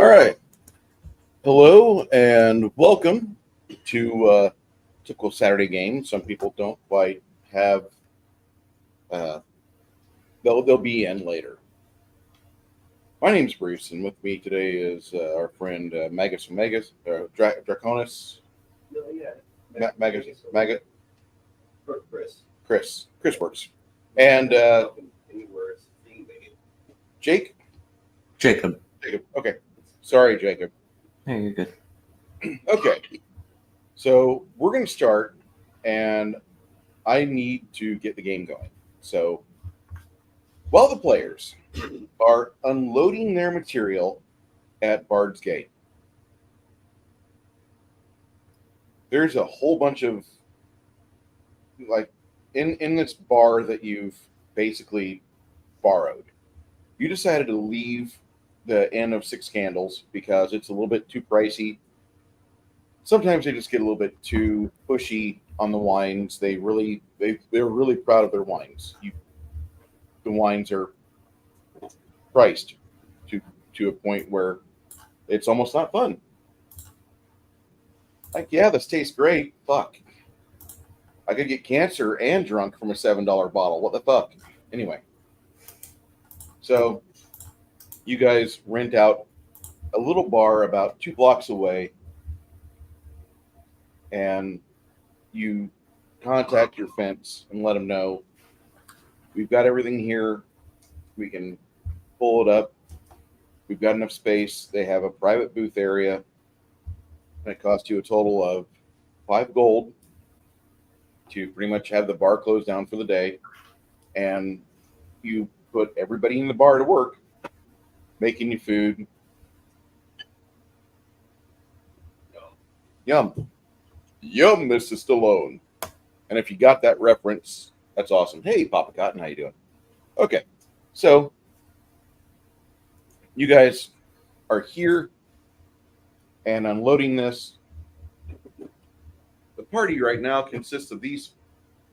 All right. Hello and welcome to typical Saturday game. Some people don't quite have. Uh, they'll be in later. My name's Bruce, and with me today is our friend Magus from Magus, Draconis, No, yeah. Magus, Maggot, Chris. Chris works, and Anywhere it's being made. Jake. Jacob. Okay. Sorry, Jacob. Hey, you're good. Okay. So we're going to start, and I need to get the game going. So while the players are unloading their material at Bard's Gate, there's a whole bunch of, like, in this bar that you've basically borrowed. You decided to leave the Inn of Six Candles because it's a little bit too pricey. Sometimes they just get a little bit too pushy on the wines. They're really proud of their wines. The wines are priced to a point where it's almost not fun. Like, yeah, this tastes great. Fuck. I could get cancer and drunk from a $7 bottle. What the fuck? Anyway. So you guys rent out a little bar about 2 blocks away, and you contact your fence and let them know we've got everything here. We can pull it up. We've got enough space. They have a private booth area, and it costs you a total of 5 gold to pretty much have the bar closed down for the day. And you put everybody in the bar to work, making you food. Yum. Yum, Mr. Stallone. And if you got that reference, that's awesome. Hey, Papa Cotton, how you doing? Okay, so you guys are here and unloading this. The party right now consists of these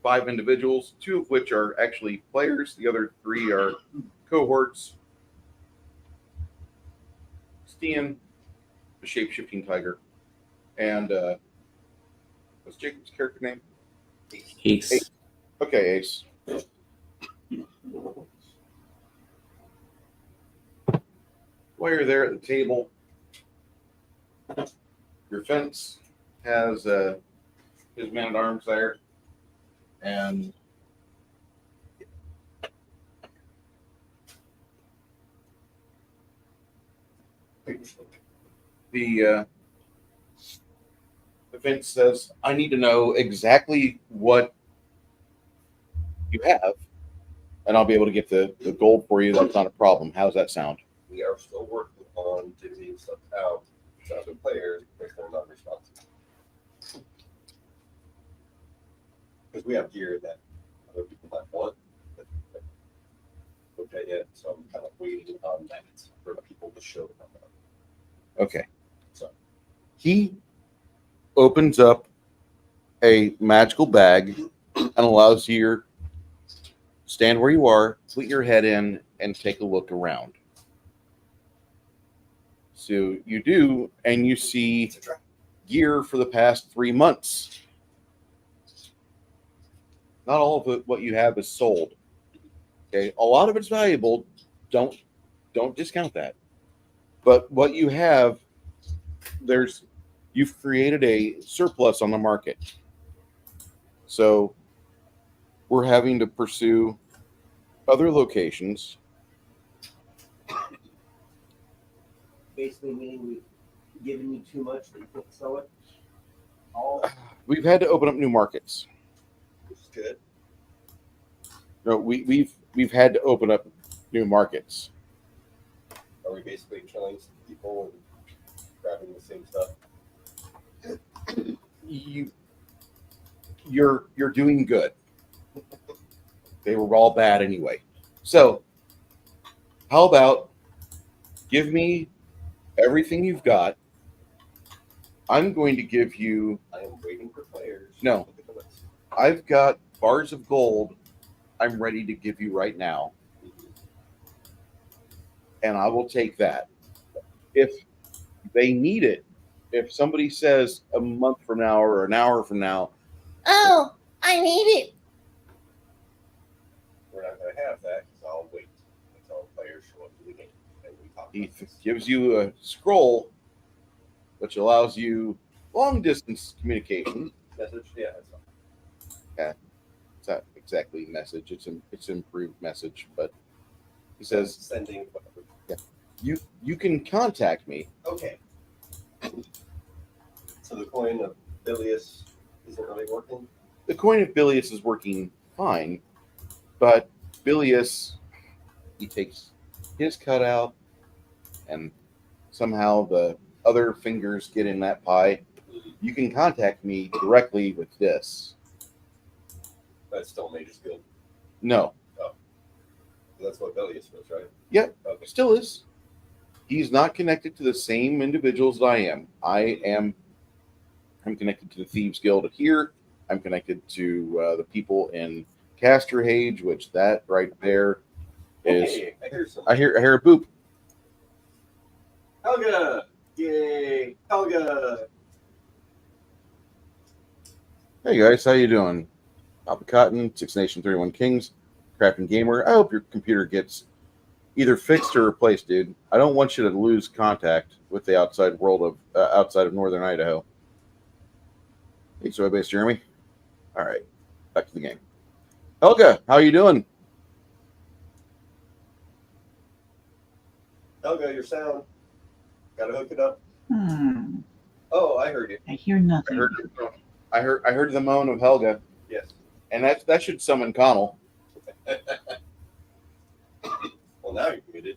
5 individuals, 2 of which are actually players. The other 3 are cohorts. Stian, the shape-shifting tiger, and what's Jacob's character name? Ace. Okay, Ace. While you're there at the table, your fence has his man-at-arms there, and the fence says, I need to know exactly what you have, and I'll be able to get the gold for you. That's not a problem. How's that sound? We are still working on divvying stuff out to other players if they're not responsible. Because we have gear that other people might want. But okay, yet, so I'm kind of waiting on that for people to show them. Okay. So he opens up a magical bag and allows you to stand where you are, put your head in, and take a look around. So you do, and you see gear for the past 3 months. Not all of it, what you have is sold. Okay, a lot of it's valuable. Don't discount that. But what you have, you've created a surplus on the market. So we're having to pursue other locations. Basically meaning we've given you too much that you can't sell it all. We've had to open up new markets. which is good. No, we've had to open up new markets. Are we basically killing some people and grabbing the same stuff? You're doing good. They were all bad anyway. So how about give me everything you've got? I'm going to give you. I am waiting for players. No. Look at the list. I've got bars of gold I'm ready to give you right now. And I will take that. If they need it. If somebody says a month from now or an hour from now, oh, I need it. We're not going to have that because I'll wait until players show up to the game and we talk. He About this. gives you a scroll, which allows you long distance communication. Message, yeah, that's all. It's not exactly message; it's improved message. But he says Sending whatever. you can contact me. Okay. So the coin of Bilius isn't really working? The coin of Bilius is working fine, but Bilius, he takes his cutout, and somehow the other fingers get in that pie. You can contact me directly with this. That's still Mage's Guild. No, That's what Bilius was, right? Yep. Okay. Still is. He's not connected to the same individuals that I am. I'm connected to the Thieves Guild here. I'm connected to the people in Casterhage, which that right there is. Hey, I hear some. I hear a boop. Helga! Yay! Helga! Hey guys, how you doing? Papa Cotton, Six Nation 31 Kings, Crafting Gamer. I hope your computer gets either fixed or replaced, dude. I don't want you to lose contact with the outside world of outside of Northern Idaho. Hey, Soy Base Jeremy. All right, back to the game. Helga, how you doing? Helga, your sound. Gotta hook it up. Hmm. Oh, I heard you. I hear nothing. I heard the moan of Helga, Yes. and that should summon Connell. Well, now you're muted.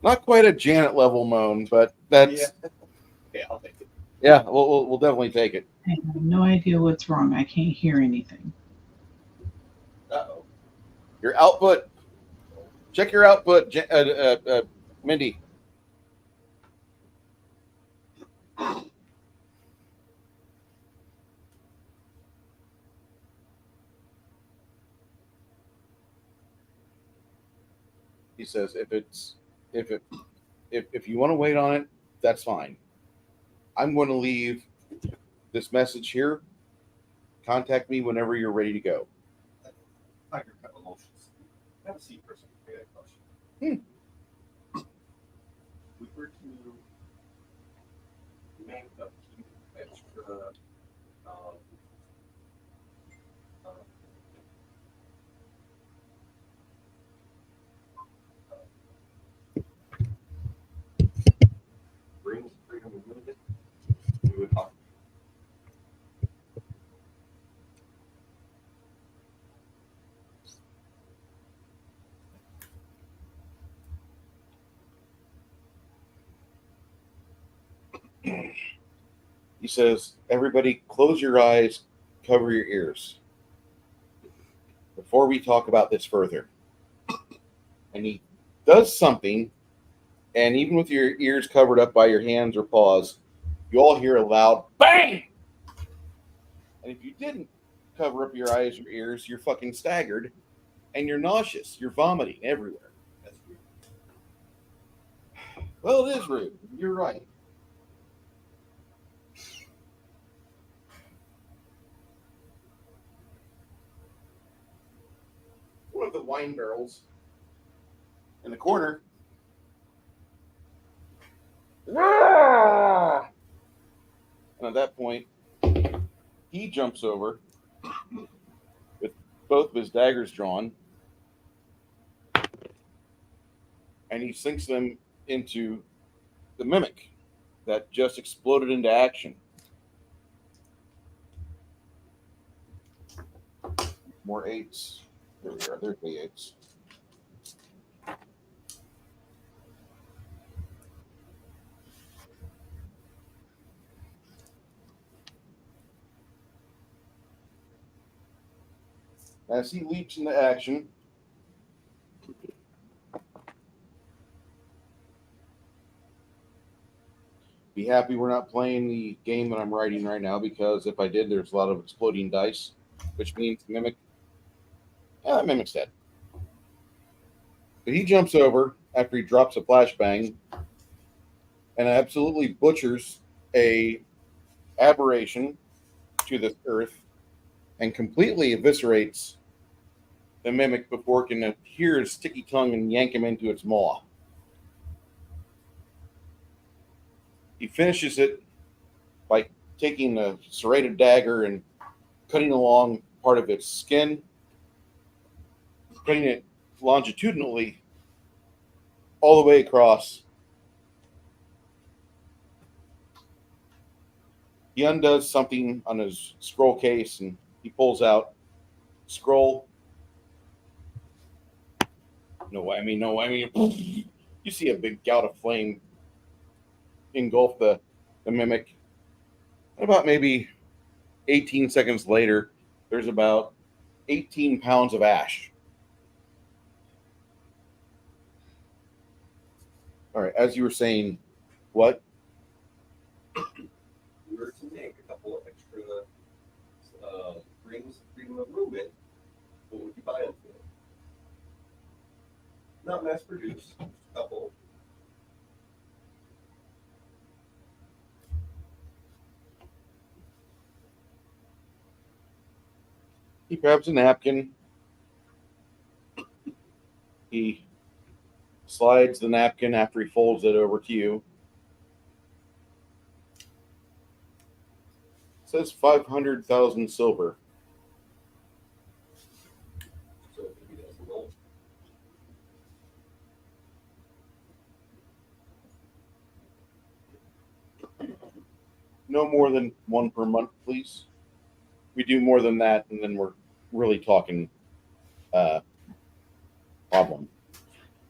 Not quite a Janet level moan, but that's Yeah, I'll take it. yeah. We'll definitely take it. I have no idea what's wrong. I can't hear anything. Uh-oh. Your output. Check your output, Mindy. He says, if you want to wait on it, that's fine. I'm going to leave this message here. Contact me whenever you're ready to go. Tiger cut emotions. Have a seat, person. I got a question. We were to make a few extra brings freedom and unity. We would talk. He says, everybody close your eyes, cover your ears. Before we talk about this further. And he does something, and even with your ears covered up by your hands or paws, you all hear a loud bang! And if you didn't cover up your eyes or ears, you're fucking staggered, and you're nauseous. You're vomiting everywhere. That's weird. Well, it is rude. You're right. One of the wine barrels in the corner. And at that point, he jumps over with both of his daggers drawn, and he sinks them into the mimic that just exploded into action. More eights. There we are. There's the eights. As he leaps into action, be happy we're not playing the game that I'm writing right now, because if I did, there's a lot of exploding dice, which means Mimic's dead. But he jumps over after he drops a flashbang and absolutely butchers a aberration to this earth and completely eviscerates the mimic before it can hear his sticky tongue and yank him into its maw. He finishes it by taking a serrated dagger and cutting along part of its skin, cutting it longitudinally all the way across. He undoes something on his scroll case and he pulls out scroll. No whammy, no whammy. You see a big gout of flame engulf the mimic. And about maybe 18 seconds later, there's about 18 pounds of ash. All right, as you were saying, what? We were to make a couple of extra rings of freedom of movement. What would you buy them for? Not mass produced, just a couple. He grabs a napkin. He slides the napkin after he folds it over to you. It says 500,000 silver. So maybe that's a goal. No more than one per month, please. We do more than that, and then we're really talking problem,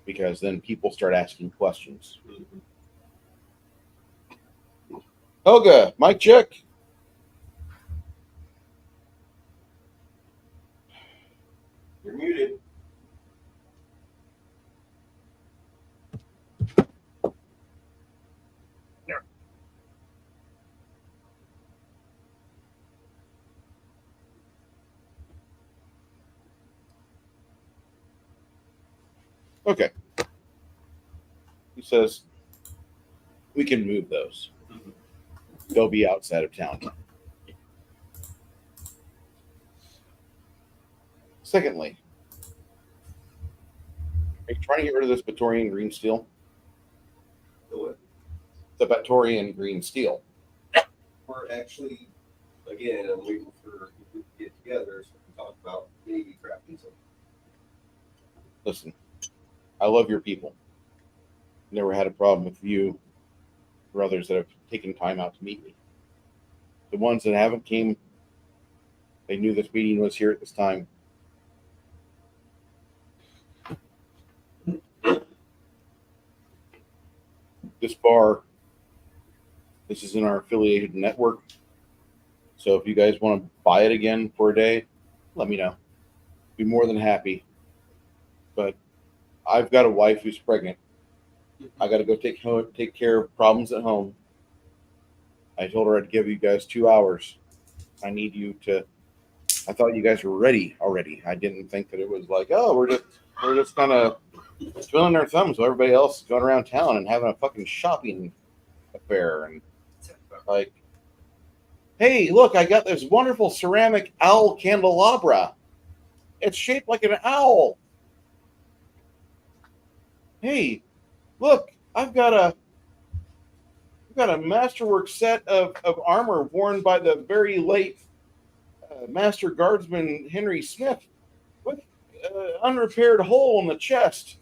because then people start asking questions. Helga, mic check. You're muted. Okay. He says, we can move those. They'll be outside of town. Secondly, are you trying to get rid of this Batorian green steel? Do it. The Batorian green steel. We're actually, again, I'm waiting for you to get together so we can talk about maybe crafting something. Listen, I love your people. Never had a problem with you or others that have taken time out to meet me. The ones that haven't came, they knew this meeting was here at this time. This bar, this is in our affiliated network. So if you guys want to buy it again for a day, let me know. Be more than happy. But I've got a wife who's pregnant. I got to go take care of problems at home. I told her I'd give you guys 2 hours. I need you to. I thought you guys were ready already. I didn't think that it was like, oh, we're just kind of twiddling our thumbs while everybody else is going around town and having a fucking shopping affair and like, hey, look, I got this wonderful ceramic owl candelabra. It's shaped like an owl. Hey, look, I've got a masterwork set of armor worn by the very late Master Guardsman Henry Smith with unrepaired hole in the chest.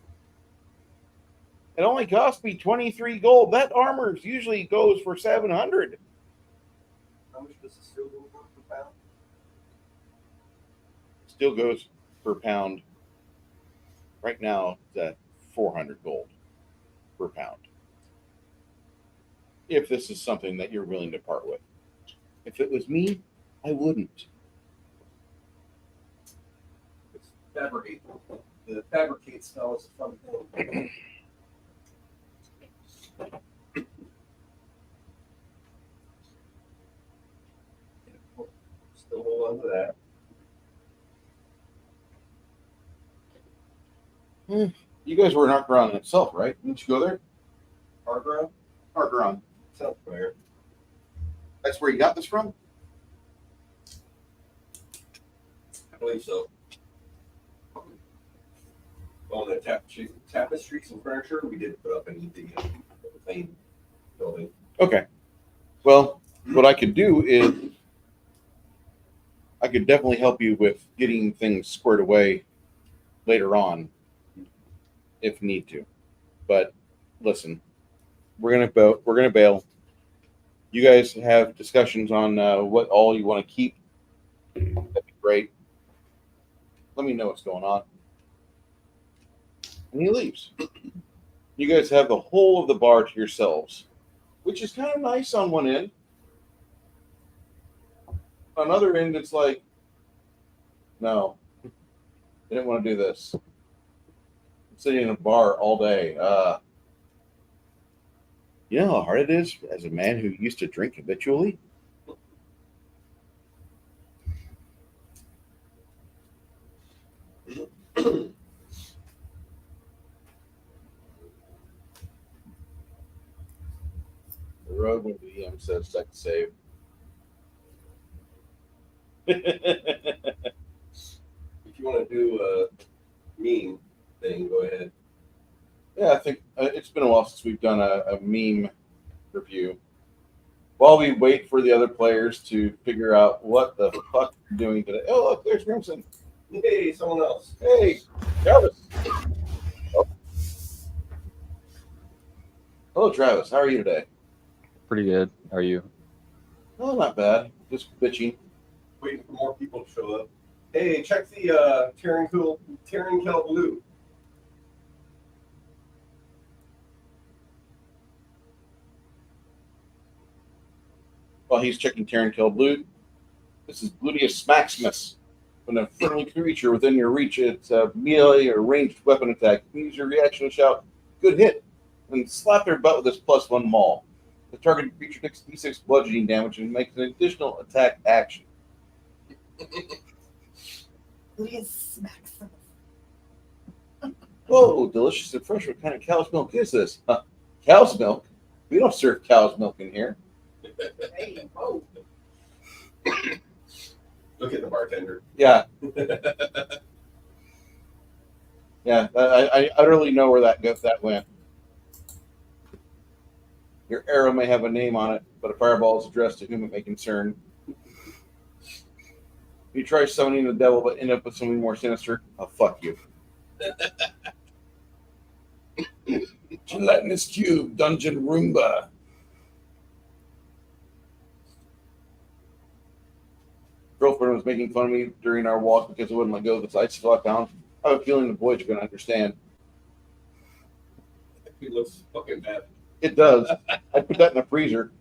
It only cost me 23 gold. That armor usually goes for 700. How much does the silver work per pound? Still goes per pound. Right now, it's at 400 gold per pound. If this is something that you're willing to part with. If it was me, I wouldn't. It's fabricate. The fabricate spell is a fun thing. Still hold on to that. You guys were in Archeron itself, right? Didn't you go there? Hardground? Archeron. Sounds familiar. That's where you got this from? I believe so. On the tapestries and furniture, we did put up in the main building. Okay. Well, what I could do is I could definitely help you with getting things squared away later on if need to. But listen, we're gonna bail. You guys have discussions on what all you want to keep. That'd be great. Let me know what's going on. And he leaves. You guys have the whole of the bar to yourselves, which is kind of nice on one end. On another end, it's like, no, I didn't want to do this. I'm sitting in a bar all day. You know how hard it is as a man who used to drink habitually? The road when the EM says second save. If you want to do a meme thing, go ahead. Yeah, I think it's been a while since we've done a meme review. While we wait for the other players to figure out what the fuck they're doing today. Oh, look, there's Crimson. Hey, someone else. Hey, Travis. Oh. Hello, Travis. How are you today? Pretty good. How are you? Oh, not bad. Just bitching. Waiting for more people to show up. Hey, check the Terran Kel Blue. While he's checking Terran Kill Blue, this is Gluteus Maximus. When a friendly creature within your reach, it's a melee or ranged weapon attack. You can use your reaction to shout, "Good hit," and slap their butt with this +1 maul. The target creature takes d6 bludgeoning damage and makes an additional attack action. Whoa, delicious and fresh. What kind of cow's milk is this? Cow's milk? We don't serve cow's milk in here. Hey, oh, Look at the bartender. Yeah. Yeah, I utterly know where that went. Your arrow may have a name on it, but a fireball is addressed to whom it may concern. You try summoning the devil, but end up with something more sinister. I'll fuck you. Gelatinous cube, dungeon Roomba. Girlfriend was making fun of me during our walk because I wouldn't let go of the ice I found. I have a feeling the boys are going to understand. He looks fucking bad. It does. I put that in the freezer.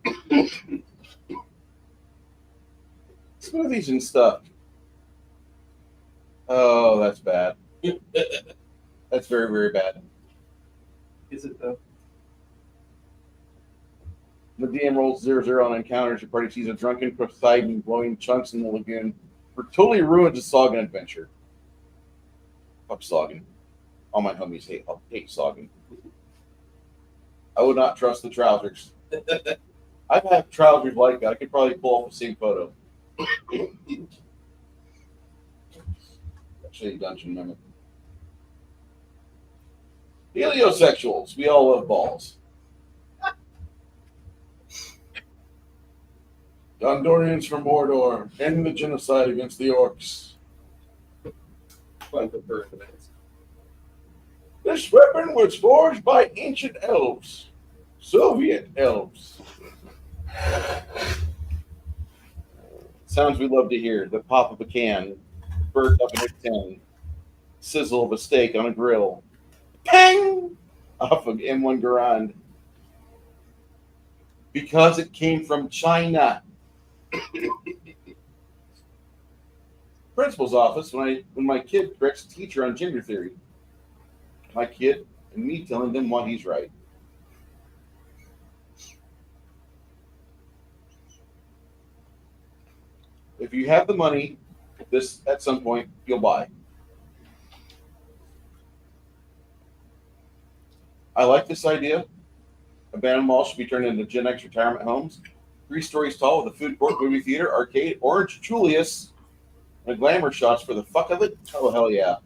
Smoothies and stuff. Oh, that's bad. That's very, very bad. Is it though? The DM rolls 0-0 on encounters. Your party sees a drunken Poseidon blowing chunks in the lagoon. Totally ruins the Sagan adventure. Fuck Sagan. All my homies hate Sagan. I would not trust the trousers. I've had trousers like that. I could probably pull off the same photo. Actually, dungeon mimic. Heliosexuals. We all love balls. Gondorians from Mordor, ending the genocide against the orcs. Fun for bird events. This weapon was forged by ancient elves, Soviet elves. Sounds we love to hear: the pop of a can, burst up in a tin, sizzle of a steak on a grill, pang off of M1 Garand. Because it came from China. Principal's office when my kid corrects a teacher on gender theory. My kid and me telling them why he's right. If you have the money, this at some point you'll buy. I like this idea. Abandoned malls should be turned into Gen X retirement homes. 3 stories tall with a food court, movie theater, arcade, Orange Julius, and glamour shots for the fuck of it. Oh, hell yeah.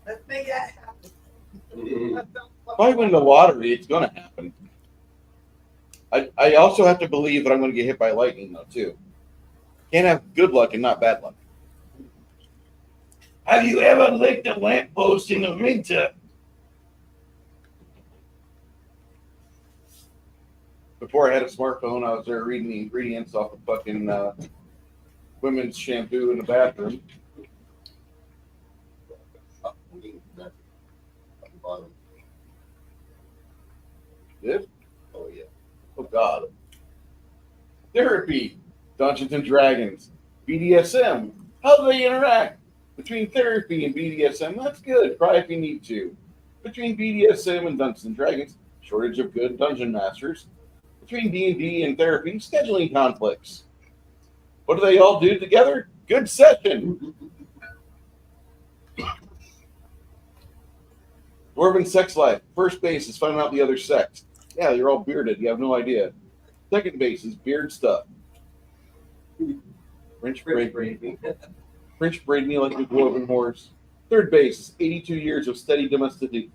Let's make that happen. If I win the lottery, it's going to happen. I also have to believe that I'm going to get hit by lightning, though, too. Can't have good luck and not bad luck. Have you ever licked a lamppost in the winter? Before I had a smartphone, I was there reading the ingredients off the fucking women's shampoo in the bathroom. Did? Oh yeah. Oh, God. Therapy, Dungeons and Dragons, BDSM. How do they interact? Between therapy and BDSM, that's good. Cry if you need to. Between BDSM and Dungeons and Dragons, shortage of good dungeon masters. Between D&D and therapy, scheduling conflicts. What do they all do together? Good session. Dwarven sex life. First base is finding out the other sex. Yeah, you're all bearded. You have no idea. Second base is beard stuff. French braid me like a dwarven horse. Third base is 82 years of steady domesticity.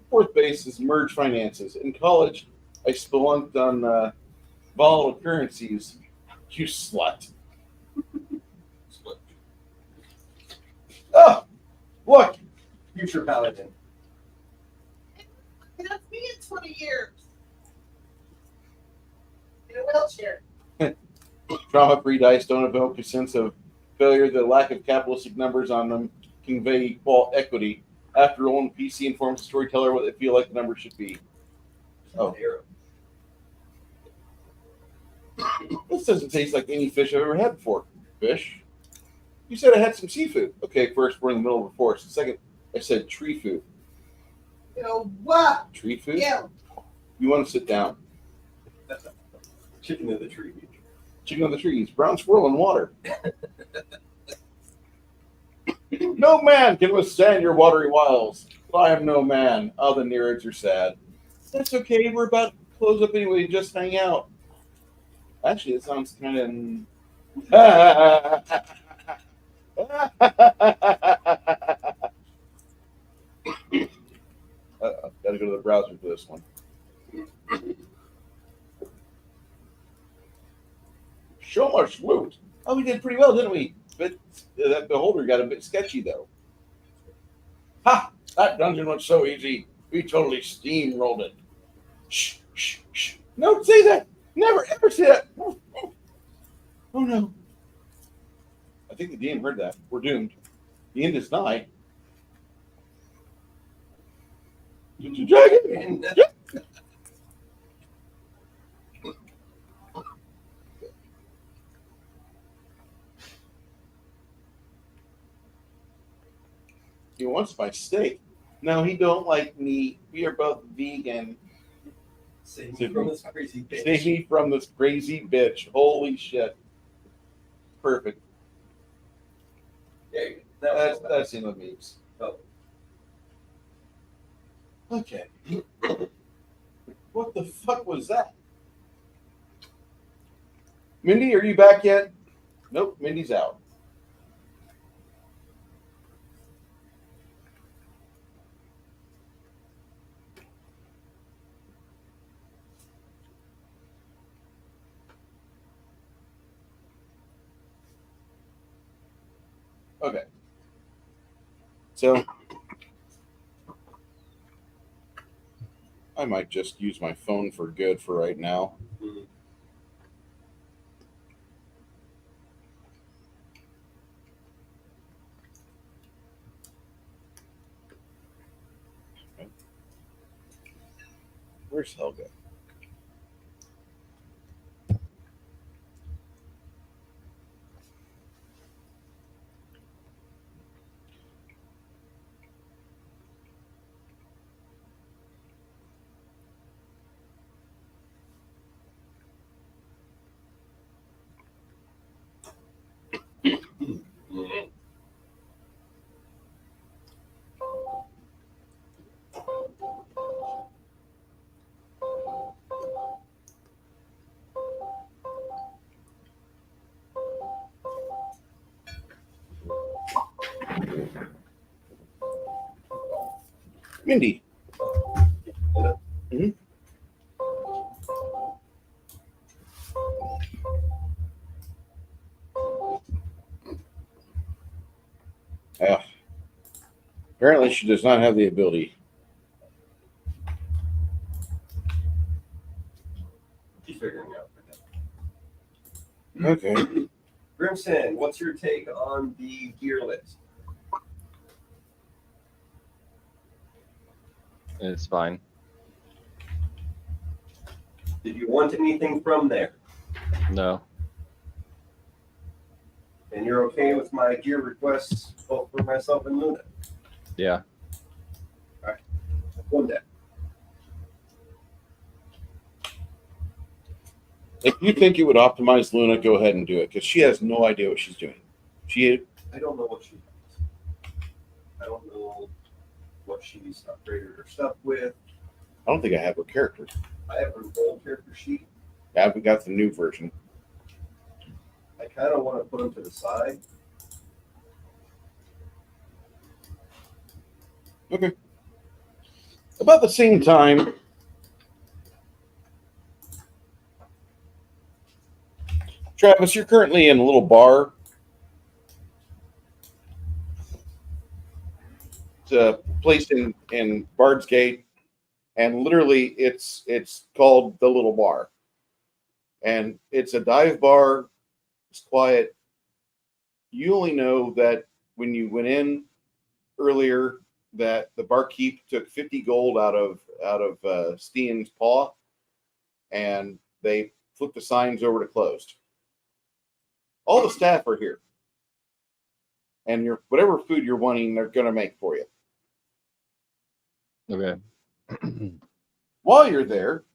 Fourth base is merge finances. In college, I spelunked on volatile currencies. You slut. Oh, look. Future paladin. That's me in 20 years. In a wheelchair. Trauma-free dice don't evoke a sense of failure. The lack of capitalistic numbers on them convey equal equity. After all, PC informs the storyteller what they feel like the number should be. Oh. This doesn't taste like any fish I've ever had before. Fish? You said I had some seafood. Okay, first, we're in the middle of a forest. Second, I said tree food. You know what? Tree food? Yeah. You want to sit down. Chicken of the tree. Chicken on the trees. Brown squirrel in water. No man can withstand your watery wiles. I am no man. Oh, the nereids are sad. That's okay. We're about to close up anyway. Just hang out. Actually, it sounds kind of. Gotta go to the browser for this one. Show much loot. Oh, we did pretty well, didn't we? But that beholder got a bit sketchy, though. Ha! That dungeon was so easy. We totally steamrolled it. Shh, shh, shh. No, say that. Never, ever say that. Oh, no. I think the DM heard that. We're doomed. The end is nigh. Dragon! He wants my steak. No, he don't like meat. We are both vegan. Save me from this crazy bitch. Save me from this crazy bitch. Holy shit. Perfect. There you go. That's in the memes. Oh. Okay. What the fuck was that? Mindy, are you back yet? Nope, Mindy's out. Okay. So I might just use my phone for good for right now. Mhm. Where's Helga? Mindy. Apparently, she does not have the ability. She's figuring it out. Okay. Grimson, what's your take on the gear list? It's fine. Did you want anything from there? No. And you're okay with my gear requests, both for myself and Luna? Yeah. One day. If you think it would optimize Luna, go ahead and do it because she has no idea what she's doing. I don't know what she does. I don't know what she's upgraded her stuff with. I don't think I have her character. I have her old character sheet. I haven't got the new version. I kind of want to put them to the side. Okay. About the same time, Travis, you're currently in a little bar. It's a place in Bard's Gate, and literally it's called the Little Bar. And it's a dive bar. It's quiet. You only know that when you went in earlier that the barkeep took 50 gold out of Stian's paw, and they flipped the signs over to closed. All the staff are here, and whatever food you're wanting, they're gonna make for you. Okay. While you're there,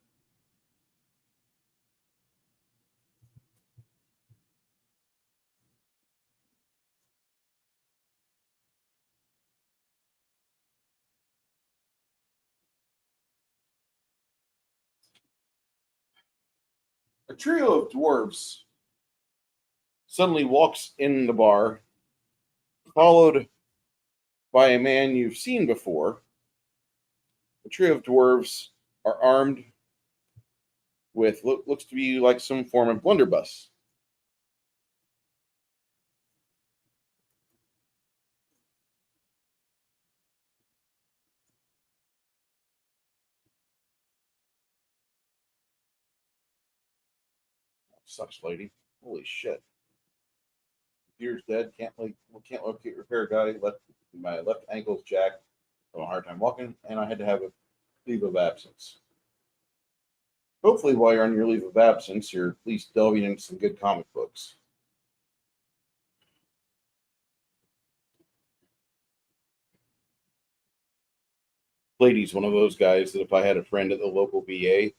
a trio of dwarves suddenly walks in the bar, followed by a man you've seen before. The trio of dwarves are armed with looks to be like some form of blunderbuss. Sucks, lady. Holy shit. Computer's dead. Can't locate repair guy. My left ankle's jacked. I'm having a hard time walking, and I had to have a leave of absence. Hopefully, while you're on your leave of absence, you're at least delving into some good comic books. Lady's one of those guys that if I had a friend at the local VA,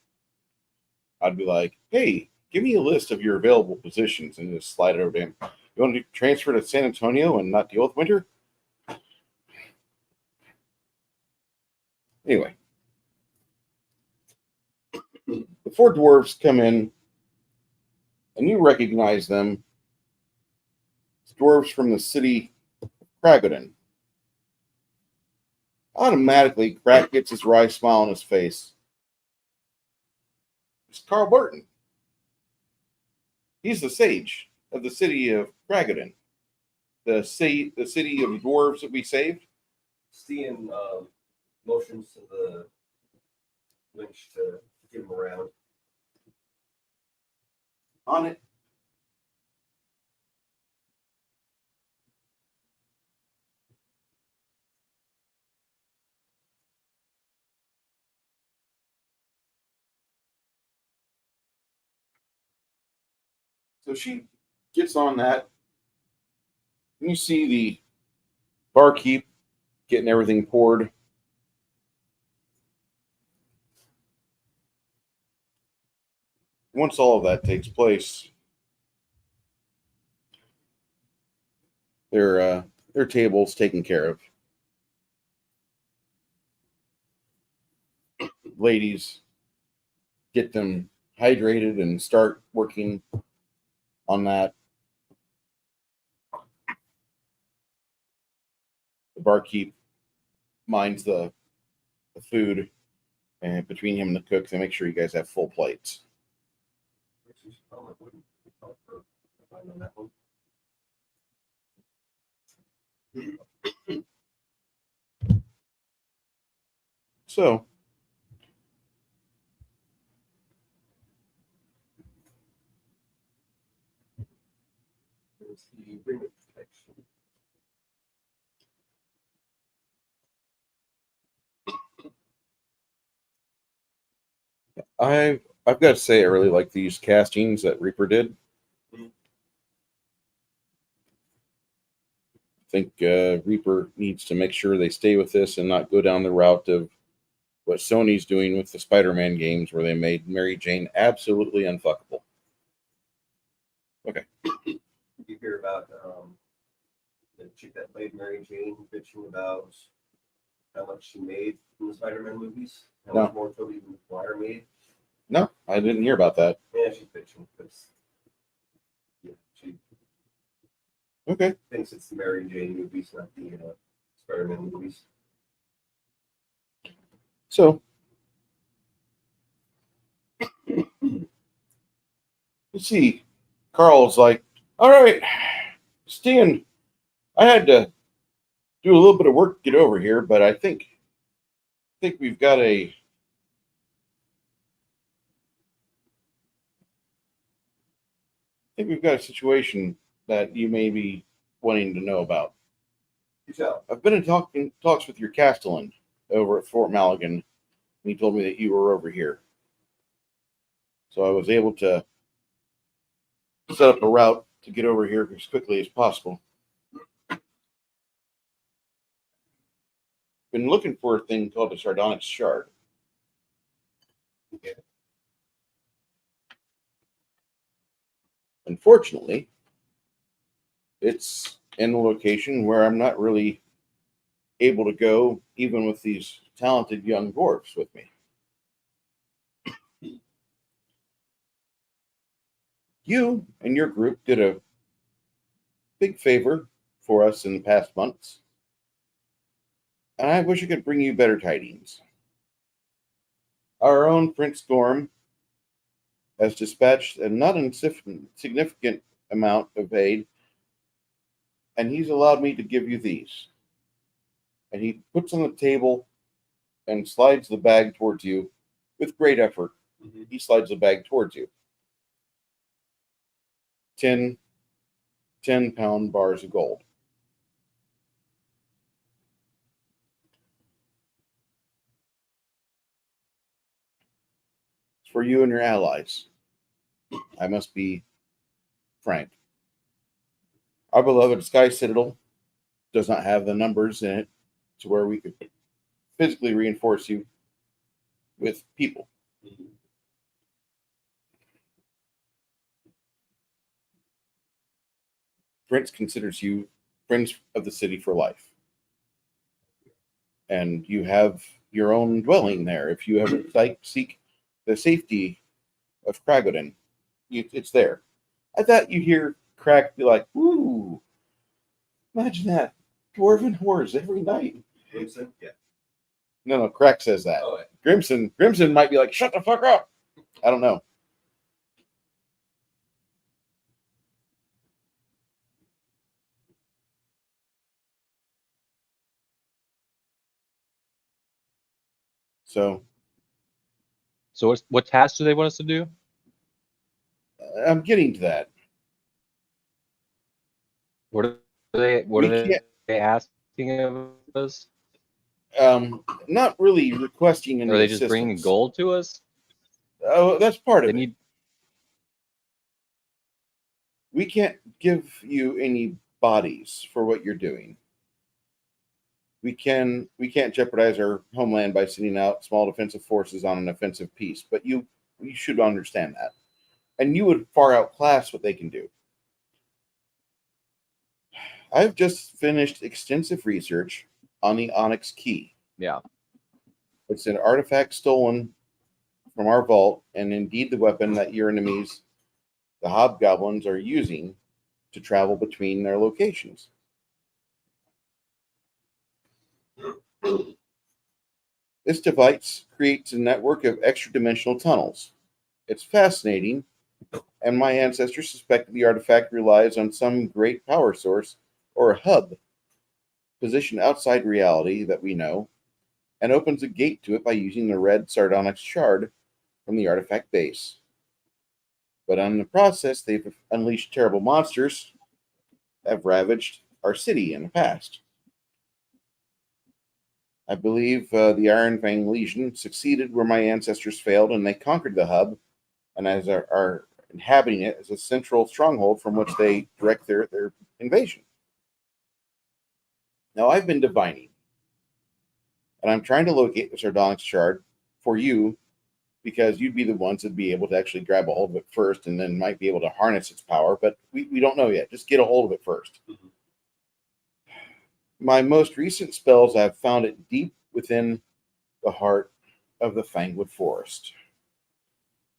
I'd be like, hey, give me a list of your available positions and just slide it over to him. You want to transfer to San Antonio and not deal with winter? Anyway, the four dwarves come in, and you recognize them. It's dwarves from the city of Kragoden. Automatically, Crack gets his wry smile on his face. It's Carl Burton. He's the sage of the city of Kragoden, the city of dwarves that we saved. Stian motions to the winch to get him around. On it. So she gets on that, and you see the barkeep getting everything poured. Once all of that takes place, their table's taken care of. Ladies get them hydrated and start working on that. The barkeep minds the the food, and between him and the cook, they make sure you guys have full plates. So, There's the agreement protection. I've got to say, I really like these castings that Reaper did. I think Reaper needs to make sure they stay with this and not go down the route of what Sony's doing with the Spider-Man games, where they made Mary Jane absolutely unfuckable. You hear about the chick that played Mary Jane bitching about how much she made from the Spider-Man movies? How much more Tobey Maguire made? No, I didn't hear about that. Yeah, she's bitching because she Okay. thinks it's the Mary Jane movies, not the Spider-Man movies. So, let's see. Carl's like, all right, Stan, I had to do a little bit of work to get over here, but I think we've got a situation that you may be wanting to know about. So, I've been in talks with your castellan over at Fort Maligan, and he told me that you were over here. So I was able to set up a route to get over here as quickly as possible. Been looking for a thing called the Sardonyx Shard. Unfortunately, it's in a location where I'm not really able to go, even with these talented young dwarfs with me. You and your group did a big favor for us in the past months, and I wish I could bring you better tidings. Our own Prince Gorm has dispatched a not insignificant amount of aid, and he's allowed me to give you these. And he puts on the table and slides the bag towards you with great effort. He slides the bag towards you. 10 10-pound bars of gold. It's for you and your allies. I must be frank. Our beloved Sky Citadel does not have the numbers in it to where we could physically reinforce you with people. Prince considers you friends of the city for life. And you have your own dwelling there. If you ever seek the safety of Kragoden, it's there. I thought you'd hear Crack be like, ooh, imagine that. Dwarven horrors every night. Grimson? Yeah. No, Crack says that. Oh, Grimson might be like, shut the fuck up. I don't know. So So what tasks do they want us to do? I'm getting to that. What are they We asking of us? Not really requesting any Are they just bringing assistance. gold to us? Oh, that's part They of it. need. We can't give you any bodies for what you're doing. We can't jeopardize our homeland by sending out small defensive forces on an offensive peace, but you should understand that. And you would far outclass what they can do. I've just finished extensive research on the Onyx Key. Yeah. It's an artifact stolen from our vault, and indeed the weapon that your enemies, the hobgoblins, are using to travel between their locations. This device creates a network of extra-dimensional tunnels. It's fascinating, and my ancestors suspect the artifact relies on some great power source or a hub positioned outside reality that we know, and opens a gate to it by using the red sardonyx shard from the artifact base. But in the process, they've unleashed terrible monsters that have ravaged our city in the past. I believe the Iron Fang Legion succeeded where my ancestors failed, and they conquered the hub, and as are inhabiting it as a central stronghold from which they direct their invasion. Now, I've been divining, and I'm trying to locate the sardonyx shard for you, because you'd be the ones that'd be able to actually grab a hold of it first, and then might be able to harness its power, but we don't know yet. Just get a hold of it first. Mm-hmm. My most recent spells, I've found it deep within the heart of the Fangwood Forest.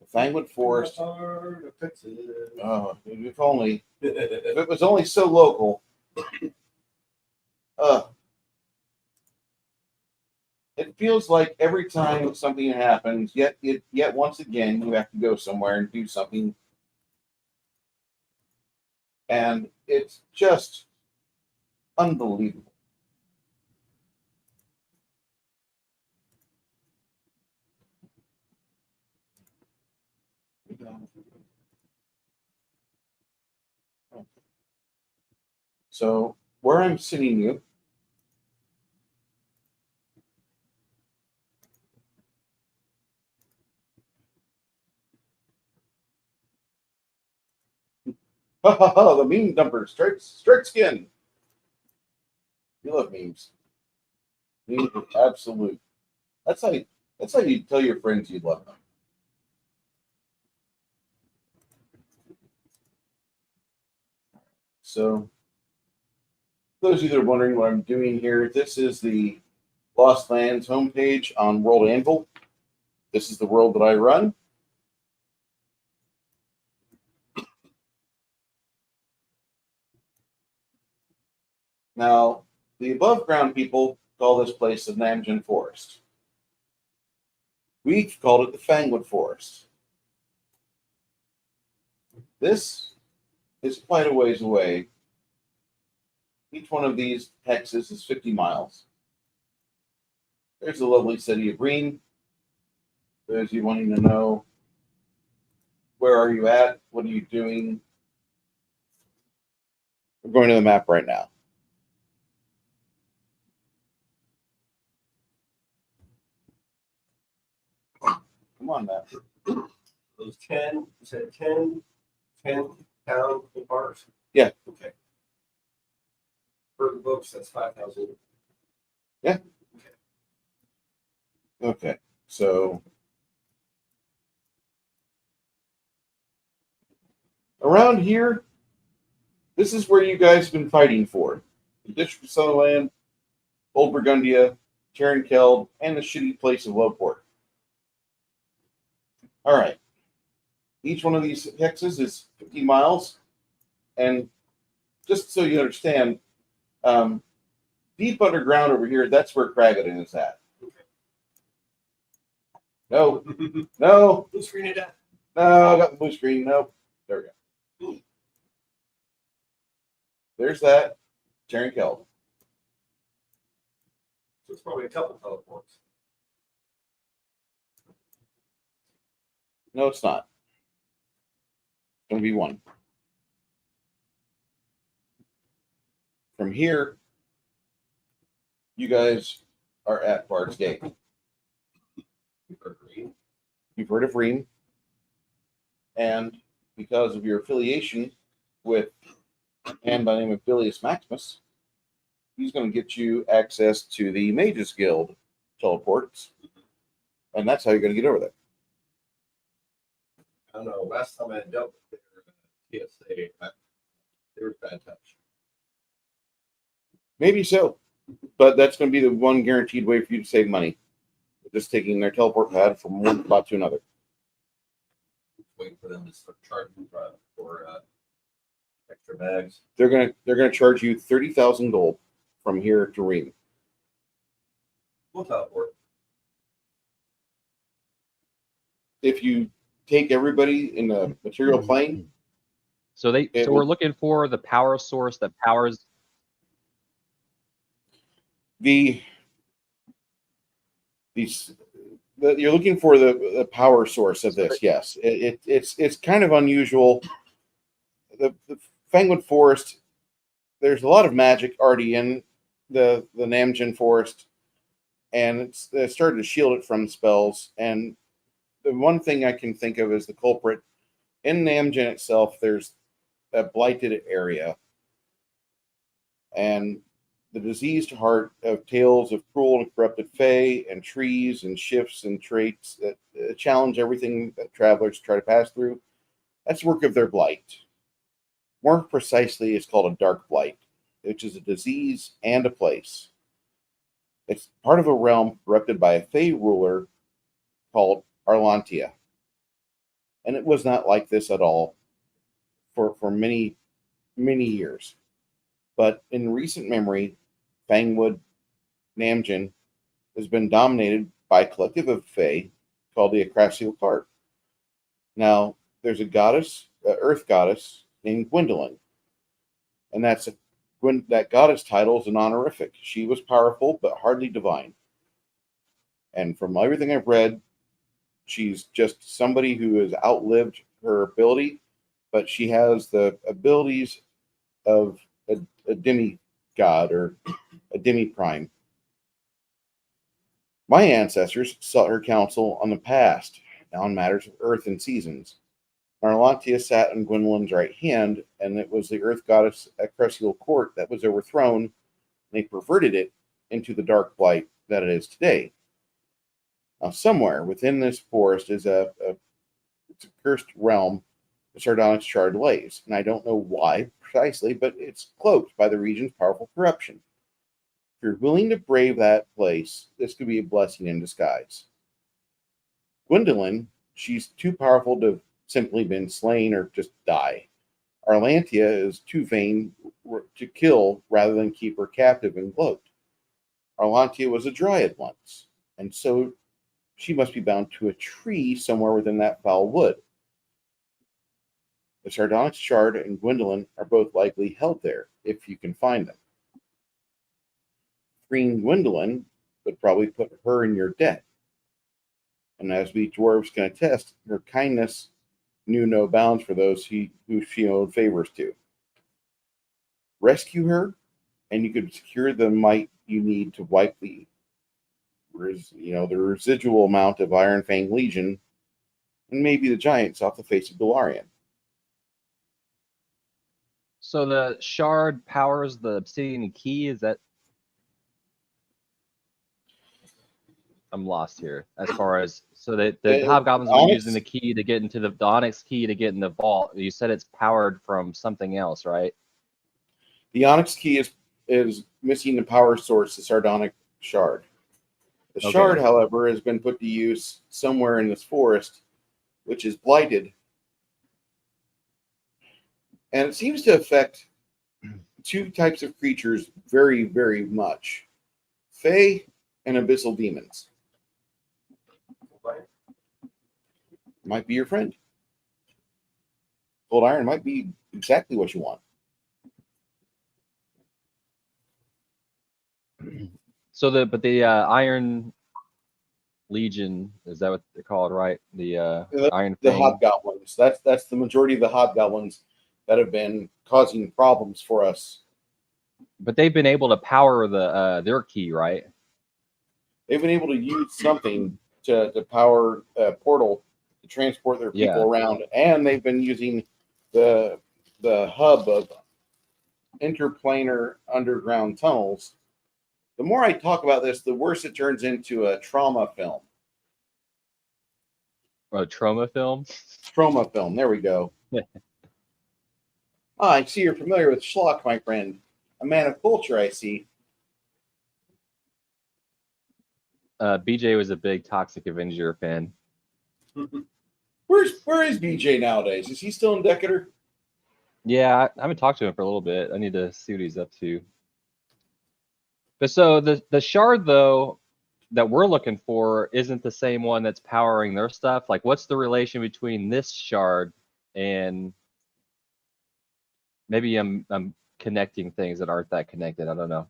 The Fangwood Forest. Oh, if only. If it was only so local. It feels like every time something happens, yet once again you have to go somewhere and do something, and it's just unbelievable. So where I'm sitting you, the meme dumper straight skin. You love memes. Memes are absolute. That's how you tell your friends you love them. So, those of you that are wondering what I'm doing here, this is the Lost Lands homepage on World Anvil. This is the world that I run. Now, the above ground people call this place the Namjan Forest. We've called it the Fangwood Forest. This is quite a ways away. Each one of these hexes is 50 miles. There's the lovely city of Reen. Those of you wanting to know, where are you at? What are you doing? We're going to the map right now. Come on, map. Those 10, you said 10 pound bars? Yeah. Okay. Per the books, that's 5,000. Yeah. Okay. So around here, this is where you guys have been fighting for. The District of Sutherland, Old Burgundia, Keld, and the shitty place of Lowport. All right. Each one of these hexes is 50 miles. And just so you understand, deep underground over here, that's where Kragadin is at. No. No. Blue screen it up. No, I got the blue screen. Nope. There we go. There's that. Keld. So it's probably a couple teleports. No, it's not. It's going to be one. From here, you guys are at Bard's Gate. You've heard of Reem. And because of your affiliation with a man by the name of Bilius Maximus, he's going to get you access to the Mages Guild teleports. And that's how you're going to get over there. I don't know. Last time I dealt with their TSA, they were bad touch. Maybe so. But that's going to be the one guaranteed way for you to save money. Just taking their teleport pad from one spot to another. Waiting for them to start charging for extra bags. They're gonna charge you 30,000 gold from here to Reem. We'll teleport. if you take everybody in the material plane, So It we're will- looking for the power source that powers. you're looking for the power source of this. Yes, it's kind of unusual. The Fangwood Forest, there's a lot of magic already in the Namjin Forest, and it started to shield it from spells. And the one thing I can think of is the culprit in Namjin itself. There's a blighted area, and the diseased heart of tales of cruel and corrupted fae and trees and shifts and traits that challenge everything that travelers try to pass through. That's the work of their blight. More precisely, it's called a Darkblight, which is a disease and a place. It's part of a realm corrupted by a fae ruler called Arlantia. And it was not like this at all for many, many years. But in recent memory, Fangwood Namjin has been dominated by a collective of fae called the Akrasiel Cart. Now, there's a goddess, earth goddess named Gwendolyn, and that goddess title is an honorific. She was powerful, but hardly divine. And from everything I've read, she's just somebody who has outlived her ability, but she has the abilities of a demigod or a demi-prime. My ancestors sought her counsel on the past, on matters of earth and seasons. Arlantia sat on Gwendolyn's right hand, and it was the earth goddess Akrasiel Court that was overthrown, and they perverted it into the dark blight that it is today. Now, somewhere within this forest is it's a cursed realm the Sardonyx Shard lays, and I don't know why precisely, but it's cloaked by the region's powerful corruption. If you're willing to brave that place, this could be a blessing in disguise. Gwendolyn, she's too powerful to have simply been slain or just die. Arlantia is too vain to kill rather than keep her captive and cloaked. Arlantia was a dryad once, and so she must be bound to a tree somewhere within that foul wood. The Sardonyx Shard and Gwendolyn are both likely held there, if you can find them. Freeing Gwendolyn would probably put her in your debt. And as we dwarves can attest, her kindness knew no bounds for those who she owed favors to. Rescue her, and you could secure the might you need to wipe the residual amount of Iron Fang Legion and maybe the giants off the face of Golarion. So the shard powers the obsidian key. Is that? I'm lost here. As far as the hobgoblins were using the key to get into the onyx key to get in the vault. You said it's powered from something else, right? The onyx key is missing the power source, the Sardonyx Shard. The shard, however, has been put to use somewhere in this forest, which is blighted. And it seems to affect two types of creatures very, very much. Fae and abyssal demons. Might be your friend. Gold iron might be exactly what you want. So the Iron Legion, is that what they call it, right? The Iron The Fang. hobgoblins. That's the majority of the hobgoblins that have been causing problems for us. But they've been able to power their key, right? They've been able to use something to power a portal to transport their people around, and they've been using the hub of interplanar underground tunnels. The more I talk about this, the worse it turns into a trauma film. A trauma film? Trauma film. There we go. I see you're familiar with Schlock, my friend. A man of culture, I see. BJ was a big Toxic Avenger fan. Where is BJ nowadays? Is he still in Decatur? Yeah, I haven't talked to him for a little bit. I need to see what he's up to. But so the shard, though, that we're looking for isn't the same one that's powering their stuff. Like, what's the relation between this shard and maybe I'm connecting things that aren't that connected. I don't know.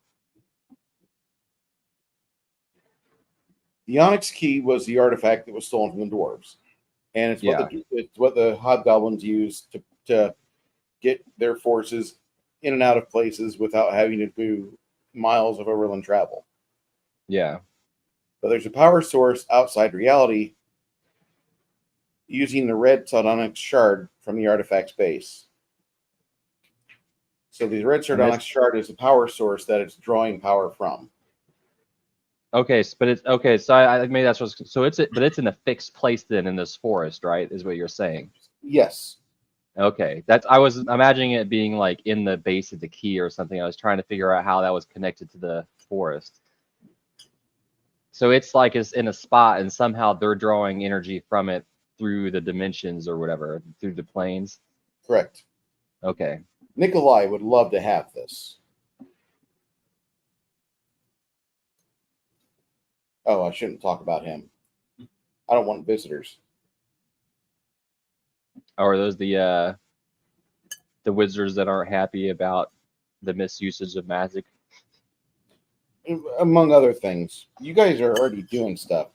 The Onyx Key was the artifact that was stolen from the dwarves, and it's what the hobgoblins use to get their forces in and out of places without having to do miles of overland travel. Yeah. But there's a power source outside reality using the red sardonyx shard from the artifact's base. So the red sardonyx shard is a power source that it's drawing power from. Okay, but it's okay. So I maybe that's what's so but it's in a fixed place then in this forest, right? Is what you're saying? Yes. Okay, I was imagining it being like in the base of the key or something. I was trying to figure out how that was connected to the forest. So it's like it's in a spot, and somehow they're drawing energy from it through the dimensions or whatever, through the planes. Correct. Okay. Nikolai would love to have this. Oh, I shouldn't talk about him. I don't want visitors. Oh, are those the wizards that aren't happy about the misusage of magic? Among other things. You guys are already doing stuff.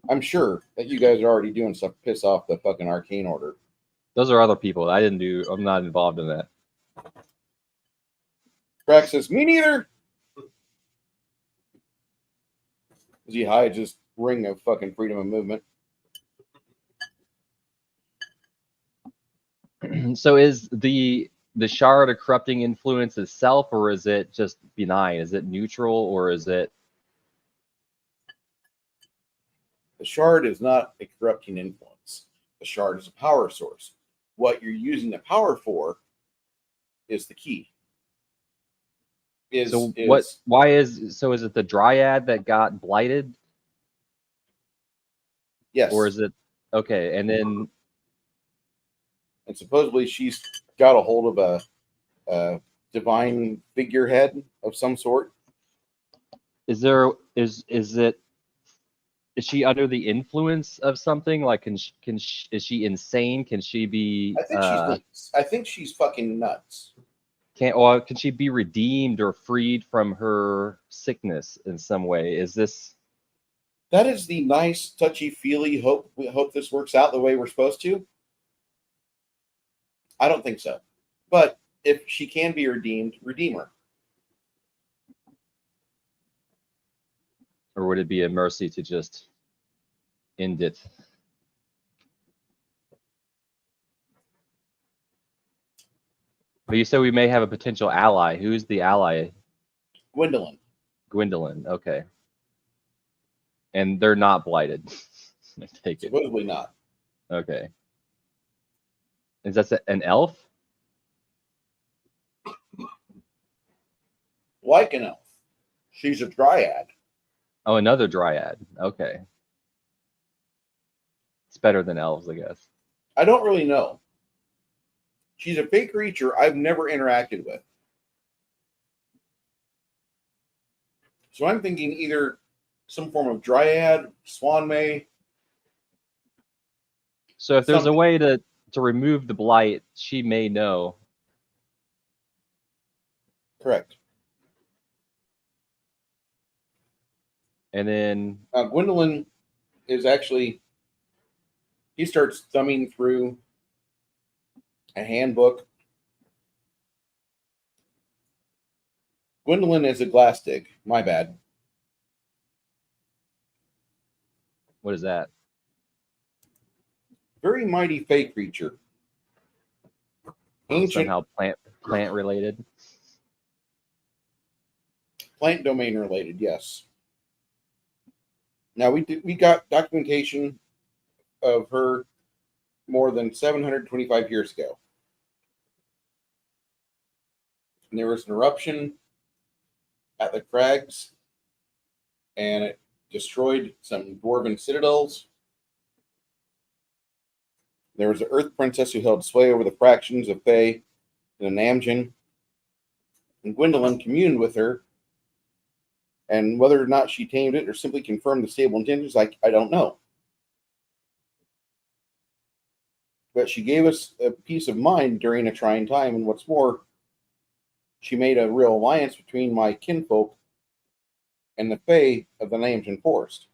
I'm sure that you guys are already doing stuff to piss off the fucking Arcane Order. Those are other people. I'm not involved in that. Crack says, me neither. As he hides his ring of fucking freedom of movement. So is the shard a corrupting influence itself, or is it just benign? Is it neutral, or is it? The shard is not a corrupting influence. The shard is a power source. What you're using the power for is the key. Is it the dryad that got blighted? Yes. Or is it okay? And then and supposedly she's got a hold of a divine figurehead of some sort. Is she under the influence of something? Like, is she insane? Can she be? I think she's fucking nuts. Can she be redeemed or freed from her sickness in some way? Is this? That is the nice, touchy-feely hope. We hope this works out the way we're supposed to. I don't think so. But if she can be redeemed, redeem her. Or would it be a mercy to just end it? But you said we may have a potential ally. Who's the ally? Gwendolyn. Gwendolyn, okay. And they're not blighted. I take it. Supposedly not. Okay. Is that an elf? Like an elf. She's a dryad. Oh, another dryad. Okay. It's better than elves, I guess. I don't really know. She's a fake creature I've never interacted with. So I'm thinking either some form of dryad, swan may. So if there's a way to remove the blight, she may know. Correct. And then Gwendolyn is actually, he starts thumbing through a handbook. Gwendolyn is a glass dig. My bad. What is that? Very mighty fey creature. Ancient. Somehow plant related. Plant domain related, yes. Now we got documentation of her more than 725 years ago. And there was an eruption at the crags, and it destroyed some dwarven citadels. There was an earth princess who held sway over the fractions of Fae in the Namjin, and Gwendolyn communed with her And whether or not she tamed it or simply confirmed the stable intentions, I don't know. But she gave us a peace of mind during a trying time, and what's more, she made a real alliance between my kinfolk and the Fae of the Lambton Forest.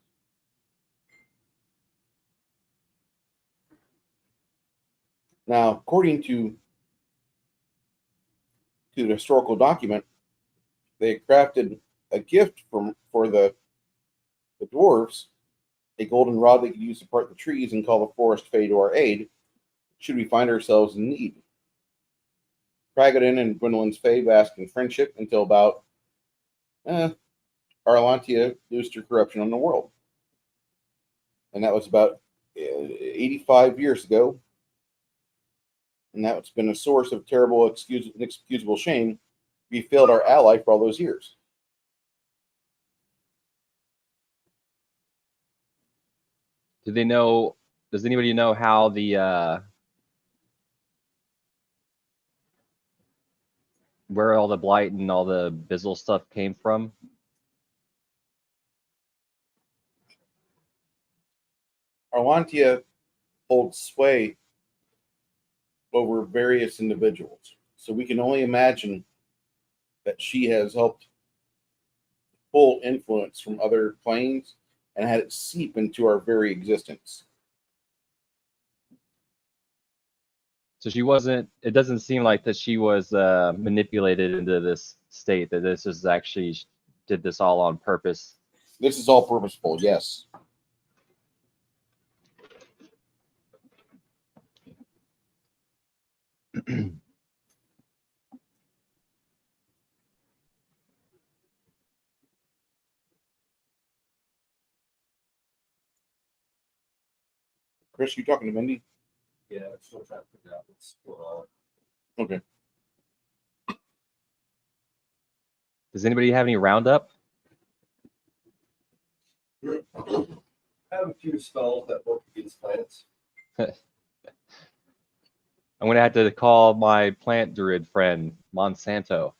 Now, according to the historical document, they crafted a gift for the dwarves, a golden rod they could use to part the trees and call the forest Fae to our aid, should we find ourselves in need. Kragadin and Gwendolyn's Fae basked in friendship until about Arlantia loosed her corruption on the world. And that was about 85 years ago. And that's been a source of terrible, inexcusable shame. We failed our ally for all those years. Do they know? Does anybody know how the where all the blight and all the Bizzle stuff came from? Arlantia holds sway over various individuals. So we can only imagine that she has helped pull influence from other planes and had it seep into our very existence. So she wasn't. It doesn't seem like that she was manipulated into this state. That this is actually did this all on purpose. This is all purposeful, yes. Chris, you talking to Mindy? Yeah, I'm still trying to figure out what's going on. Okay. Does anybody have any roundup? I have a few spells that work against plants. I'm gonna have to call my plant druid friend Monsanto.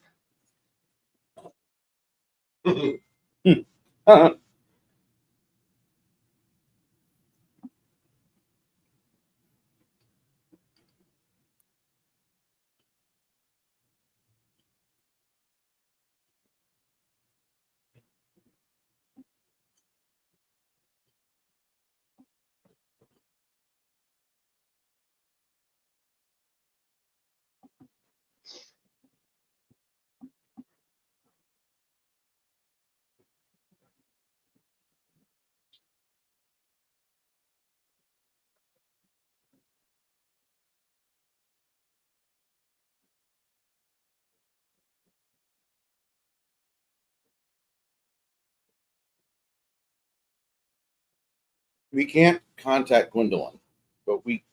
We can't contact Gwendolyn, but we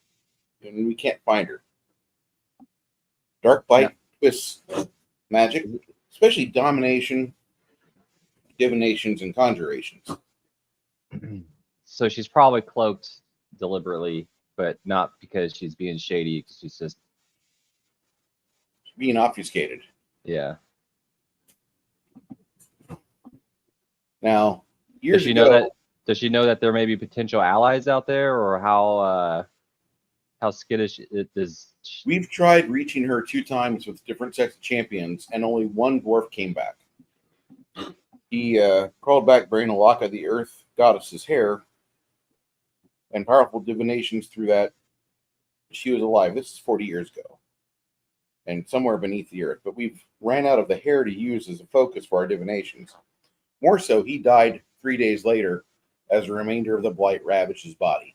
can't find her. Darkblight twists magic, especially domination, divinations, and conjurations. So she's probably cloaked deliberately, but not because she's being shady. She's just Being obfuscated. yeah. Now, years Does she ago, know that? Does she know that there may be potential allies out there, or how skittish it is? we've tried reaching her 2 times with different sets of champions, and only one dwarf came back. He crawled back bearing a lock of the earth goddess's hair, and powerful divinations through that. She was alive. This is 40 years ago, and somewhere beneath the earth. But we've ran out of the hair to use as a focus for our divinations. More so, he died 3 days later as a remainder of the blight ravaged his body.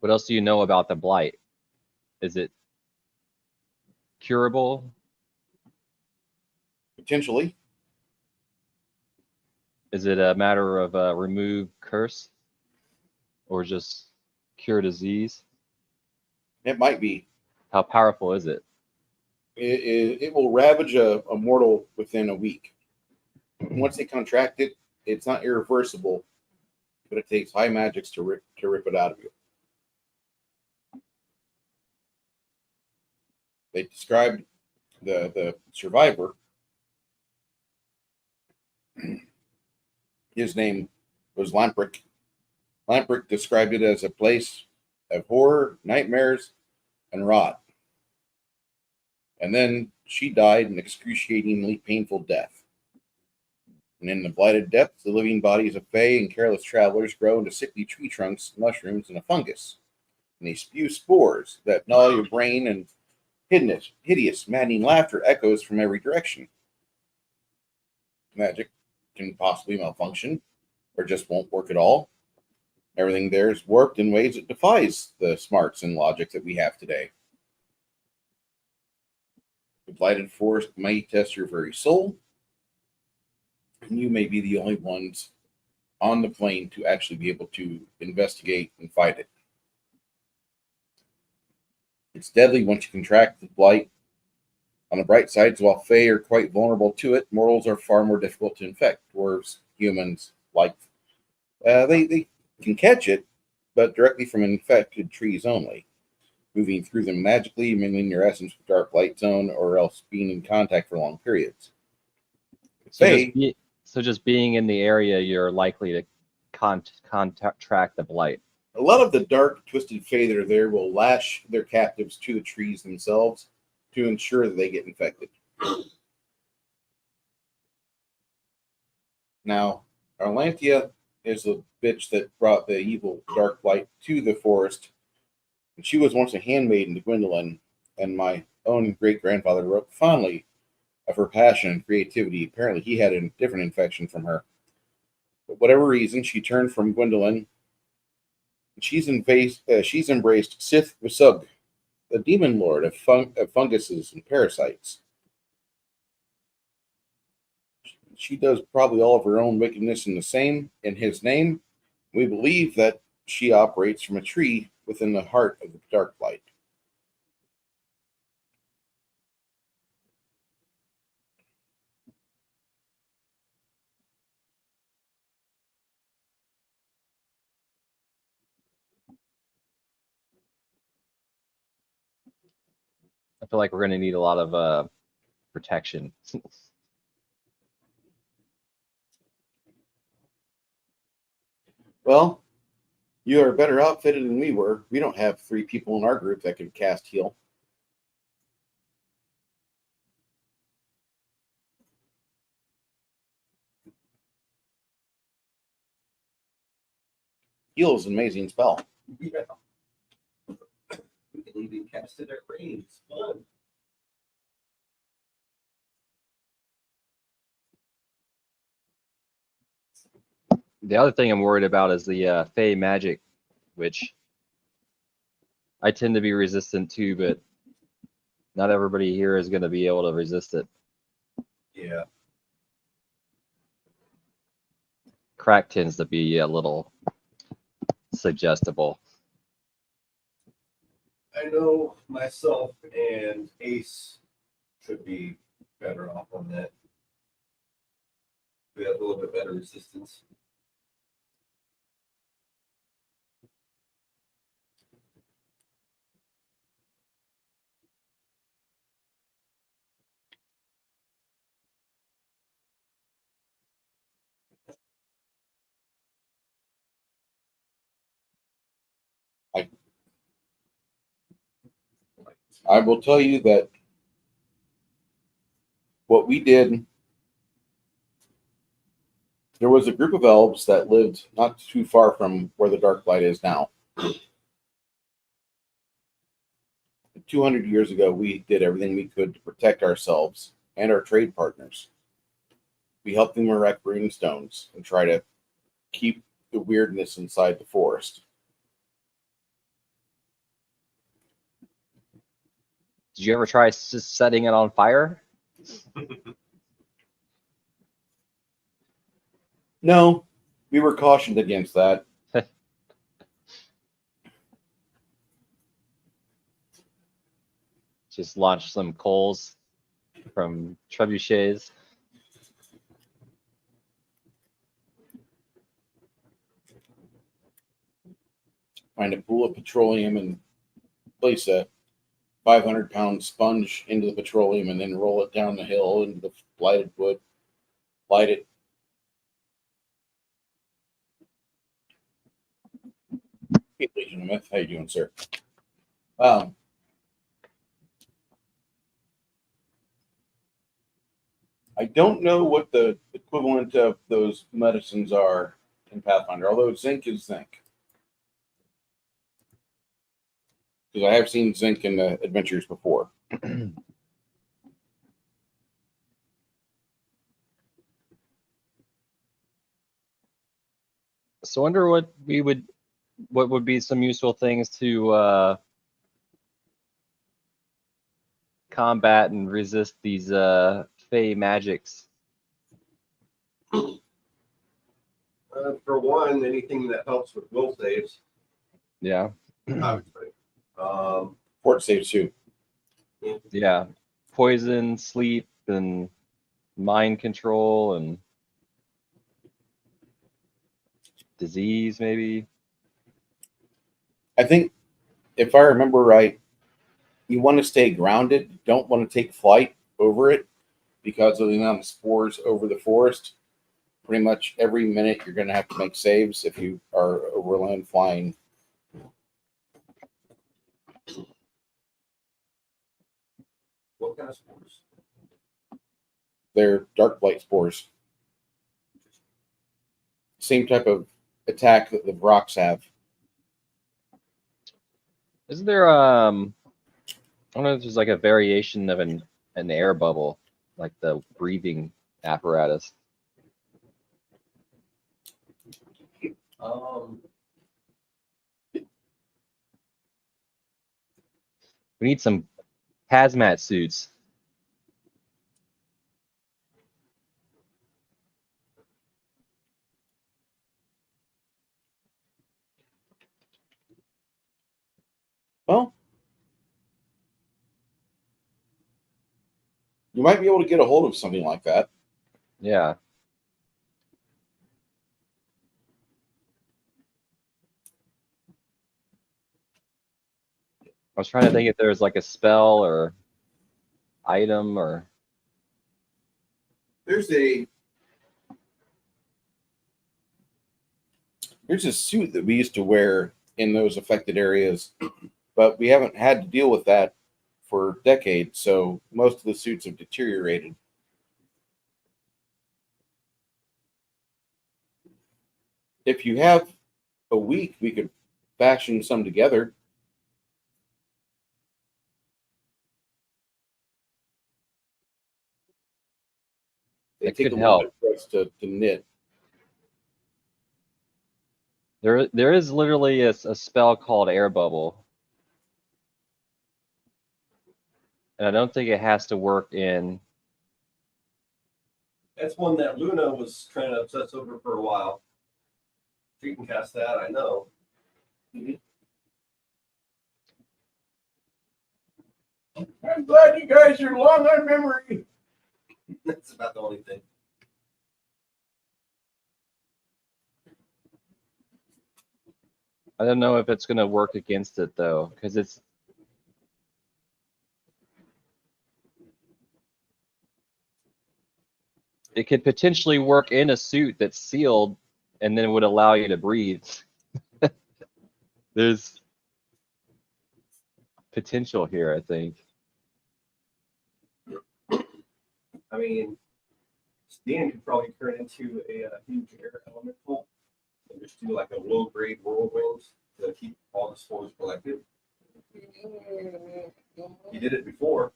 What else do you know about the blight? Is it curable? Potentially, Is it a matter of remove curse, or just cure disease? it might be. How powerful is it? It will ravage a mortal within a week. Once they contract it, it's not irreversible, but it takes high magics to rip it out of you. They described the survivor His name was Lamprick. Lamprick described it as a place of horror, nightmares, and rot. And then she died an excruciatingly painful death. And in the blighted depths, the living bodies of fey and careless travelers grow into sickly tree trunks, mushrooms, and a fungus. And they spew spores that gnaw your brain, and hideous, maddening laughter echoes from every direction. Magic can possibly malfunction, or just won't work at all. Everything there is warped in ways that defies the smarts and logic that we have today. The blighted forest may test your very soul, and you may be the only ones on the plane to actually be able to investigate and fight it. It's deadly once you contract the blight. On the bright sides, while Fae are quite vulnerable to it, mortals are far more difficult to infect. Dwarves, humans, they can catch it, but directly from infected trees only. Moving through them magically, mingling your essence with Darkblight zone, or else being in contact for long periods. So just being in the area, you're likely to contract the blight. A lot of the dark, twisted Fae that are there will lash their captives to the trees themselves to ensure that they get infected. Now, Arlantia is the bitch that brought the evil Darkblight to the forest. And she was once a handmaiden to Gwendolyn, and my own great-grandfather wrote fondly of her passion and creativity. Apparently, he had a different infection from her. For whatever reason, she turned from Gwendolyn. She's embraced Sith Visug, the demon lord of funguses and parasites. She does probably all of her own wickedness in his name. We believe that she operates from a tree within the heart of the Darkblight. I feel like we're going to need a lot of protection. Well, you are better outfitted than we were. We don't have 3 people in our group that can cast heal. Heal is an amazing spell. Yeah. We can even cast it at range. It's fun. The other thing I'm worried about is the Fey magic, which I tend to be resistant to, but not everybody here is going to be able to resist it. Yeah. Crack tends to be a little suggestible. I know myself and Ace should be better off on that. We have a little bit better resistance. I will tell you that what we did, there was a group of elves that lived not too far from where the Darkblight is now. 200 years ago, we did everything we could to protect ourselves and our trade partners. We helped them erect rune stones and try to keep the weirdness inside the forest. Did you ever try setting it on fire? No, we were cautioned against that. Just launch some coals from trebuchets. Find a pool of petroleum and place a 500-pound sponge into the petroleum and then roll it down the hill into the blighted wood, light it, Hey, Legion of Myth. How you doing, sir? I don't know what the equivalent of those medicines are in Pathfinder, although zinc is zinc. Because I have seen zinc in the adventures before. So I wonder what would be some useful things to combat and resist these fey magics. For one, anything that helps with will saves, Yeah. obviously. Fort saves too. Yeah. Poison, sleep, and mind control, and disease, maybe. I think if I remember right, you want to stay grounded. You don't want to take flight over it because of the amount of spores over the forest. Pretty much every minute you're going to have to make saves if you are overland flying. What kind of spores? They're Darkblight spores. Same type of attack that the rocks have. Isn't there I don't know if there's like a variation of an air bubble, like the breathing apparatus. We need some hazmat suits. Well, you might be able to get a hold of something like that. Yeah. I was trying to think if there's like a spell or item or There's a suit that we used to wear in those affected areas, but we haven't had to deal with that for decades, so most of the suits have deteriorated. If you have a week, we could fashion some together. They It take could a little help. bit for us to knit. There is literally a spell called air bubble. And I don't think it has to work in. That's one that Luna was trying to obsess over for a while. She can cast that, I know. I'm glad you guys are long on memory. That's about the only thing. I don't know if it's going to work against it though, because it could potentially work in a suit that's sealed and then would allow you to breathe. There's potential here, I think. I mean, Stan could probably turn into a huge air elemental and just do like a low grade whirlwind to keep all the spores collected. He did it before.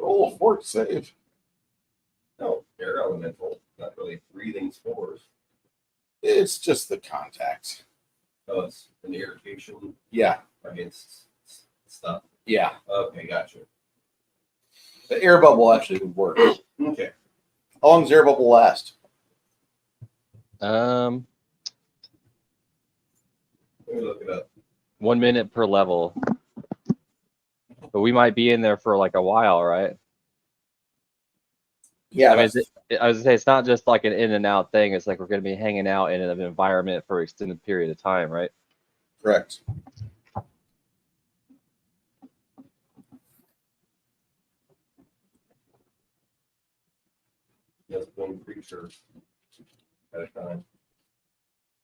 Oh, fort save. No, air elemental, not really breathing spores. It's just the contact. So it's an irritation Yeah, against stuff. yeah. Okay, gotcha. The air bubble actually would work. Okay. How long does air bubble last? Let me look it up. 1 minute per level. But we might be in there for like a while, right? Yeah, I mean, I was gonna say it's not just like an in and out thing. It's like we're gonna be hanging out in an environment for an extended period of time, right? correct. Just one creature at a time.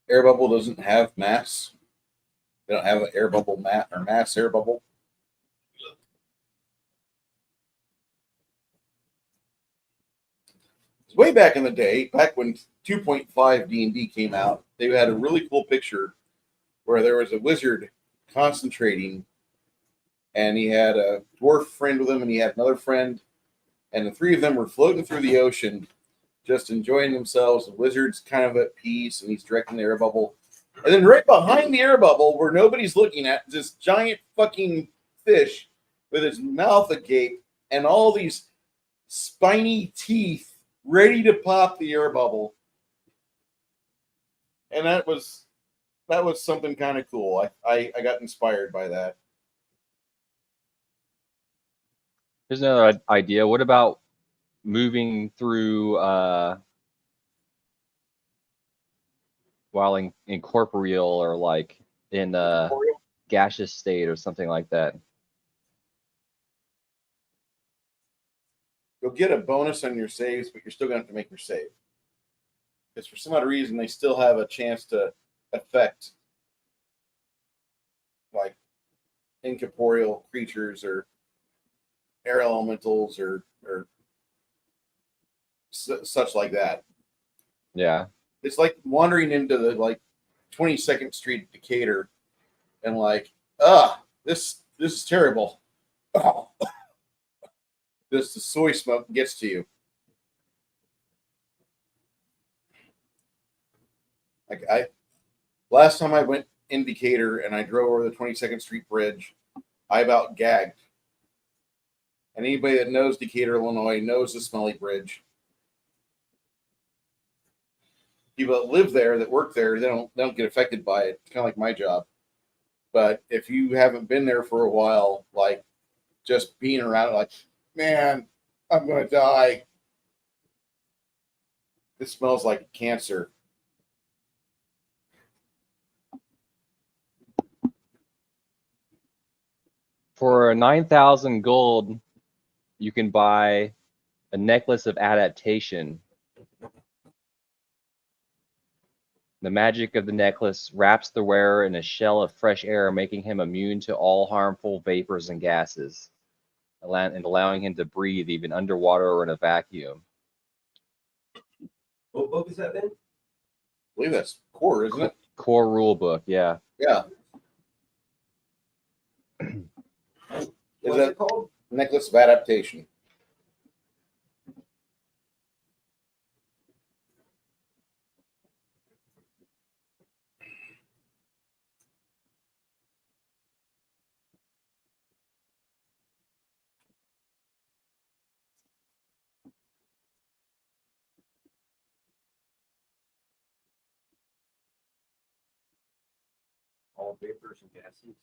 air bubble doesn't have mass. They don't have an air bubble mat or mass air bubble. Way back in the day, back when 2.5 D&D came out, they had a really cool picture where there was a wizard concentrating, and he had a dwarf friend with him, and he had another friend, and the three of them were floating through the ocean, just enjoying themselves. The wizard's kind of at peace, and he's directing the air bubble. And then right behind the air bubble, where nobody's looking at, this giant fucking fish with his mouth agape and all these spiny teeth ready to pop the air bubble. And that was something kind of cool. I got inspired by that. Here's another idea. What about moving through while incorporeal or like in a gaseous state or something like that? You'll get a bonus on your saves, but you're still going to have to make your save. Because for some odd reason, they still have a chance to affect like incorporeal creatures or air elementals or such like that. Yeah. It's like wandering into the like 22nd Street Decatur and like, this is terrible. Oh. The soy smoke gets to you. Like last time I went in Decatur and I drove over the 22nd Street Bridge, I about gagged. And anybody that knows Decatur, Illinois, knows the Smelly Bridge. People that live there, that work there, they don't get affected by it. It's kind of like my job. But if you haven't been there for a while, like just being around it, like, man, I'm gonna die. This smells like cancer. For 9,000 gold, you can buy a necklace of adaptation. The magic of the necklace wraps the wearer in a shell of fresh air, making him immune to all harmful vapors and gases, and allowing him to breathe even underwater or in a vacuum. What book is that then? I believe that's core, isn't it? Core rule book, yeah. Yeah. What's that it called? Necklace of Adaptation? All vapors and gases.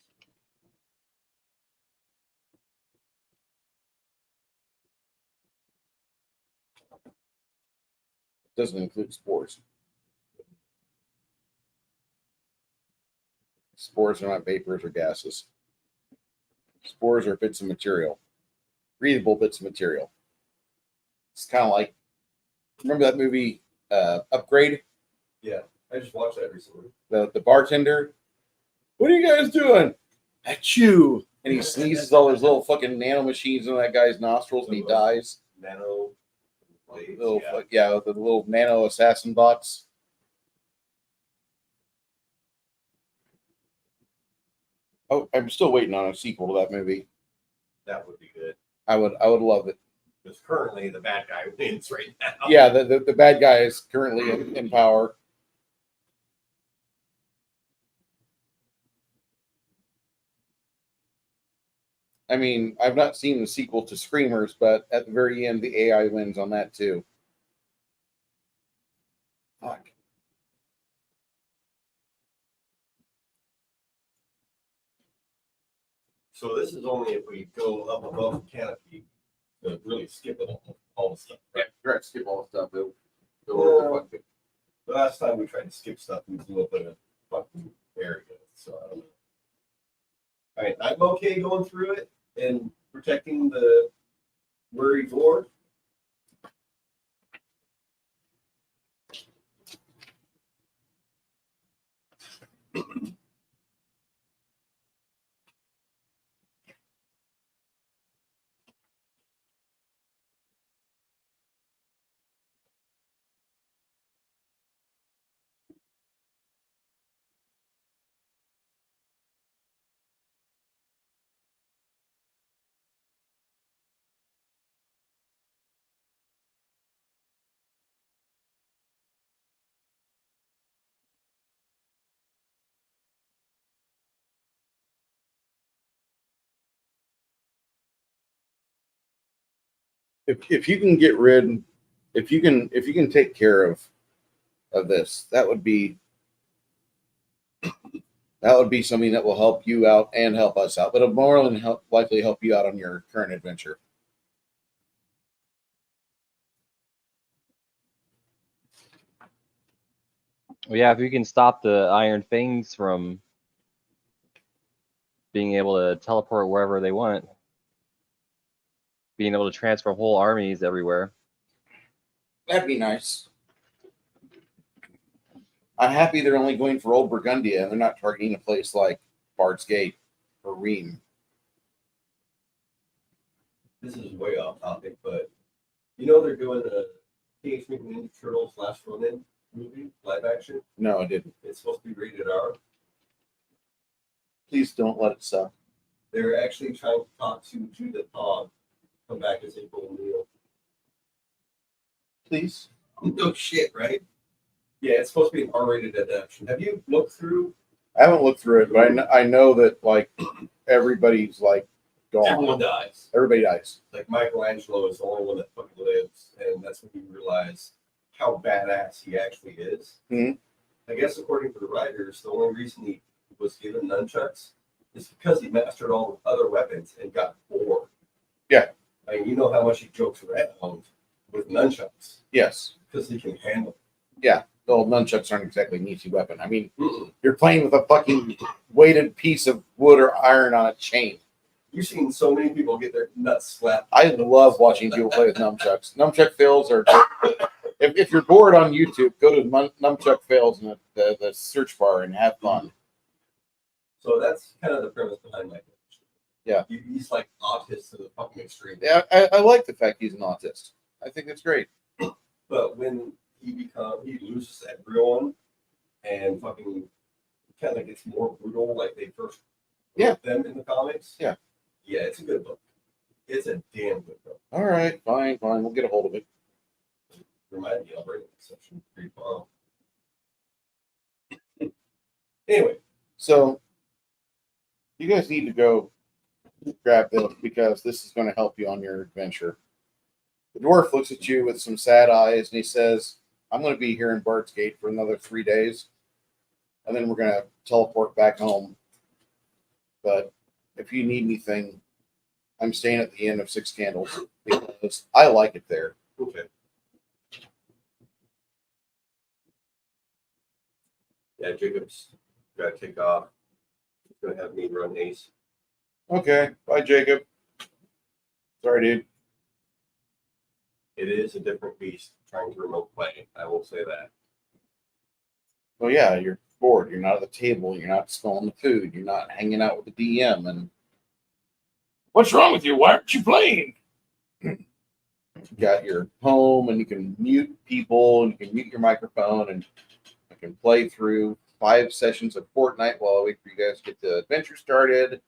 Doesn't include spores. Spores are not vapors or gases. Spores are bits of material, breathable bits of material. It's kind of like, remember that movie Upgrade? Yeah, I just watched that recently. The bartender, what are you guys doing? Achoo! And he sneezes all those little fucking nano machines in that guy's nostrils and he dies. Nano blades. Little, Yeah. the little nano assassin bots. Oh, I'm still waiting on a sequel to that movie. That would be good. I would love it. Because currently the bad guy wins right now. Yeah, the bad guy is currently in power. I mean, I've not seen the sequel to Screamers, but at the very end, the AI wins on that too. Fuck. So this is only if we go up above the canopy to really skip it all the stuff. Yeah, you're right. Skip all the stuff. The last time we tried to skip stuff, we blew up in a fucking area. So I don't know. All right, I'm okay going through it and protecting the worried lord. If you can get rid, if you can take care of this, that would be something that will help you out and help us out, but it'll more than likely help you out on your current adventure. Well, yeah, if you can stop the Iron Fangs from being able to teleport wherever they want, being able to transfer whole armies everywhere. That'd be nice. I'm happy they're only going for Old Burgundia and they're not targeting a place like Bard's Gate or Ream. This is way off topic, but you know they're doing a Teenage Mutant Ninja Turtles Last Ronin movie, live action. No, I didn't. It's supposed to be rated R. Please don't let it suck. They're actually trying to talk to Judith Hogg, come back as April O'Neil. Please. No shit, right? Yeah, it's supposed to be an R-rated adaptation. Have you looked through? I haven't looked through it, but I know that like everybody's like gone. Everyone dies. Everybody dies. Like Michelangelo is the only one that fucking lives, and that's when you realize how badass he actually is. Mhm. I guess according to the writers, the only reason he was given nunchucks is because he mastered all other weapons and got bored. Yeah. I mean, you know how much he jokes around with nunchucks Yes. because he can handle. The old nunchucks aren't exactly an easy weapon. I mean, Mm-mm. you're playing with a fucking weighted piece of wood or iron on a chain. You've seen so many people get their nuts slapped. I love watching people play with nunchucks. Nunchuck fails are. If you're bored on YouTube, go to nunchuck fails in the search bar and have fun. So that's kind of the premise behind my pitch. Yeah. He's like autist to the fucking extreme. Yeah, I like the fact he's an autist. I think that's great. But when he loses everyone and fucking kind of gets more brutal like they first wrote them in the comics. Yeah. Yeah, it's a good book. It's a damn good book. All right, fine. We'll get a hold of it. Remind me, I'll bring it to section 3 tomorrow. Anyway, So you guys need to go grab this because this is going to help you on your adventure. The dwarf looks at you with some sad eyes and he says, I'm going to be here in Bard's Gate for another 3 days, and then we're going to teleport back home. But if you need anything, I'm staying at the Inn of Six Candles because I like it there. okay. Yeah, Jacob's got to take off. He's going to have me run Ace. Okay, bye, Jacob. Sorry, dude. It is a different beast trying to remote play. I will say that. Well, yeah, you're bored. You're not at the table. You're not smelling the food. You're not hanging out with the DM. And what's wrong with you? Why aren't you playing? You got your home, and you can mute people, and you can mute your microphone, and you can play through 5 sessions of Fortnite while I wait for you guys to get the adventure started.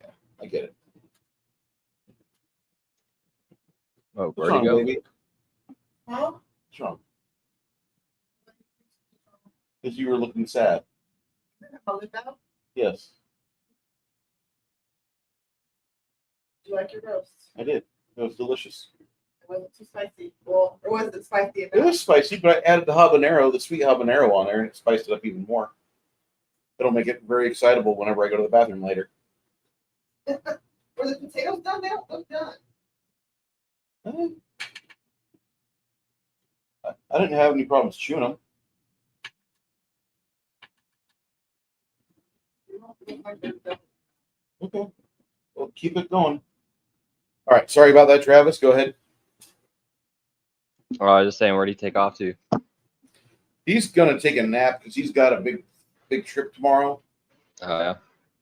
Yeah, I get it. Oh, What's where'd wrong, he go? baby? Huh? What's wrong? Because you were looking sad. Holy cow. Yes, Do you like your roast? I did. It was delicious. It wasn't too spicy. Well, it wasn't spicy It enough. was spicy, but I added the habanero, the sweet habanero on there, and it spiced it up even more. It'll make it very excitable whenever I go to the bathroom later. Were the potatoes done now? Look done. I didn't have any problems chewing them. Okay. Well, keep it going. All right. Sorry about that, Travis. Go ahead. Oh, I was just saying, where'd he take off to? He's gonna take a nap because he's got a big trip tomorrow. Oh yeah.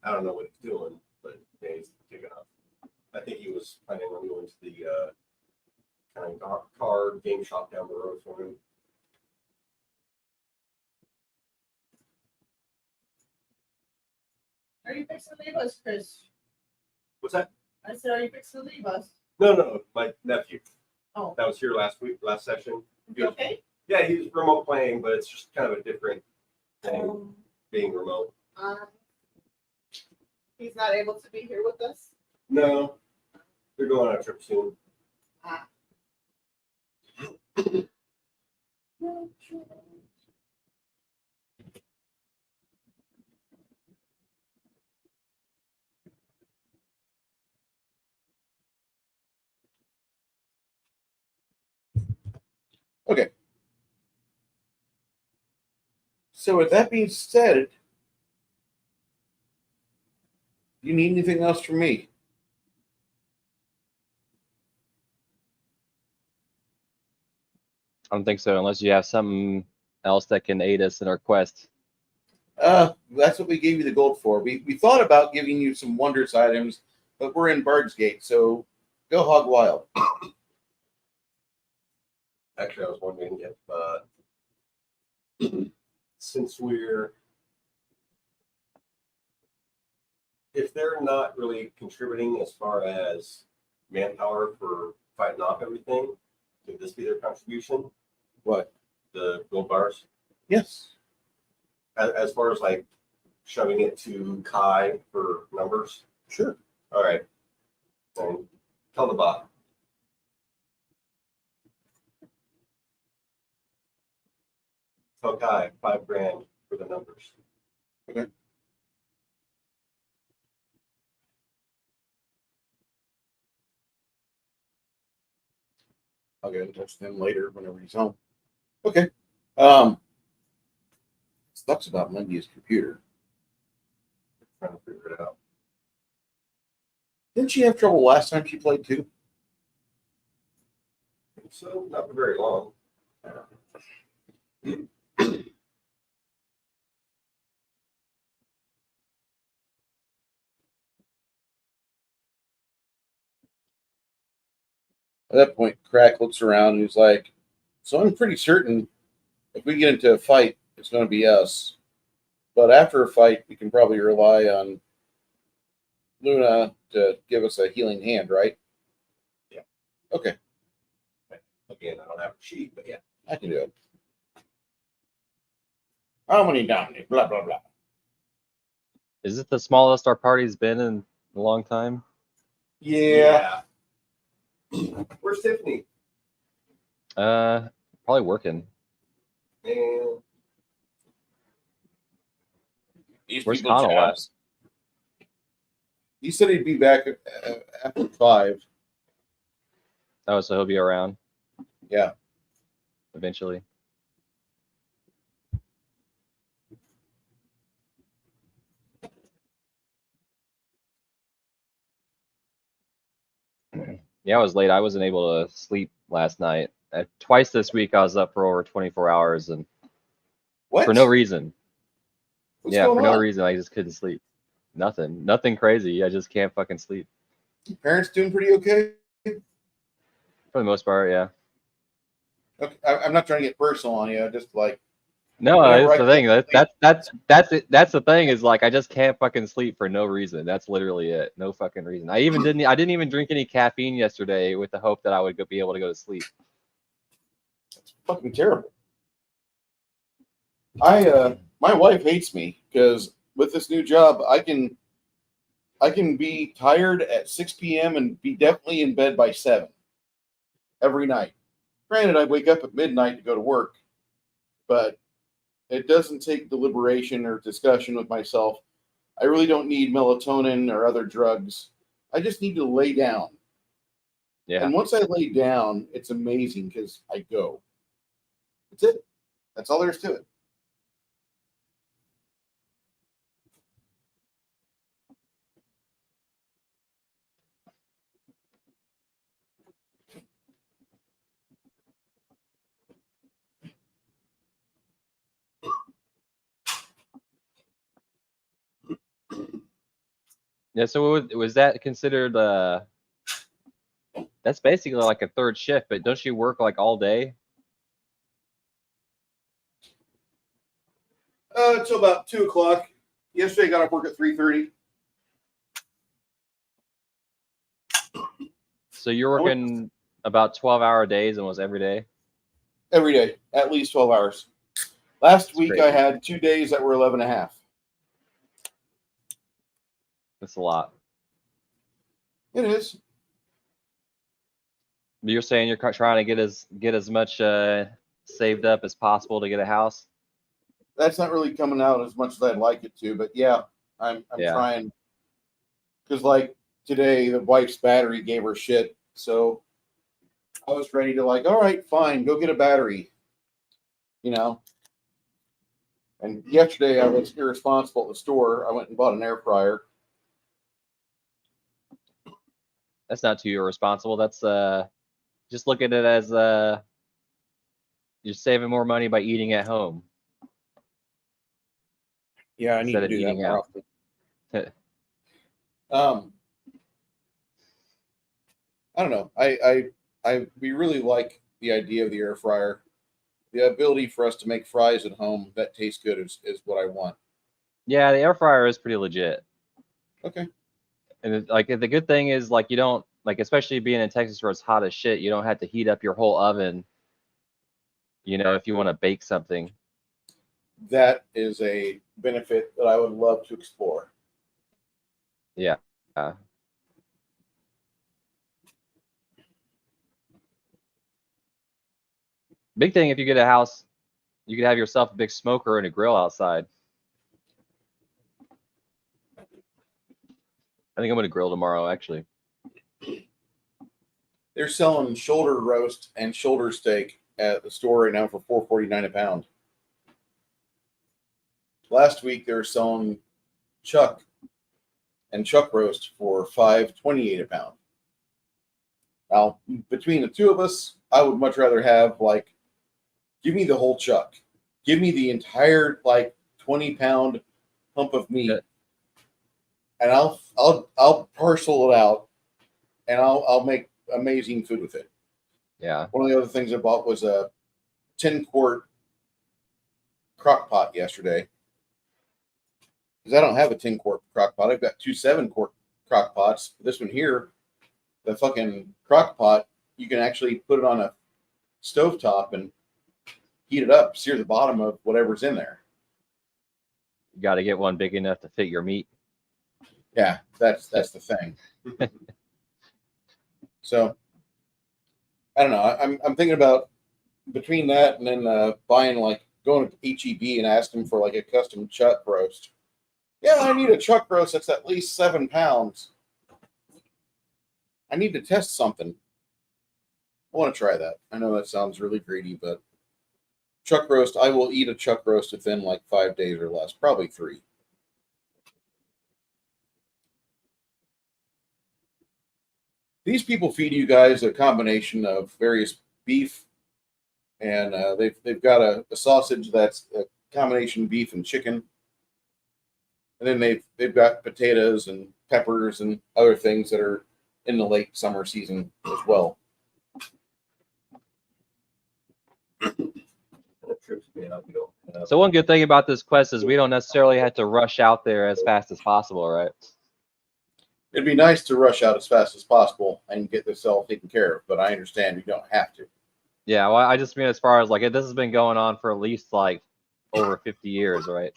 I don't know what he's doing, but yeah, he's taking off. I think he was planning on going to the kind of car game shop down the road for him. Are you fixing to leave us, Chris? What's that? I said, are you fixing to leave us? No, my nephew. Oh. That was here last session. He You was, okay? yeah, he was remote playing, but it's just kind of a different thing being remote. He's not able to be here with us? No, they're going on a trip soon. Ah. Okay. So with that being said, do you need anything else from me? I don't think so, unless you have something else that can aid us in our quest. That's what we gave you the gold for. We thought about giving you some wondrous items, but we're in Bard's Gate, so go hog wild. Actually, I was wondering if since if they're not really contributing as far as manpower for fighting off everything, could this be their contribution? What? The gold bars? Yes. As far as like shoving it to Kai for numbers? Sure. All right. Then tell the bot. Tell Kai $5,000 for the numbers. Okay. I'll get in touch with him later whenever he's home. Okay. Sucks about Lindy's computer. Trying to figure it out. Didn't she have trouble last time she played too? So not for very long. At that point, Crack looks around and he's like, so I'm pretty certain if we get into a fight, it's going to be us. But after a fight, we can probably rely on Luna to give us a healing hand, right? Yeah. Okay, Again, I don't have a sheet, but yeah. I can do it. How many Dominic? Blah, blah, blah. Is it the smallest our party's been in a long time? Yeah. Where's Tiffany? Probably working. And These Where's people Connell at? jobs. He said he'd be back after 5. Oh, so he'll be around Yeah. eventually. Yeah, I was late. I wasn't able to sleep last night. Twice this week, I was up for over 24 hours and What? for no reason. What's Yeah, going for no on? reason. I just couldn't sleep. Nothing crazy. I just can't fucking sleep. Parents doing pretty okay? For the most part, yeah. Okay. I'm not trying to get personal on you. Just like, No, Whenever that's I the thing. can't That's it. That's the thing is like I just can't fucking sleep for no reason. That's literally it. No fucking reason. I didn't even drink any caffeine yesterday with the hope that I would be able to go to sleep. it's fucking terrible. My wife hates me because with this new job, I can be tired at 6 p.m. and be definitely in bed by 7 every night. Granted, I wake up at midnight to go to work, but it doesn't take deliberation or discussion with myself. I really don't need melatonin or other drugs. I just need to lay down. Yeah. And once I lay down, it's amazing because I go. That's it. That's all there is to it. Yeah. So was that considered? That's basically like a third shift, but don't you work like all day? Until about 2 o'clock. Yesterday, I got off work at 3:30. So you're working about 12-hour days almost every day. Every day, at least 12 hours. Last That's week, crazy. I had 2 days that were 11 and a half. That's a lot. It is. But you're saying you're trying to get as much saved up as possible to get a house. That's not really coming out as much as I'd like it to, but yeah, I'm Yeah. trying. Because like today, the wife's battery gave her shit, so I was ready to like, all right, fine, go get a battery, you know. And yesterday, I was irresponsible at the store. I went and bought an air fryer. That's not too irresponsible. That's just look at it as you're saving more money by eating at home. Yeah, I need Instead to of do that eating more out. often. I don't know. We really like the idea of the air fryer. The ability for us to make fries at home that taste good is what I want. Yeah, the air fryer is pretty legit. Okay. And like the good thing is like you don't like, especially being in Texas where it's hot as shit, you don't have to heat up your whole oven. You know, if you want to bake something. That is a benefit that I would love to explore. Yeah. Big thing if you get a house, you could have yourself a big smoker and a grill outside. I think I'm gonna grill tomorrow actually. They're selling shoulder roast and shoulder steak at the store right now for $4.49 a pound. Last week they were selling chuck and chuck roast for $5.28 a pound. Now, between the two of us, I would much rather have like, give me the whole chuck, give me the entire like 20-pound hump of meat, Yeah. and I'll parcel it out, and I'll make amazing food with it. Yeah. One of the other things I bought was a 10-quart crock pot yesterday. Because I don't have a 10-quart crock pot. I've got 2 7-quart crock pots. This one here, the fucking crock pot, you can actually put it on a stovetop and heat it up, sear the bottom of whatever's in there. You got to get one big enough to fit your meat. Yeah, that's the thing. So I don't know. I'm thinking about between that and then buying like going to HEB and asking for like a custom chuck roast. Yeah, I need a chuck roast that's at least 7 pounds. I need to test something. I want to try that. I know that sounds really greedy, but chuck roast, I will eat a chuck roast within like 5 days or less, probably 3. These people feed you guys a combination of various beef, and they've got a sausage that's a combination beef and chicken, and then they've got potatoes and peppers and other things that are in the late summer season as well. So one good thing about this quest is we don't necessarily have to rush out there as fast as possible, right? It'd be nice to rush out as fast as possible and get this all taken care of, but I understand you don't have to. Yeah, well, I just mean as far as like this has been going on for at least like over 50 years, right?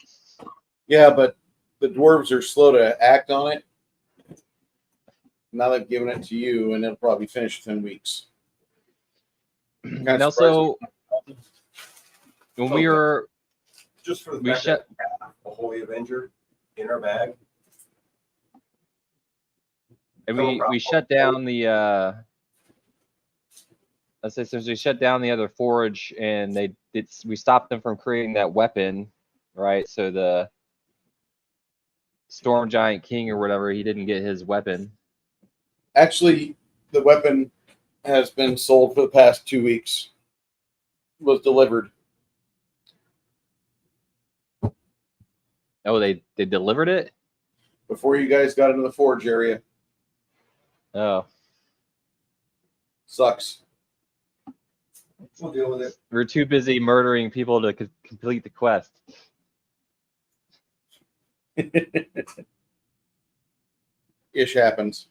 Yeah, but the dwarves are slow to act on it. Now they've given it to you, and it'll probably finish within weeks. And also, when we were Just for the we fact shut that we have a Holy Avenger in our bag. and we shut down the let's say since we shut down the other forge and we stopped them from creating that weapon, right? So the Storm Giant King or whatever, he didn't get his weapon. Actually, the weapon has been sold for the past 2 weeks. Was delivered. Oh, they delivered it? before you guys got into the forge area. Oh, Sucks. We'll deal with it. we're too busy murdering people to complete the quest. Ish happens.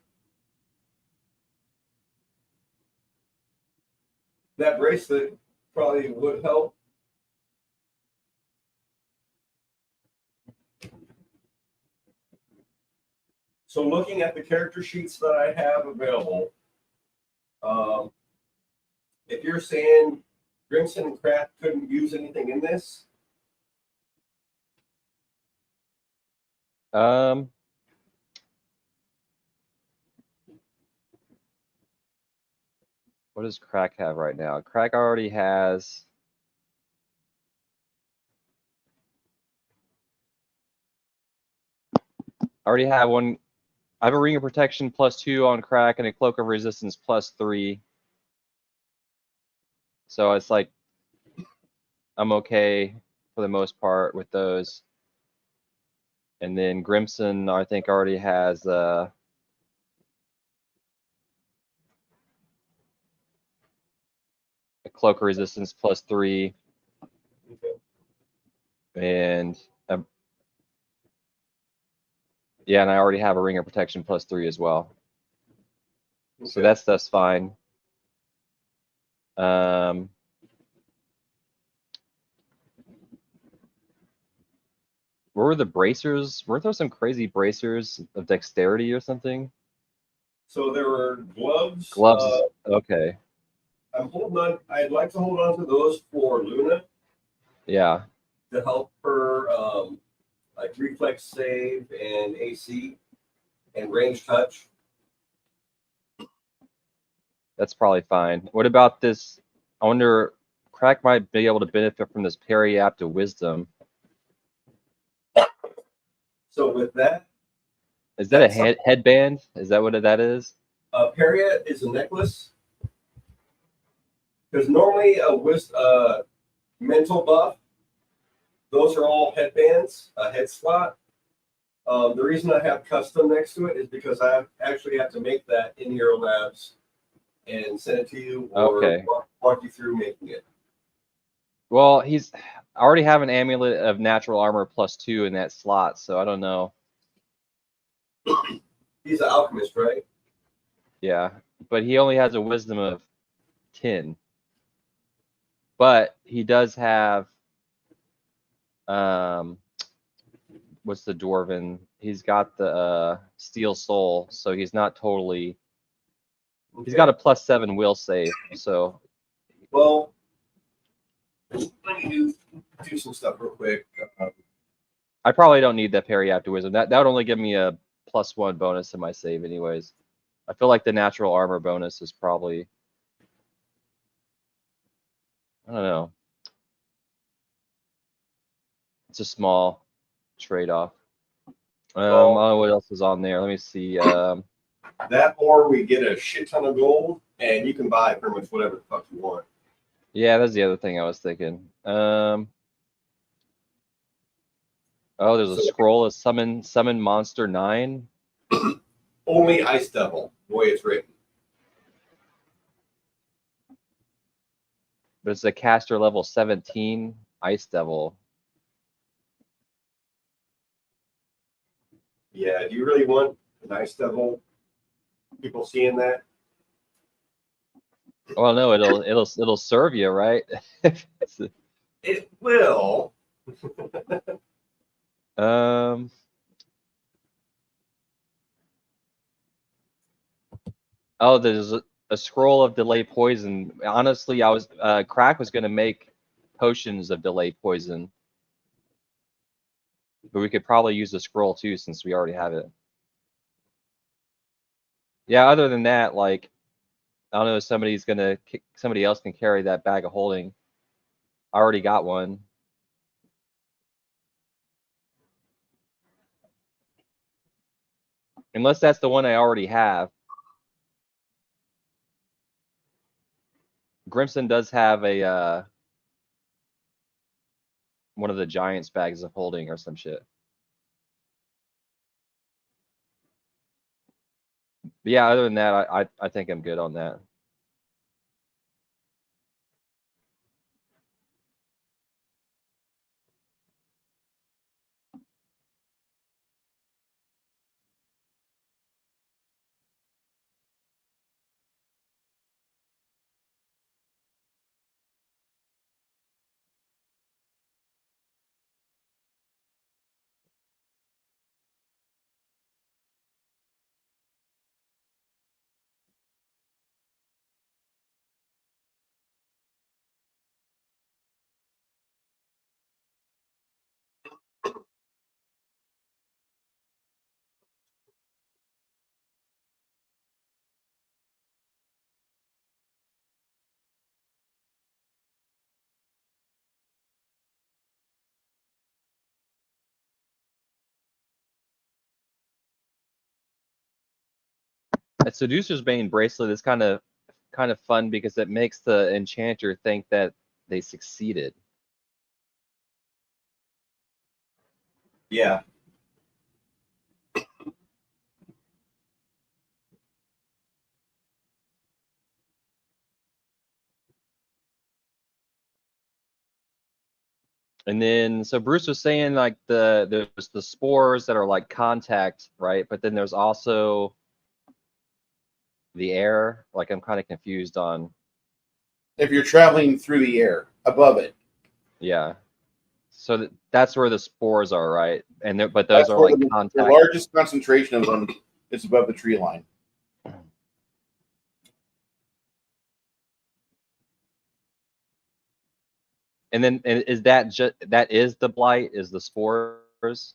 That bracelet probably would help. So looking at the character sheets that I have available, if you're saying Grimson and Kraft couldn't use anything in this, What does Crack have right now? Crack already has. I already have one. I have a Ring of Protection +2 on Crack and a Cloak of Resistance +3. So it's like I'm okay for the most part with those. And then Grimson, I think, already has a Cloak of Resistance +3. okay. And yeah, and I already have a Ring of Protection +3 as well. So Okay. that's fine. What were the bracers? Weren't there some crazy bracers of dexterity or something? So there were gloves. Gloves. Okay. I'm holding on. I'd like to hold on to those for Luna Yeah. to help her, like reflex save and AC and range touch. That's probably fine. What about this? I wonder, Crack might be able to benefit from this Periapt of Wisdom. So with that, Is that a headband? Is that what that is? Peria is a necklace. Because normally a mental buff, those are all headbands, a head slot. The reason I have custom next to it is because I actually have to make that in Hero Labs and send it to you or Okay. walk you through making it. Well, I already have an amulet of natural armor +2 in that slot, so I don't know. He's an alchemist, right? Yeah, but he only has a wisdom of 10. But he does have what's the dwarven? He's got the steel soul, so he's not totally. He's got a +7 will save, so. Well, let me do some stuff real quick. I probably don't need that Periapt of Wisdom. That would only give me a +1 bonus to my save, anyways. I feel like the natural armor bonus is probably. I don't know. It's a small trade-off. I don't know what else is on there. Let me see. That or we get a shit ton of gold and you can buy pretty much whatever the fuck you want. Yeah, that's the other thing I was thinking. Oh, there's a scroll of summon monster 9. Only Ice Devil, the way it's written. But it's a caster level 17 Ice Devil. Yeah, do you really want an Ice Devil? People seeing that? Well, no, it'll serve you, right? It will. Oh, there's a scroll of delay poison. Honestly, Crack was gonna make potions of delay poison, but we could probably use the scroll too since we already have it. Yeah, other than that, like, I don't know if somebody else can carry that bag of holding. I already got one. Unless that's the one I already have. Grimson does have a one of the Giants bags of holding or some shit. But yeah, other than that, I think I'm good on that. That Seducer's Bane bracelet is kind of fun because it makes the enchanter think that they succeeded. Yeah. And then, so Bruce was saying like there's the spores that are like contact, right? But then there's also the air. Like I'm kind of confused on. If you're traveling through the air above it, Yeah. So that's where the spores are, right? And but those that's are where like the contact. largest concentration of them is above the tree line. And then is that that is the blight? Is the spores?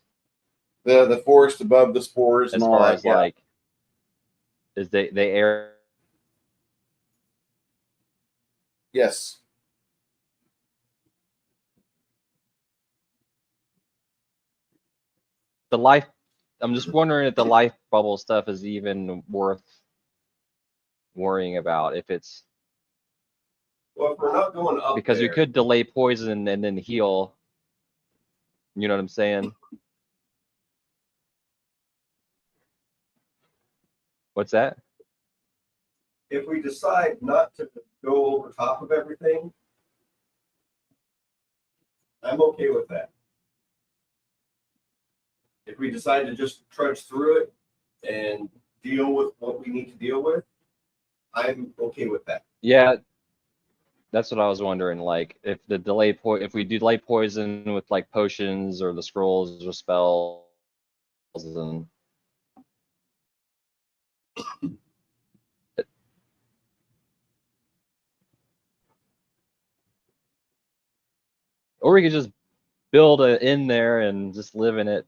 The forest above the spores and As all far that. as Yeah. like, is they air? Yes. The life. I'm just wondering if the life bubble stuff is even worth worrying about. If it's Well, if we're not going up because you there, could delay poison and then heal. You know what I'm saying? What's that? if we decide not to go over top of everything, I'm okay with that. If we decide to just trudge through it and deal with what we need to deal with, I'm okay with that. Yeah, that's what I was wondering. Like, if the if we delay poison with like potions or the scrolls or spells, and or we could just build a in there and just live in it.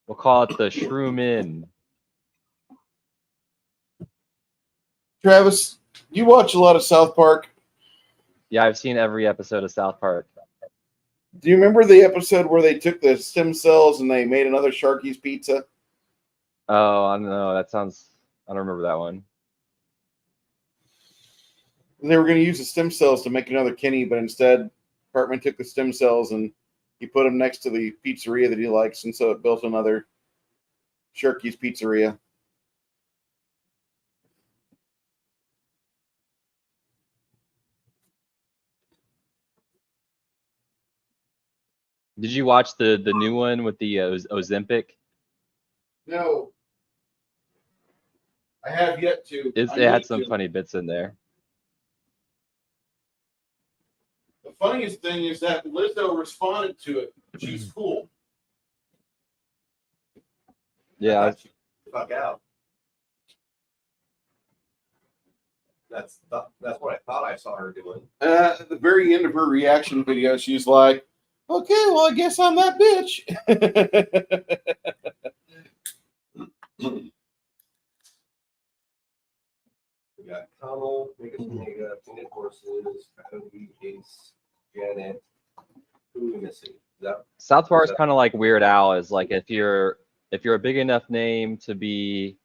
We'll call it the Shroom Inn. Travis, you watch a lot of South Park. Yeah, I've seen every episode of South Park. Do you remember the episode where they took the stem cells and they made another Sharky's pizza? Oh, I don't know. That sounds. I don't remember that one. They were going to use the stem cells to make another Kenny, but instead, Cartman took the stem cells and he put them next to the pizzeria that he likes, and so it built another Sharky's pizzeria. Did you watch the new one with the Ozempic? No, I have yet to. It had some funny bits in there. The funniest thing is that Lizzo responded to it. She's cool. Yeah, Fuck out. That's what I thought I saw her doing. At the very end of her reaction video, she's like, "Okay, well, I guess I'm that bitch." We got Connell, Mega Mega, Painted Horses, Coyote, Ace, Janet. Who are we missing? Is that South Park's kind of like Weird Al. Is like if you're a big enough name to be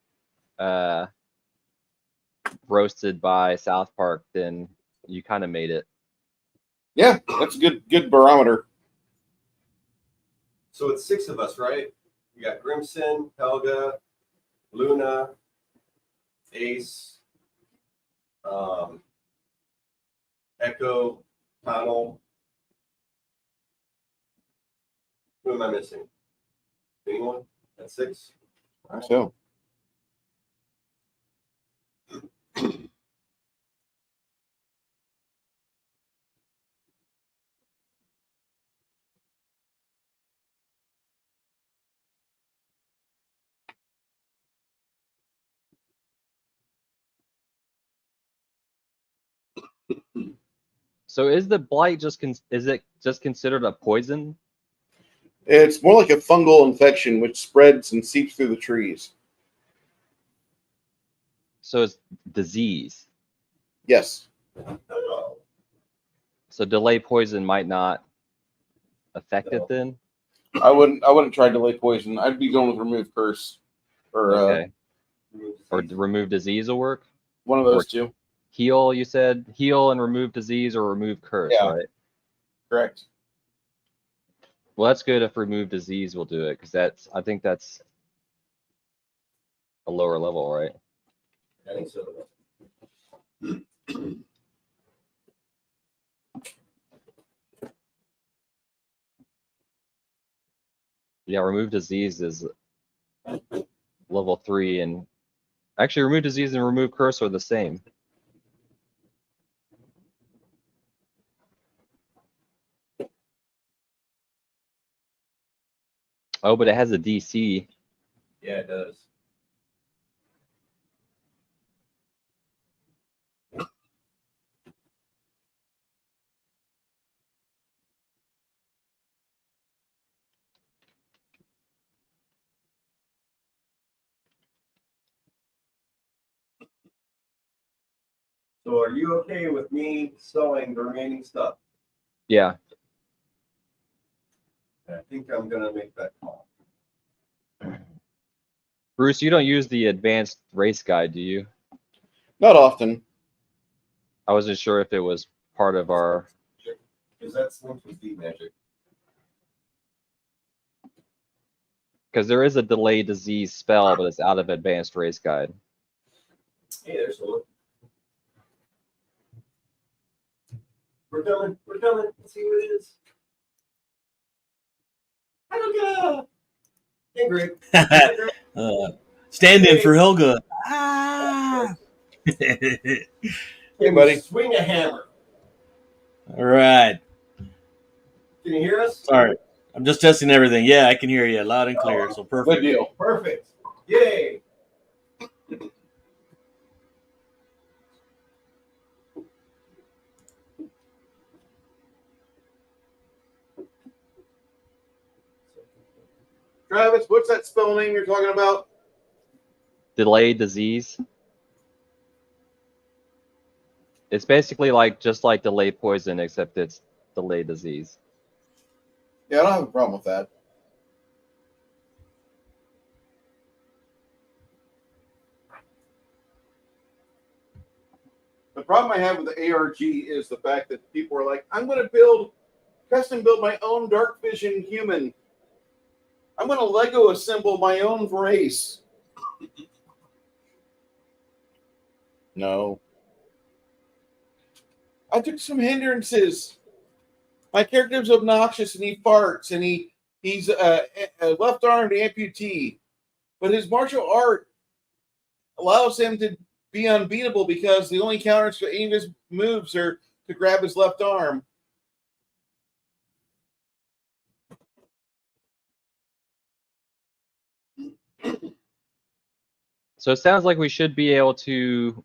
roasted by South Park, then you kind of made it. Yeah, that's a good barometer. So it's 6 of us, right? We got Grimson, Helga, Luna, Ace, Echo, Connell. Who am I missing? Anyone? That's 6. I think so. So is the blight is it just considered a poison? It's more like a fungal infection which spreads and seeps through the trees. So it's disease. Yes. Oh, So delay poison might not affect it then. I wouldn't try delay poison. I'd be going with remove curse or Okay. Or remove disease will work. one of those two. Heal, you said heal and remove disease or remove curse, Yeah. right? Correct. Well, that's good if remove disease will do it because I think that's a lower level, right? I think so. Yeah, remove disease is level 3, and actually remove disease and remove curse are the same. Oh, but it has a DC. Yeah, it does. So are you okay with me selling the remaining stuff? Yeah. I think I'm gonna make that call. Bruce, you don't use the advanced race guide, do you? Not often. I wasn't sure if it was part of our. Because that's linked with deep magic. Because there is a delay disease spell, but it's out of advanced race guide. Hey, there's one. We're coming. We're coming. Let's see who it is. Helga! Hey, Greg. Hey, Greg. Stand in for Helga. Ah! Hey, Can buddy. you swing a hammer? All right. Can you hear us? Sorry. I'm just testing everything. Yeah, I can hear you loud and clear. So Good perfect. deal. Perfect. Yay. Travis, what's that spell name you're talking about? Delay disease. It's basically just like delay poison, except it's delay disease. Yeah, I don't have a problem with that. The problem I have with the ARG is the fact that people are like, I'm going to custom build my own dark vision human. I'm going to Lego assemble my own race. No. I took some hindrances. My character's obnoxious and he farts and he's a left-armed amputee. But his martial art allows him to be unbeatable because the only counters to any of his moves are to grab his left arm. So it sounds like we should be able to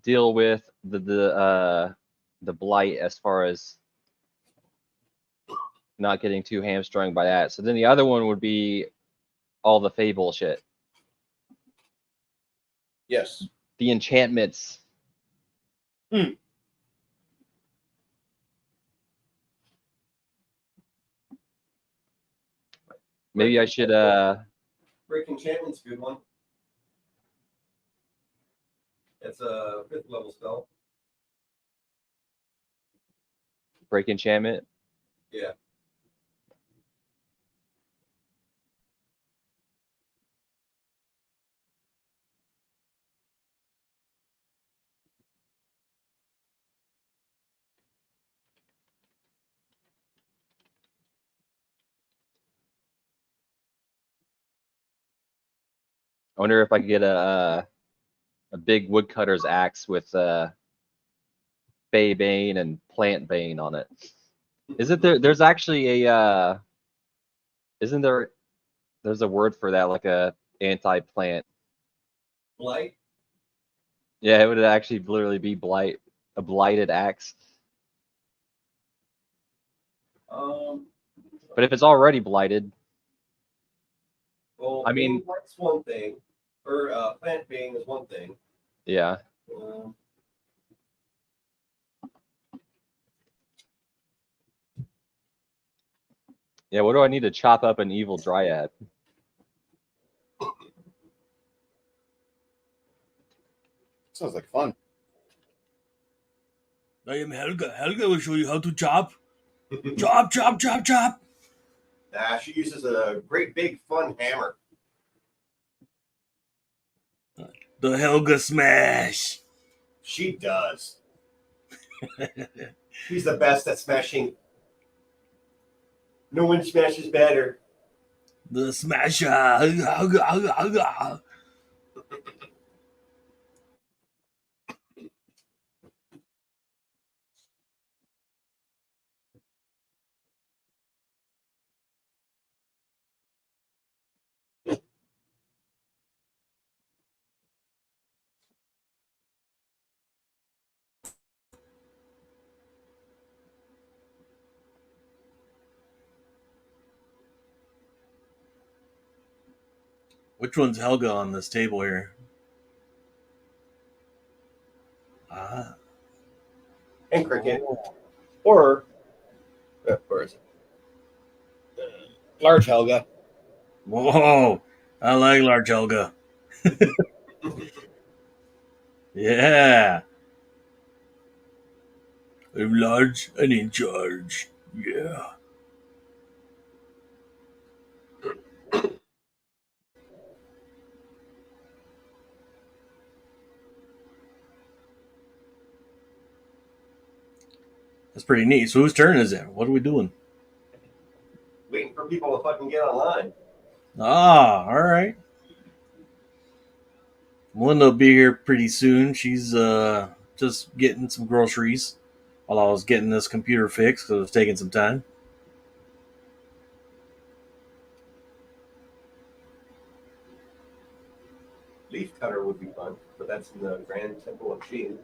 deal with the blight as far as not getting too hamstrung by that. So then the other one would be all the Fable shit. Yes. The enchantments. Maybe I should Break enchantment's a good one. It's a 5th level spell. break enchantment. Yeah. I wonder if I could get a big woodcutter's axe with Fey Bane and Plant Bane on it. Isn't there? There's actually a. Isn't there? There's a word for that, like a anti-plant. Blight. Yeah, it would actually literally be blight, a blighted axe. But if it's already blighted, Well, I mean- Blight's one thing, or plant Bane is one thing. yeah. Um, Yeah, what do I need to chop up an evil dryad? Sounds like fun. I am Helga. Helga will show you how to chop. Chop, chop, chop, chop. she uses a great big fun hammer. The Helga smash. She does. She's the best at smashing. No one smashes better. The smasher. Helga, Helga, Helga. Which one's Helga on this table here? Ah. And cricket. Or, where is it? Large Helga. Whoa. I like large Helga. Yeah. I'm large and in charge. Yeah. That's pretty neat. So whose turn is it? What are we doing? Waiting for people to fucking get online. Ah, all right. Melinda will be here pretty soon. She's just getting some groceries while I was getting this computer fixed because it was taking some time. Leaf cutter would be fun, but that's in the Grand Temple of Sheen.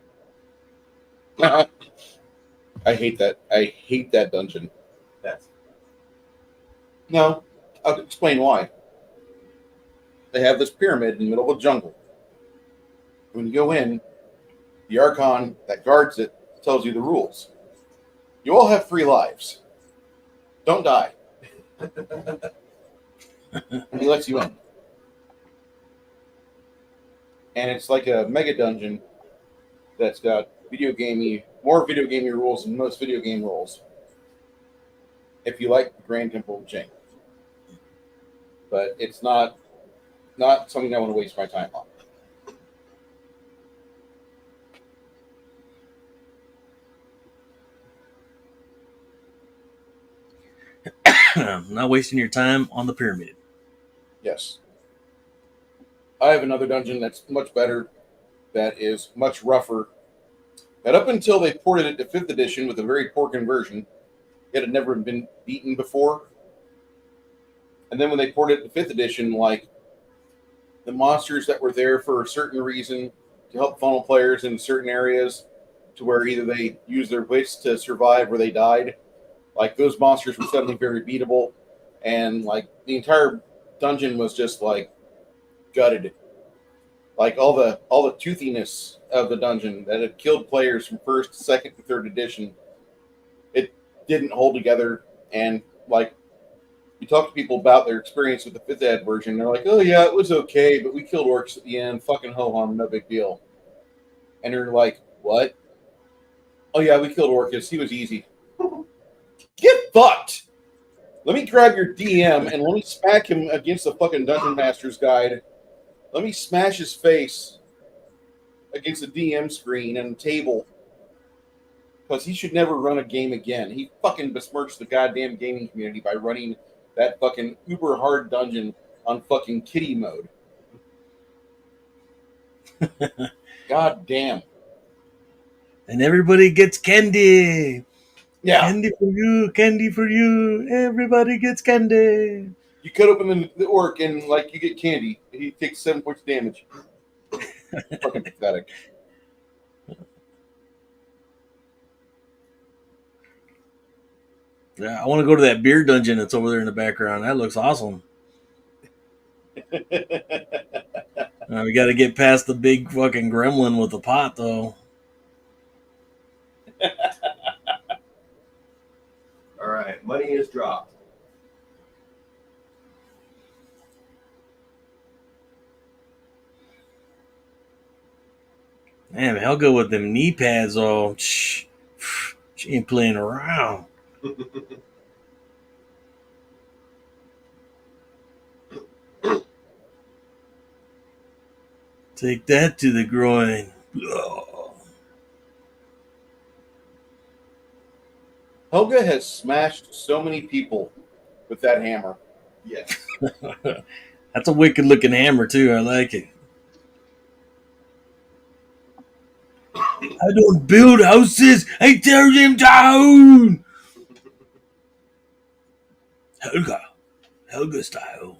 I hate that. I hate that dungeon. That's No, I'll explain why. They have this pyramid in the middle of a jungle. When you go in, the Archon that guards it tells you the rules. You all have 3 lives. Don't die. And he lets you in. And it's like a mega dungeon that's got more video gamey rules than most video game rules. If you like the Grand Temple of Jing. But it's not something I want to waste my time on. Not wasting your time on the pyramid. Yes. I have another dungeon that's much better, that is much rougher. That up until they ported it to 5th edition with a very poor conversion, it had never been beaten before. And then when they ported it to 5th edition, like the monsters that were there for a certain reason to help funnel players in certain areas to where either they used their wits to survive or they died, like those monsters were suddenly very beatable. And like the entire dungeon was just like gutted. Like all the toothiness of the dungeon that had killed players from 1st, 2nd, and 3rd edition, it didn't hold together. And like you talk to people about their experience with the 5th ed version, they're like, "Oh yeah, it was okay, but we killed orcs at the end. Fucking ho hum, no big deal." And they're like, "What? Oh yeah, we killed Orcus. He was easy." Get fucked. Let me grab your DM and let me smack him against the fucking Dungeon Master's Guide. Let me smash his face against the DM screen and the table. Because he should never run a game again. He fucking besmirched the goddamn gaming community by running that fucking uber hard dungeon on fucking kitty mode. God damn. And everybody gets candy. Yeah. Candy for you, candy for you. Everybody gets candy. You cut open the orc and like you get candy. He takes 7 points of damage. Fucking pathetic. Yeah, I want to go to that beer dungeon that's over there in the background. That looks awesome. We got to get past the big fucking gremlin with the pot, though. All right, money is dropped. Man, Helga with them knee pads, oh, she ain't playing around. Take that to the groin. Helga has smashed so many people with that hammer. Yes. That's a wicked looking hammer, too. I like it. I don't build houses, I tear them down. Helga style.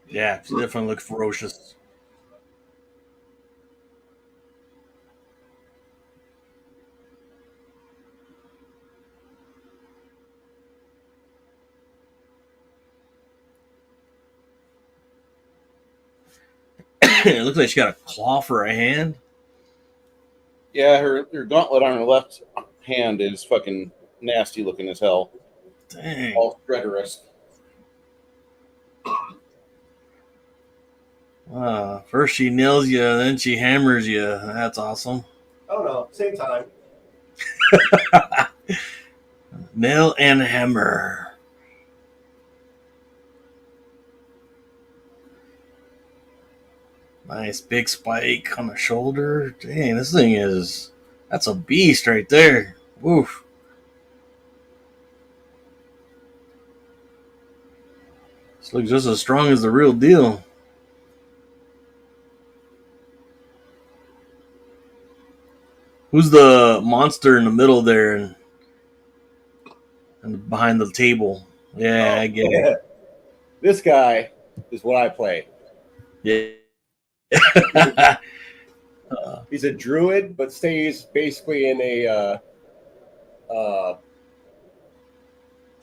Yeah, she definitely looks ferocious. It looks like she got a claw for a hand. Yeah, her gauntlet on her left hand is fucking nasty looking as hell. Dang. All shredderous. First she nails you, then she hammers you. That's awesome. Oh no, same time. Nail and hammer. Nice big spike on the shoulder. Dang, this thing that's a beast right there. Woof. This looks just as strong as the real deal. Who's the monster in the middle there and behind the table? Yeah, I get it. This guy is what I play. Yeah. He's a druid, but stays basically in a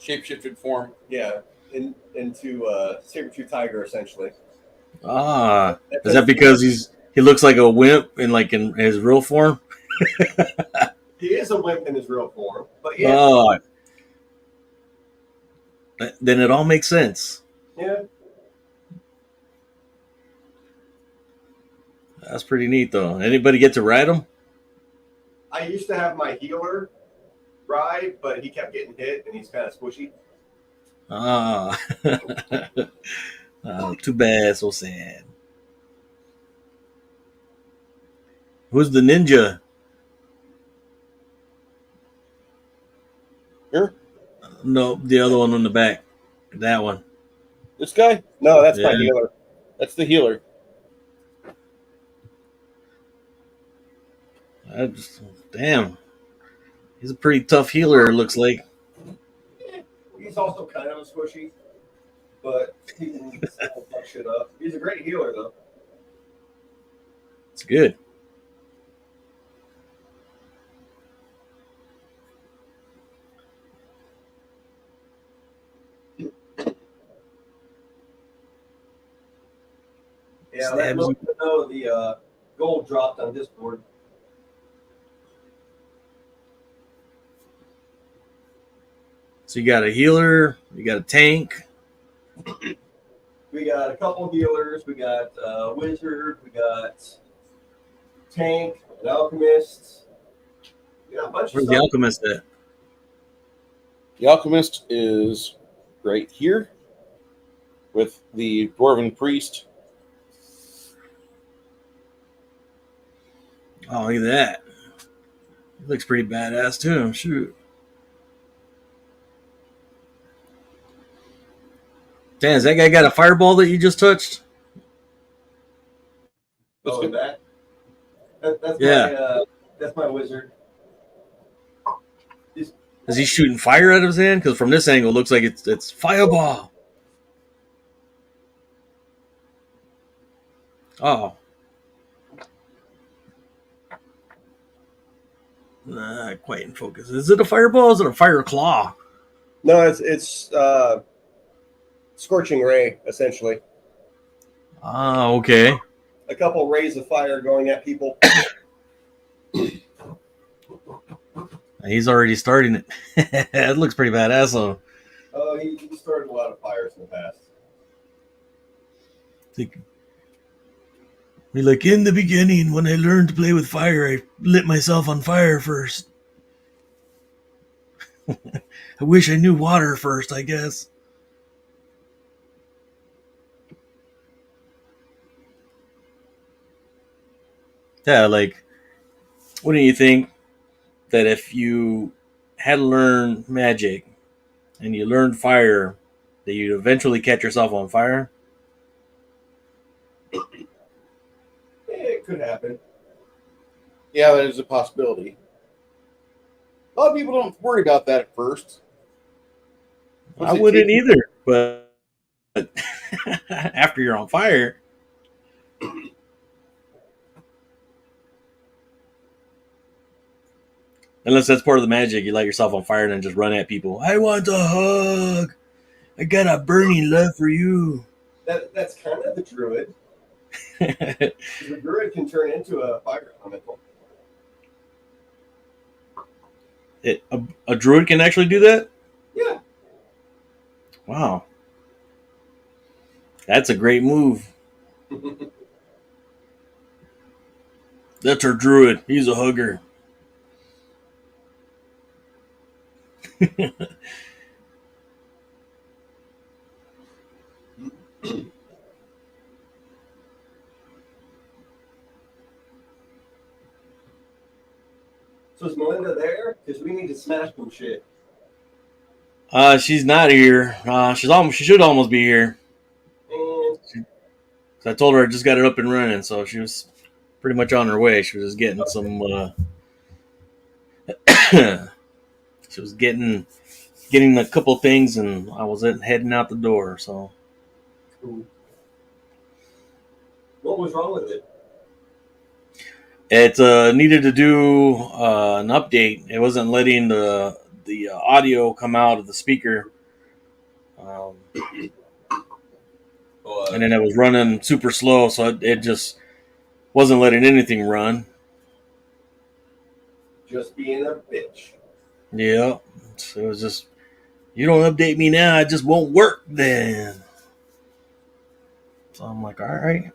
Shapeshifted form. Yeah, into saber-tooth tiger essentially. Is that because he looks like a wimp in his real form? He is a wimp in his real form, but yeah, Oh, then it all makes sense. yeah. That's pretty neat, though. Anybody get to ride him? I used to have my healer ride, but he kept getting hit, and he's kind of squishy. Oh, too bad. So sad. Who's the ninja? Here? No, the other one on the back. That one. This guy? No, that's my Yeah. healer. That's the healer. Damn. He's a pretty tough healer, it looks like. He's also kind of a squishy, but he can still fuck shit up. He's a great healer, though. It's good. Yeah, let me know the gold dropped on Discord. So you got a healer, you got a tank. We got a couple healers. We got wizard. We got tank, an alchemist. We got a bunch Where's of the stuff. alchemist at? The alchemist is right here with the dwarven priest. Oh, look at that. He looks pretty badass too. Shoot. Dan, has that guy got a fireball that you just touched? Oh, that's Yeah. that's my wizard. Is he shooting fire out of his hand? Because from this angle, it looks like it's fireball. Oh. Not quite in focus. Is it a fireball or is it a fire claw? No, it's scorching ray essentially. Ah, okay. A couple rays of fire going at people. He's already starting it. That looks pretty badass, though. Oh, he started a lot of fires in the past. Like, in the beginning, when I learned to play with fire, I lit myself on fire first. I wish I knew water first, I guess. Yeah, like, what do you think that if you had to learn magic and you learned fire, that you'd eventually catch yourself on fire? It could happen. Yeah, that is a possibility. A lot of people don't worry about that at first. I wouldn't either, but after you're on fire. Unless that's part of the magic, you light yourself on fire and then just run at people. I want a hug. I got a burning love for you. That's kind of the druid. The druid can turn into a fire elemental. A druid can actually do that? Yeah. Wow. That's a great move. That's our druid. He's a hugger. So is Melinda there? Because we need to smash some shit. She's not here. She should almost be here. And I told her I just got it up and running, so she was pretty much on her way. She was just getting some. She was getting a couple things, and I was heading out the door. So, what was wrong with it? it needed to do an update. It wasn't letting the audio come out of the speaker, and then it was running super slow, so it just wasn't letting anything run. Just being a bitch. Yeah, so it was just, you don't update me now, it just won't work then. So I'm like, all right.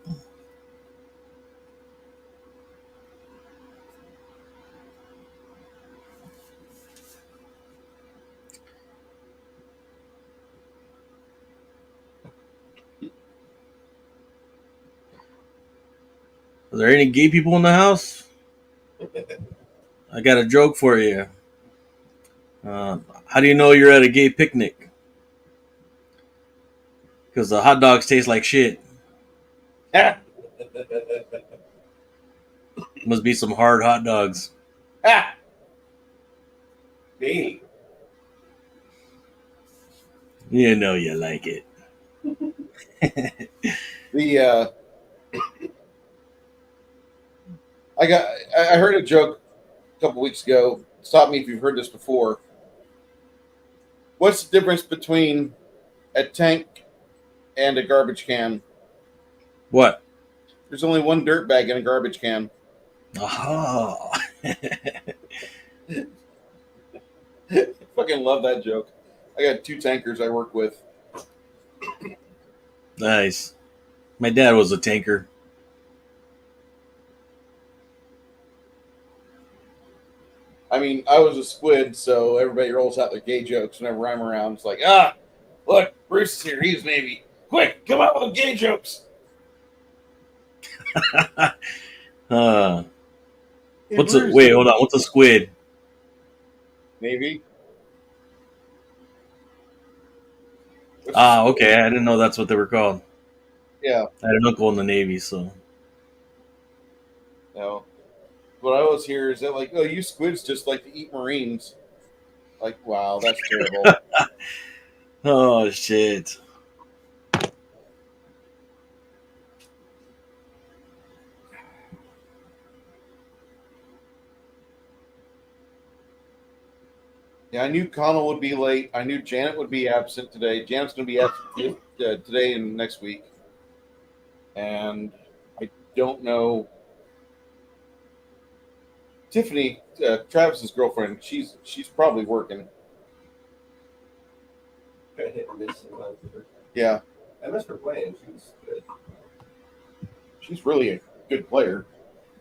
Are there any gay people in the house? I got a joke for you. How do you know you're at a gay picnic? Because the hot dogs taste like shit. Must be some hard hot dogs. Danny. You know you like it. I heard a joke a couple weeks ago. Stop me if you've heard this before. What's the difference between a tank and a garbage can? What? There's only one dirt bag in a garbage can. Aha. Fucking love that joke. I got 2 tankers I work with. Nice. My dad was a tanker. I mean, I was a squid, so everybody rolls out their gay jokes whenever I'm around. It's like, look, Bruce is here. He's Navy. Quick, come out with gay jokes. Wait, hold on. What's a squid? Navy. Ah, okay. I didn't know that's what they were called. Yeah. I had an uncle in the Navy, so. No. What I always hear is that, like, oh, you squids just like to eat Marines. Like, wow, that's terrible. Oh, shit. Yeah, I knew Connell would be late. I knew Janet would be absent today. Janet's going to be absent today and next week. And I don't know. Tiffany, Travis's girlfriend, she's probably working. Kind of hit and miss sometimes with her. Yeah, I missed her playing. She was good. she's really a good player.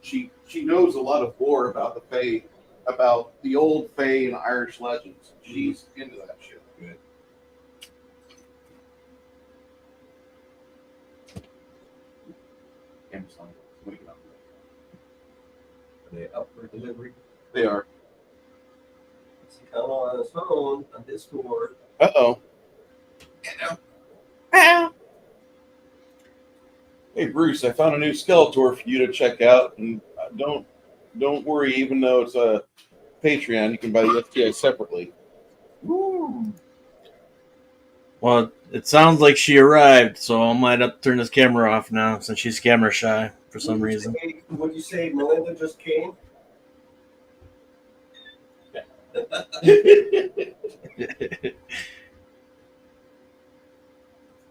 She knows a lot of lore about the Fae, about the old Fae and Irish legends. She's into that shit. Good. Amazon, waking up. Are they up for delivery? They are. See Connell on his phone on Discord. Uh-oh. Hey Bruce, I found a new Skeletor for you to check out, and don't worry. Even though it's a Patreon, you can buy the FTI separately. Woo. Well, it sounds like she arrived, so I might have to turn this camera off now since she's camera shy for some reason. Would you say Melinda just came?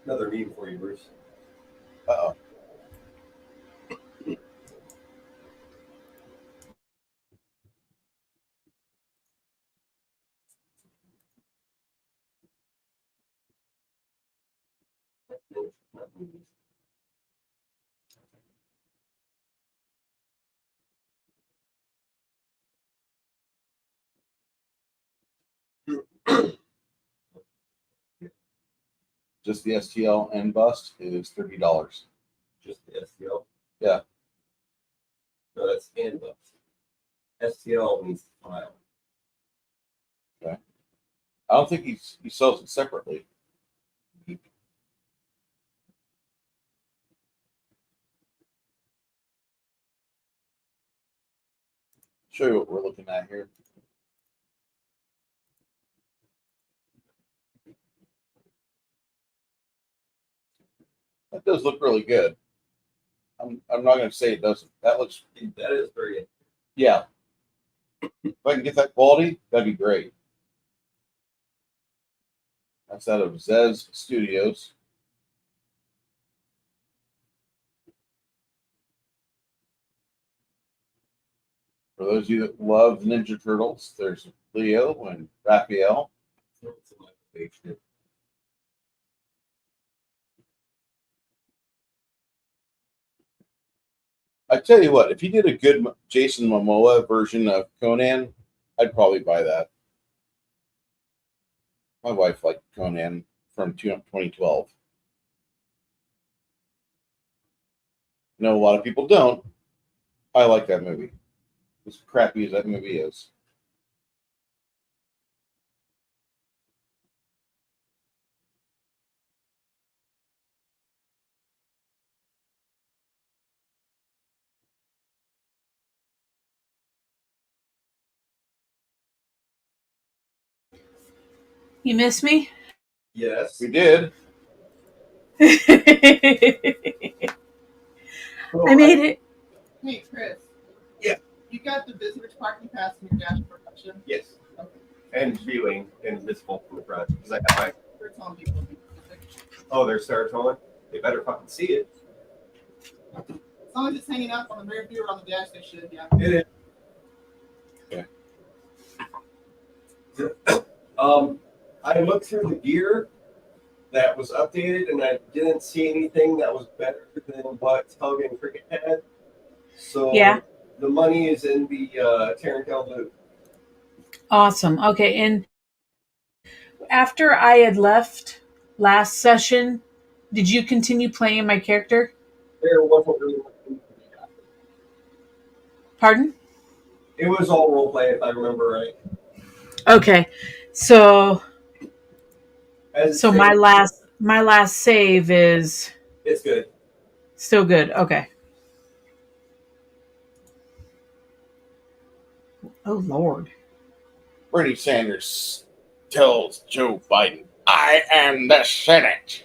Another meme for you, Bruce. Uh-oh. Just the STL and bust is $30. Just the STL? Yeah. No, that's in bus. STL means file. I don't think he sells it separately. Show you what we're looking at here. That does look really good. I'm not going to say it doesn't. That looks, That is very. yeah. If I can get that quality, that'd be great. That's out of Zez Studios. For those of you that love the Ninja Turtles, there's Leo and Raphael. I tell you what, if you did a good Jason Momoa version of Conan, I'd probably buy that. My wife liked Conan from 2012. No, a lot of people don't. I like that movie. As crappy as that movie is. You miss me? Yes. We did. I made it. Hey, Chris. Yeah. You got the visitors parking pass in your dash production? Yes. And viewing and visible from the front. Because I got my. They're telling people. Oh, they're serotonin. They better fucking see it. As long as it's hanging up on the rear view or on the dash, they should, yeah. It is. Okay. I looked through the gear that was updated, and I didn't see anything that was better than what Tug and Cricket had. So Yeah. the money is in the Tarantelle loop. Awesome. Okay. And after I had left last session, did you continue playing my character? There wasn't really much to be done. Pardon? It was all role play, if I remember right. Okay. So As my last My last save is It's good. still good. Okay. Oh, Lord. Bernie Sanders tells Joe Biden, I am the Senate.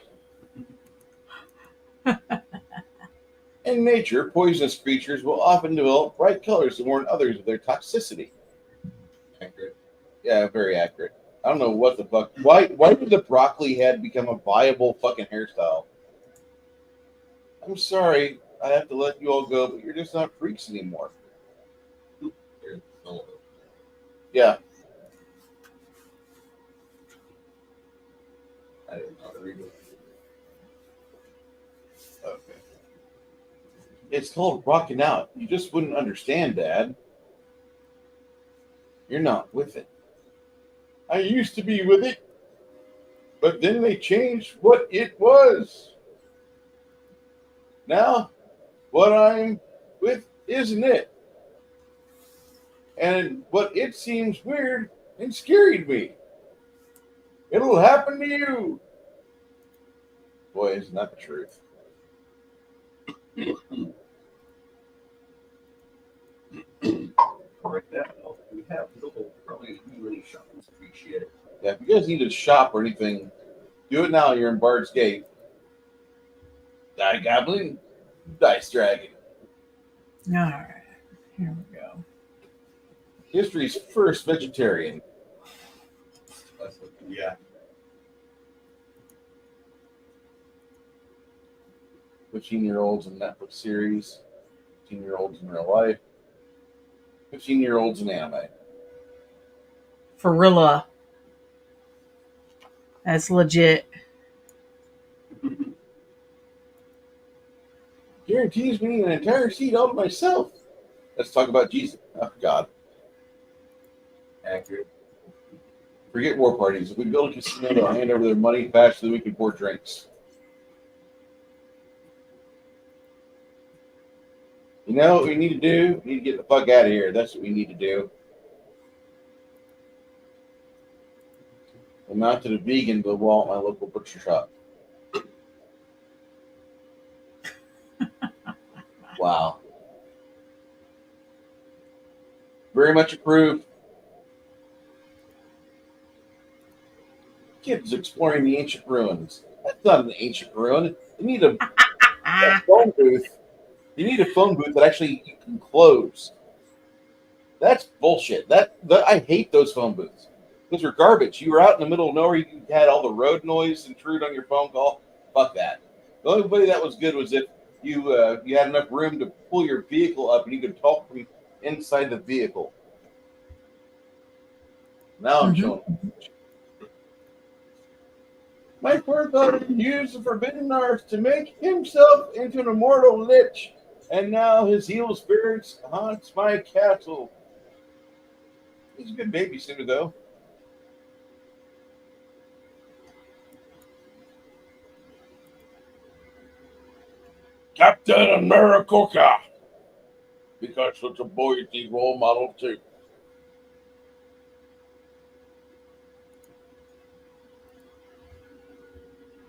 In nature, poisonous creatures will often develop bright colors to warn others of their toxicity. Accurate. Yeah, very accurate. I don't know what the fuck. Why did the broccoli head become a viable fucking hairstyle? I'm sorry, I have to let you all go, but you're just not freaks anymore. Here's the solo. Yeah. I didn't know to read it. Okay. It's called rocking out. You just wouldn't understand, Dad. You're not with it. I used to be with it, but then they changed what it was. Now, what I'm with isn't it. And what it seems weird and scary to me. It'll happen to you. Boy, isn't that the truth? Right now, we have no probably really shopping street shit. Yeah, if you guys need to shop or anything, do it now. You're in Bard's Gate. Die Goblin, Dice Dragon. All right. Here we go. History's first vegetarian. Yeah. 15-year-olds in Netflix series. 15-year-olds in real life. 15-year-olds in anime. Farilla. That's legit. Guarantees me an entire seat all to myself. Let's talk about Jesus. Oh, God. Accurate. Forget war parties. If we build a casino, they'll hand over their money faster than we can pour drinks. You know what we need to do? We need to get the fuck out of here. That's what we need to do. I'm not to the vegan, but wall at my local butcher shop. Wow. Very much approved. Kids exploring the ancient ruins. That's not an ancient ruin. You need a phone booth. You need a phone booth that actually you can close. That's bullshit. That I hate those phone booths. Those are garbage. You were out in the middle of nowhere. You had all the road noise intrude on your phone call. Fuck that. The only way that was good was if you had enough room to pull your vehicle up and you could talk from inside the vehicle. Now I'm showing. My forefather used the forbidden arts to make himself into an immortal lich, and now his evil spirits haunts my castle. He's a good babysitter, though. Captain America, because such a boy is the role model too.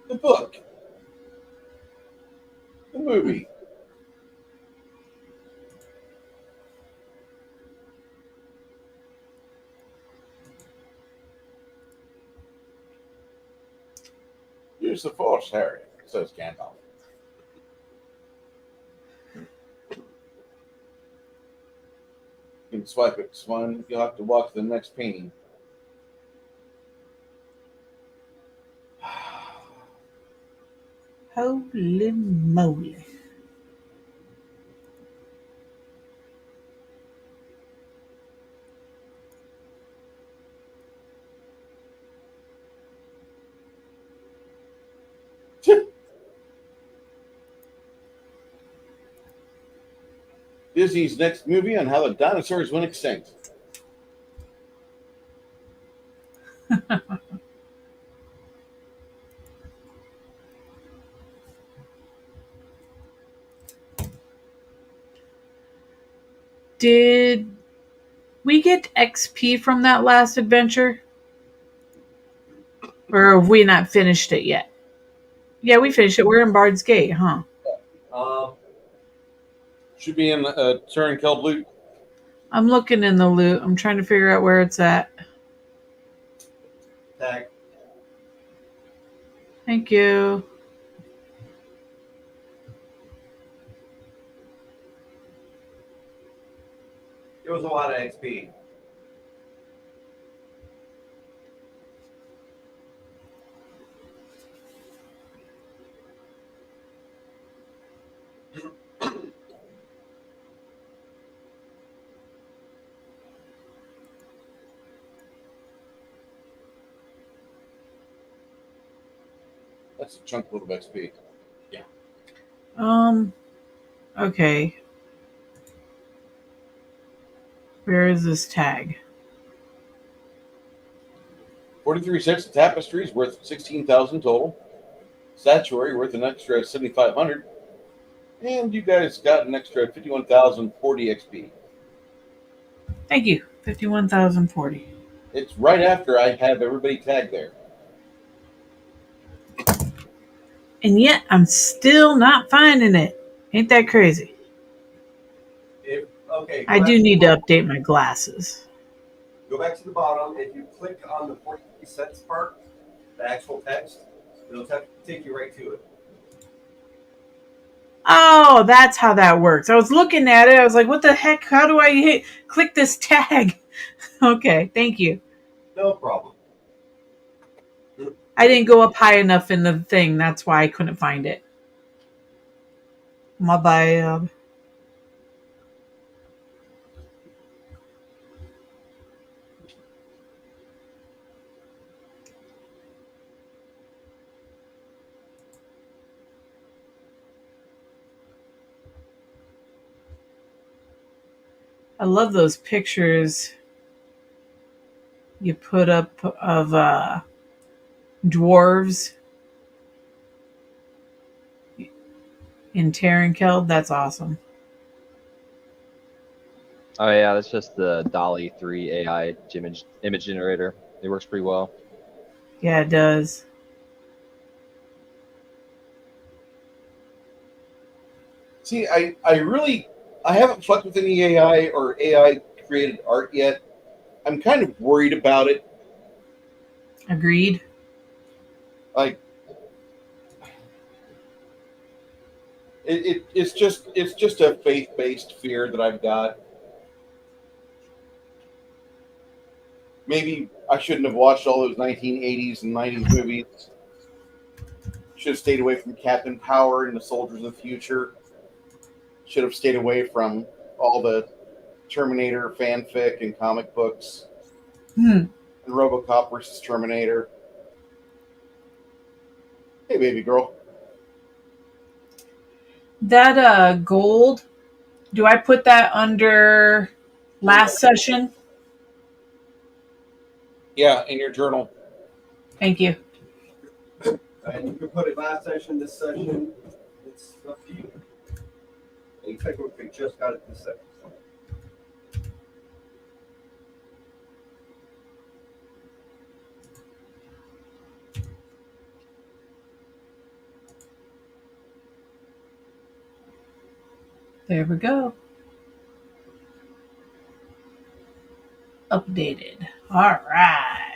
The book, the movie. Use the Force, Harry, says Gandalf. You can swipe it, Swan. You'll have to walk to the next painting. Holy moly. Disney's next movie on how the dinosaurs went extinct. Did we get XP from that last adventure? Or have we not finished it yet? Yeah, we finished it. We're in Bard's Gate, huh? Should be in Turin Keld loot. I'm looking in the loot. I'm trying to figure out where it's at. Tag. Thank you. It was a lot of XP. That's a chunk load of XP. Okay. Where is this tag? 43 sets of tapestries worth 16,000 total. Statuary worth an extra 7,500. And you guys got an extra 51,040 XP. Thank you. 51,040. It's right after I have everybody tagged there. And yet I'm still not finding it. Ain't that crazy? Okay. I do need to update my glasses. Go back to the bottom. If you click on the 43 cents part, the actual text, it'll take you right to it. Oh, that's how that works. I was looking at it. I was like, what the heck? How do I click this tag? Okay, thank you. No problem. I didn't go up high enough in the thing. That's why I couldn't find it. My bad. I love those pictures you put up of dwarves in Terrankeld. That's awesome. Oh yeah, that's just the Dolly 3 AI image generator. It works pretty well. Yeah, it does. See, I haven't fucked with any AI or AI created art yet. I'm kind of worried about it. Agreed. Like, it's just a faith-based fear that I've got. Maybe I shouldn't have watched all those 1980s and 90s movies. Should have stayed away from Captain Power and the Soldiers of the Future. Should have stayed away from all the Terminator fanfic and comic books. And RoboCop versus Terminator. Hey, baby girl. That gold, do I put that under last session? Yeah, in your journal. Thank you. And you can put it last session, this session. It's up to you. And you technically just got it this second. There we go. Updated. All right.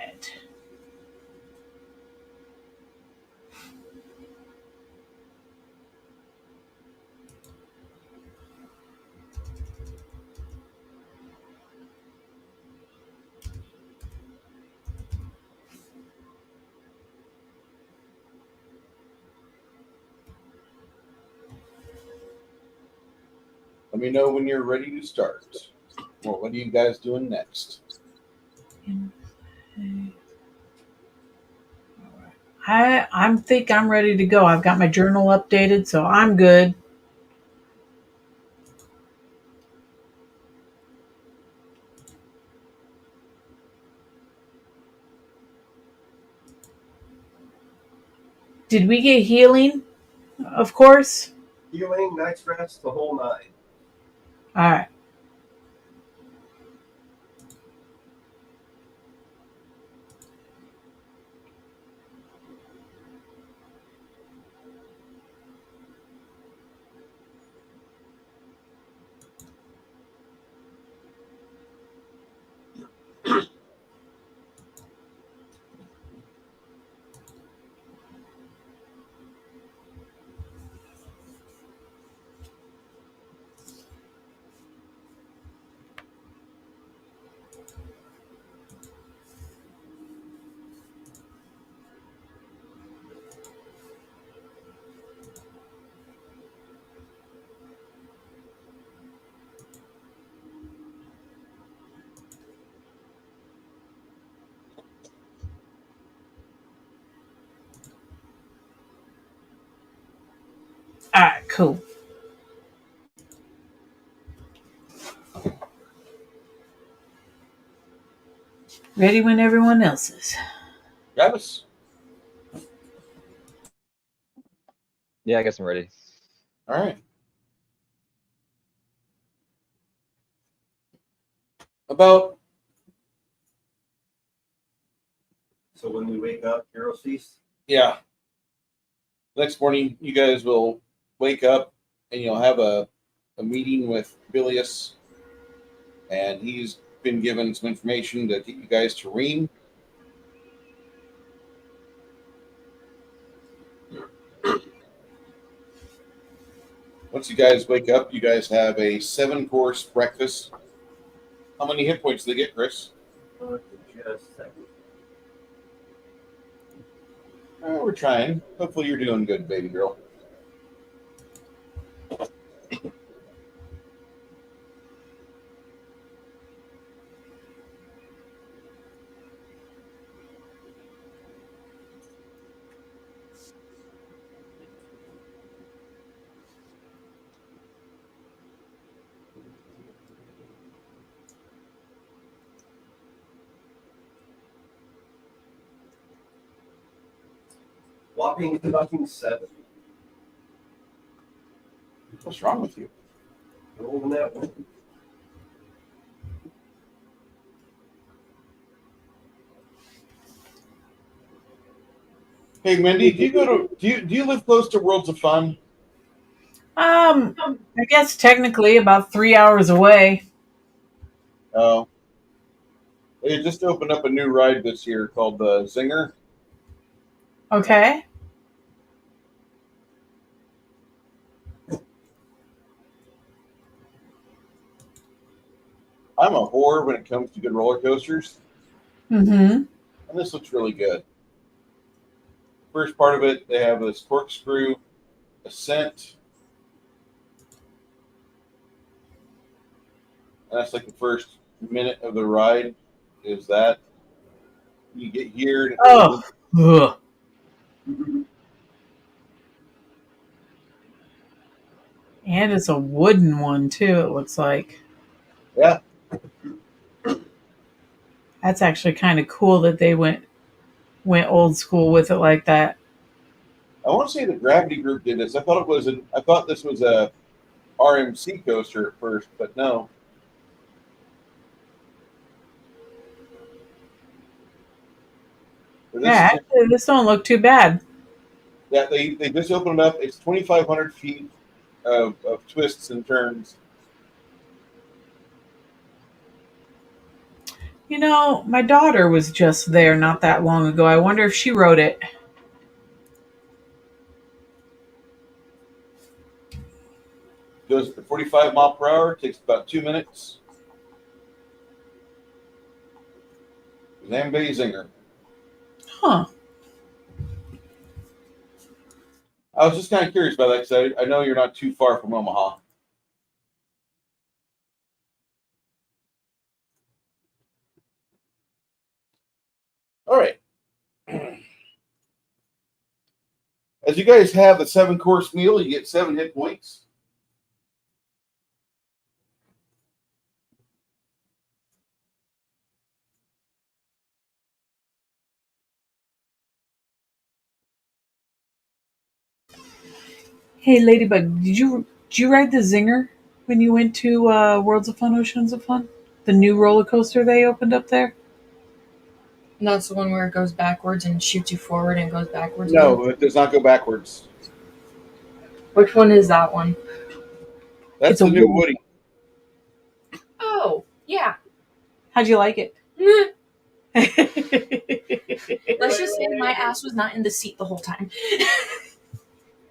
Let me know when you're ready to start. Well, what are you guys doing next? I think I'm ready to go. I've got my journal updated, so I'm good. Did we get healing? Of course. Healing, night's rest, the whole nine. All right. All right, cool. Ready when everyone else is. Travis? Yeah, I guess I'm ready. All right. About So when we wake up, hero cease. yeah. Next morning, you guys will wake up and you'll have a meeting with Bilius, and he's been given some information to get you guys to Ream. Once you guys wake up, you guys have a 7-course breakfast. How many hit points do they get, Chris? Just a second. We're trying. Hopefully, you're doing good, baby girl. Whopping fucking 7. What's wrong with you? Rolling that one. Hey, Mindy, do you live close to Worlds of Fun? I guess technically about 3 hours away. Oh. They just opened up a new ride this year called the Zinger. Okay. I'm a whore when it comes to good roller coasters, Mm-hmm. and this looks really good. First part of it, they have this corkscrew ascent. And that's like the first minute of the ride is that. You get here. And Oh. Ugh. And it's a wooden one too, it looks like. Yeah. That's actually kind of cool that they went old school with it like that. I want to say the Gravity Group did this. I thought this was a RMC coaster at first, but no. But Yeah, actually, this don't look too bad. Yeah, they just opened it up. It's 2,500 feet of twists and turns. You know, my daughter was just there not that long ago. I wonder if she rode it. Goes at 45 mile per hour. Takes about 2 minutes. Zambay Zinger. Huh. I was just kind of curious about that because I know you're not too far from Omaha. All right. As you guys have a 7-course meal, you get 7 hit points. Hey, Ladybug, did you ride the Zinger when you went to Worlds of Fun, Oceans of Fun? The new roller coaster they opened up there? And that's the one where it goes backwards and shoots you forward and goes backwards. No, it does not go backwards. Which one is that one? That's the new Woody. Oh, yeah. How'd you like it? Let's just say my ass was not in the seat the whole time.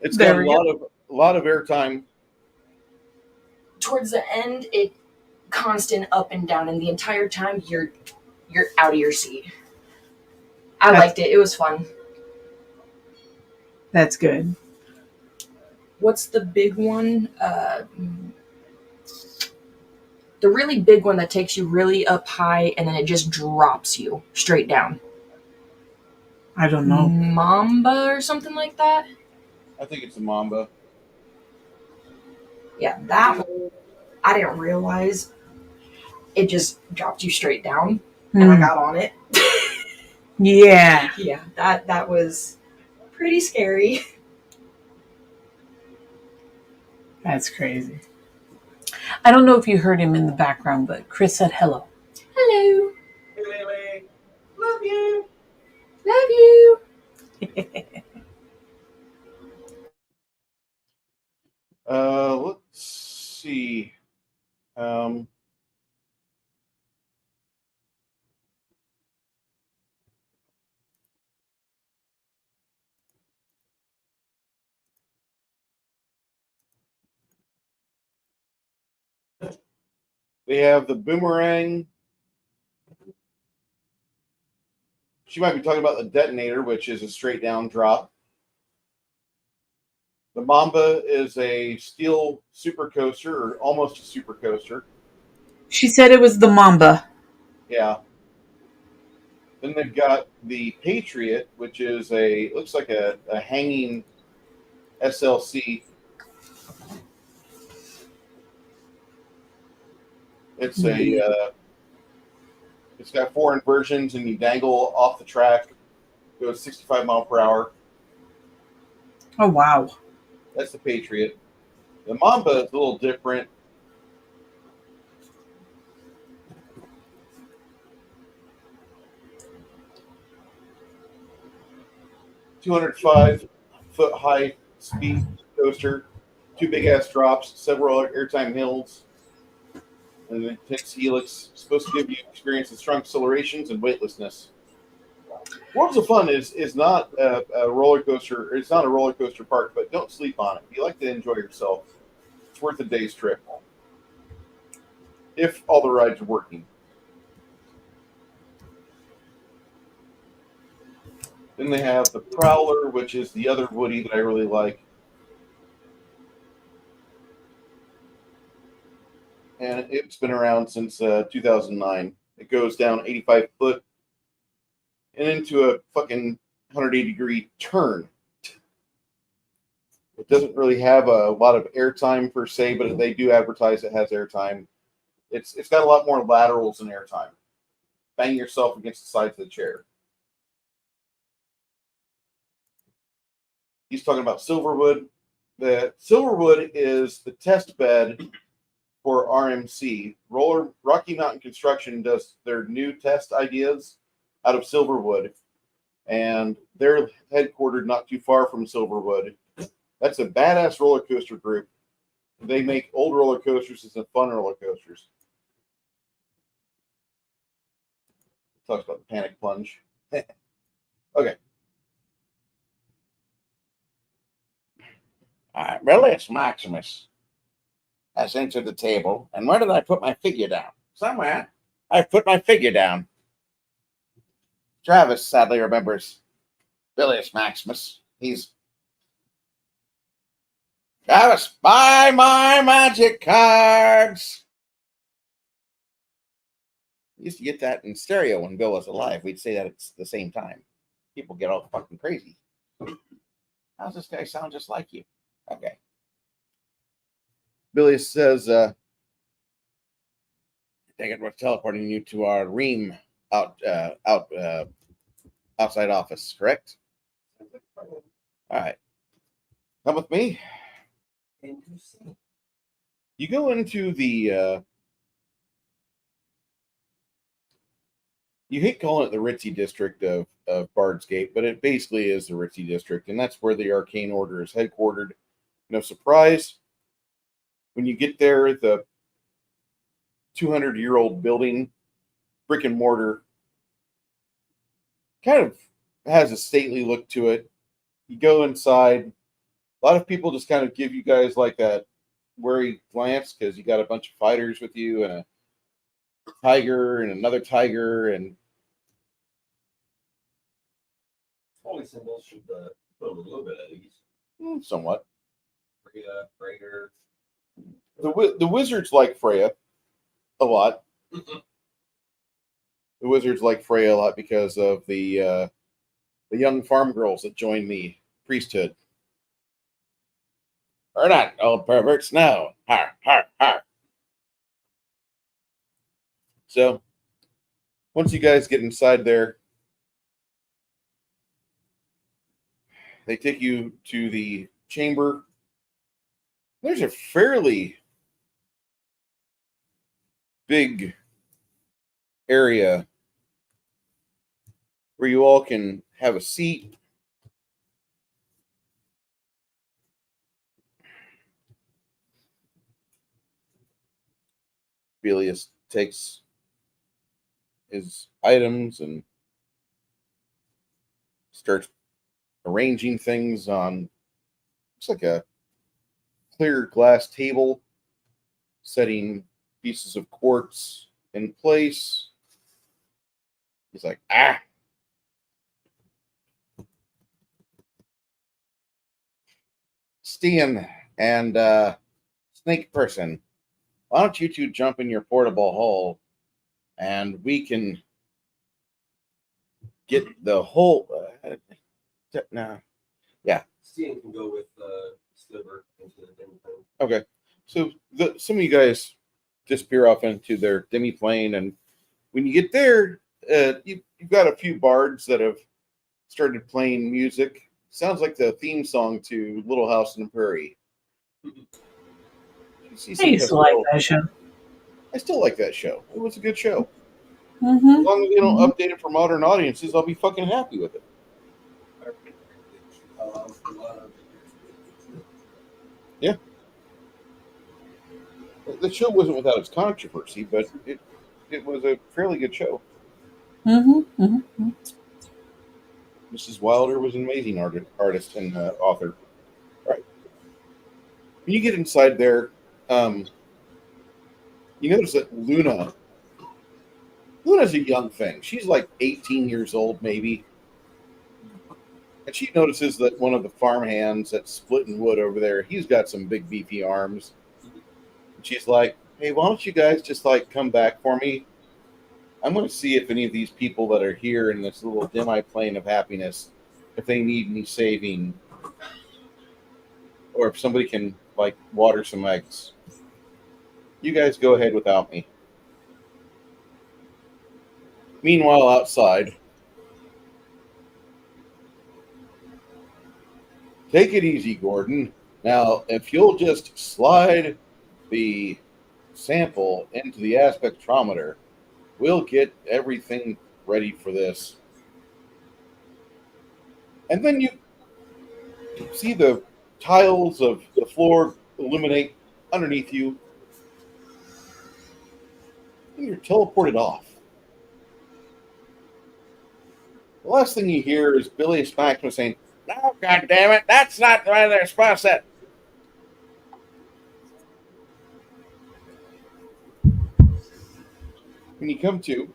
It's got a lot of airtime. Towards the end, it constant up and down, and the entire time you're out of your seat. I liked it. It was fun. That's good. What's the big one? The really big one that takes you really up high and then it just drops you straight down. I don't know. Mamba or something like that? I think it's a Mamba. Yeah, that one, I didn't realize it just dropped you straight down, and I got on it. Yeah. Yeah, that was pretty scary. That's crazy. I don't know if you heard him in the background, but Chris said hello. Hello. Hey, love you. Love you. Let's see. They have the boomerang. She might be talking about the detonator, which is a straight down drop. The Mamba is a steel super coaster, or almost a super coaster. She said it was the Mamba. Yeah. Then they've got the Patriot, which is looks like a hanging SLC. It's it's got 4 inversions, and you dangle off the track. Goes 65 mile per hour. Oh, wow. That's the Patriot. The Mamba is a little different. $205-foot high speed coaster, 2 big ass drops, several airtime hills, and it takes helix. Supposed to give you experience of strong accelerations and weightlessness. Worlds of Fun is not a roller coaster. It's not a roller coaster park, but don't sleep on it. If you like to enjoy yourself, it's worth a day's trip. If all the rides are working. Then they have the Prowler, which is the other Woody that I really like. And it's been around since 2009. It goes down 85 foot and into a fucking 180-degree turn. It doesn't really have a lot of airtime per se, but they do advertise it has airtime. It's got a lot more laterals than airtime. Bang yourself against the sides of the chair. He's talking about Silverwood. The Silverwood is the test bed for RMC. Rocky Mountain Construction does their new test ideas out of Silverwood, and they're headquartered not too far from Silverwood. That's a badass roller coaster group. They make old roller coasters and fun roller coasters. Talks about the panic plunge. Okay. Relius Maximus has entered the table, and where did I put my figure down? Somewhere. I've put my figure down. Travis sadly remembers Relius Maximus. Travis, buy my magic cards. We used to get that in stereo when Bill was alive. We'd say that at the same time. People get all fucking crazy. How's this guy sound just like you? Okay. Billy says, I think we're teleporting you to our Ream outside office, correct? All right. Come with me. You go into the you hate calling it the Ritzy district of Bard's Gate, but it basically is the Ritzy district, and that's where the Arcane Order is headquartered. No surprise. When you get there, the 200-year-old building, brick and mortar, kind of has a stately look to it. You go inside. A lot of people just kind of give you guys like that wary glance because you got a bunch of fighters with you and tiger and another tiger, and Holy symbols should put them a little bit at ease. somewhat. Freya, Raider. The wizards like Freya a lot. The wizards like Freya a lot because of the young farm girls that join the priesthood. We're not old perverts, no. Har, har, har. So, once you guys get inside there, they take you to the chamber. There's a fairly big area where you all can have a seat. Belius takes his items and starts arranging things on, looks like a clear glass table, setting pieces of quartz in place. He's like, Stian and Snake Person, why don't you two jump in your portable hole and we can get the whole. No. Yeah. Steven can go with Sliver into the demi plane. Okay. So some of you guys disappear off into their demi plane, and when you get there, you've got a few bards that have started playing music. Sounds like the theme song to Little House on the Prairie. I used to like that show. I still like that show. It was a good show. Mm-hmm. As long as they don't update it for modern audiences, I'll be fucking happy with it. Yeah. The show wasn't without its controversy, but it was a fairly good show. Mm-hmm. Mm-hmm. Mrs. Wilder was an amazing artist and author. All right. When you get inside there, you notice that Luna's a young thing. She's like 18 years old, maybe. And she notices that one of the farmhands that's splitting wood over there, he's got some big beefy arms. And she's like, hey, why don't you guys just like come back for me? I'm going to see if any of these people that are here in this little demi-plane of happiness, if they need any saving, or if somebody can like water some eggs. You guys go ahead without me. Meanwhile, outside, take it easy, Gordon. Now, if you'll just slide the sample into the aspectrometer, we'll get everything ready for this. And then you see the tiles of the floor illuminate underneath you, and you're teleported off. The last thing you hear is Billy Smackman saying, "No, God damn it, that's not the way they're supposed to." When you come to,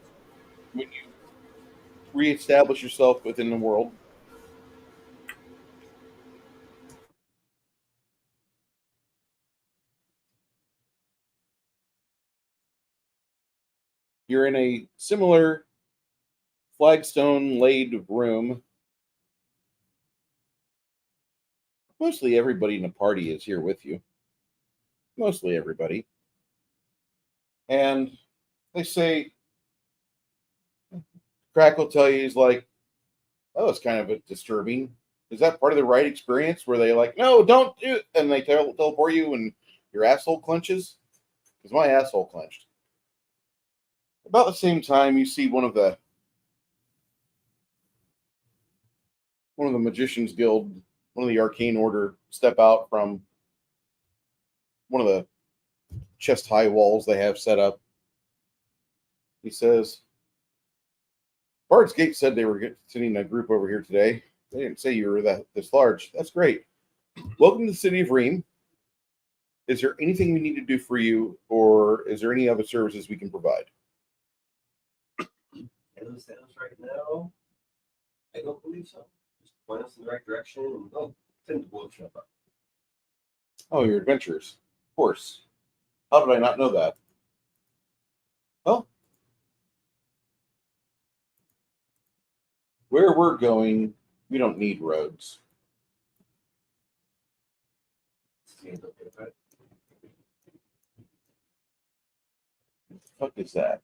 when you reestablish yourself within the world, you're in a similar flagstone laid room. Mostly everybody in the party is here with you. Mostly everybody. And they say, Crack will tell you, he's like, oh, it's kind of a disturbing. Is that part of the right experience where they like, no, don't do it, and they teleport you and your asshole clenches? Because my asshole clenched. About the same time, you see one of the Magicians Guild, one of the Arcane Order, step out from one of the chest-high walls they have set up. He says, Bard's Gate said they were sending a group over here today. They didn't say you were this large. That's great. Welcome to the city of Ream. Is there anything we need to do for you, or is there any other services we can provide? the status right now? I don't believe so. Just point us in the right direction and tend to blow stuff up. Oh, your adventures. Of course. How did I not know that? Well, where we're going, we don't need roads. Stand up there, right? What the fuck is that?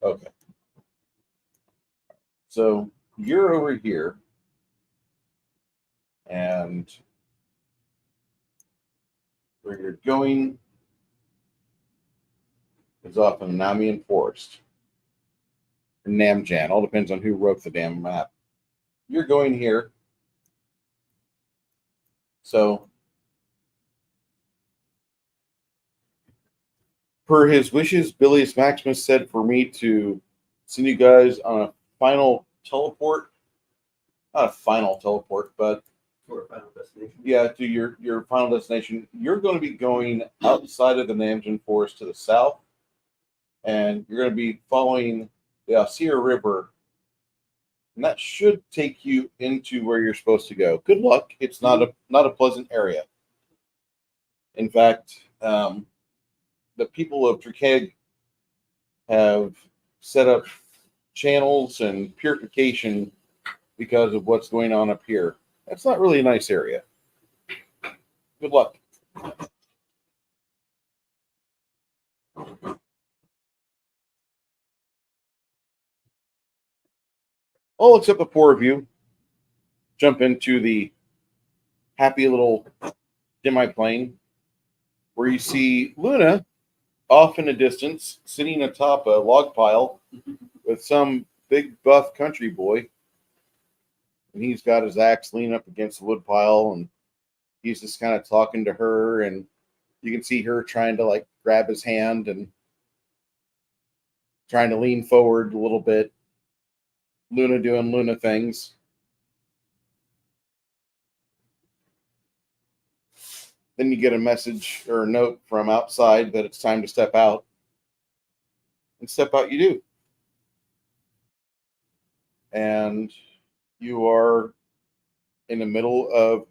Okay. So you're over here, and where you're going is off in the Namian Forest. Or Namjan, all depends on who wrote the damn map. You're going here. So, per his wishes, Bilius Maximus said for me to send you guys on a final teleport. Not a final teleport, but For a final destination. yeah, to your final destination. You're going to be going outside of the Namjan Forest to the south, and you're going to be following the Alcira River, and that should take you into where you're supposed to go. Good luck. It's not a pleasant area. In fact, the people of Trakeg have set up channels and purification because of what's going on up here. That's not really a nice area. Good luck. All except the four of you jump into the happy little demi-plane where you see Luna off in the distance, sitting atop a log pile with some big buff country boy. And he's got his axe leaning up against the wood pile, and he's just kind of talking to her, and you can see her trying to like grab his hand and trying to lean forward a little bit. Luna doing Luna things. Then you get a message or a note from outside that it's time to step out. And step out you do. And you are in the middle of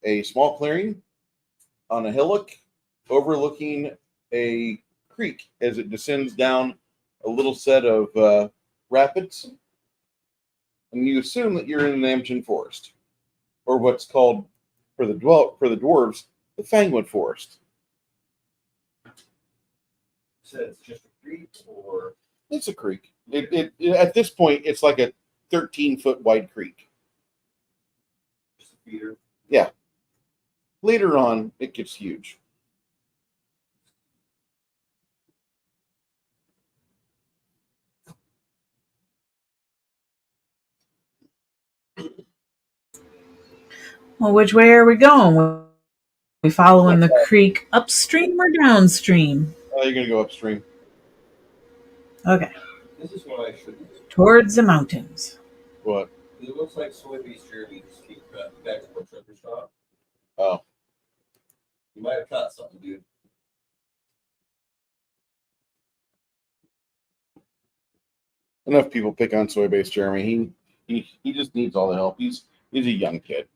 a small clearing on a hillock overlooking a creek as it descends down a little set of rapids. And you assume that you're in the Namjan Forest, or what's called for the dwarves, the Fangwood Forest. So it's just a creek, or It's a creek. It at this point it's like a 13-foot wide creek. just a feeder? Yeah. Later on, it gets huge. Well, which way are we going? We following the creek upstream or downstream? You're going to go upstream. Okay. This is what I should do. Towards the mountains. What? It looks like soybeans Jeremy just keep back to what Trevor shot. Oh. You might have caught something, dude. Enough people pick on Soy-Based Jeremy. He just needs all the help. He's a young kid.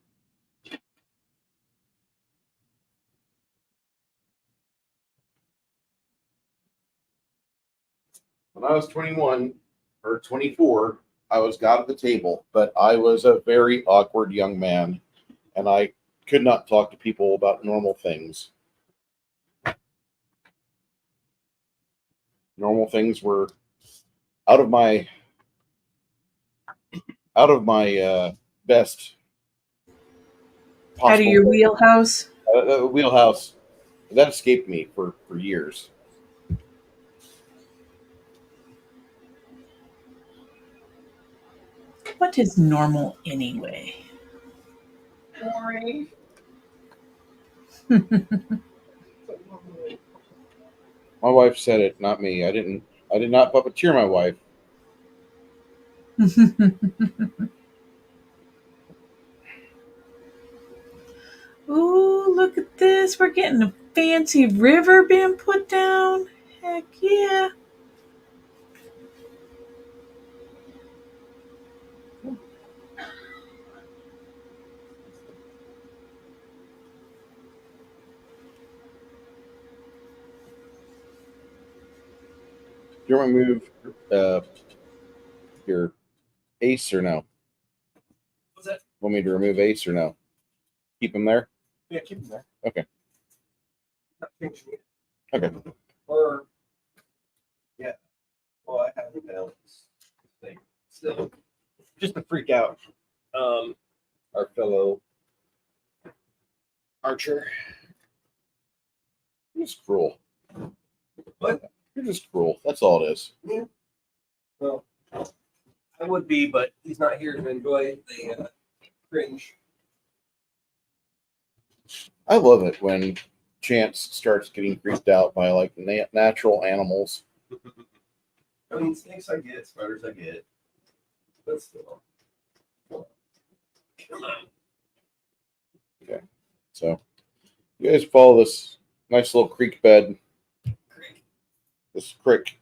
When I was 21 or 24, I was God of the table, but I was a very awkward young man, and I could not talk to people about normal things. Normal things were out of my best possible. Out of your wheelhouse? Wheelhouse. That escaped me for years. What is normal anyway? Boring. My wife said it, not me. I did not puppeteer my wife. Ooh, look at this. We're getting a fancy river being put down. Heck yeah. you want me to move your ace or no? What's that? Want me to remove ace or no? Keep him there? Yeah, keep them there. Okay. Not changing it. Okay. Or, yeah. Well, I have the balance thing. Still, just to freak out our fellow archer. You're just cruel. What? You're just cruel. That's all it is. Yeah. Well, I would be, but he's not here to enjoy the cringe. I love it when Chance starts getting freaked out by like natural animals. I mean, snakes I get, spiders I get, but still. Come on. Okay. So you guys follow this nice little creek bed. This creek.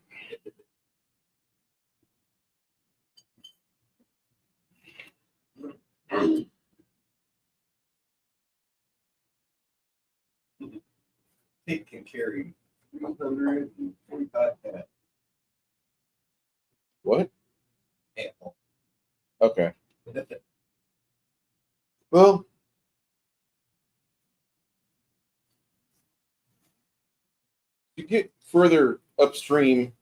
It can carry 345 head. What? Ample. Okay. Well, you get further upstream.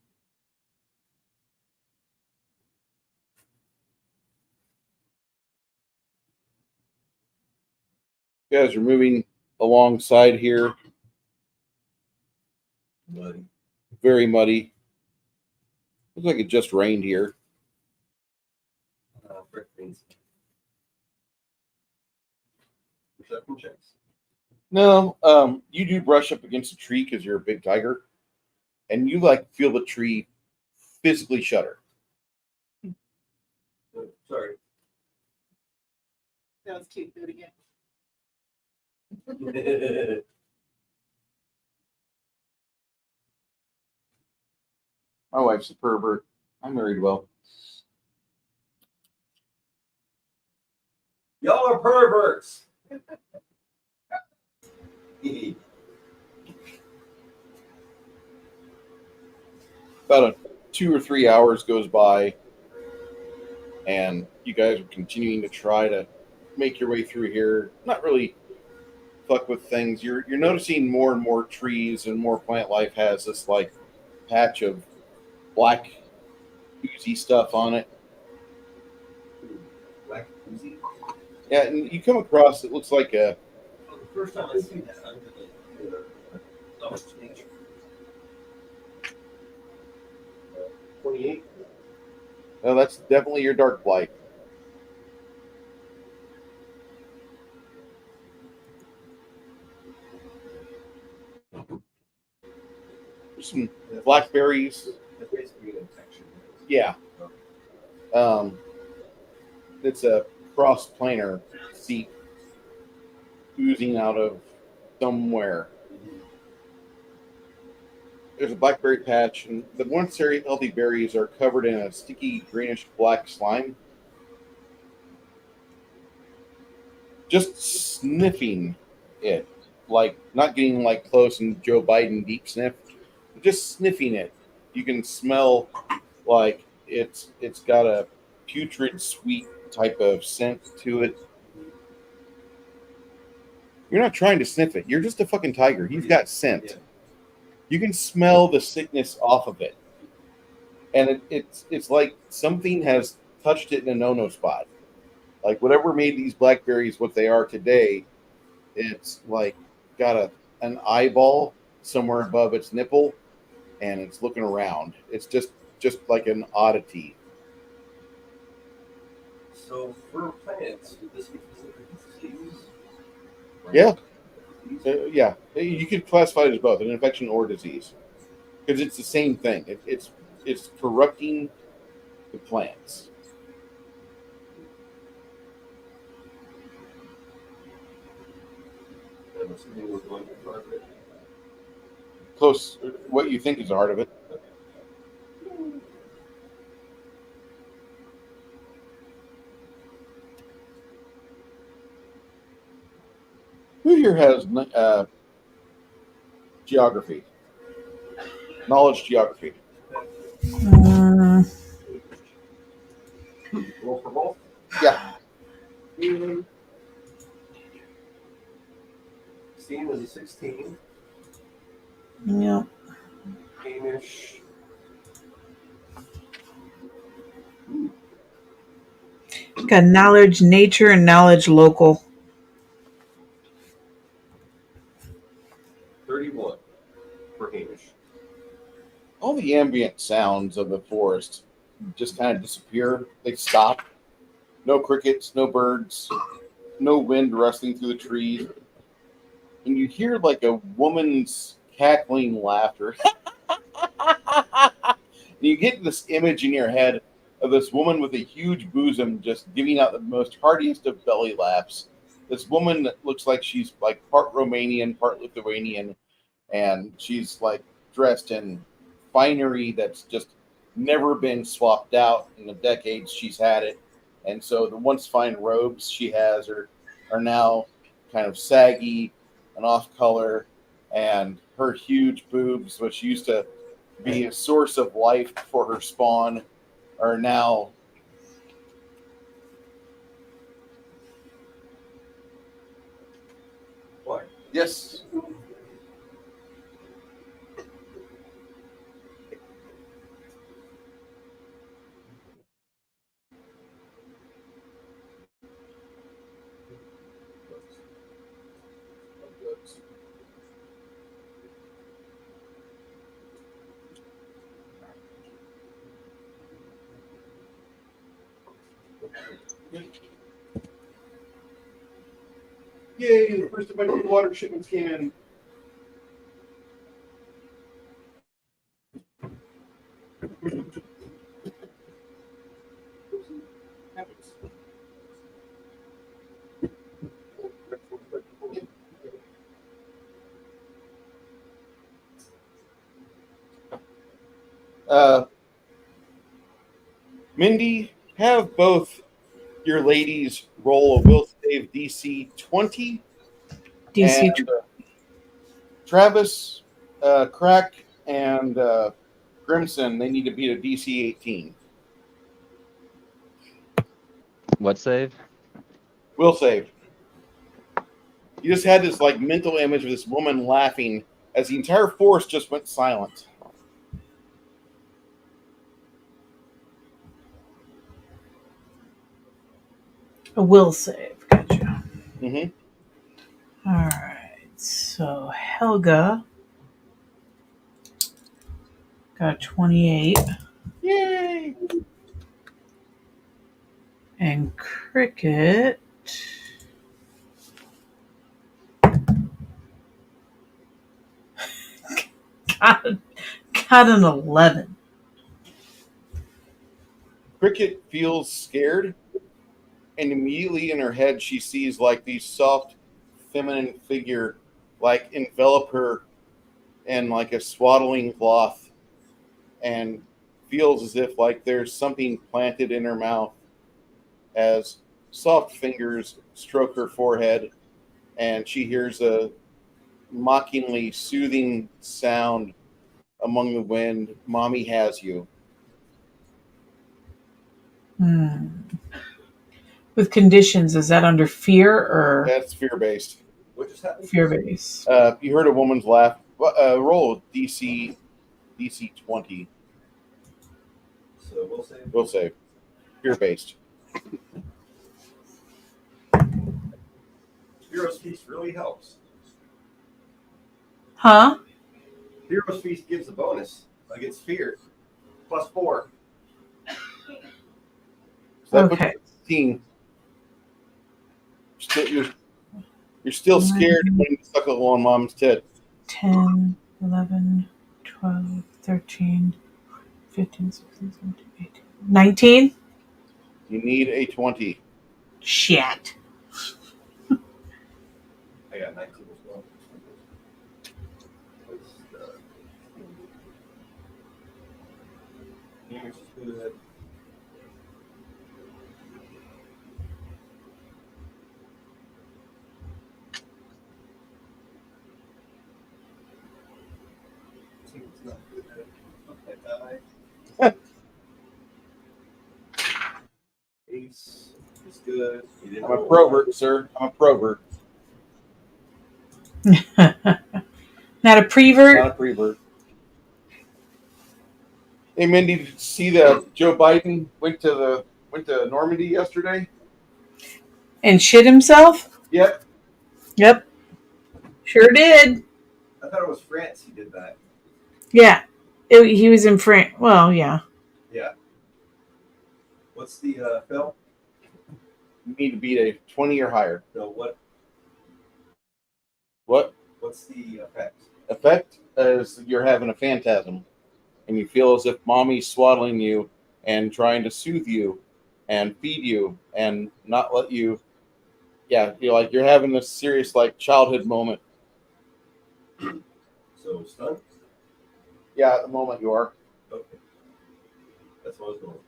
You guys are moving alongside here. Muddy. Very muddy. Looks like it just rained here. Brick beans. Perception checks. No, you do brush up against a tree because you're a big tiger, and you like feel the tree physically shudder. Sorry. That was cute. Do it again. My wife's a pervert. I'm married well. Y'all are perverts. About 2 or 3 hours goes by, and you guys are continuing to try to make your way through here. Not really fuck with things. You're noticing more and more trees and more plant life has this like patch of black oozy stuff on it. Black oozy. Yeah, and you come across it looks like a The first time I see that, I'm gonna oh, it's nature. 28. well, that's definitely your Darkblight. There's some blackberries. That's basically an infection. Yeah. It's a cross-planar seat oozing out of somewhere. There's a blackberry patch, and the once very healthy berries are covered in a sticky greenish black slime. Just sniffing it, like not getting like close and Joe Biden deep sniff, just sniffing it. You can smell like it's got a putrid sweet type of scent to it. You're not trying to sniff it. You're just a fucking tiger. You've got scent. Yeah. You can smell the sickness off of it. And it's like something has touched it in a no-no spot. Like whatever made these blackberries what they are today, it's like got an eyeball somewhere above its nipple and it's looking around. It's just like an oddity. So for plants, would this be considered disease? Yeah. Yeah, you could classify it as both an infection or disease because it's the same thing. It's corrupting the plants. I'm assuming we're going to carpet. Close, what you think is the heart of it. Who here has geography? Knowledge geography. 16. Yeah. Hamish. Got knowledge nature and knowledge local. 31 for Hamish. All the ambient sounds of the forest just kind of disappear. They stop. No crickets, no birds, no wind rustling through the trees. And you hear like a woman's cackling laughter. And you get this image in your head of this woman with a huge bosom just giving out the most heartiest of belly laughs. This woman that looks like she's like part Romanian, part Lithuanian, and she's like dressed in finery that's just never been swapped out in the decades she's had it. And so the once fine robes she has are now kind of saggy and off color, and her huge boobs, which used to be a source of life for her spawn, are now What? yes. Yay, the first of my new water shipments came in. Mindy, have both your ladies roll a will save DC 20. DC. And Travis, Crack, and Grimson, they need to beat a DC 18. What save? Will save. You just had this like mental image of this woman laughing as the entire force just went silent. A will save. Gotcha. Mm-hmm. All right. So Helga got a 28. Yay! And Cricket got an 11. Cricket feels scared, and immediately in her head she sees like these soft feminine figure like envelop her in like a swaddling cloth, and feels as if like there's something planted in her mouth as soft fingers stroke her forehead, and she hears a mockingly soothing sound among the wind. Mommy has you. With conditions, is that under fear or That's fear based. What just happened? fear based? You heard a woman's laugh. Roll DC 20. So we'll say. Will save. Fear based. Hero's Feast really helps. Huh? Hero's Feast gives a bonus against fear. +4. So that Okay. puts 15. You're still scared when you suckle on mom's tit. 10, 11, 12, 13, 15, 16, 17, 18, 19? You need a 20. Shit. I got 19 as well. Hamish is good. It's not good. I die. Ace is good. He didn't I'm a roll. provert, sir. I'm a provert. Not a prevert. Not a prevert. Hey Mindy, did you see that Joe Biden went to Normandy yesterday? And shit himself? Yep. Yep. Sure did. I thought it was France he did that. Yeah. He was in France. Well, yeah. Yeah. What's the film? You need to beat a 20 or higher. No, what? What? What's the effect? Effect is you're having a phantasm, and you feel as if mommy's swaddling you and trying to soothe you and feed you and not let you. Yeah, you're having this serious like childhood moment. So stunned? Yeah, at the moment you are. Okay. That's what I was going with.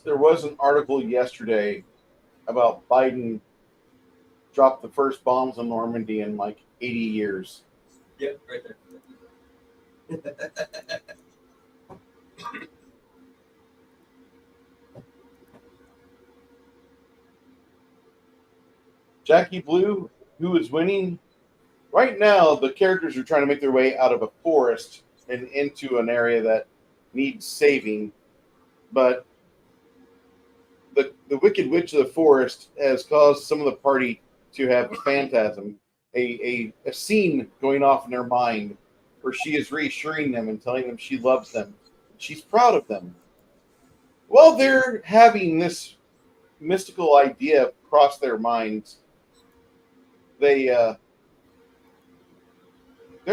There was an article yesterday about Biden dropped the first bombs on Normandy in like 80 years. Yep, right there. Jackie Blue, who is winning? Right now, the characters are trying to make their way out of a forest and into an area that needs saving. But the Wicked Witch of the Forest has caused some of the party to have a phantasm, a scene going off in their mind where she is reassuring them and telling them she loves them. She's proud of them. While they're having this mystical idea cross their minds, they're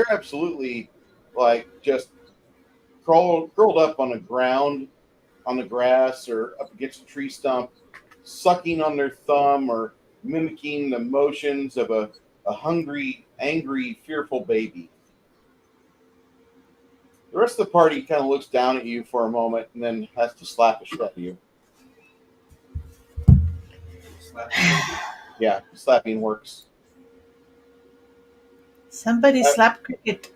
absolutely like just curled up on the ground, on the grass, or up against a tree stump, sucking on their thumb or mimicking the motions of a hungry, angry, fearful baby. The rest of the party kind of looks down at you for a moment and then has to slap a shit at you. Yeah, slapping works. Somebody slap cricket.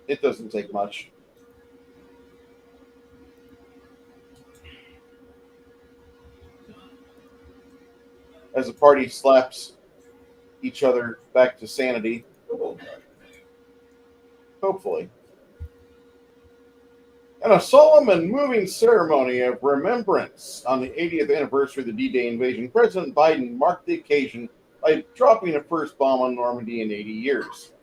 It doesn't take much. As the party slaps each other back to sanity. Hopefully. In a solemn and moving ceremony of remembrance on the 80th anniversary of the D-Day invasion, President Biden marked the occasion by dropping a first bomb on Normandy in 80 years.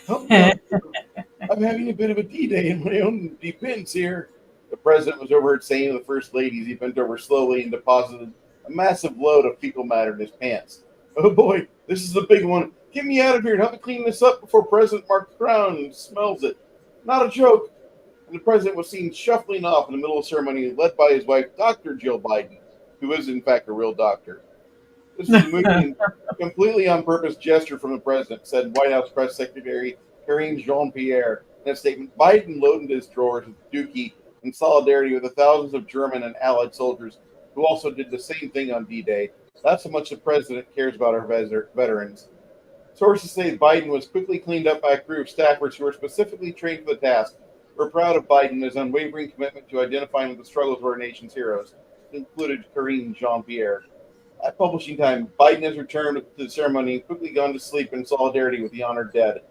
I'm having a bit of a D-Day in my own defense here. The president was overheard saying to the first lady as he bent over slowly and deposited a massive load of fecal matter in his pants. Oh boy, this is the big one. Get me out of here and help me clean this up before President Mark Crown smells it. Not a joke. And the president was seen shuffling off in the middle of the ceremony, led by his wife, Dr. Jill Biden, who is in fact a real doctor. This is a moving, completely on purpose gesture from the president, said White House Press Secretary Karine Jean-Pierre in a statement. Biden loaded his drawers with dookie in solidarity with the thousands of German and Allied soldiers who also did the same thing on D-Day. That's how much the president cares about our veterans. Sources say Biden was quickly cleaned up by a crew of staffers who were specifically trained for the task. We're proud of Biden and his unwavering commitment to identifying with the struggles of our nation's heroes, included Karine Jean-Pierre. At publishing time, Biden has returned to the ceremony and quickly gone to sleep in solidarity with the honored dead.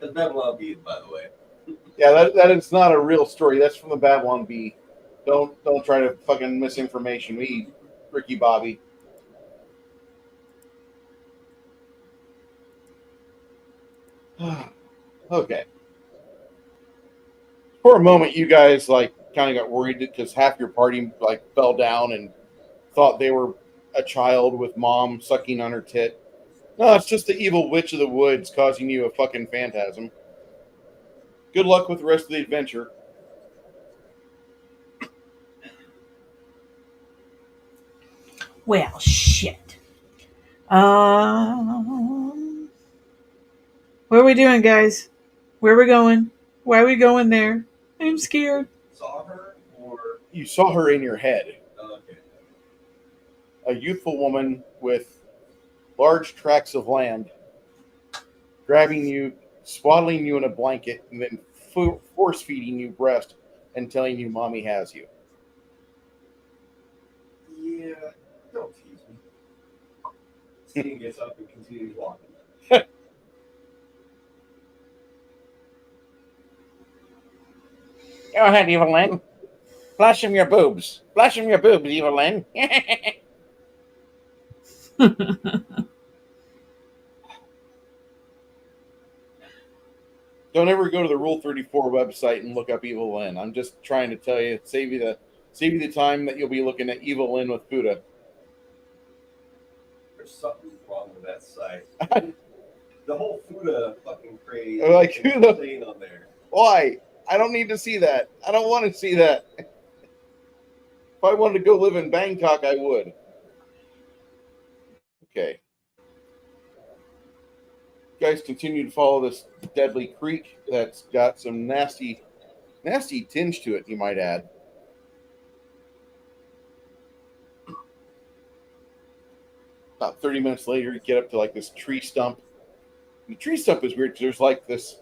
That's Babylon Bee, by the way. Yeah, that is not a real story. That's from the Babylon Bee. Don't try to fucking misinformation me, Ricky Bobby. Okay. For a moment, you guys like kind of got worried because half your party like fell down and thought they were a child with mom sucking on her tit. No, it's just the evil witch of the woods causing you a fucking phantasm. Good luck with the rest of the adventure. Well, shit. What are we doing, guys? Where are we going? Why are we going there? I'm scared. Saw her or You saw her in your head. Okay. A youthful woman with large tracts of land, grabbing you, swaddling you in a blanket, and then force feeding you breast and telling you mommy has you. Yeah, don't tease me. Steve gets up and continues walking. Go ahead, Evelyn. Flash him your boobs. Flash him your boobs, Evelyn. Don't ever go to the Rule 34 website and look up Evil Lynn. I'm just trying to tell you, save you the time that you'll be looking at Evil Lynn with Buddha. There's something wrong with that site. The whole Fuda fucking craze. Like, who the- staying on there. Why? I don't need to see that. I don't want to see that. If I wanted to go live in Bangkok, I would. Okay. You guys continue to follow this deadly creek that's got some nasty tinge to it, you might add. About 30 minutes later, you get up to like this tree stump. The tree stump is weird because there's like this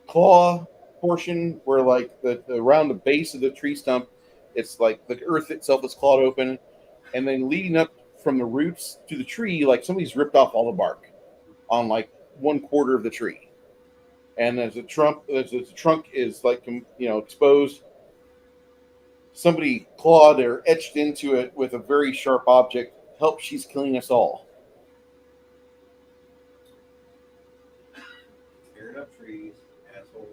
claw portion where like around the base of the tree stump, it's like the earth itself is clawed open, and then leading up from the roots to the tree, like somebody's ripped off all the bark on like 1/4 of the tree, and as the trunk is like exposed, somebody clawed or etched into it with a very sharp object. Help, she's killing us all. Tearing up trees, asshole.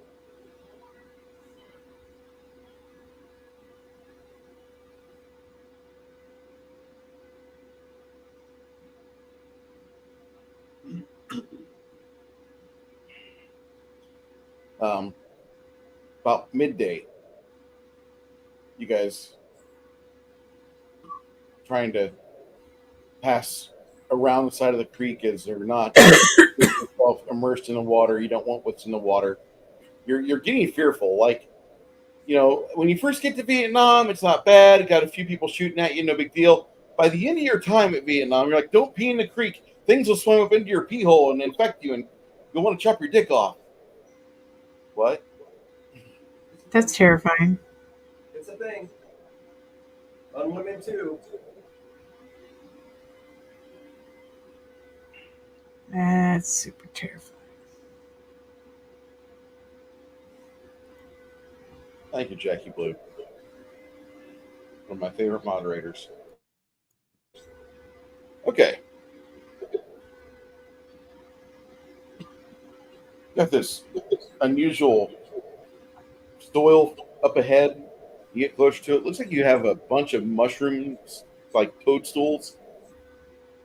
About midday, you guys trying to pass around the side of the creek as they're not yourself immersed in the water. You don't want what's in the water. You're getting fearful. Like, when you first get to Vietnam, it's not bad. Got a few people shooting at you, no big deal. By the end of your time at Vietnam, you're like, don't pee in the creek. Things will swim up into your pee hole and infect you, and you'll want to chop your dick off. What? That's terrifying. It's a thing. On women too. That's super terrifying. Thank you, Jackie Blue. One of my favorite moderators. Okay. Got this unusual soil up ahead. You get closer to it. Looks like you have a bunch of mushrooms, like toadstools,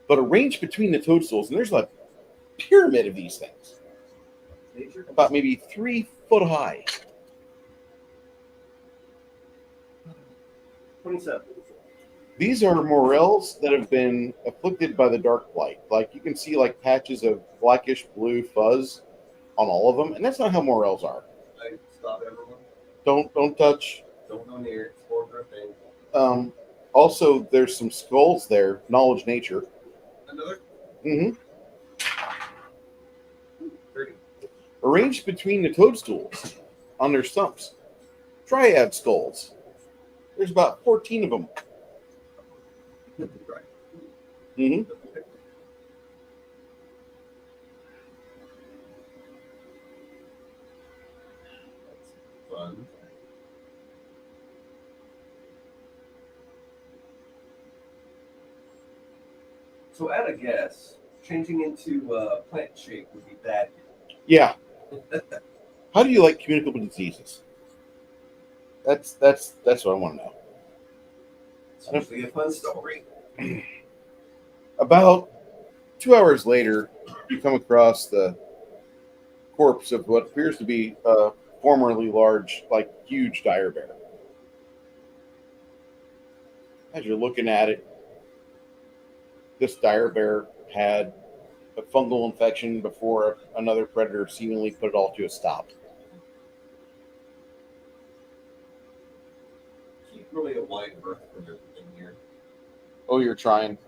but arranged between the toadstools, and there's a pyramid of these things, about maybe 3 foot high. 27. These are morels that have been afflicted by the Darkblight. Like, you can see like patches of blackish blue fuzz on all of them, and that's not how morels are. I stop everyone. Don't touch. Don't go near it. It's for a thing. Also, there's some skulls there. Knowledge nature. Another? Mm-hmm. 30. Arranged between the toadstools on their stumps. Dryad skulls. There's about 14 of them. Right. Mm-hmm. That's fun. So at a guess, changing into plant shape would be bad. Yeah. How do you like communicable diseases? That's what I want to know. It's usually a fun story. About 2 hours later, you come across the corpse of what appears to be a formerly large, like huge dire bear. As you're looking at it, this dire bear had a fungal infection before another predator seemingly put it all to a stop. Keep really wide berth for everything here. Oh, you're trying.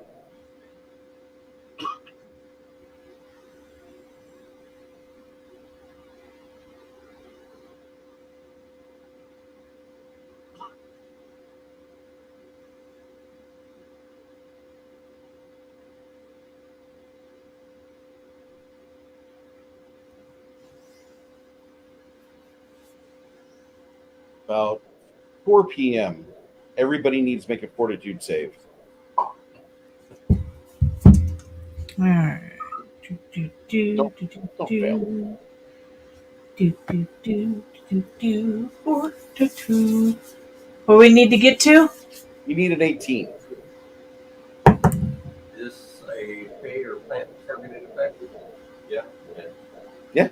About 4 p.m. Everybody needs to make a fortitude save. All right. Don't fail. Fortitude. What we need to get to? You need an 18. Is this a fey or plant targeted effect? Yeah.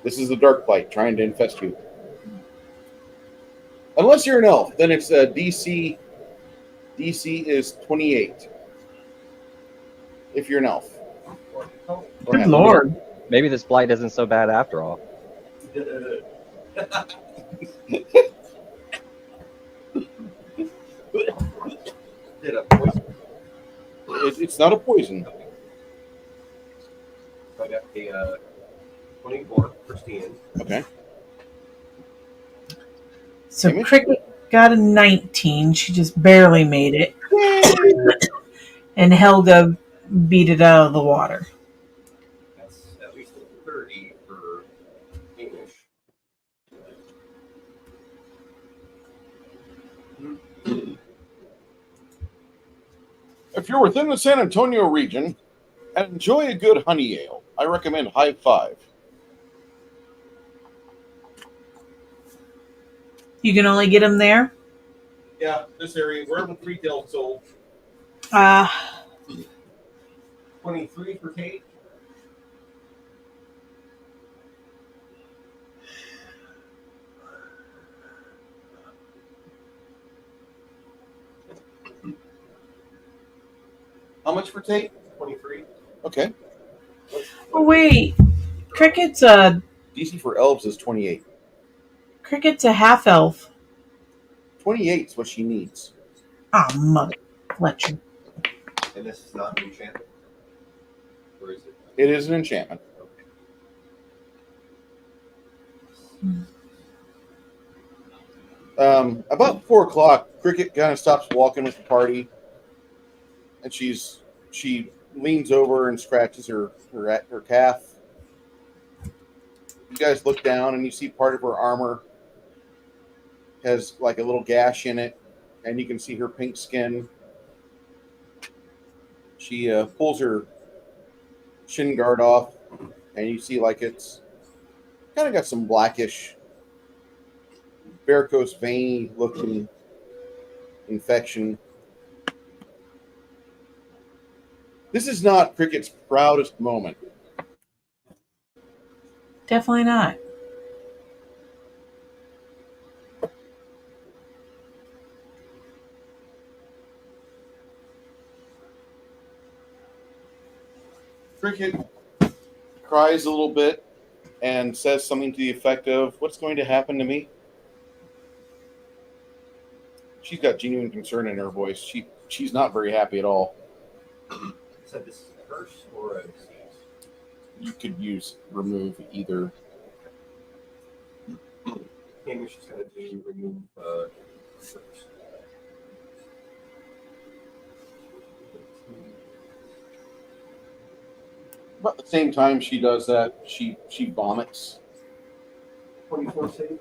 This is the Darkblight trying to infest you. Unless you're an elf, then it's a DC. DC is 28. If you're an elf. Or Good half. Lord. Maybe this blight isn't so bad after all. Did a poison. It's not a poison. I got a 24 for Stan. Okay. So Damage? Cricket got a 19. She just barely made it. And Helga beat it out of the water. That's at least a 30 for English. If you're within the San Antonio region and enjoy a good honey ale, I recommend Hive 5. You can only get them there? Yeah, this area, wherever the retail sold. 23 for Kate. How much for Tate? 23. Okay. Oh, wait. Cricket's a DC for elves is 28. half elf. 28 is what she needs. Oh, mother Fletcher. And this is not an enchantment? Or is it? It is an enchantment. About 4 o'clock, Cricket kind of stops walking with the party, and she leans over and scratches her calf. You guys look down, and you see part of her armor has like a little gash in it, and you can see her pink skin. She pulls her shin guard off, and you see like it's kind of got some blackish, varicose veiny looking infection. This is not Cricket's proudest moment. Definitely not. Cricket cries a little bit and says something to the effect of, "What's going to happen to me?" She's got genuine concern in her voice. She's not very happy at all. So this is a curse or a disease? You could use remove either. Hamish is going to do remove curse. About the same time she does that, she vomits. 24 save?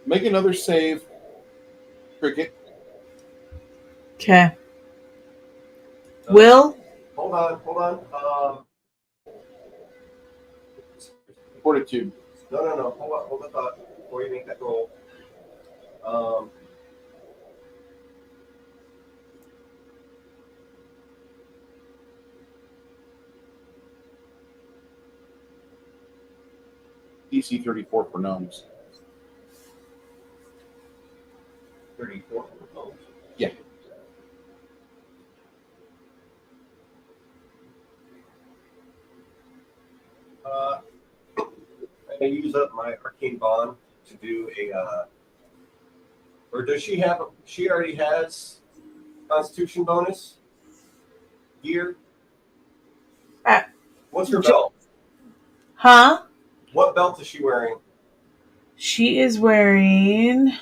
Make another save, Cricket. Okay. Will? Hold on. Fortitude. No. Hold the thought before you make that roll. DC 34 for gnomes. 34 for the bones. Yeah. I use up my arcane bond to do a, or does she have? She already has Constitution bonus gear. Uh, What's her belt? Huh? What belt is she wearing? She is wearing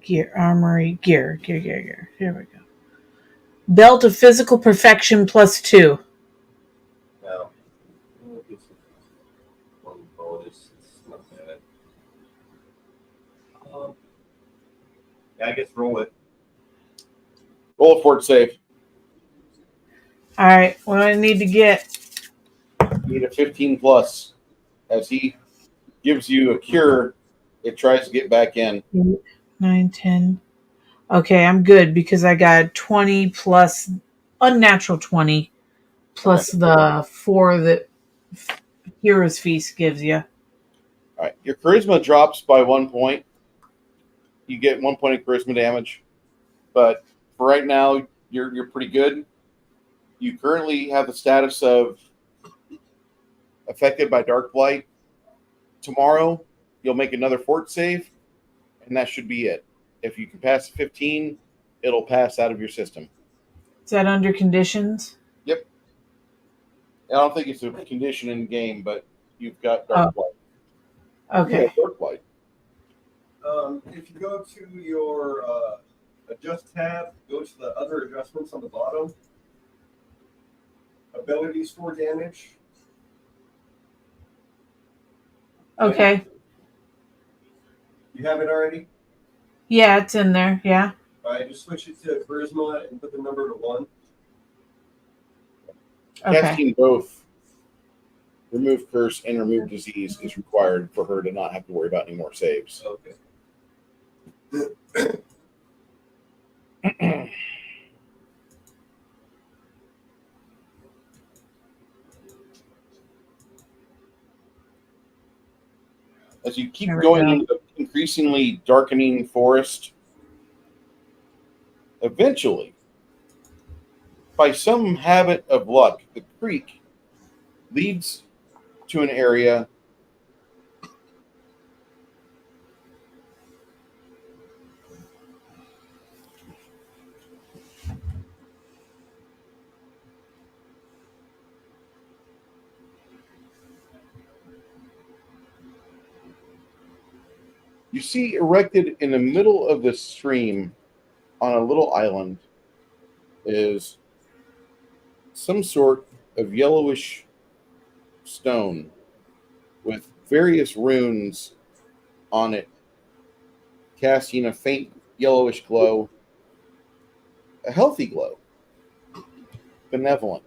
gear, armory, gear. Here we go. Belt of physical perfection +2. No. One bonus. It's not bad. Yeah, I guess roll it. Roll a fort save. All right, what do I need to get? You need a 15 plus. As he gives you a cure, it tries to get back in. 8, 9, 10. Okay, I'm good because I got 20 plus unnatural 20 plus the 4 that Hero's Feast gives you. All right, your charisma drops by 1 point. You get 1 point of charisma damage, but for right now, you're pretty good. You currently have the status of affected by Darkblight. Tomorrow, you'll make another fort save, and that should be it. If you can pass 15, it'll pass out of your system. Is that under conditions? Yep. I don't think it's a condition in the game, but you've got Oh. Darkblight. Okay. Yeah, Darkblight. If you go to your adjust tab, go to the other adjustments on the bottom. Abilities for damage. Okay. You have it already? Yeah, it's in there. Yeah. All right, just switch it to charisma and put the number to 1. Okay. Casting both remove curse and remove disease is required for her to not have to worry about any more saves. Okay. As you keep There we going go. into the increasingly darkening forest, eventually, by some habit of luck, the creek leads to an area you see erected in the middle of the stream on a little island is some sort of yellowish stone with various runes on it, casting a faint yellowish glow, a healthy glow, benevolent.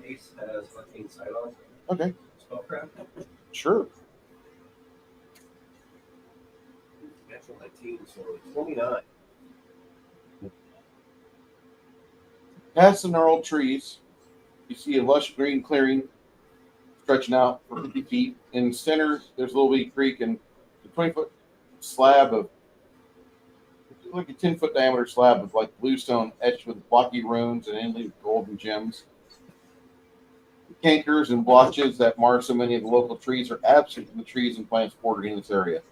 Ace has arcane sight on. Okay, Spellcraft. sure. Natural 19, so 29. Past the gnarled trees, you see a lush green clearing stretching out for 50 feet. In the center, there's a little bitty creek and a 20-foot slab of, like a 10-foot diameter slab of like bluestone etched with blocky runes and inlaid with gold and gems. The cankers and blotches that mar so many of the local trees are absent from the trees and plants bordering this area.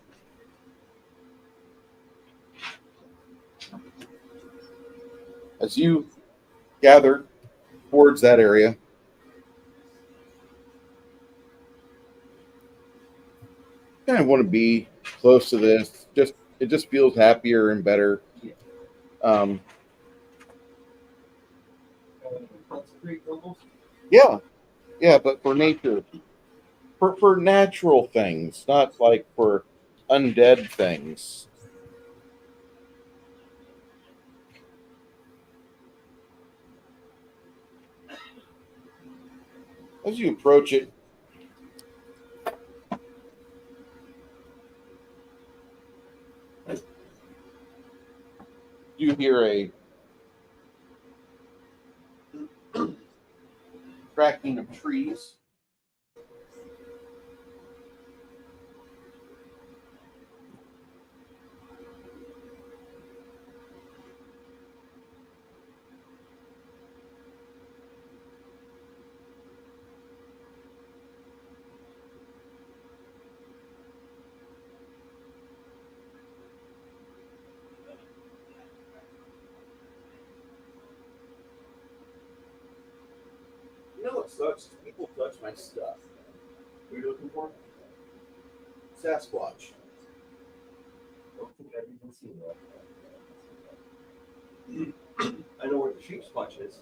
As you gather towards that area, kind of want to be close to this. It just feels happier and better. Consecrate almost. Yeah, but for nature, for natural things, not like for undead things. As you approach it, you hear a cracking of trees. sucks is people touch my stuff. What are you looking for? Sasquatch. I don't think I've even seen that. I know where the sheep squatch is.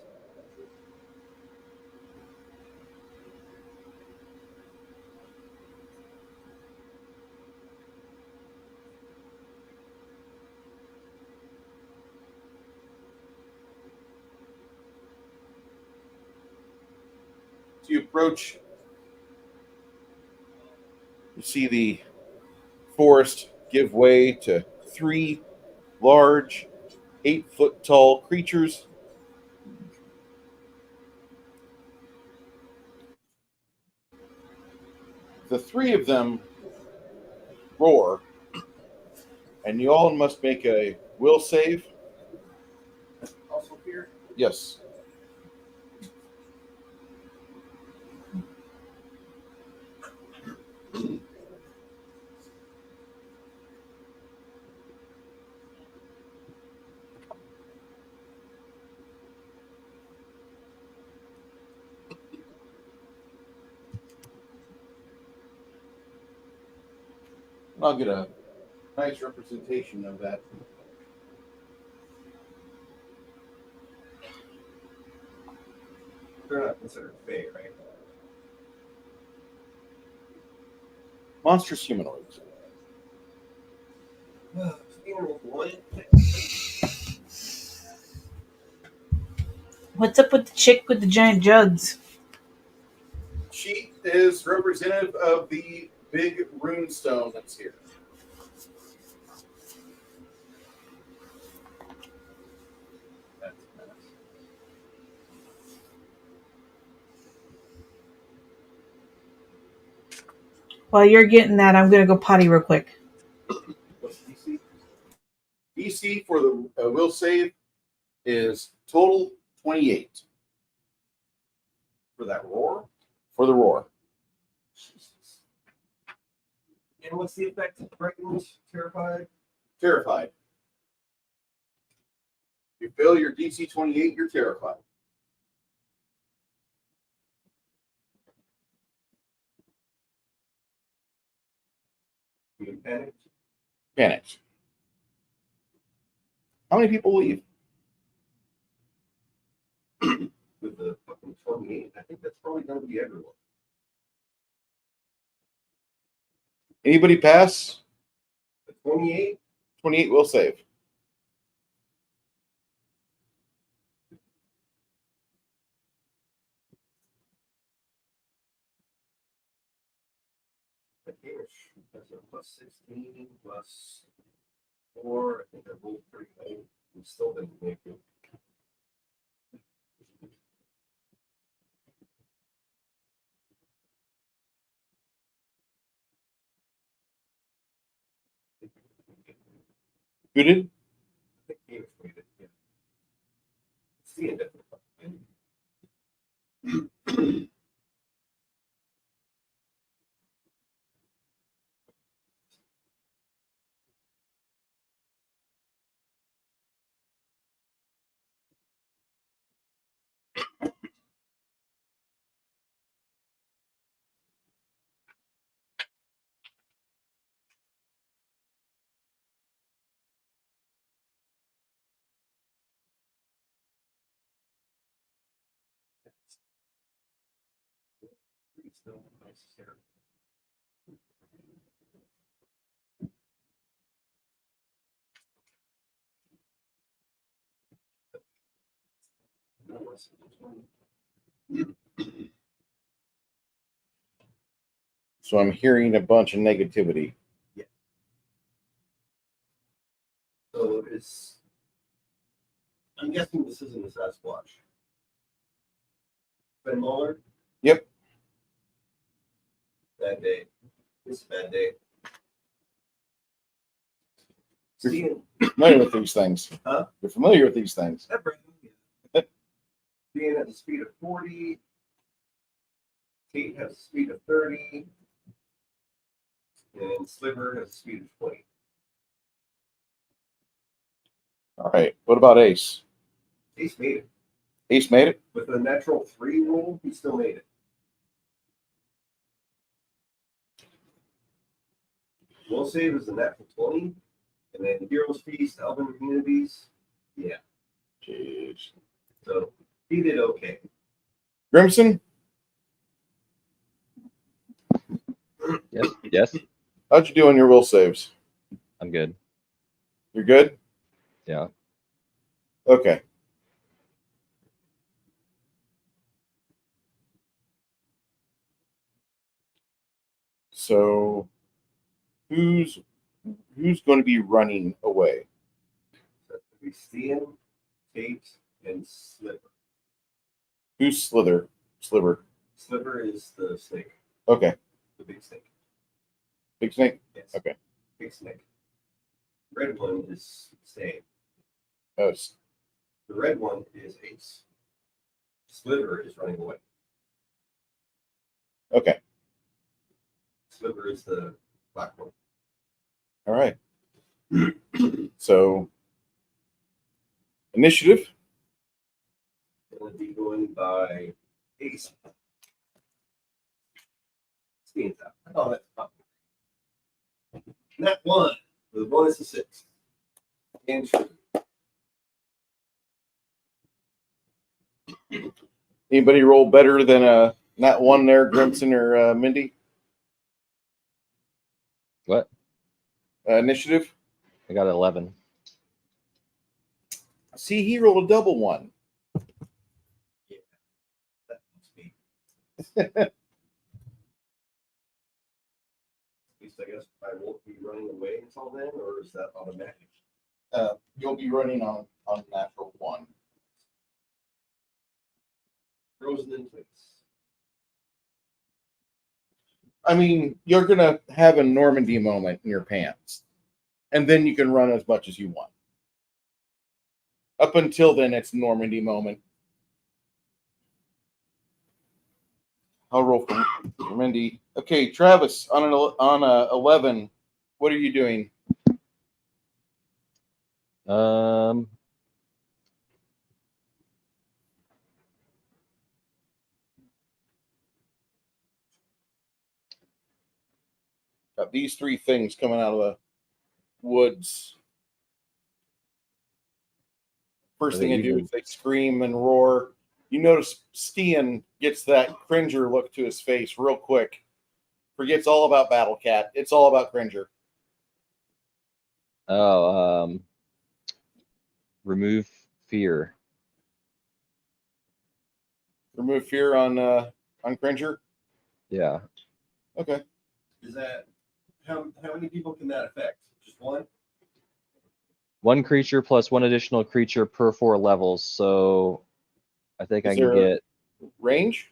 So you approach, you see the forest give way to 3 large, 8-foot tall creatures. The 3 of them roar, and you all must make a will save. Also here. Yes. I'll get a nice representation of that. They're not considered Fae, right? Monstrous humanoids. What's up with the chick with the giant jugs? She is representative of the big rune stone that's here. While you're getting that, I'm gonna go potty real quick. What's DC? DC for the will save is total 28. For that roar? For the roar. Jesus. And what's the effect? Frightened, terrified? Terrified. You fail your DC 28, you're terrified. You panicked? Panicked. How many people leave? With the fucking 28, I think that's probably going to be everyone. Anybody pass? The 28? 28 will save. That's a plus 16 plus 4. I think I rolled 39. We still didn't make it. Who did? I think Hamish made it. Yeah. Seeing it. Still nice hair. So I'm hearing a bunch of negativity. Yeah. So it's. I'm guessing this isn't a Sasquatch. Ben Muller? Yep. Bad day. It's a bad day. You're Seeing familiar with these things. Huh? You're familiar with these things. that brings being at the speed of 40. Kate has a speed of 30. And Sliver has a speed of 20. All right. What about Ace? Ace made it. Ace made it. With a natural 3 roll, he still made it. Will save is a natural 20, and then Heroes Feast, Elven Communities, yeah. Jeez. So he did okay. Grimson, Yes. Yes. how'd you do on your will saves? I'm good. You're good? Yeah. Okay. So who's going to be running away? That's going to be Stian, Kate, and Sliver. Who's Sliver? Sliver is the snake, Okay. the big snake. Big snake? Yes. Okay. Big snake. Red one is staying. Oh, The red one is Ace. Sliver is running away. okay. Sliver is the black one. All right. So initiative. Going to be going by Ace. Stian's out. Oh, that's fun. Nat 1 with a bonus of 6. And Anybody roll better than Nat 1 there, Grimson or Mindy? What? Initiative. I got 11. See, he rolled a double 1. yeah, that must be. At least I guess I won't be running away until then, or is that automatic? You'll be running on natural 1. Frozen in place. I mean, you're going to have a Normandy moment in your pants, and then you can run as much as you want. Up until then, it's Normandy moment. I'll roll for Mindy. Okay, Travis, on a 11, what are you doing? Got these 3 things coming out of the woods. First Are thing they they do even- is they scream and roar. You notice Stian gets that Cringer look to his face real quick. Forgets all about Battle Cat. It's all about Cringer. Oh, remove fear. Remove fear on Cringer. Yeah. Okay. Is that how many people can that affect? Just one? One creature plus one additional creature per 4 levels. So I think Is I can there a get range?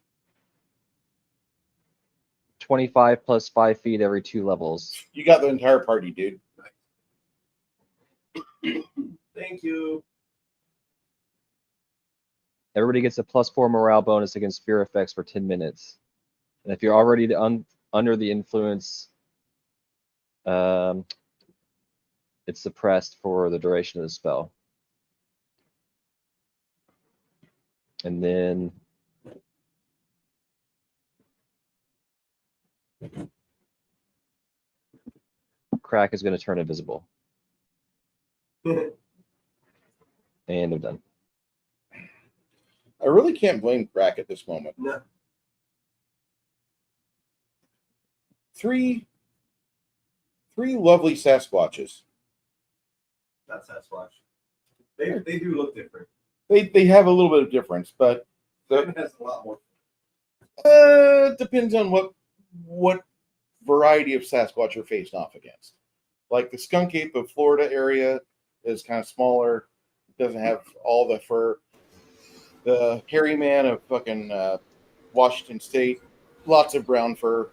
25 plus 5 feet every 2 levels. You got the entire party, dude. Thank you. Everybody gets a +4 morale bonus against fear effects for 10 minutes. And if you're already under the influence, it's suppressed for the duration of the spell. And then Crack is going to turn invisible. And I'm done. I really can't blame Crack at this moment. No. 3 lovely Sasquatches. Not Sasquatch. They do look different. They have a little bit of difference, but It has a lot more. depends on what variety of Sasquatch you're faced off against. Like the skunk ape of Florida area is kind of smaller, doesn't have all the fur. The hairy man of fucking Washington State, lots of brown fur,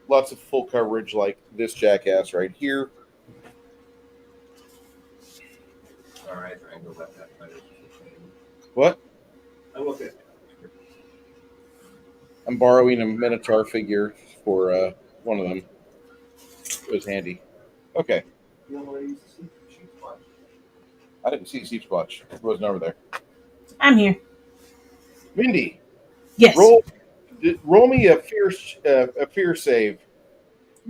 lots of full coverage like this jackass right here. All right, I go back that way. What? I'm okay. I'm borrowing a Minotaur figure for one of them. It was handy. Okay. You know what I used to see? Sheep watch. I didn't see Seepsquatch. It wasn't over there. I'm here. Mindy, Yes. roll me a fear save.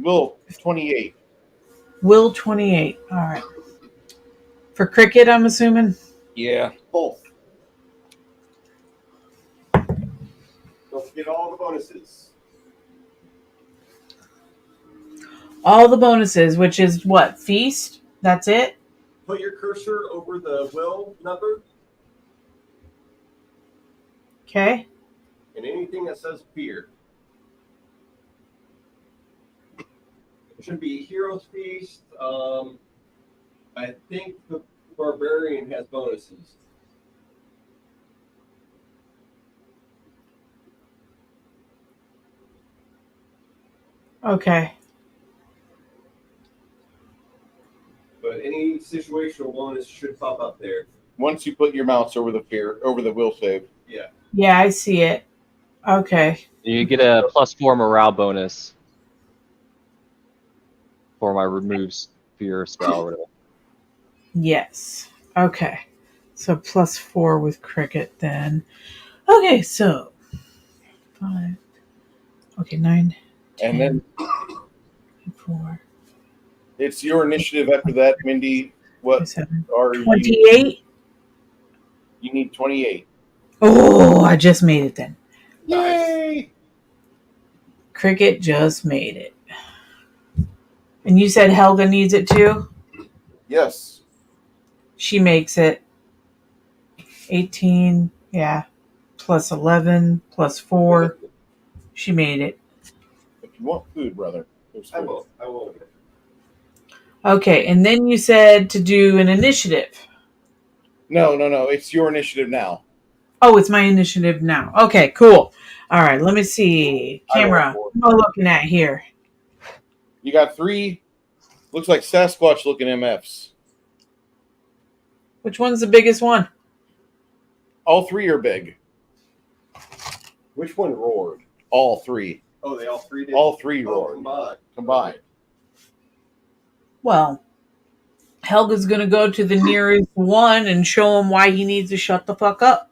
Will 28. Will 28. All right. For cricket, I'm assuming. Yeah. Both. Don't forget all the bonuses. All the bonuses, which is what? Feast? That's it? Put your cursor over the will number Okay. and anything that says fear. It should be Hero's Feast. I think the Barbarian has bonuses. Okay. But any situational bonus should pop up there. Once you put your mouse over the will save. Yeah. Yeah, I see it. Okay. You get a +4 morale bonus for my removes fear spell or whatever. Yes. Okay. So +4 with cricket then. Okay, so 5. Okay, 9. 10, And then 4. it's your initiative after that, Mindy. What 7. are you? 28. You need 28. Oh, I just made it then. Yay! Cricket just made it. And you said Helga needs it too? Yes. She makes it. 18, yeah. Plus 11, plus 4. She made it. If you want food, brother, there's I food. will. I will. Okay, and then you said to do an initiative. No. It's your initiative now. Oh, it's my initiative now. Okay, cool. All right, let me see. Camera, rolled what am I looking at here? You got 3. Looks like Sasquatch looking MFs. Which one's the biggest one? All 3 are big. Which one roared? All 3. Oh, they all three did? All 3 Oh, roared. combined. Well, Helga's going to go to the nearest one and show him why he needs to shut the fuck up.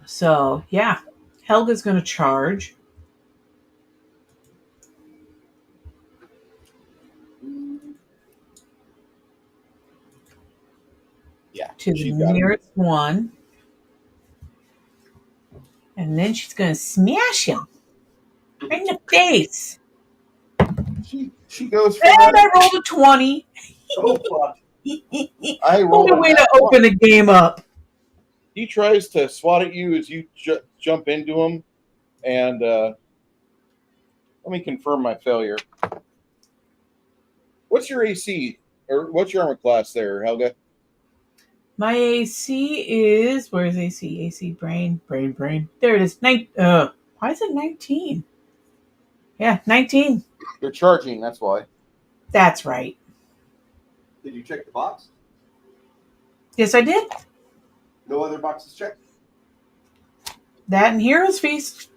So, yeah. Helga's going to charge. Yeah. To the she's got it. nearest one. And then she's going to smash him. Right in the face. She goes for And that. I rolled a 20. Oh, fuck. I rolled What a way a to open a game up. He tries to swat at you as you jump into him, and let me confirm my failure. What's your AC, or what's your armor class there, Helga? My AC is, where's AC? AC, brain. There it is. Why is it 19? Yeah, 19. You're charging, that's why. That's right. Did you check the box? Yes, I did. No other boxes checked? That and Hero's Feast.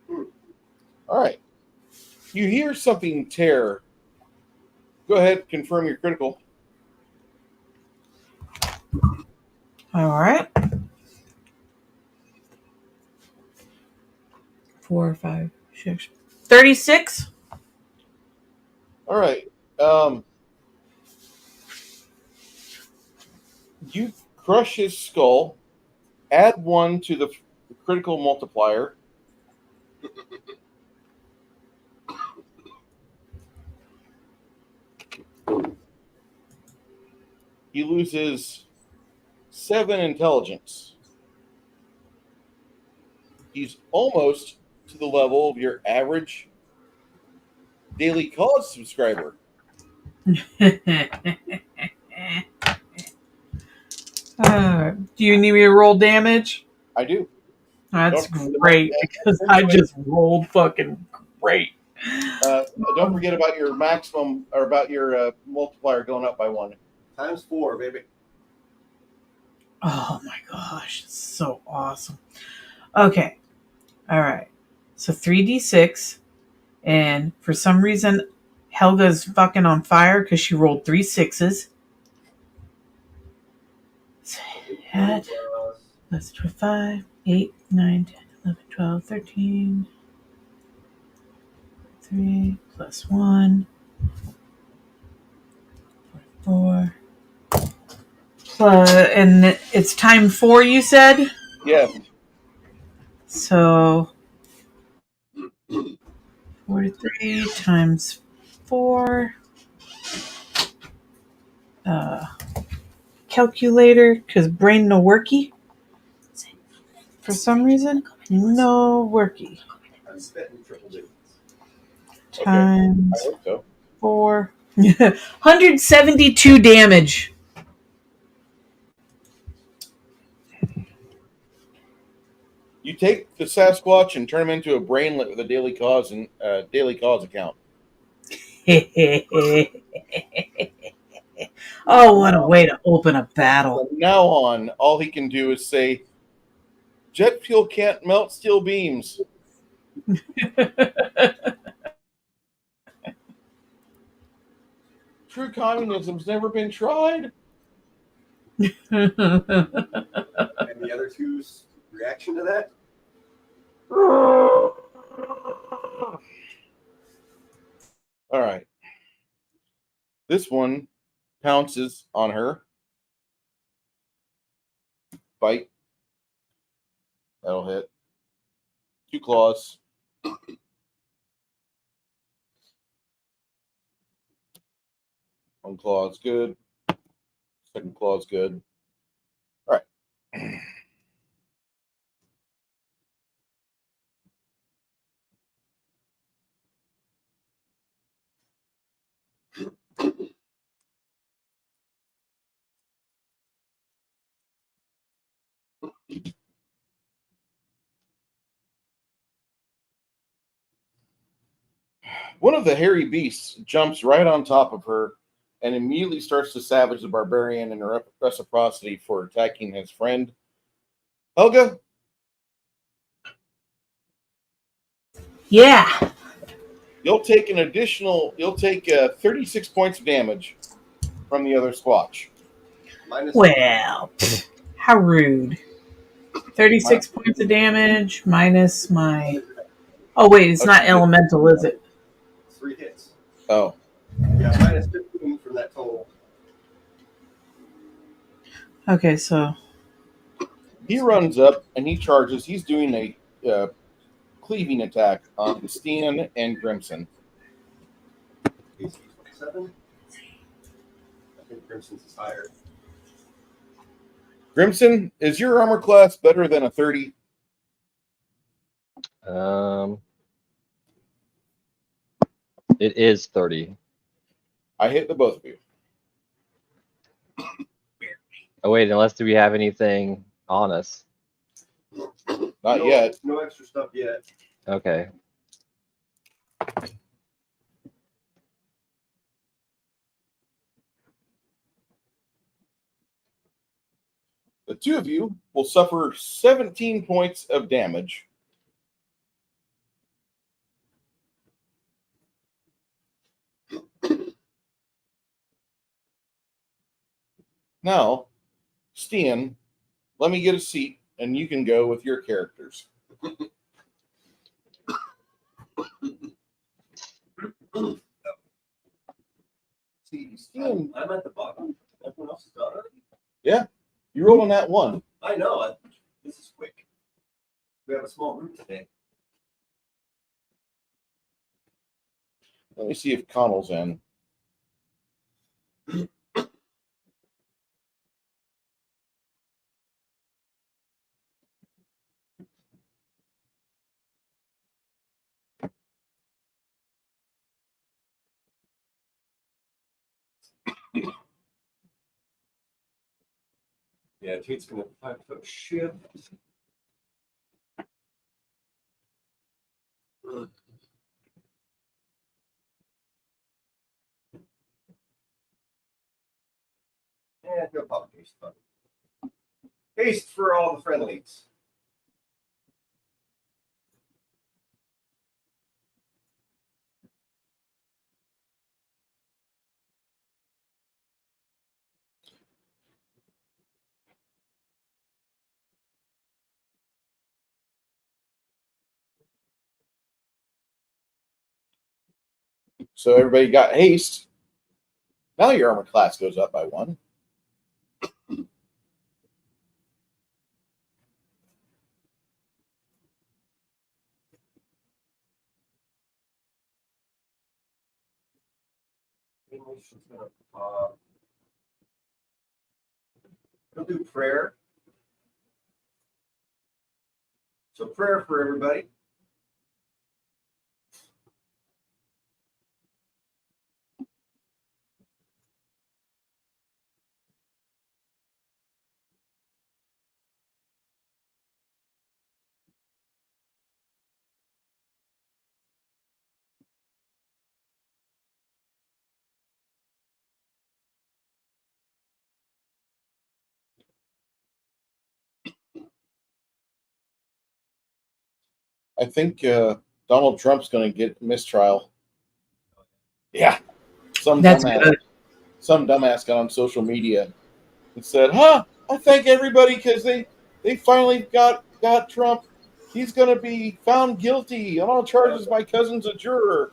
All right. You hear something tear. Go ahead, confirm your critical. All right. 4, 5, 6. 36. All right. You crush his skull, add 1 to the critical multiplier. He loses 7 intelligence. He's almost to the level of your average daily college subscriber. Do you need me to roll damage? I do. That's Don't- great because I just rolled fucking great. Don't forget about your maximum, or about your multiplier going up by 1. Times 4, baby. Oh my gosh, it's so awesome. Okay. All right. So 3d6. And for some reason, Helga's fucking on fire because she rolled 3 6s. Add plus 5, 8, 9, 10, 11, 12, 13. 3 plus 1. 4. Plus, and it's time 4, you said? Yeah. So 43 times 4. Calculator, because brain no worky. For some reason, no worky. I'm spending triple digits. Times I hope so. 4. 172 damage. You take the Sasquatch and turn him into a brainlet with a daily cause and daily cause account. Oh, what a way to open a battle. From now on, all he can do is say, "Jet fuel can't melt steel beams." True communism's never been tried. And the other two's reaction to that? All right. This one pounces on her. Bite. That'll hit. 2 claws. One claw is good. Second claw is good. All right. One of the hairy beasts jumps right on top of her and immediately starts to savage the barbarian in reciprocity for attacking his friend. Helga? Yeah. You'll take 36 points of damage from the other Squatch. Well, how rude. 36 points of damage minus my... Oh, wait, it's not elemental, is it? 3 hits. Oh. Yeah, minus 15 from that total. Okay, so... He runs up and he charges. He's doing a cleaving attack on Stian and Grimson. AC 27. I think Crimson's is higher. Grimson, is your armor class better than a 30? It is 30. I hit the both of you. Oh wait, unless do we have anything on us? Not yet. No extra stuff yet. Okay. The two of you will suffer 17 points of damage. Now, Stian, let me get a seat and you can go with your characters. See, Stian, I'm at the bottom. Everyone else is done already? Yeah, you rolled on that one. I know. This is quick. We have a small group today. Let me see if Connell's in. Yeah, Tate's going to 5-foot shift. Yeah, he'll pop haste. Haste for all the friendlies. So everybody got haste. Now your armor class goes up by 1. We'll do prayer. So prayer for everybody. I think Donald Trump's going to get mistrial. Yeah. That's good. Some dumbass got on social media and said, "Huh, I thank everybody because they finally got Trump. He's going to be found guilty on all charges. My cousin's a juror."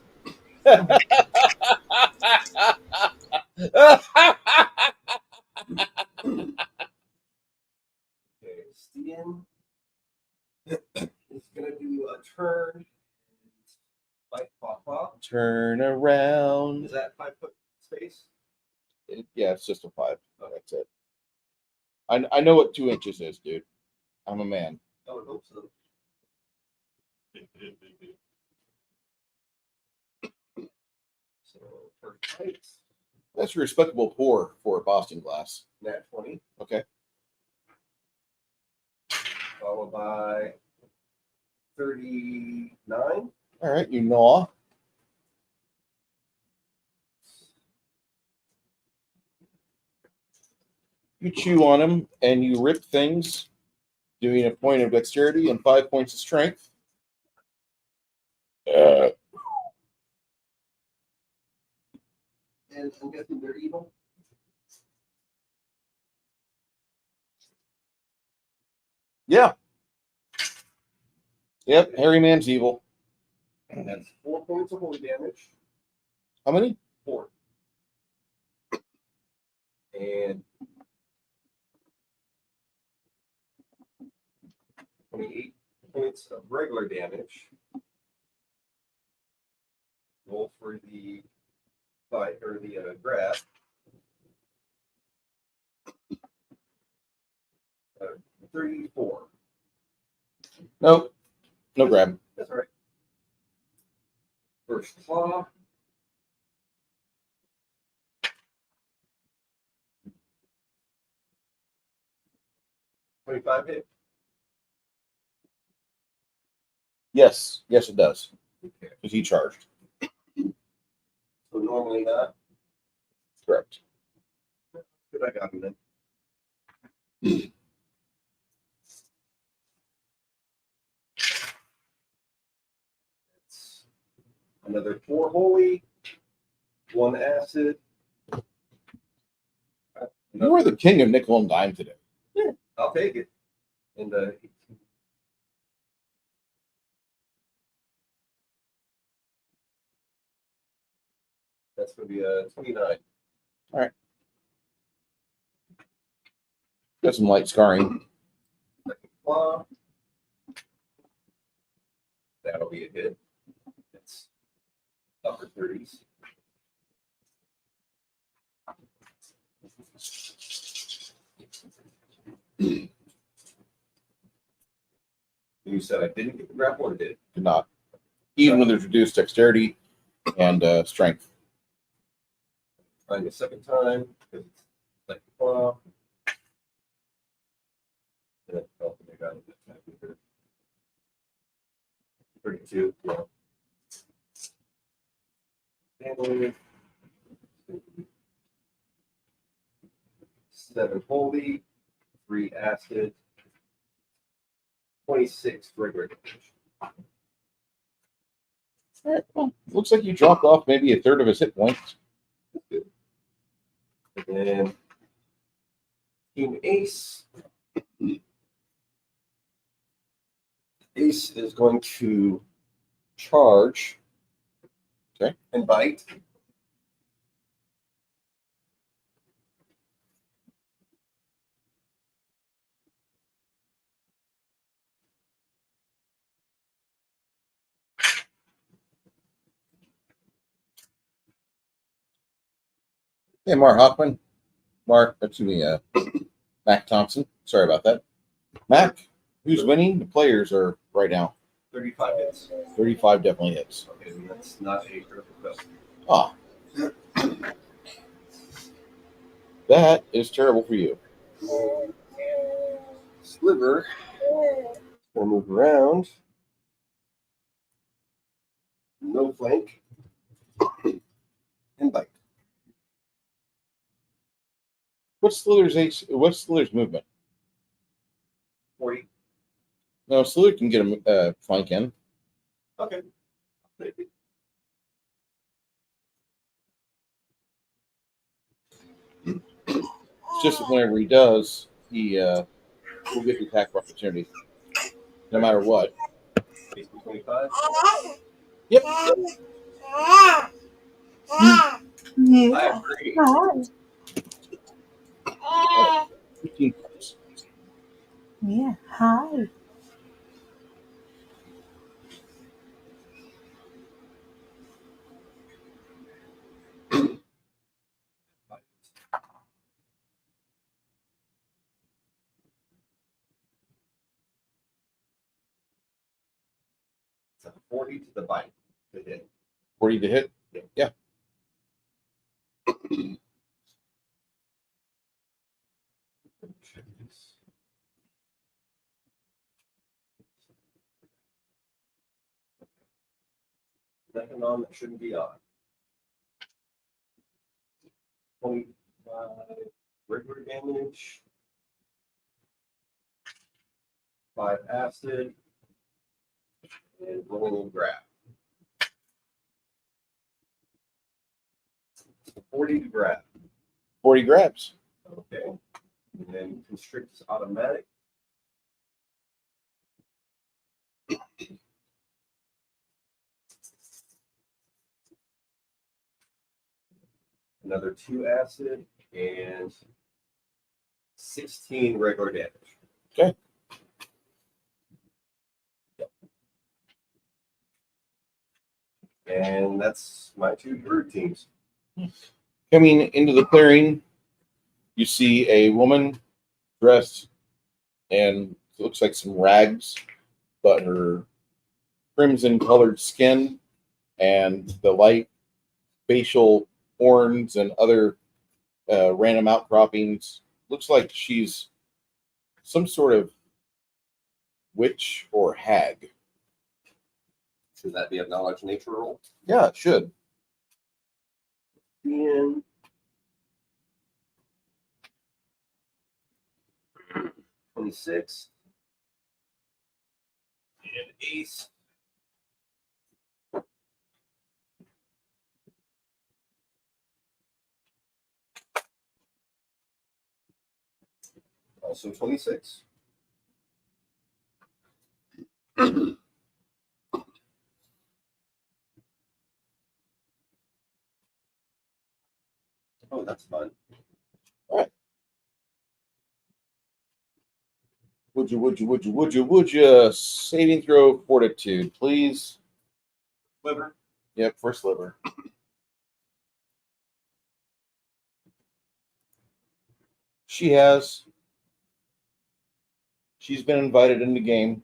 Okay, Steven is going to do a turn. Fight Papa. Turn around. Is that 5 foot space? Yeah, it's just a 5. That's it. I know what 2 inches is, dude. I'm a man. I would hope so. So first fight, That's a respectable pour for a Boston glass. nat 20, Okay. followed by 39. All right, you gnaw. You chew on them and you rip things, doing a point of dexterity and 5 points of strength. And I'm guessing they're evil. Yeah. Yep, Harry Man's evil. And that's 4 points of holy damage. How many? 4. And 28 points of regular damage. Roll for the fight or the grab. 34. Nope. No grab. That's all right. First claw. $25 hit. Yes. Yes, it does. Okay. Because he charged. So normally not. Correct. Good, I got him then. It's another 4 holy, 1 acid. You are the king of nickel and dime today. Yeah, I'll take it. And that's going to be a 29. All right. Got some light scarring. Second claw. That'll be a hit. It's upper 30s. You said I didn't get the grapple, or did? Did not. Even when there's reduced dexterity and strength. Trying the second time because it's second claw. And I don't think I got it. 32. Yeah. Family. 7 holy, 3 acid, 26 regular damage. All right. Well, looks like you dropped off maybe a third of his hit points. That's good. And then Team Ace. Ace is going to charge Okay. And bite. Hey, Mark Hoffman. Excuse me, Mac Thompson. Sorry about that. Mac, who's winning? The players are right now. 35 hits. 35 definitely hits. Okay, then that's not a critical fail. Ah. That is terrible for you. Sliver. We'll move around. No flank. And bite. What's Slither's movement? 40. No, Slither can get a flank in. Okay. Maybe. It's just that whenever he does, he will get the attack opportunity, no matter what. Basically 25. Yep. I agree. 15 points. Yeah. Hi. It's a 40 to the bite to hit. 40 to hit? Yeah. Nothing on that shouldn't be on. 25 regular damage. 5 acid. And rolling grab. 40 to grab. 40 grabs. Okay. And then constrict is automatic. Another 2 acid and 16 regular damage. Okay. And that's my 2 druid teams. Coming into the clearing, you see a woman dressed in looks like some rags, but her crimson colored skin and the light facial horns and other random outcroppings looks like she's some sort of witch or hag. Should that be a knowledge nature roll? Yeah, it should. And 26 and ace. Also 26. Oh, that's fun. All right. Would you saving throw fortitude, please? Sliver. Yep, for Sliver. She has. She's been invited in the game.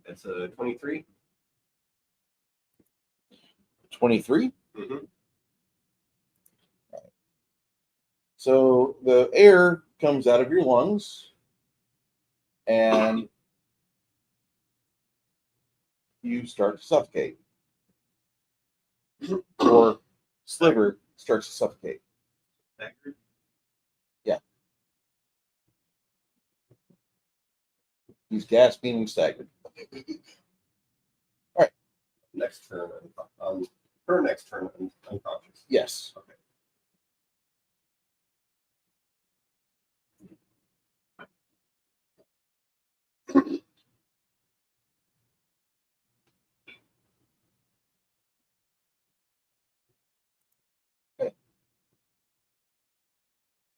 That's a 23. 23. Mm-hmm. So the air comes out of your lungs, and you start to suffocate, or Sliver starts to suffocate. Staggered. Yeah, he's gasping and staggered. All right. Next turn, her next turn, unconscious. Yes. Okay.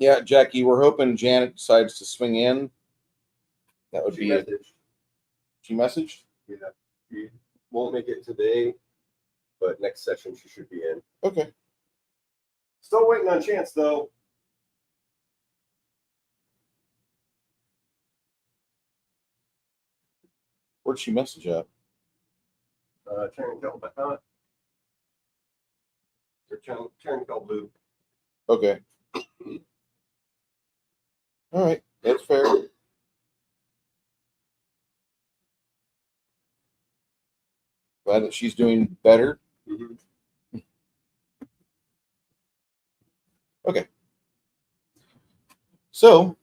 Yeah, Jackie, we're hoping Janet decides to swing in. That would She be it. messaged. She messaged? Yeah. She won't make it today, but next session she should be in. Okay. Still waiting on Chance though. Where'd she message at? Turn Kel back on. Or turn Kel blue. Okay. All right. That's fair. Glad that she's doing better. Mm-hmm. Okay. So,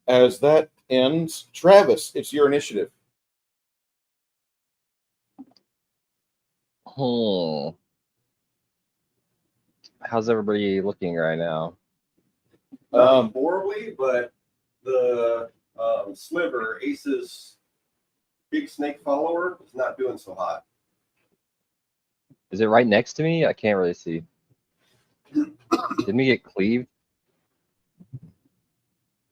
as that ends, Travis, it's your initiative. How's everybody looking right now? Not horribly, but the Sliver, Ace's big snake follower, is not doing so hot. Is it right next to me? I can't really see. Didn't we get cleaved?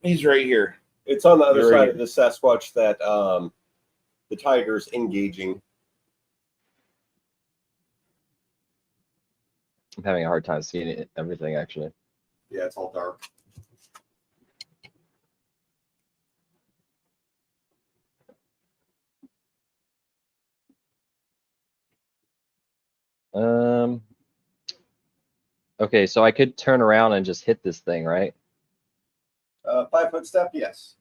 He's right here. It's on the other You're side right. of the Sasquatch that the tiger's engaging. I'm having a hard time seeing everything, actually. Yeah, it's all dark. Okay, so I could turn around and just hit this thing, right? 5-foot step, yes.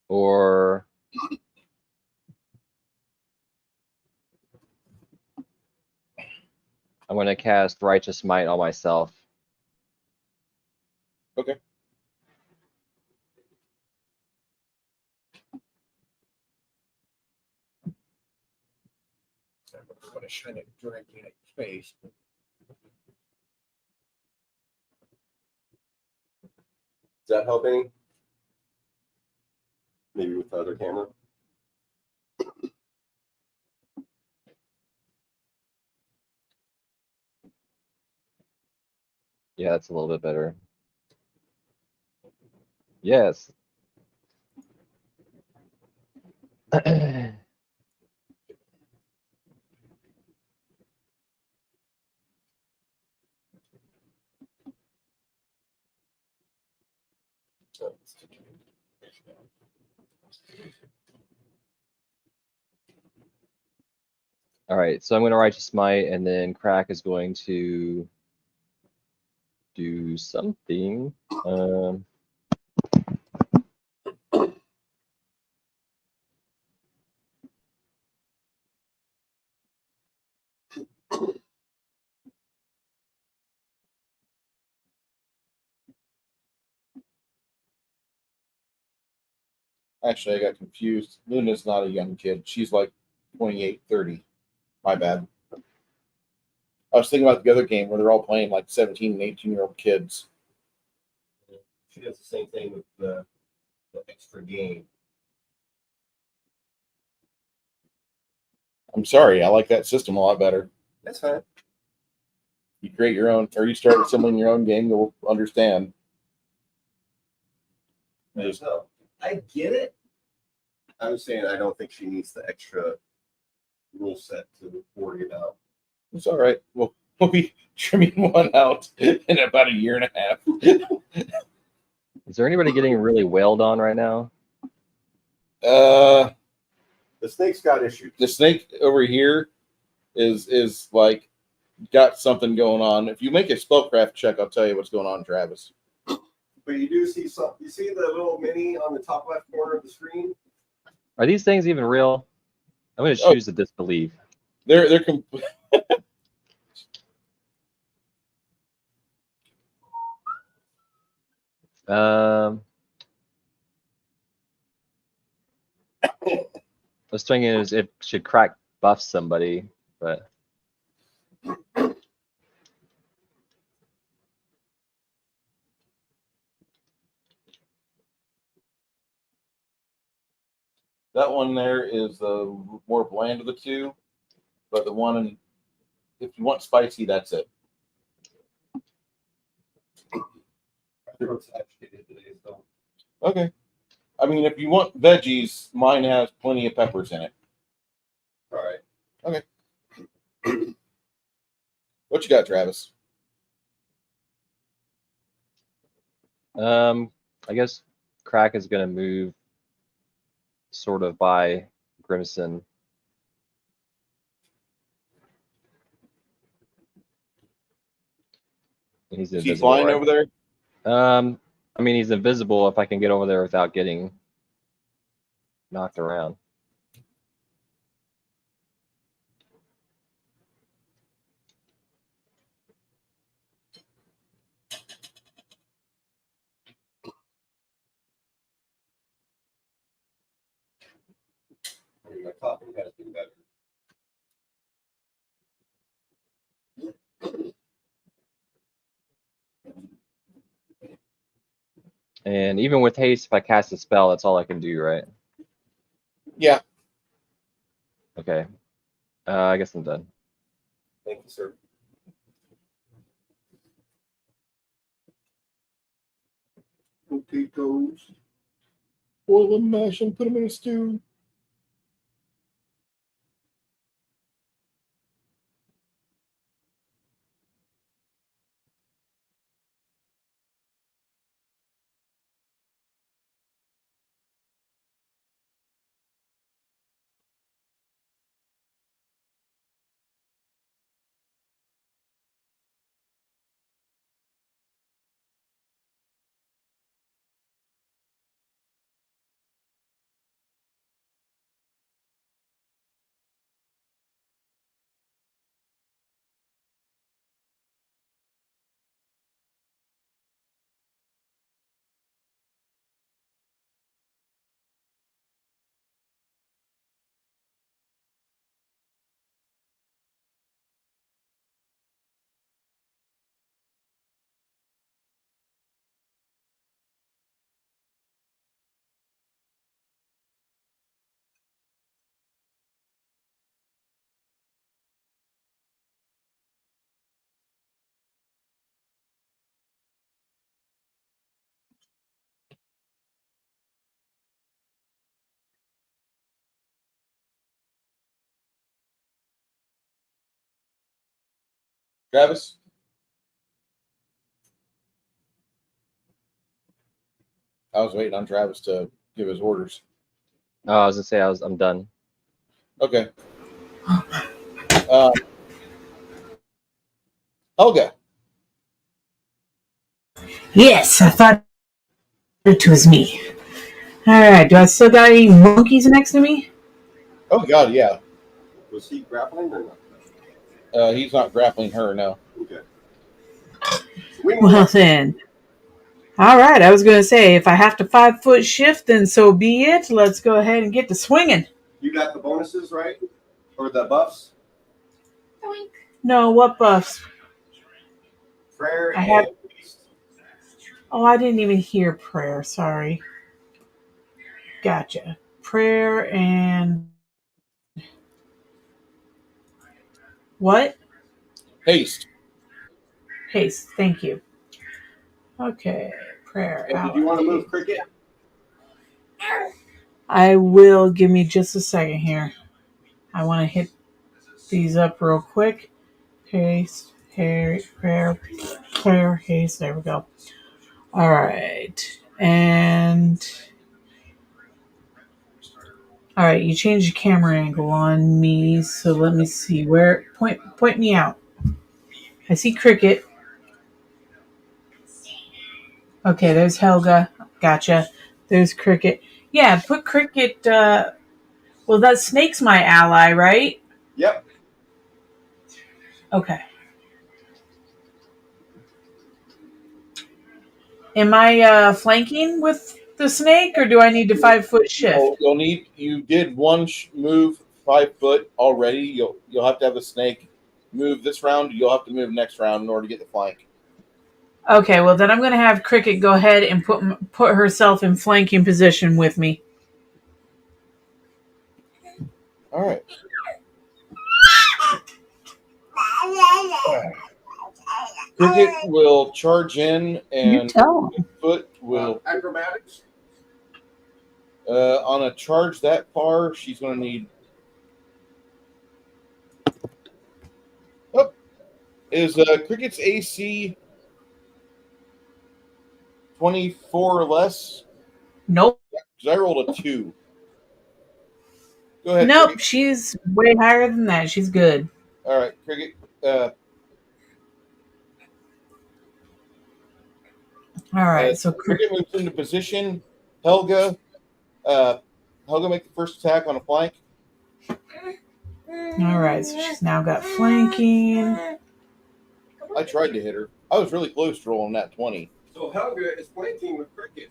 Or I'm going to cast Righteous Might on myself. Okay. I'm going to shine it directly at your face. Does that help any? Maybe with the other camera. Yeah, that's a little bit better. Yes. All right, so I'm going to Righteous Might, and then Crack is going to do something. Actually, I got confused. Luna's not a young kid. She's like 28, 30. My bad. I was thinking about the other game where they're all playing like 17 and 18-year-old kids. She does the same thing with the extra game. I'm sorry. I like that system a lot better. That's fine. You create your own, or you start assembling your own game, you'll understand. Just, No, I get it. I was saying I don't think she needs the extra rule set to worry about. it's all right. We'll be trimming one out in about a year and a half. Is there anybody getting really wailed on right now? The The snake's got issues. snake over here is like got something going on. If you make a spellcraft check, I'll tell you what's going on, Travis. But you do see some. You see the little mini on the top left corner of the screen? Are these things even real? I'm going to choose to disbelieve. They're I was thinking is it should Crack buff somebody, but that one there is the more bland of the two, but the one if you want spicy, that's it. Throat's agitated today, so. Okay. I mean, if you want veggies, mine has plenty of peppers in it. All right. What you got, Travis? I guess Crack is gonna move sort of by Grimson. He's Is he invisible, flying right? over there? I mean, he's invisible if I can get over there without getting knocked around. I mean, my coughing has been better. And even with haste, if I cast a spell, that's all I can do, right? Yeah. Okay. I guess I'm done. Thank you, sir. Potatoes. Boil them, mash them, put them in a stew. Travis? I was waiting on Travis to give his orders. Oh, I was gonna say I'm done. Okay. Helga. Yes, I thought it was me. Alright, do I still got any monkeys next to me? Oh, God, yeah. Was he grappling or not? He's not grappling her, no. Okay. Well then. Alright, I was going to say, if I have to 5-foot shift, then so be it. Let's go ahead and get to swinging. You got the bonuses, right? Or the buffs? No, what buffs? Prayer I have. and feast. Oh, I didn't even hear prayer. Sorry. Gotcha. Prayer and what? Haste. Haste. Thank you. Okay. Prayer. And did you want to move Cricket? I will. Give me just a second here. I want to hit these up real quick. Haste. Prayer. Haste. There we go. All right. And all right, you changed the camera angle on me, so let me see where. Point me out. I see Cricket. Okay, there's Helga. Gotcha. There's Cricket. Yeah, put Cricket. Well, that Snake's my ally, right? Yep. Okay. Am I flanking with the Snake, or do I need to 5-foot shift? You'll need. You did one move 5 foot already. You'll have to have the snake move this round. You'll have to move next round in order to get the flank. Okay, well then I'm going to have Cricket go ahead and put herself in flanking position with me. All right. Cricket will charge in You and tell him. foot will Acrobatics. on a charge that far, she's going to need. Oh, is Cricket's AC 24 or less? Nope. Because I rolled a 2. Go ahead. Nope. Cricket. She's way higher than that. She's good. All right, Cricket. All right. So Cricket moves into position. Helga. Helga make the first attack on a flank. all right. So she's now got flanking. I tried to hit her. I was really close to rolling that 20. So Helga is flanking with Cricket.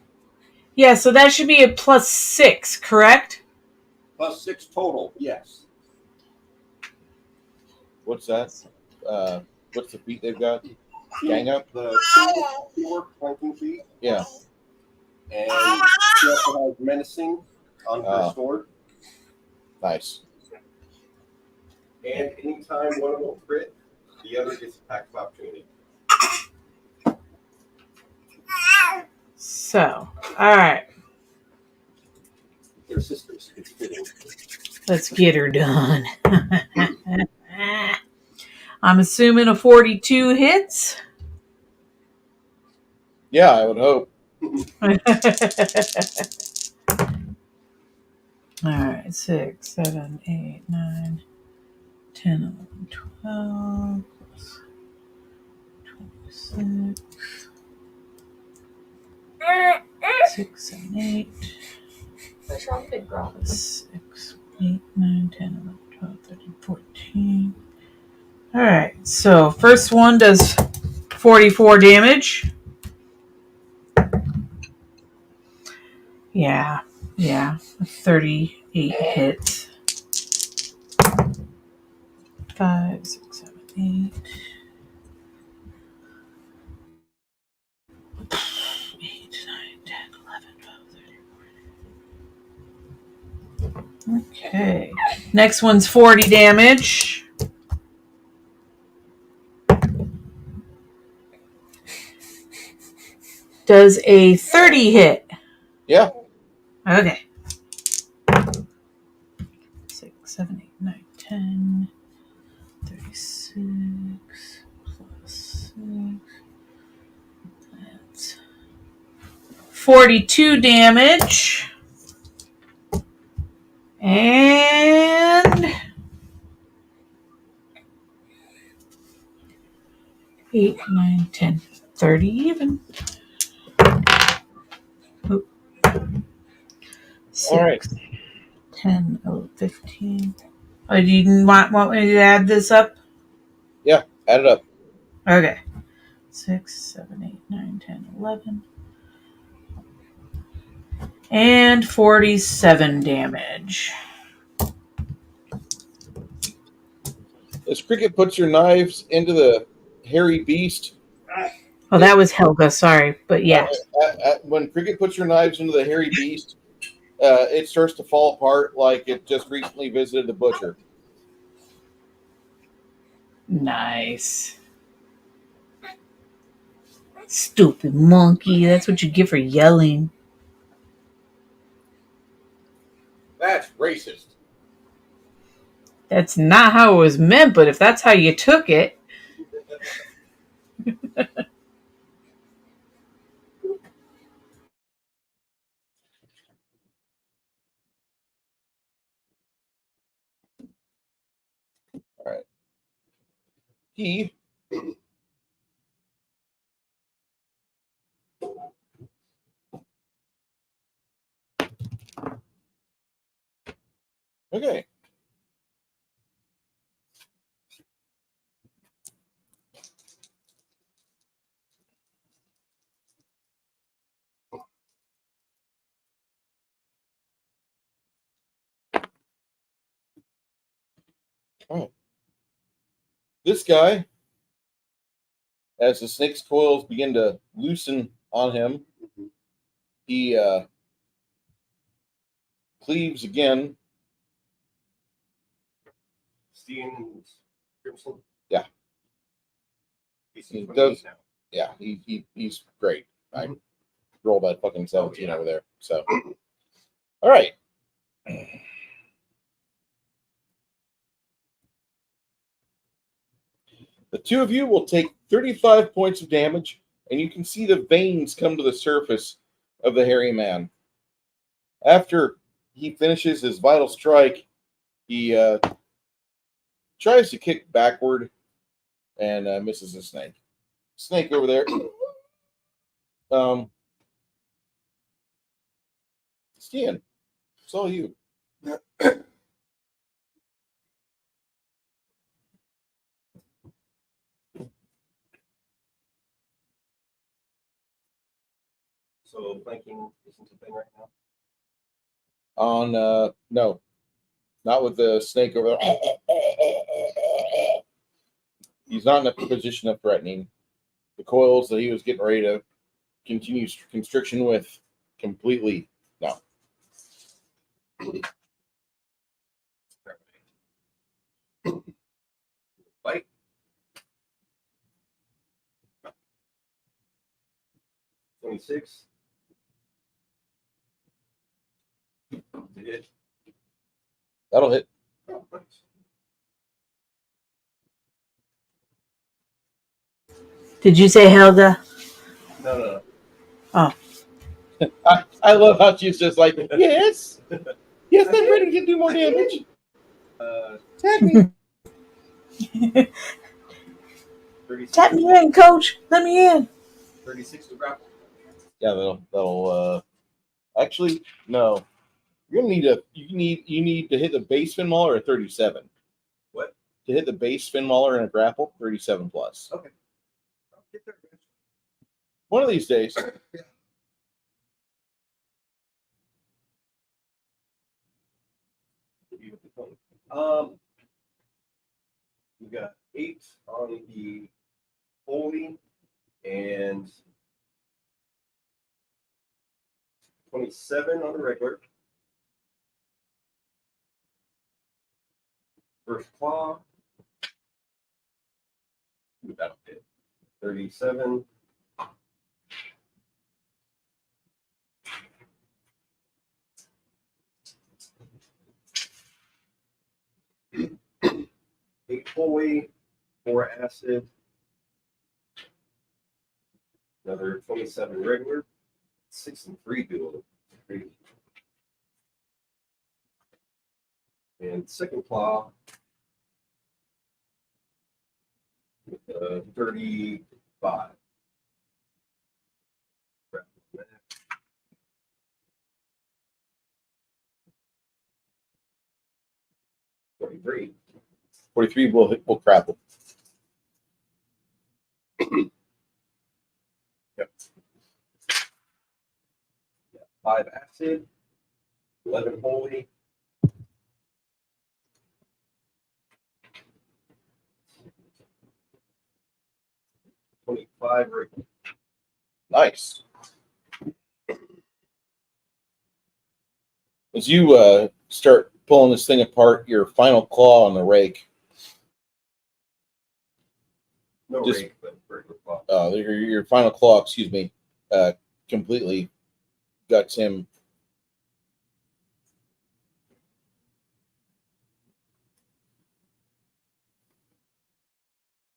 Yeah. So that should be a +6, correct? +6 total. Yes. What's that? What's the feat they've got? Gang up? The 4 flanking feet. Yeah. And she also has menacing on her sword. Nice. And anytime one of them crit, the other gets attack of opportunity. So, all right. They're sisters. It's fitting. Let's get her done. I'm assuming a 42 hits. Yeah, I would hope. All right, 6, 7, 8, 9, 10, 11, 12, 26, 6, 7, 8, What's wrong, big girl? 6, 8, 9, 10, 11, 12, 13, 14. All right, so first one does 44 damage. Yeah, 38 hits. 5, 6, 7, 8. 8, 9, 10, 11, 12, 13, 14. Okay. Next one's 40 damage. Does a 30 hit? Yeah. Okay. 6, 7, 8, 9, 10. 36 plus 6. That's 42 damage. And 8, 9, 10. 30 even. Oh. 6, All right. 10, 11, 15. Oh, you didn't want me to add this up? Yeah, add it up. Okay. 6, 7, 8, 9, 10, 11. And 47 damage. As Cricket puts her knives into the hairy beast. Oh, that was Helga. Sorry. But yeah. When Cricket puts her knives into the hairy beast, it starts to fall apart like it just recently visited the butcher. Nice. Stupid monkey. That's what you get for yelling. That's racist. That's not how it was meant, but if that's how you took it. All right. He okay. All right. This guy, as the snake's coils begin to loosen on him, he cleaves again. Stevens Crimson. Yeah. He's He 28 does. now. Yeah, he's great. Right? roll that fucking 17 over there. So, all right. The two of you will take 35 points of damage, and you can see the veins come to the surface of the hairy man. After he finishes his vital strike, he tries to kick backward and misses the snake. Snake over there. Stian, it's all you. So flanking isn't a thing right now. On no, not with the snake over there. He's not in a position of threatening. The coils that he was getting ready to continue constriction with completely no. Bite. $26. To hit. That'll hit. Oh, nice. Did you say Helga? No. Oh. I love how she's just like, yes, yes, I'm ready to do more damage. Tag me. 36. Tap me in, coach. Let me in. 36 to grapple. Yeah, that'll actually no. You're gonna need you need to hit the base fin mauler at 37. What? To hit the base fin mauler in a grapple, 37 plus. Okay. I'll get there eventually. One of these days. We got 8 on the holy and 27 on the regular. First claw. Ooh, that'll hit. 37. Eight holy, 4 acid, another 27 regular, 6 and 3 dual. And second claw with 35. 43. 43 will grapple. Yep. 5 acid, 11 holy. $25 regular. Nice. As you start pulling this thing apart, your final claw on the rake. No Just- rake, but regular claw. Your final claw, excuse me, completely guts him.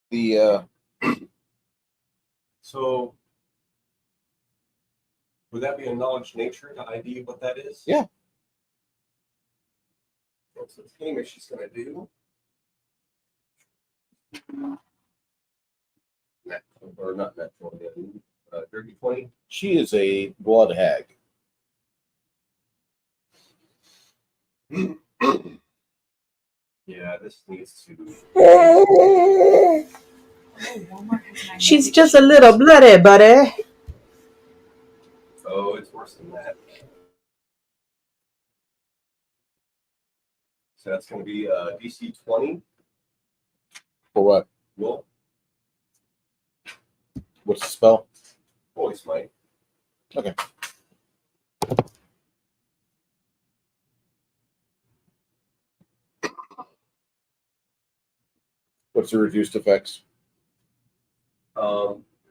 The So, would that be a knowledge nature to ID what that is? Yeah. What's the Hamish she's going to do? Natural, or not natural, dirty 20. she is a blood hag. Yeah, this needs to. She's just a little bloody, buddy. Oh, it's worse than that. So that's going to be DC 20. For what? Will. What's the spell? Holy smite. Okay. What's the reduced effects?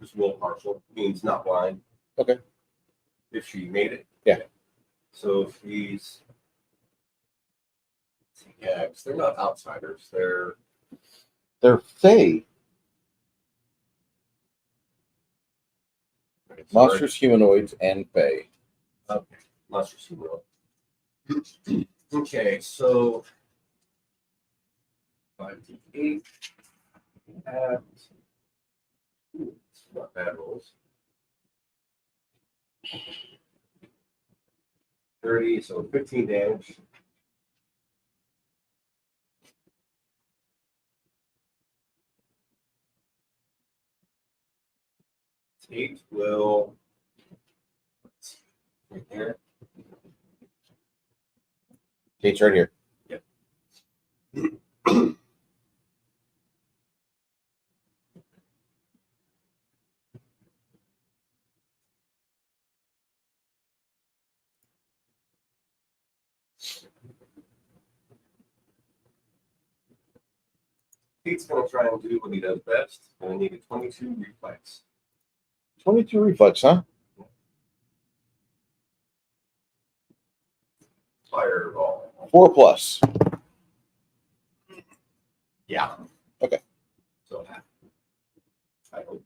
Just will partial means not blind. Okay. If she made it? Yeah. So she's. Yeah, 'cause they're not outsiders. They're Fae. Monsters, humanoids, and Fae. Okay. Monsters humanoid. Okay, so 5d8 at it's not bad rolls. 30, so 15 damage. Tate will right there. Kate's right here. Yep. Pete's going to try and do what he does best, and I need a 22 reflex. 22 reflex, huh? Fireball. 4+. Yeah. Okay. So I hope.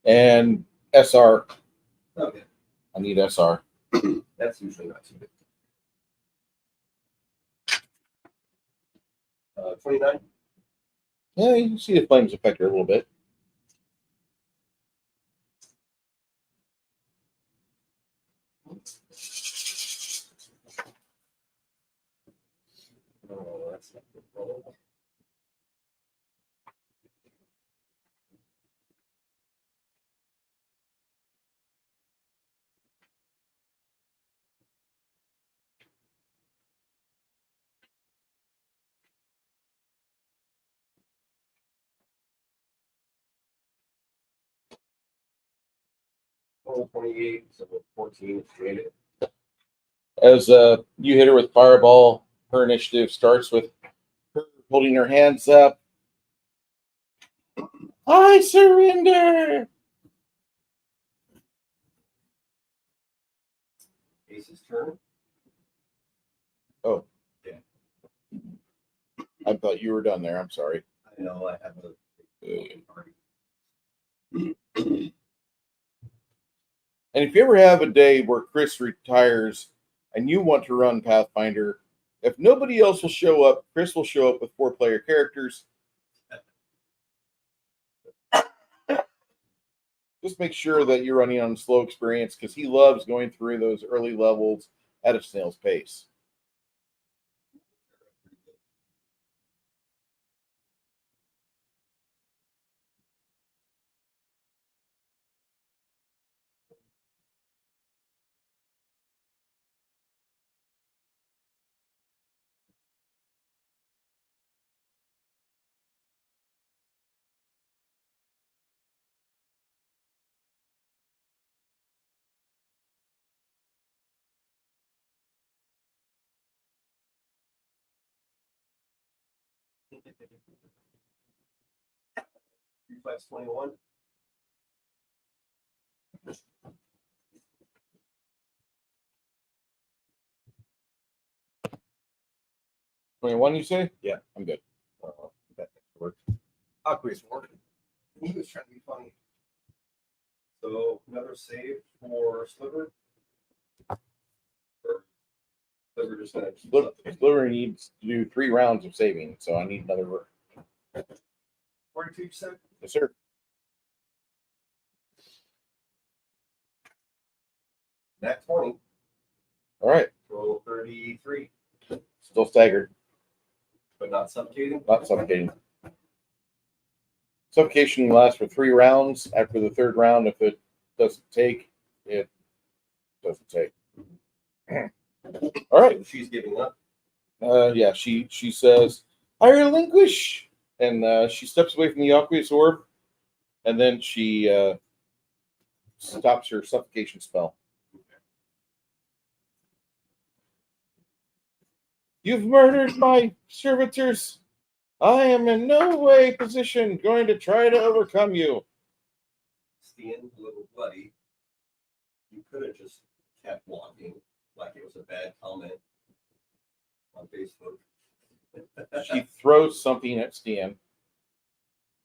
And SR. Okay. I need SR. That's usually not too good. 29. Yeah, you can see the flames affect her a little bit. Oh, that's not good roll. Roll 28, so 14 if you made it. As you hit her with fireball, her initiative starts with her holding her hands up. I surrender. Ace's turn. Oh, yeah. I thought you were done there. I'm sorry. I know I have a party. And if you ever have a day where Chris retires and you want to run Pathfinder, if nobody else will show up, Chris will show up with 4-player characters. Just make sure that you're running on a slow experience because he loves going through those early levels at a snail's pace. Reflex 21. $21, you say? Yeah. I'm good. That worked. Aqua's working. He was trying to be funny. So another save for Sliver. Or Sliver just gonna keep up. Sliver needs to do 3 rounds of saving, so I need another. 42%. Yes, sir. Nat 20. All right. Roll 33. Still staggered. But not suffocating? Not suffocating. Suffocation lasts for 3 rounds. After the 3rd round, if it doesn't take, it doesn't take. All right. So she's giving up. Yeah, she says, I relinquish. And she steps away from the aqueous orb. And then she stops her suffocation spell. You've murdered my servitors. I am in no way position going to try to overcome you. Stan, a little bloody. You could have just kept walking like it was a bad comment on Facebook. She throws something at Stan.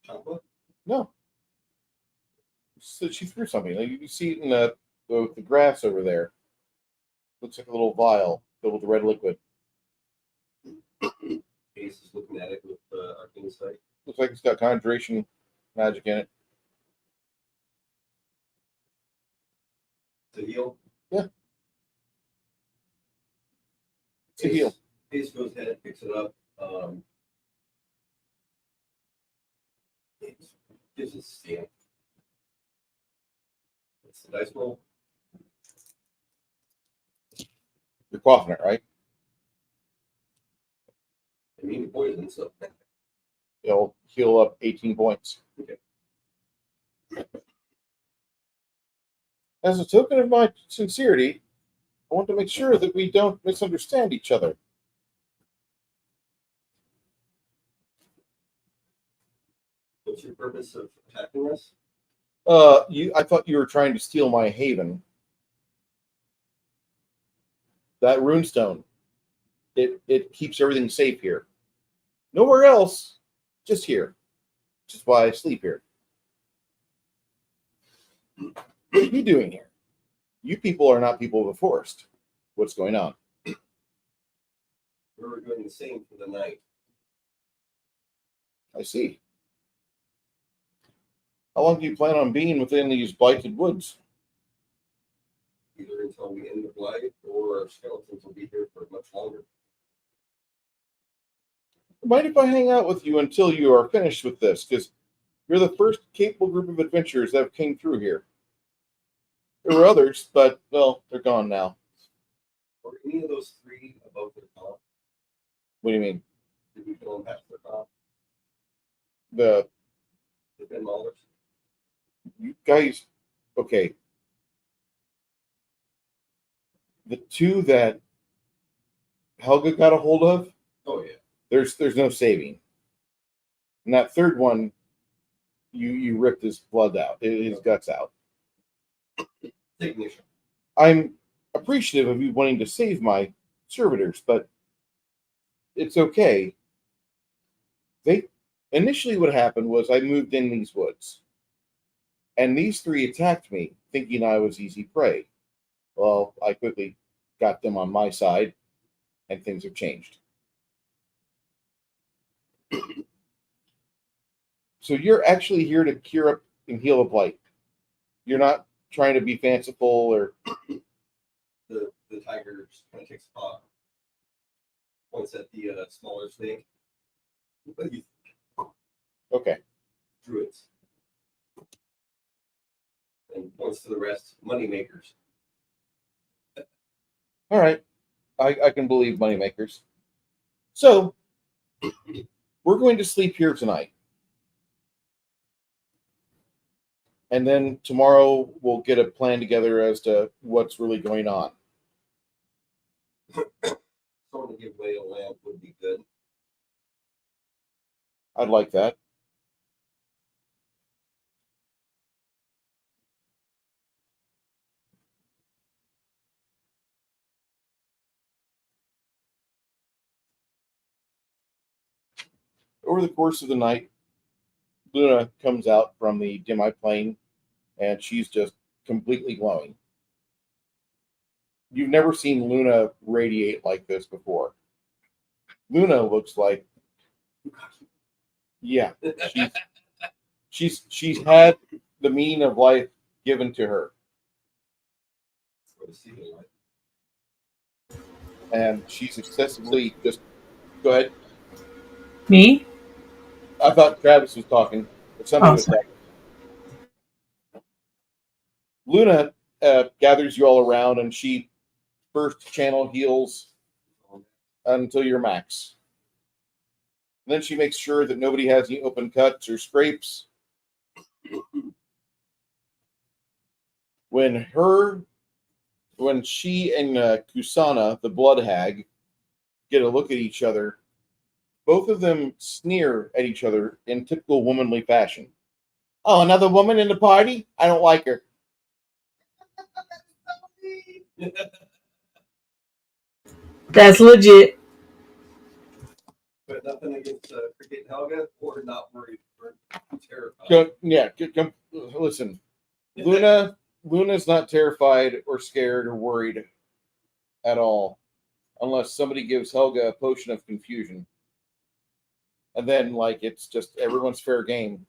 Chocolate? No. So she threw something. Like you see it in the grass over there. Looks like a little vial filled with red liquid. Ace is looking at it with arcane sight. Looks like it's got conjuration magic in it. To heal? Yeah. To heal. Ace goes ahead, picks it up. Gives it Stan. It's the dice roll. You're quaffing it, right? I mean poison, so It'll heal up 18 points. okay. As a token of my sincerity, I want to make sure that we don't misunderstand each other. What's your purpose of attacking us? I thought you were trying to steal my haven. That runestone. It keeps everything safe here. Nowhere else, just here. Which is why I sleep here. What are you doing here? You people are not people of the forest. What's going on? We were doing the same for the night. I see. How long do you plan on being within these blighted woods? Either until we end the blight or our skeletons will be here for much longer. Mind if I hang out with you until you are finished with this? Because you're the first capable group of adventurers that have came through here. There were others, but, well, they're gone now. Were any of those three above their comp? What do you mean? Did we fill in half their comp? The Ben Maulers? You guys, okay. The two that Helga got a hold of, Oh yeah. there's no saving. And that third one, you ripped his blood out, his guts out. Ignition. I'm appreciative of you wanting to save my servitors, but it's okay. Initially what happened was I moved in these woods. And these three attacked me, thinking I was easy prey. Well, I quickly got them on my side, and things have changed. So you're actually here to cure up and heal a blight. You're not trying to be fanciful or... The tiger just kind of takes a paw, points at the smaller snake. What do you think? Okay. Druids. And points to the rest, money makers. All right. I can believe moneymakers. So, we're going to sleep here tonight. And then tomorrow we'll get a plan together as to what's really going on. Someone to give away a lamp would be good. I'd like that. Over the course of the night, Luna comes out from the dim-eye plane, and she's just completely glowing. You've never seen Luna radiate like this before. Luna looks like, yeah, she's had the meaning of life given to her, For the season light. and she's excessively just. Go ahead. Me? I thought Travis was talking, but somebody was sorry. talking. Luna gathers you all around, and she first channel heals until you're max. And then she makes sure that nobody has any open cuts or scrapes. When she and Kusana, the blood hag, get a look at each other, both of them sneer at each other in typical womanly fashion. Oh, another woman in the party? I don't like her. That's legit. But nothing against Cricket and Helga, or not worried or terrified. Listen, Luna's not terrified or scared or worried at all, unless somebody gives Helga a potion of confusion, and then like it's just everyone's fair game.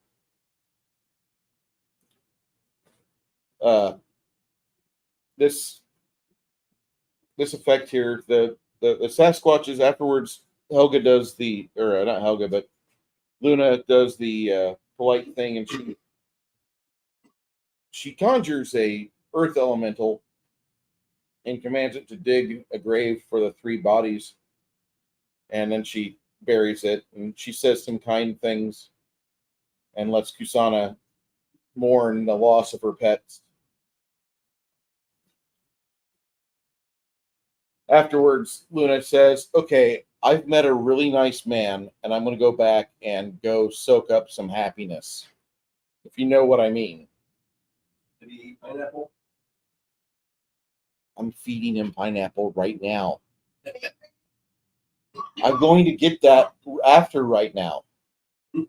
This effect here, the Sasquatches afterwards. Helga does or not Helga, but Luna does the polite thing, and she conjures a earth elemental and commands it to dig a grave for the 3 bodies, and then she buries it, and she says some kind things and lets Kusana mourn the loss of her pets. Afterwards, Luna says, okay, I've met a really nice man, and I'm going to go back and go soak up some happiness. If you know what I mean. Did he eat pineapple? I'm feeding him pineapple right now. I'm going to get that after right now. Are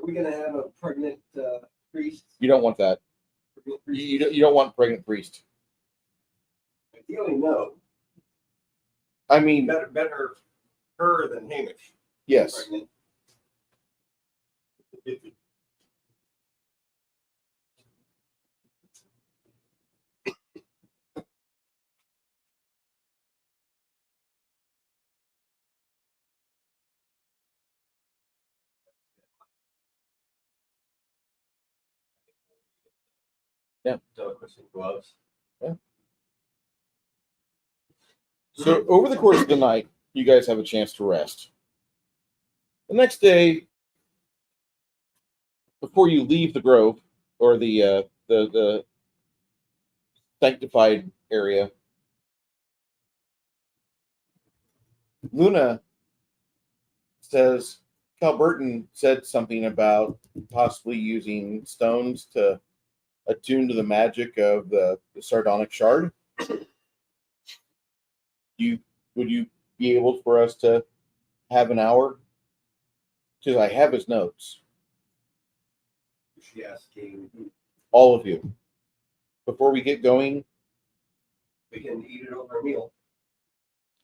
we going to have a pregnant priest? You don't want that. You don't want pregnant priest. Ideally, no. I mean, better her than Hamish. Yes. Pregnant. Yeah. Delicacy gloves. Yeah. So over the course of the night, you guys have a chance to rest. The next day, before you leave the grove or the sanctified area, Luna says Calburton said something about possibly using stones to attune to the magic of the sardonic shard. Would you be able for us to have an hour? Because I have his notes. She asking. All of you. Before we get going. We can eat it over a meal.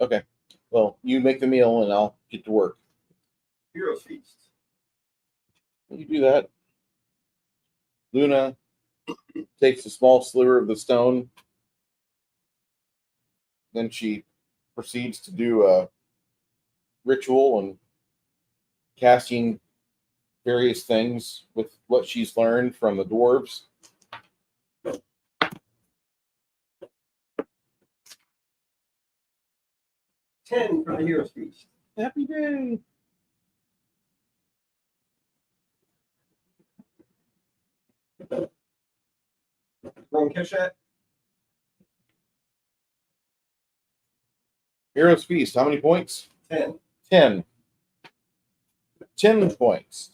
Okay. Well, you make the meal and I'll get to work. Heroes Feast. You do that. Luna takes a small sliver of the stone. Then she proceeds to do a ritual and casting various things with what she's learned from the dwarves. $10 for the Heroes Feast. Happy day. Wrong Keshat. Heroes Feast. How many points? 10. 10. 10 points.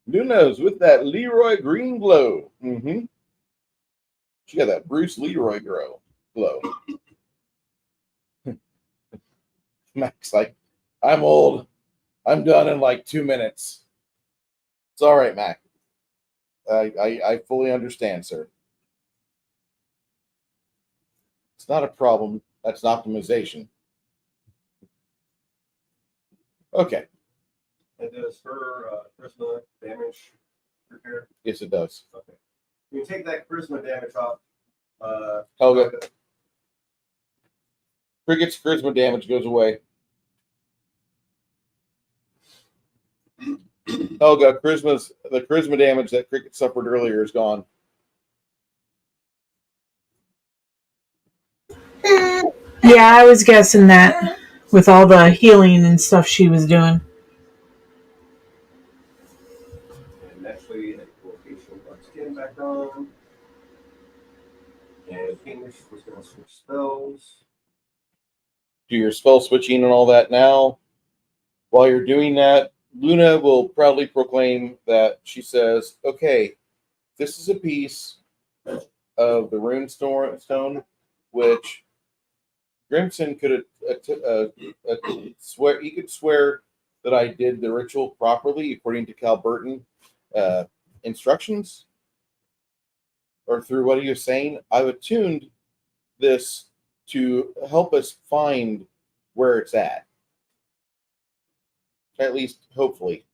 Luna's with that Leroy Green glow. Mm-hmm. She got that Bruce Leroy glow. Mac's like, I'm old. I'm done in like 2 minutes. It's all right, Mac. I fully understand, sir. It's not a problem. That's an optimization. Okay. And does her charisma damage repair? Yes, it does. Okay. You can take that charisma damage off. Helga. Cricket's charisma damage goes away. Helga, the charisma damage that Cricket suffered earlier is gone. Yeah, I was guessing that with all the healing and stuff she was doing. And naturally, location of skin back on. And Hamish spells. Do your spell switching and all that now. While you're doing that, Luna will proudly proclaim that she says, "Okay, this is a piece of the rune stone, which Grimson could swear. He could swear that I did the ritual properly according to Cal Burton instructions, or through what he was saying. I've attuned this to help us find where it's at least hopefully."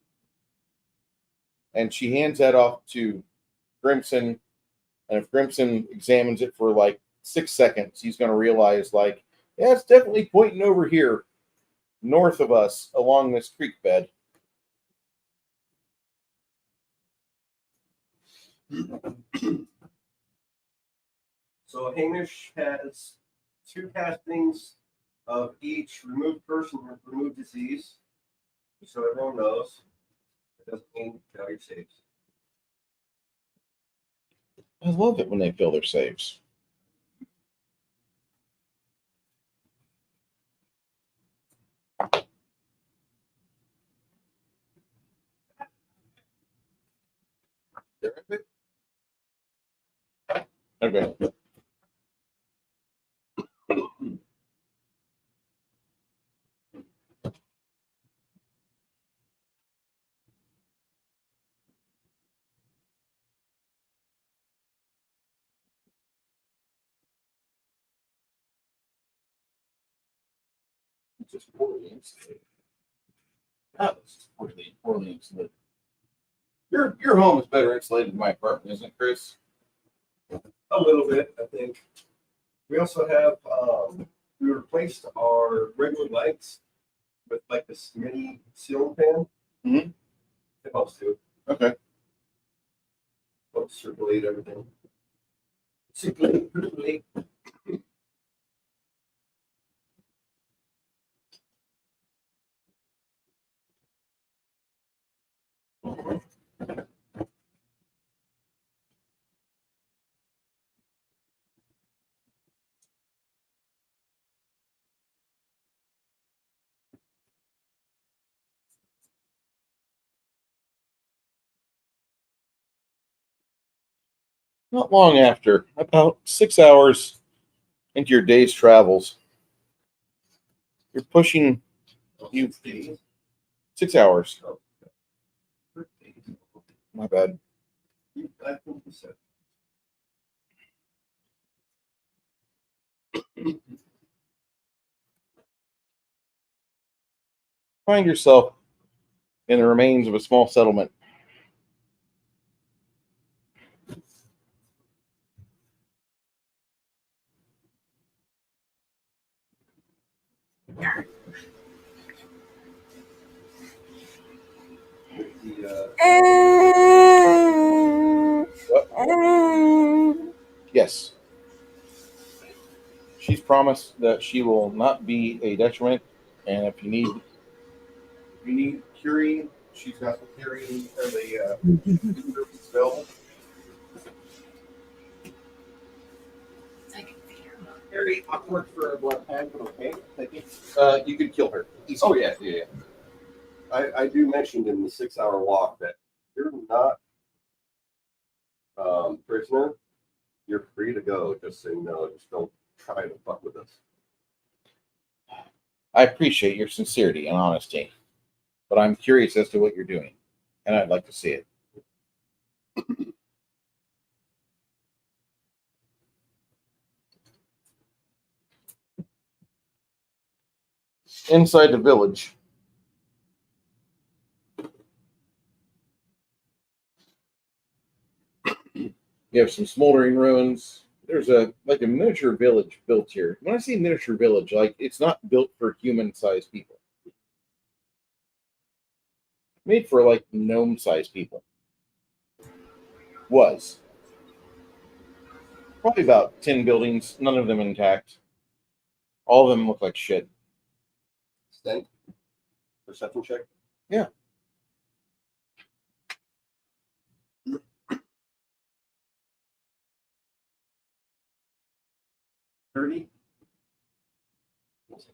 And she hands that off to Grimson, and if Grimson examines it for like 6 seconds, he's going to realize, like, yeah, it's definitely pointing over here, north of us, along this creek bed. So Hamish has 2 castings of each remove person, remove disease. So everyone knows. It doesn't mean failure saves. I love it when they fill their saves. Okay. Just poorly insulated. That was poorly insulated. Your home is better insulated than my apartment, isn't it, Chris? A little bit, I think. We also have we replaced our regular lights with like this mini ceiling fan. Mhm. It helps too. Okay. Helps circulate everything. Circulate. Not long after, about 6 hours into your day's travels, you're pushing 6 hours. My bad. I think you said. Find yourself in the remains of a small settlement. Yes. She's promised that she will not be a detriment, and if you need curing, she's got the curing or the services available. Very awkward for a blood pan, but okay. Thank you. You could kill her. Easy. Oh yeah. I do mention in the 6-hour walk that you're not prisoner. You're free to go. Just so you know, just don't try to fuck with us. I appreciate your sincerity and honesty, but I'm curious as to what you're doing, and I'd like to see it. Inside the village, you have some smoldering ruins. There's a miniature village built here. When I say miniature village, like, it's not built for human-sized people. Made for like gnome-sized people. Was. Probably about 10 buildings, none of them intact. All of them look like shit. Sten, perception check. Yeah.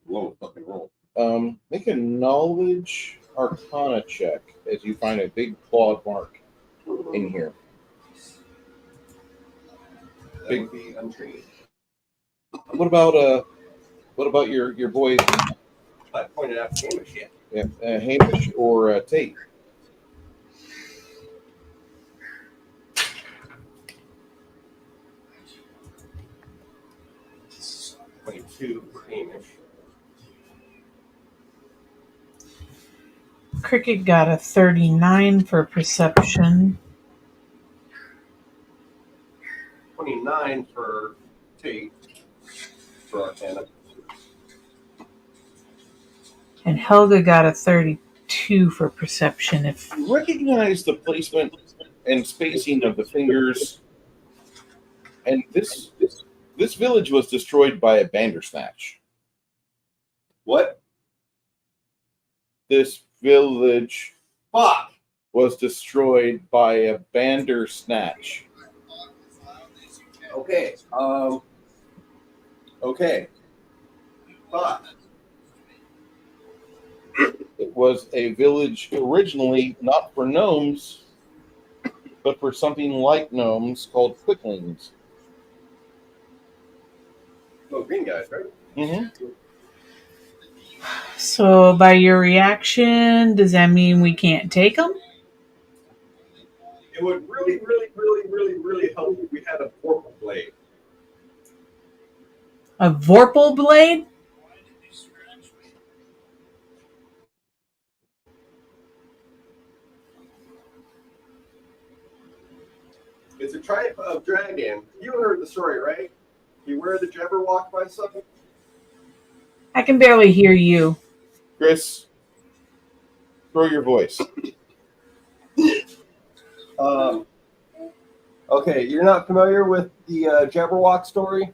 Whoa, fucking roll. Make a knowledge arcana check as you find a big clawed mark in here. That would be untrained. What about your boys? I pointed out Hamish yet. Yeah, Hamish or Tate? $22 for Hamish. Cricket got a 39 for perception. 29 for Tate for Arcana. And Helga got a 32 for perception. If Recognize the placement and spacing of the fingers. And this village was destroyed by a Bandersnatch. What? This village Fuck! was destroyed by a Bandersnatch. Okay. Okay. Fuck. It was a village originally not for gnomes, but for something like gnomes called quicklings. Oh, green guys, right? Mm-hmm. so, by your reaction, does that mean we can't take them? It would really, really, really, really, really help if we had a vorpal blade. A Vorpal blade? It's a type of dragon. You heard the story, right? You wear the Jabberwock by something? I can barely hear you. Chris, throw your voice. Okay, you're not familiar with the Jabberwock story?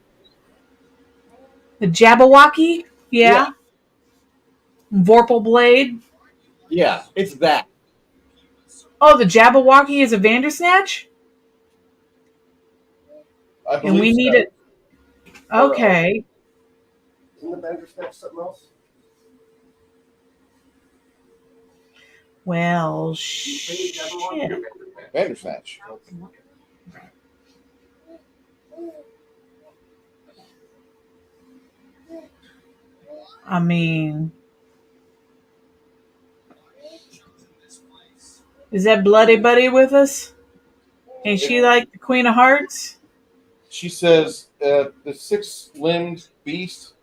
The Jabberwocky? Yeah. Vorpal blade? Yeah, it's that. Oh, the Jabberwocky is a Vandersnatch? I And we believe need so. it. Okay. Isn't the Bandersnatch something else? Well, Shit. shit. Bandersnatch. I mean, is that Bloody Buddy with us? Ain't she like the Queen of Hearts? She says the six-limbed beast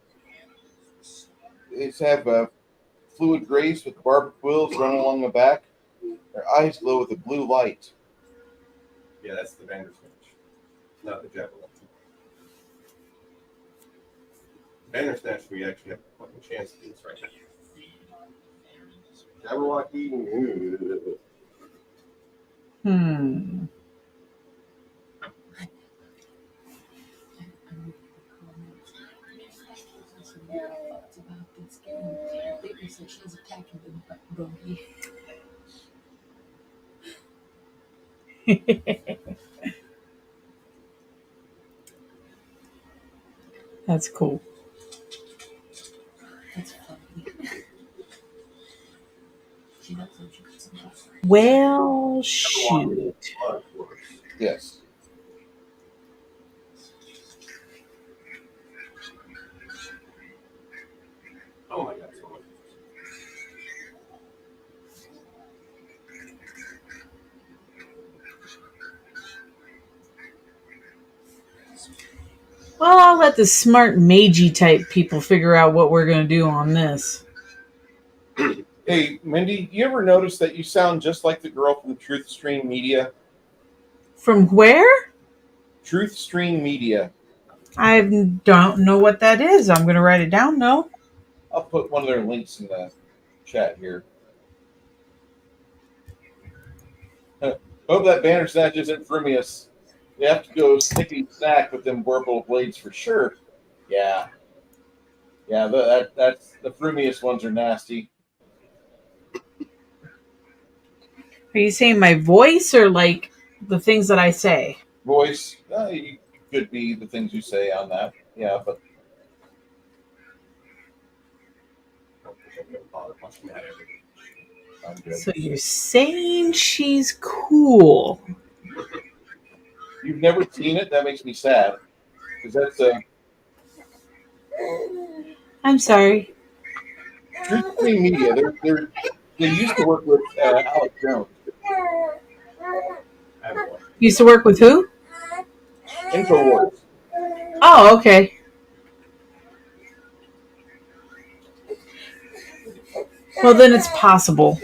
is have a fluid grace with barbed quills running along the back. Their eyes glow with a blue light. Yeah, that's the Bandersnatch, not the Jabberwock. Bandersnatch, we actually have a fucking chance to do this right now. Jabberwocky. That's cool. Well, shoot. Yes. Oh my god, so much. Well, I'll let the smart magey type people figure out what we're going to do on this. Hey, Mindy, you ever notice that you sound just like the girl from Truth Stream Media? From where? Truth Stream Media. I don't know what that is. I'm going to write it down, though. I'll put one of their links in the chat here. Hope that Bandersnatch isn't Frumious. You have to go snickety snack with them Vorpal blades for sure. Yeah. Yeah, that's the Frumious ones are nasty. Are you saying my voice or like the things that I say? Voice, you could be the things you say on that. Yeah, but even bother watching that ever. I'm good. So you're saying she's cool. You've never seen it? That makes me sad. Because that's I'm sorry. Truth Stream Media. They used to work with Alex Jones. I haven't watched Used to work with who? InfoWars. Oh, okay. Well, then it's possible.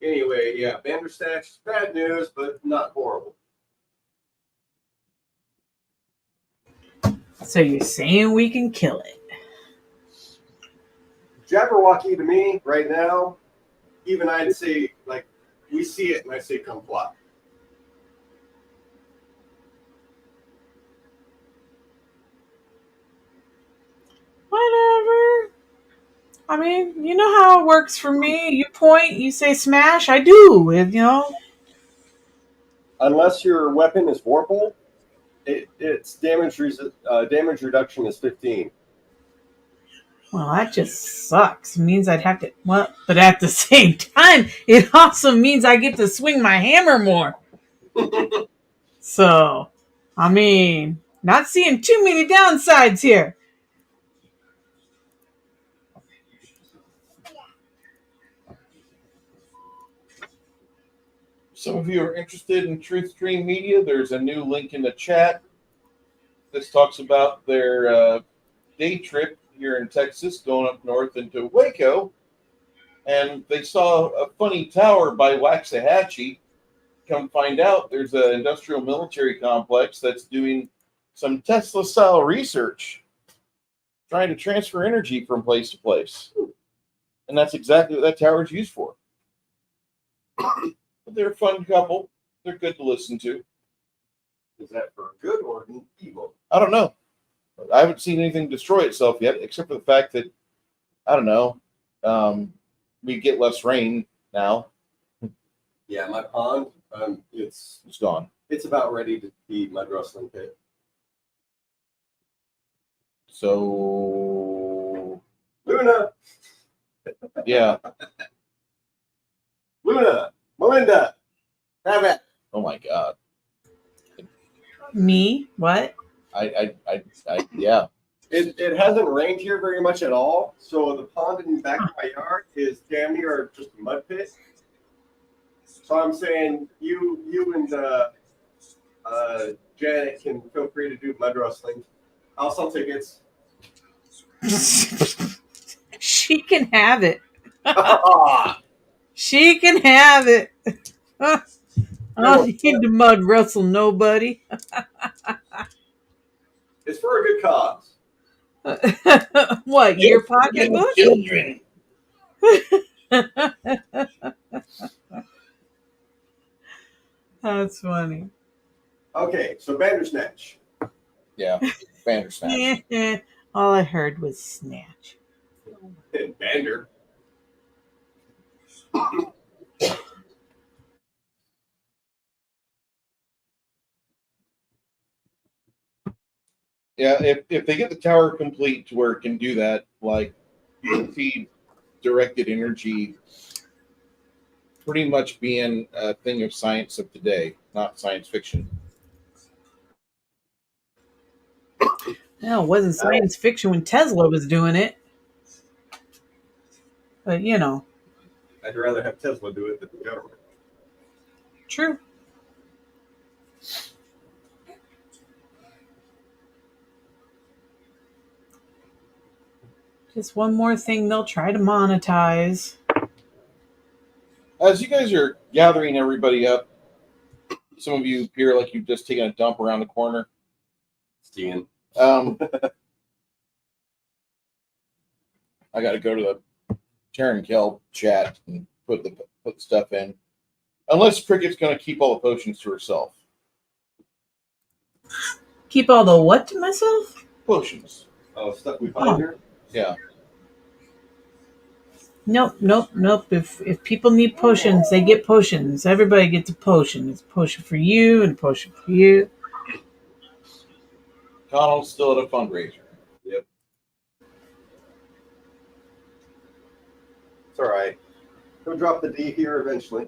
Anyway, yeah, Bandersnatch is bad news, but not horrible. So you're saying we can kill it? Jabberwocky to me right now, even I'd say like we see it and I say come fly. Whatever. I mean, you know how it works for me. You point, you say smash, I do. You know. Unless your weapon is Vorpal, its damage reduction is 15. Well, that just sucks. It means I'd have to. Well, but at the same time, it also means I get to swing my hammer more. So, I mean, not seeing too many downsides here. Some of you are interested in Truth Stream Media. There's a new link in the chat. This talks about their day trip here in Texas, going up north into Waco. And they saw a funny tower by Waxahachie. Come find out, there's an industrial military complex that's doing some Tesla-style research, trying to transfer energy from place to place. And that's exactly what that tower is used for. But they're a fun couple. They're good to listen to. Is that for good or evil? I don't know. I haven't seen anything destroy itself yet, except for the fact that, I don't know, we get less rain now. Yeah, my pond, It's gone. it's about ready to be mud rustling pit. So, Luna, yeah. Luna, Melinda, have it. Oh my God. Me? What? Yeah. It hasn't rained here very much at all, so the pond in the back of my yard is damn near just a mud pit. So I'm saying you and Janet can feel free to do mud rustling. I'll sell tickets. She can have it. She can have it. I don't need to mud wrestle nobody. It's for a good cause. What, your pocketbook? Children. That's funny. Okay, so Bandersnatch. Yeah. Bandersnatch. All I heard was snatch. And Bander. Yeah, if they get the tower complete to where it can do that, like you can feed directed energy pretty much being a thing of science of today, not science fiction. No, it wasn't science fiction when Tesla was doing it. But, you know. I'd rather have Tesla do it than the government. True. Just one more thing they'll try to monetize. As you guys are gathering everybody up, some of you appear like you've just taken a dump around the corner. Steven. I got to go to the Terran Kell chat and put stuff in. Unless Cricket's going to keep all the potions to herself. Keep all the what to myself? Potions. Oh, stuff we find here? Yeah. Nope. If people need potions, they get potions. Everybody gets a potion. It's a potion for you and a potion for you. Connell's still at a fundraiser. Yep. It's all right. He'll drop the D here eventually.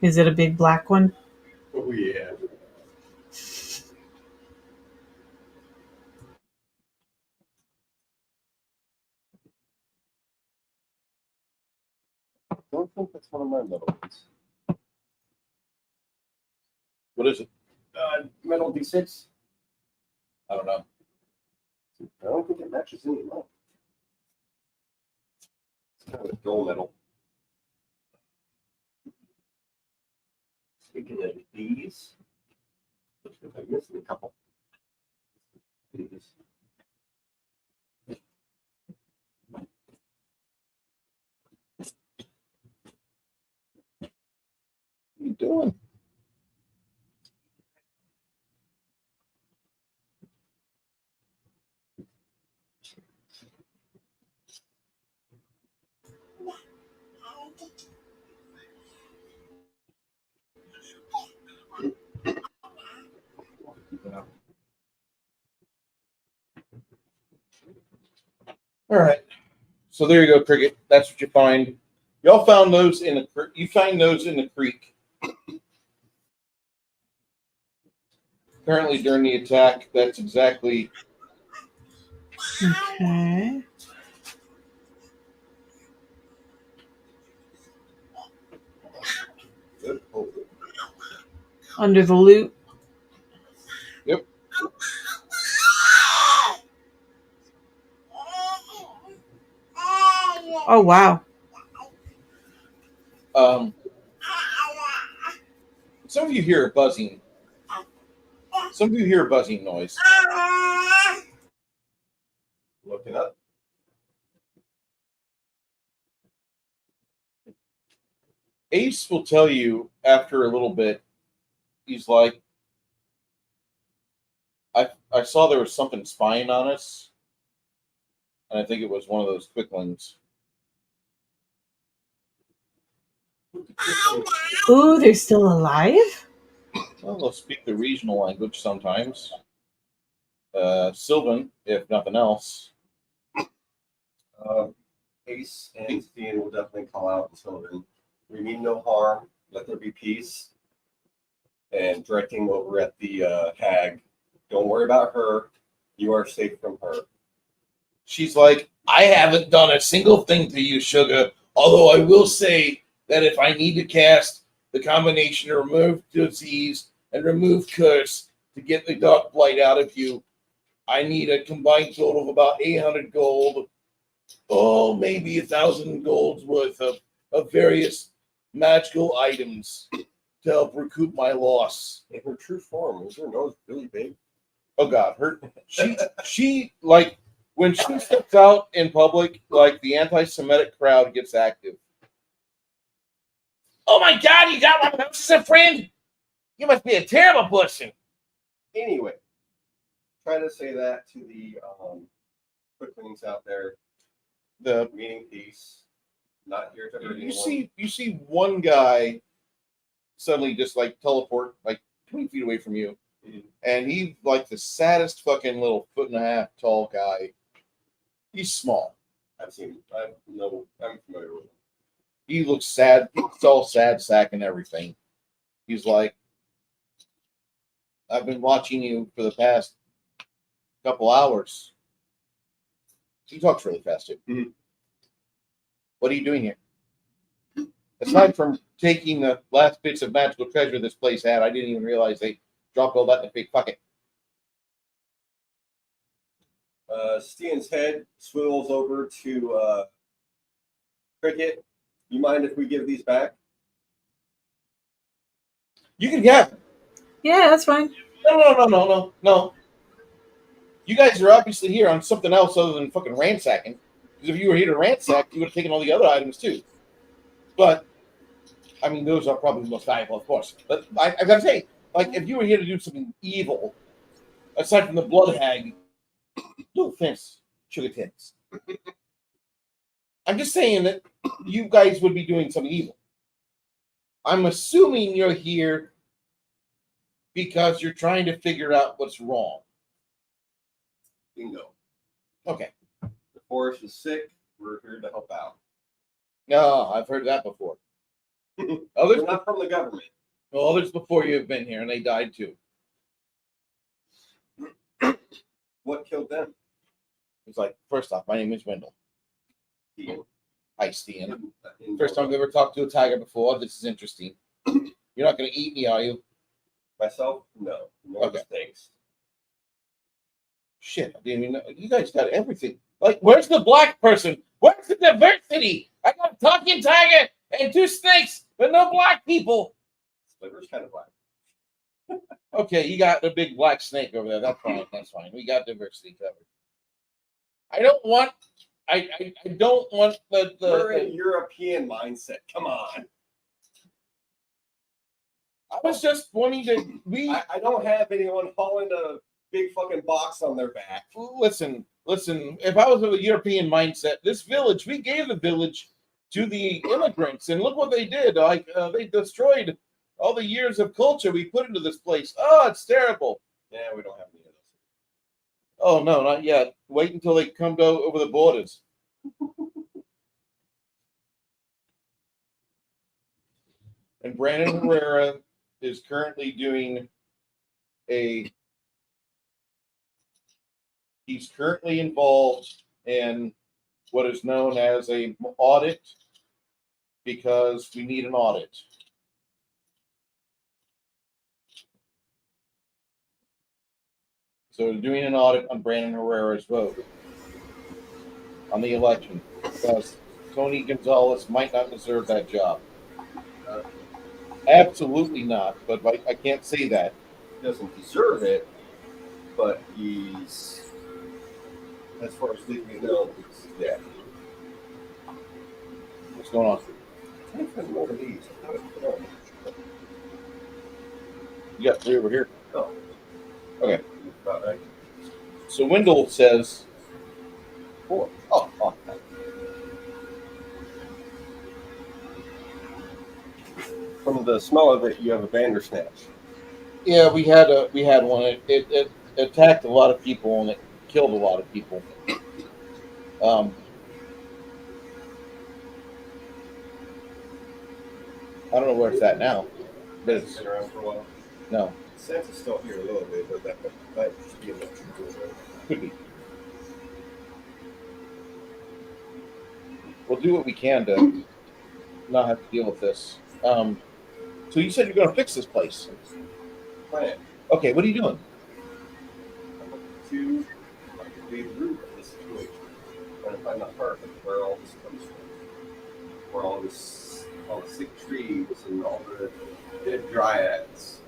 Is it a big black one? Oh, yeah. I don't think that's one of my metal ones. What is it? Metal D6. I don't know. I don't think it matches any metal. It's kind of a dull metal. Speaking of these, I'm missing a couple. These. What are you doing? All right. So there you go, Cricket. That's what you find. Y'all found those in the creek. You find those in the creek. Currently, during the attack, that's exactly. Okay. Under the loot. Yep. Oh wow. Some of you hear a buzzing. Some of you hear a buzzing noise. Looking up. Ace will tell you after a little bit. He's like, I saw there was something spying on us, and I think it was one of those quicklings. Ooh, they're still alive? Well, they'll speak the regional language sometimes. Sylvan, if nothing else. Ace and Steven will definitely call out to Sylvan. We mean no harm. Let there be peace. And directing over at the hag, don't worry about her. You are safe from her. She's like, I haven't done a single thing to you, Sugar. Although I will say that if I need to cast the combination to remove disease and remove curse to get the Darkblight out of you, I need a combined total of about 800 gold. Oh, maybe 1,000 gold's worth of various magical items to help recoup my loss. In her true form, is her nose really big? Oh God, she like when she steps out in public, like the anti-Semitic crowd gets active. Oh my God, you got one of those as a friend? You must be a terrible person. Anyway, try to say that to the quicklings out there. The meaning peace. Not here to hurt anyone. you see one guy suddenly just like teleport like 20 feet away from you. And he's like the saddest fucking little 1.5 foot tall guy. He's small. I've seen him. I'm familiar with him. He looks sad. He's all sad sack and everything. He's like, I've been watching you for the past couple hours. He talks really fast too. Mm-hmm. What are you doing here? Aside from taking the last bits of magical treasure this place had, I didn't even realize they dropped all that in a big bucket. Steven's head swivels over to Cricket, you mind if we give these back? You can have them. Yeah, that's fine. No. You guys are obviously here on something else other than fucking ransacking. Because if you were here to ransack, you would have taken all the other items too. But I mean, those are probably the most valuable, of course. But I gotta say, like, if you were here to do something evil, aside from the blood hag, no offense, sugar tits. I'm just saying that you guys would be doing something evil. I'm assuming you're here because you're trying to figure out what's wrong. Bingo. Okay. The forest is sick. We're here to help out. No, I've heard that before. We're not from the government. Well, others before you have been here, and they died too. What killed them? It's like, first off, my name is Wendell. Ian. Hi, Steven. First time I've ever talked to a tiger before. This is interesting. You're not going to eat me, are you? Myself? No. No Okay. thanks. Shit, I didn't even know. You guys got everything. Like, where's the black person? Where's the diversity? I got a talking tiger and 2 snakes, but no black people. Sliver's kind of black. Okay, you got the big black snake over there. That's fine. That's fine. We got diversity covered. I don't want We're in European mindset. Come on. I was just wanting to. I don't have anyone hauling a big fucking box on their back. Listen. If I was of a European mindset, this village, we gave the village to the immigrants, and look what they did. Like they destroyed all the years of culture we put into this place. Oh, it's terrible. Yeah, we don't have any of those. Oh no, not yet. Wait until they come over the borders. And Brandon Herrera is currently doing he's currently involved in what is known as an audit because we need an audit. So doing an audit on Brandon Herrera's vote on the election because Tony Gonzalez might not deserve that job. Absolutely not, but I can't say that. He doesn't deserve it, but he's, as far as legally known, he's dead. What's going on? I think there's more of these. You got 3 over here. Oh. Okay. About right. So Wendell says 4. Oh. From the smell of it, you have a Bandersnatch. yeah, we had one. It attacked a lot of people and it killed a lot of people. I don't know where it's at now, but It's been around for a while. no, The scent is still here a little bit, but that should be enough to do it. could be. We'll do what we can to not have to deal with this. So you said you're going to fix this place. Plan. Okay, what are you doing? I'm looking to be the root of this situation. Trying to find the heart of where all this comes from. Where all the sick trees and all the dead dryads.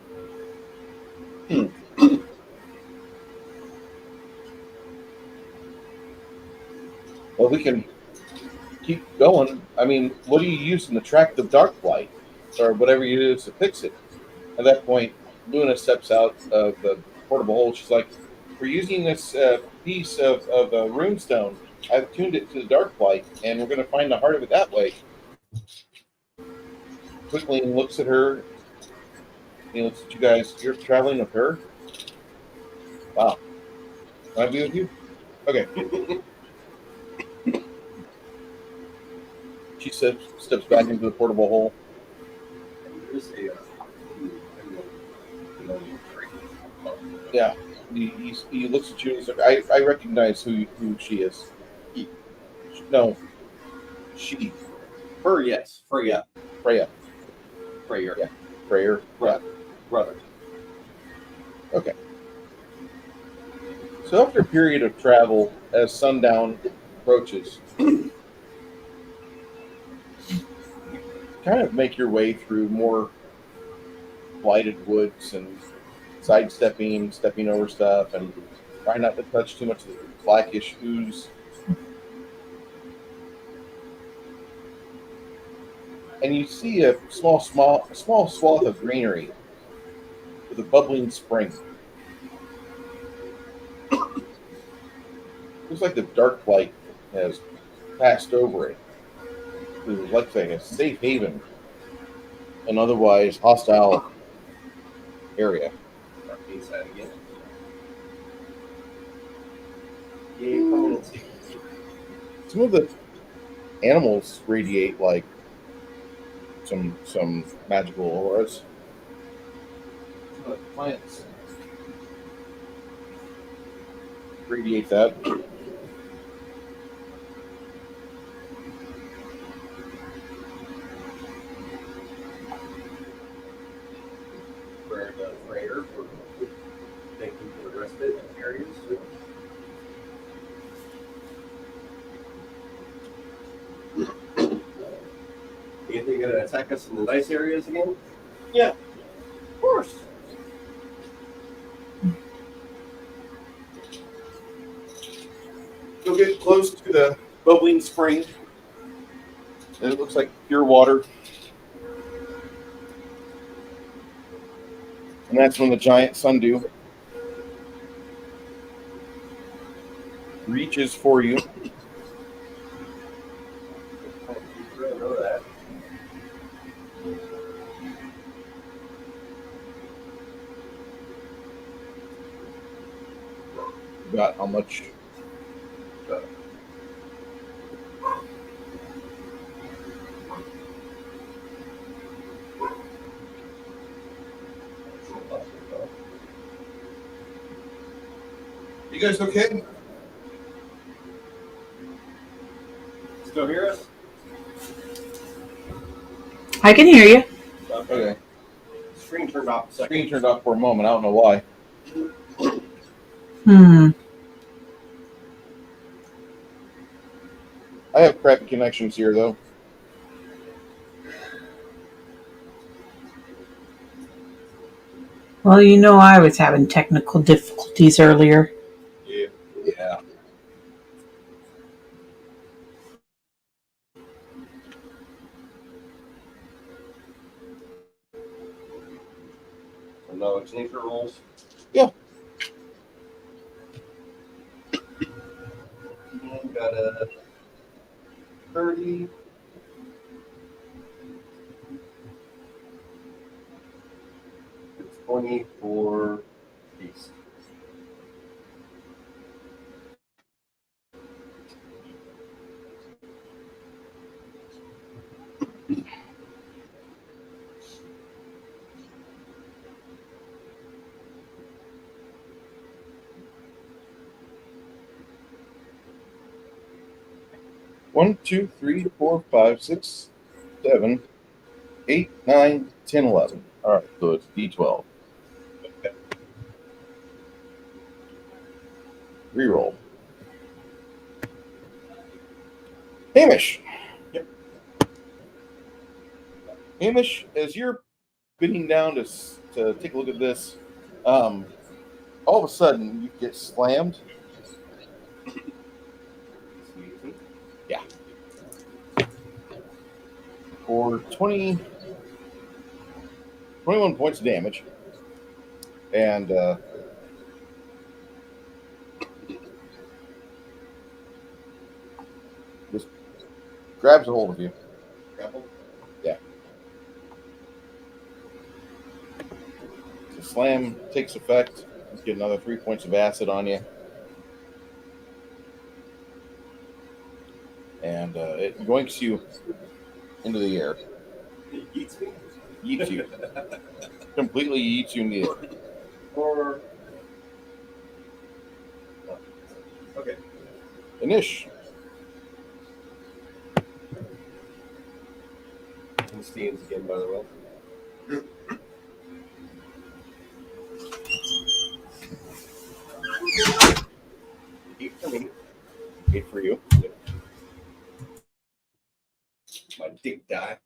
Well, we can keep going. I mean, what do you use to track the Darkblight or whatever you use to fix it? At that point, Luna steps out of the portable hole. She's like, we're using this piece of runestone. I've tuned it to the Darkblight, and we're going to find the heart of it that way. Quickly looks at her. He looks at you guys. You're traveling with her? Wow. Can I be with you? Okay. She steps back into the portable hole. There's a Yeah. He looks at you and he's like, I recognize who she is. No. She. Her, yes. Freya. Freya. Yeah. Freya. Yeah. Brother. Okay. So after a period of travel, as sundown approaches, kind of make your way through more blighted woods and sidestepping, stepping over stuff, and trying not to touch too much of the blackish ooze. And you see a small swath of greenery with a bubbling spring. Looks like the Darkblight has passed over it. It looks like a safe haven, an otherwise hostile area. Inside again. Yay, permanency. Some of the animals radiate like some magical auras. Plants radiate that. For the prayer for thanking for the respite areas. You think they're gonna attack us in the nice areas again? Yeah, of course. You'll get close to the bubbling spring. And it looks like pure water. And that's when the giant sundew reaches for you. I know that. Got how much? You guys okay? Still hear us? I can hear you. Okay. Screen turned off a second. Screen turned off for a moment. I don't know why. I have crappy connections here, though. Well, you know I was having technical difficulties earlier. Yeah. No, it's nature rules. Yeah. And got a 30. It's 20 for peace. One, 2, 3, 4, 5, 6, 7, 8, 9, 10, 11. All right, so it's D12. Okay. Reroll. Hamish. Yep. Hamish, as you're bending down to take a look at this, all of a sudden you get slammed. Yeah. For 21 points of damage. And just grabs a hold of you. Grapple? Yeah. The slam takes effect. You get another 3 points of acid on you. And it yoinks you into the air. It eats me? Yeets you. Completely yeets you in the air. Or. Oh. Okay. Anish. And Steams again, by the way. Eight for me. 8 for you. My dick die.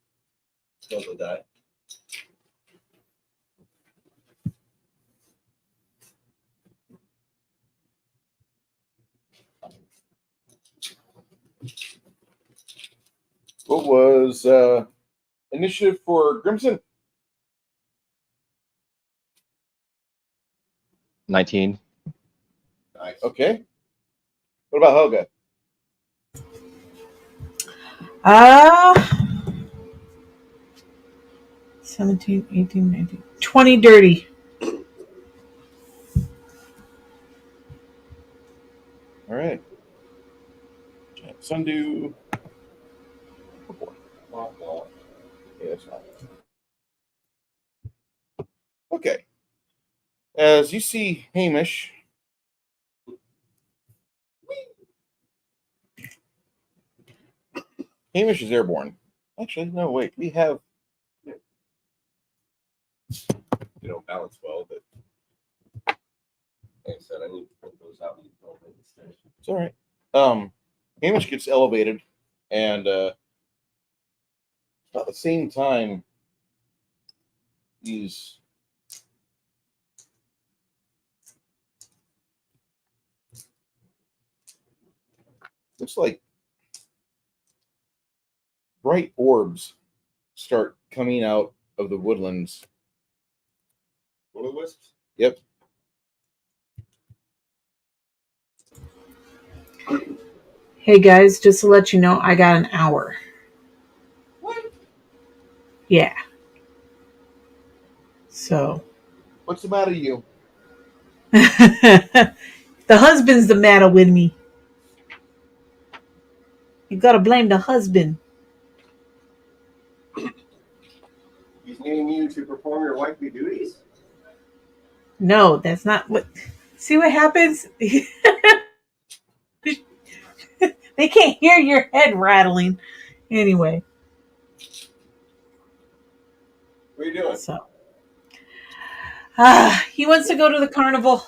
Still the die. What was initiative for Grimson? 19. Nice. Okay. What about Helga? 17, 18, 19, 20 dirty. All right. Sundew. Yeah, that's fine. Okay. As you see Hamish. Hamish is airborne. Actually, no, wait. We have. You don't balance well, but like I said, I need to put those out and don't make mistakes. It's all right. Hamish gets elevated, and about the same time, he's looks like bright orbs start coming out of the woodlands. Will-o-wisps? Yep. Hey guys, just to let you know, I got an hour. What? Yeah. So. What's the matter with you? The husband's the matter with me. You gotta blame the husband. He's needing you to perform your wifely duties? No, that's not what. See what happens? They can't hear your head rattling. Anyway. What are you doing? So. He wants to go to the carnival.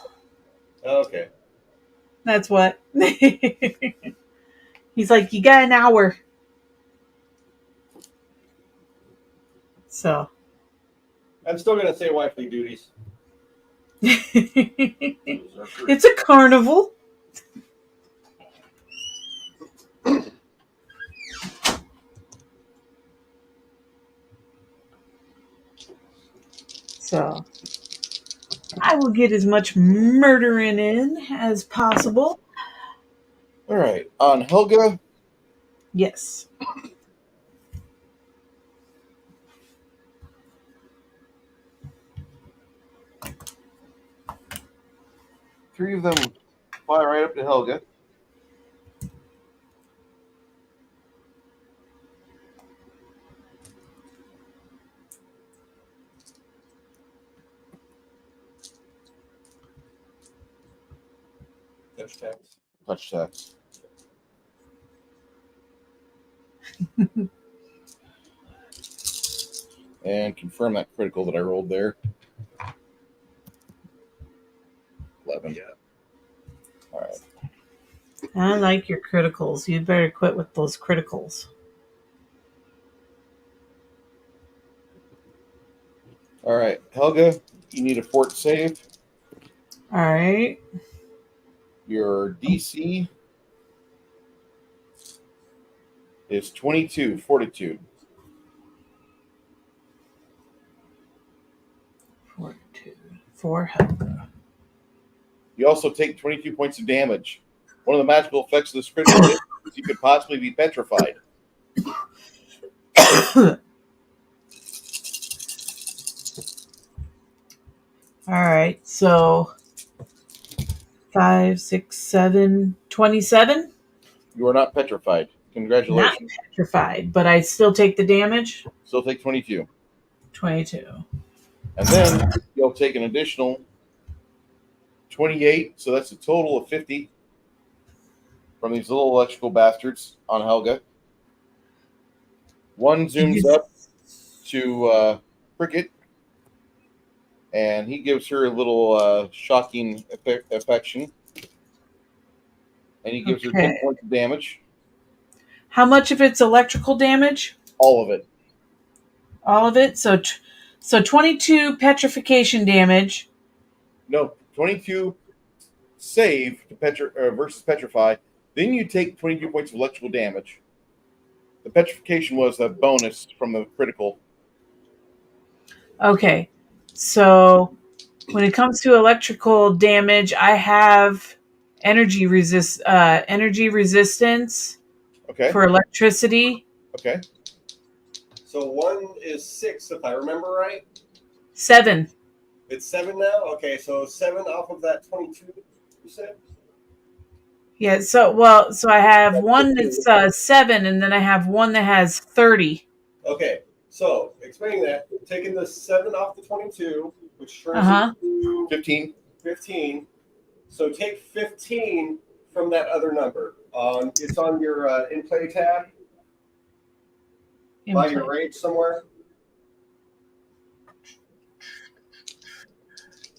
Oh, okay. That's what. He's like, you got an hour. So. I'm still going to say wifely duties. It's a carnival. So I will get as much murdering in as possible. All right. On Helga. Yes. Three of them fly right up to Helga. Touch tags. Touch tags. And confirm that critical that I rolled there. 11. Yeah. All right. I like your criticals. You better quit with those criticals. All right. Helga, you need a fort save. All right. Your DC is 22 fortitude. 42 for Helga. You also take 22 points of damage. One of the magical effects of this critical hit is you could possibly be petrified. All right. So 5, 6, 7, 27. You are not petrified. Not Congratulations. petrified, but I still take the damage. Still take 22. 22. And then you'll take an additional 28. So that's a total of 50 from these little electrical bastards on Helga. One zooms up to Cricket, and he gives her a little shocking affection. And he gives her 10 points of damage. How much if it's electrical damage? All of it. All of it. So 22 petrification damage. No, 22 save to versus petrify. Then you take 22 points of electrical damage. The petrification was a bonus from the critical. Okay. So when it comes to electrical damage, I have energy resistance Okay. for electricity. Okay. So 1 is 6, if I remember right. 7. It's 7 now? Okay, so 7 off of that 22, you said? Yeah, so I have one that's 7, and then I have one that has 30. Okay, so explaining that, taking the 7 off the 22, which turns Uh-huh. into 15. 15. So take 15 from that other number. It's on your in-play tab by your rage somewhere.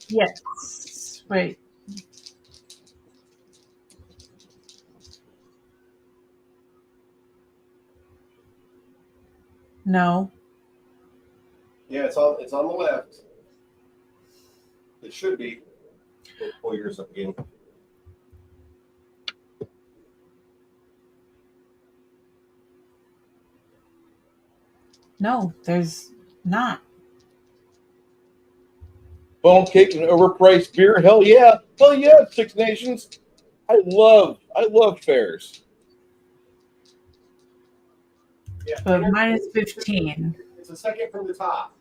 Yes. Wait. No. Yeah, it's on the left. It should be. We'll pull yours up again. No, there's not. Bone cake and overpriced beer. Hell yeah. Hell yeah, Six Nations. I love fairs. Yeah, But mine is 15. It's a second from the top.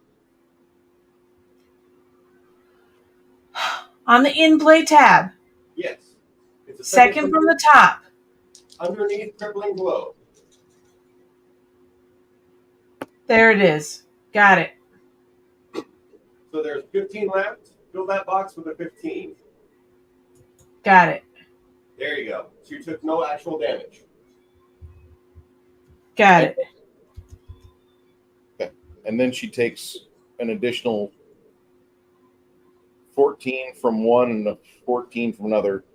On the in-play tab. Yes. It's a Second from the top. Underneath crippling blow. There it is. Got it. So there's 15 left. Fill that box with a 15. Got it. There you go. So you took no actual damage. Got it. Okay. And then she takes an additional 14 from one and 14 from another.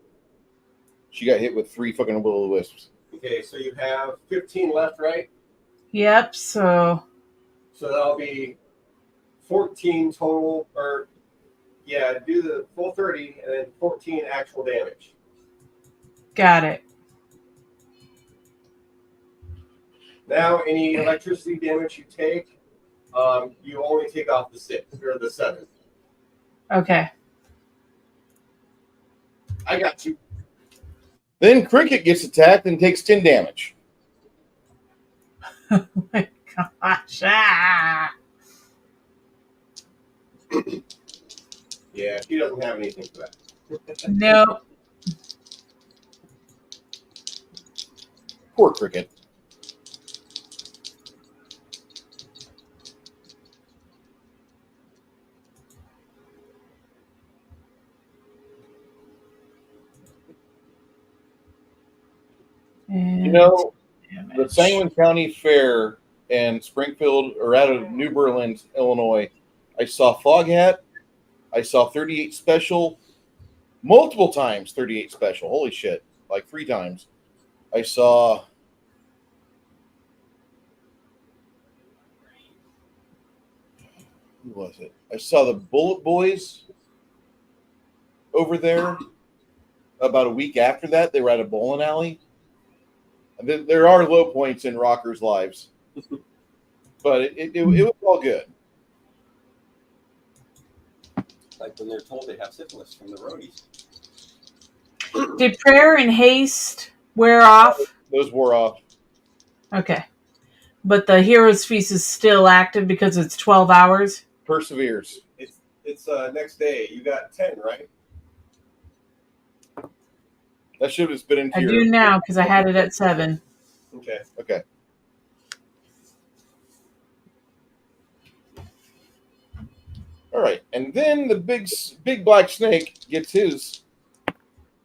She got hit with 3 fucking will-o'-the-wisps. Okay, so you have 15 left, right? Yep, so that'll be 14 total, or yeah, do the full 30 and then 14 actual damage. got it. Now, any electricity damage you take, you only take off the 6 or the 7. Okay. I got you. Then Cricket gets attacked and takes 10 damage. Oh my gosh. Ah. Yeah, he doesn't have anything for that. Nope. Poor Cricket. And You know, damage. the Sangamon County Fair in Springfield, or out of New Berlin, Illinois, I saw Foghat. I saw 38 Special. Multiple times 38 Special. Holy shit. Like 3 times. I saw... Who was it? I saw the Bullet Boys over there. About a week after that, they were at a bowling alley. There are low points in rockers' lives, but it was all good. Like when they're told they have syphilis from the roadies. Did prayer and haste wear off? Those wore off. Okay. But the hero's feast is still active because it's 12 hours? Perseveres. It's next day. You got 10, right? That should have been into I your... do now because I had it at 7. Okay. Okay. All right, and then the big black snake gets his.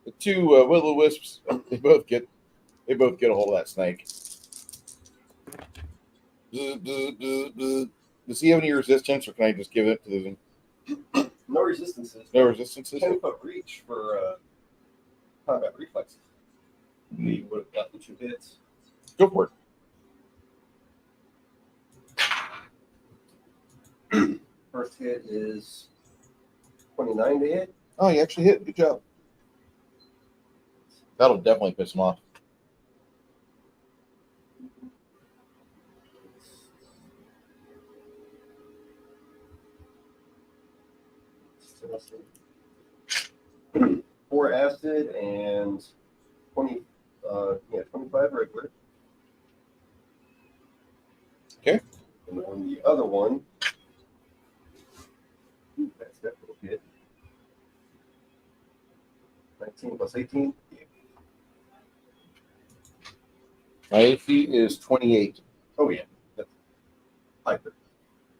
The 2 will-o'-wisps. They both get a hold of that snake. Does he have any resistance, or can I just give it to them? No resistances. No resistances. 10-foot reach for combat reflexes. You would have gotten 2 hits. Go for it. first hit is 29 to hit. Oh, you actually hit. Good job. That'll definitely piss him off. Four acid and 25 regular. Okay. And on the other one, that's definitely hit. 19 plus 18. Yeah. My AC is 28. Oh yeah, that's high 30s,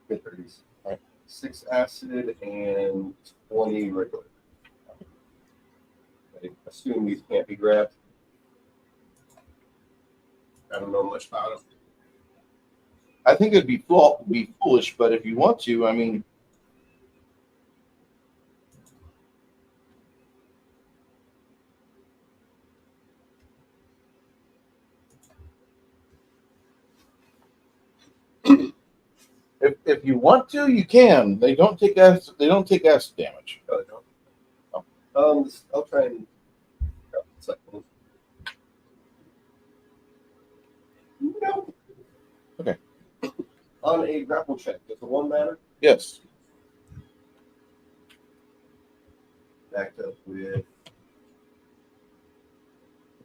mid 30s. All right. 6 acid and 20 regular. I assume these can't be grabbed. I don't know much about them. I think it'd be foolish, but if you want to, I mean, if you want to, you can. They don't take acid damage. Oh, they don't? I'll try and grab the second one. No. Okay. On a grapple check, does the one matter? Yes. Backed up with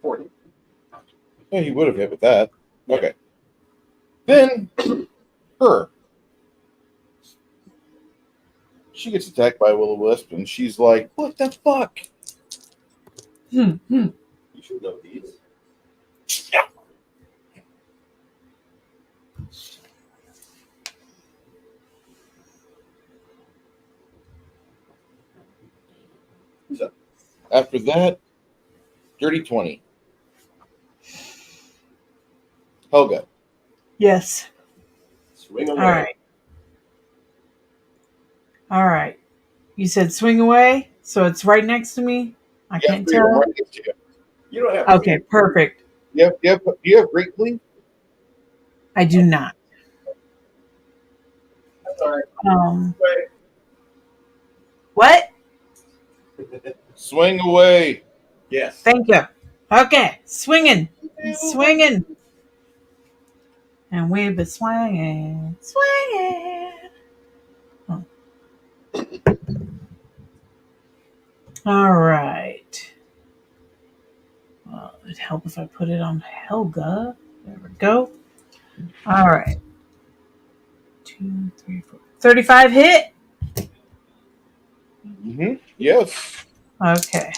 40. Yeah, he would have hit with that. Yeah. Okay. Then her. She gets attacked by a will-o-wisp, and she's like, "What the fuck?" You should know these. Who's up? After that, dirty 20. Helga. Yes. Swing away. All right. All right. You said swing away, so it's right next to me. I Yeah, can't three of them tell. right next to you. You don't have to. Okay, perfect. Do you have great clean? I do not. That's all right. Wait. What? Swing away. Yes. Thank you. Okay, swinging, swinging, and we've been swinging, swinging. Oh. All right. Well, it'd help if I put it on Helga. There we go. All right. 2, 3, 4. 35 hit. Mm-hmm. Yes. Okay.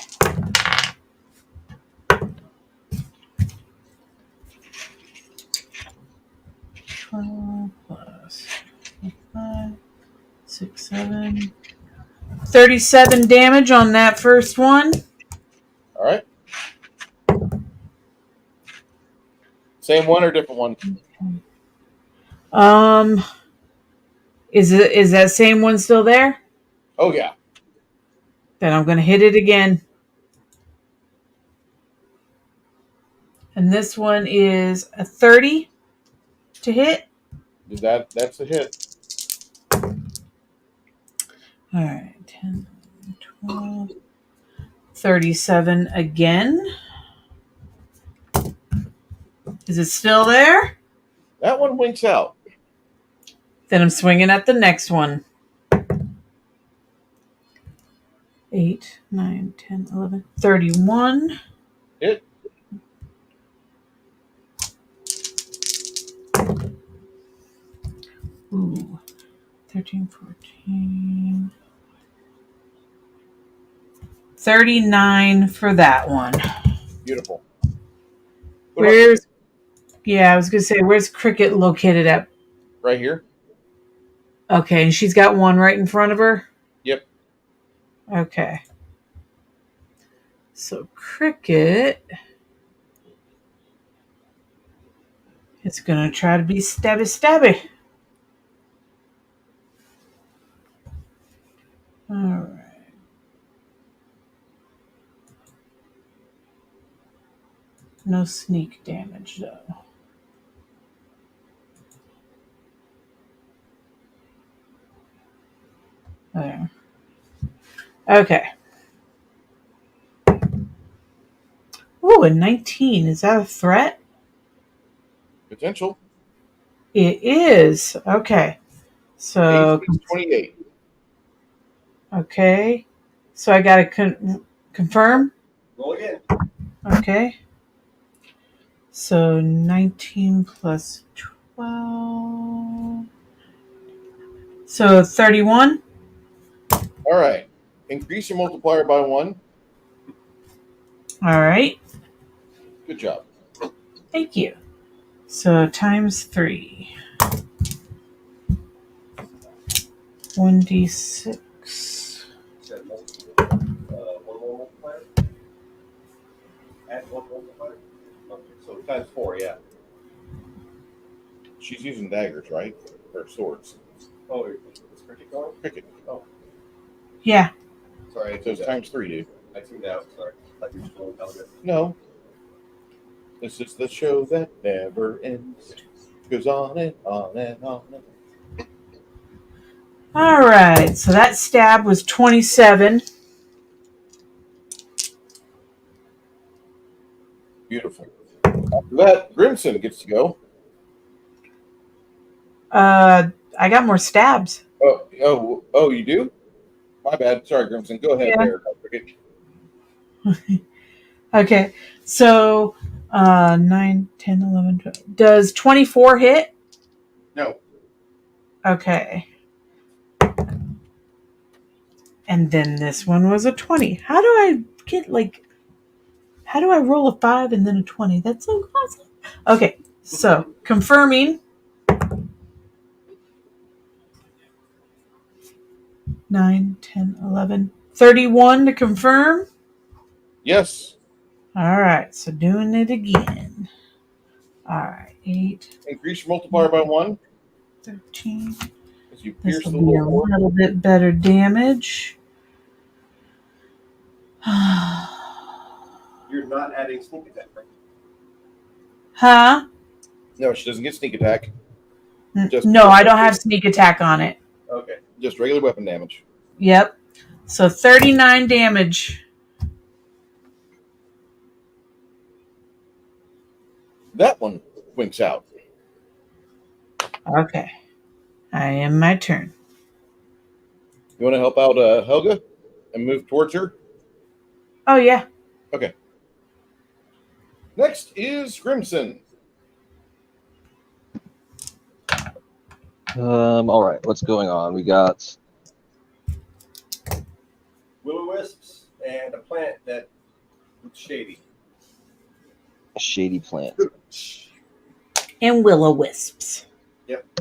Plus 5, 6, 7. 37 damage on that first one. All right. Same one or different one? Is that same one still there? Oh yeah. Then I'm gonna hit it again. And this one is a 30 to hit. That's a hit. All right, 10, 12, 37 again. Is it still there? That one winks out. Then I'm swinging at the next one. 8, 9, 10, 11, 31. Hit. Ooh, 13, 14. 39 for that one. Beautiful. Where's, I was going to say, where's Cricket located at? Right here. Okay, and she's got one right in front of her? Yep. Okay. So Cricket is going to try to be stabby. All right. No sneak damage, though. There. Okay. Ooh, a 19. Is that a threat? Potential. It is. Okay. So, AC is 28. okay. So I got to confirm. Roll again. Okay. So 19 plus 12. So 31. All right. Increase your multiplier by 1. All right. Good job. Thank you. So times 3. 1d6. Said one more multiplier. Add one multiplier. Okay, so times 4, yeah. She's using daggers, right? Or swords. Oh, it's cricket going? Cricket. Oh, Yeah. sorry. So it's times 3, dude. I tuned out. Sorry. I thought you were still telling me. No. This is the show that never ends. Goes on and on and on. All right. So that stab was 27. Beautiful. After that, Grimson gets to go. I got more stabs. Oh, you do? My bad. Sorry, Grimson. Go ahead Yeah. there. Cricket. Okay. So 9, 10, 11, 12. Does 24 hit? No. Okay. And then this one was a 20. How do I roll a 5 and then a 20? That's so awesome. Okay, so confirming. 9, 10, 11, 31 to confirm. Yes. All right, so doing it again. All right, 8, Increase your multiplier by 1. 13. As you This pierce the will be a little hole. little bit better damage. You're not adding sneak attack, right? Huh? No, she doesn't get sneak attack. No, I don't have sneak attack on it. Okay. Just regular weapon damage. Yep. So 39 damage. That one winks out. Okay. I am my turn. You want to help out Helga and move towards her? Oh, yeah. Okay. Next is Grimson. All right, what's going on? We got Will-o-wisps and a plant that looks shady. a shady plant. And will-o-wisps. Yep.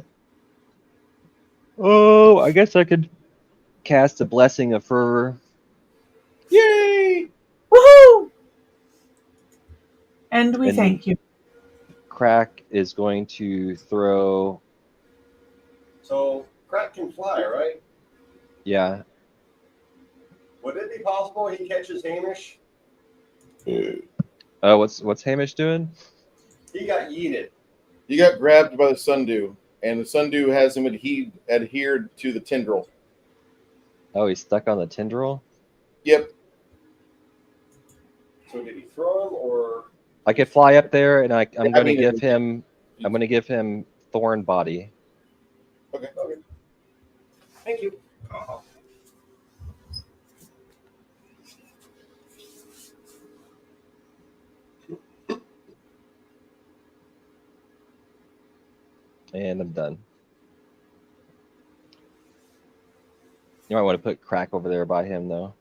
Oh, I guess I could cast a blessing of fervor. Yay! Woohoo! And we And thank you. Crack is going to throw. So, Crack can fly, right? Yeah. Would it be possible he catches Hamish? What's Hamish doing? He got yeeted. You got grabbed by the sundew, and the sundew has him adhered to the tendril. Oh, he's stuck on the tendril? Yep. So did he throw him, or I could fly up there, and I'm I going to mean, give him. I'm going to give him Thorn Body. okay? Thank you. Oh. And I'm done. You might want to put Crack over there by him, though.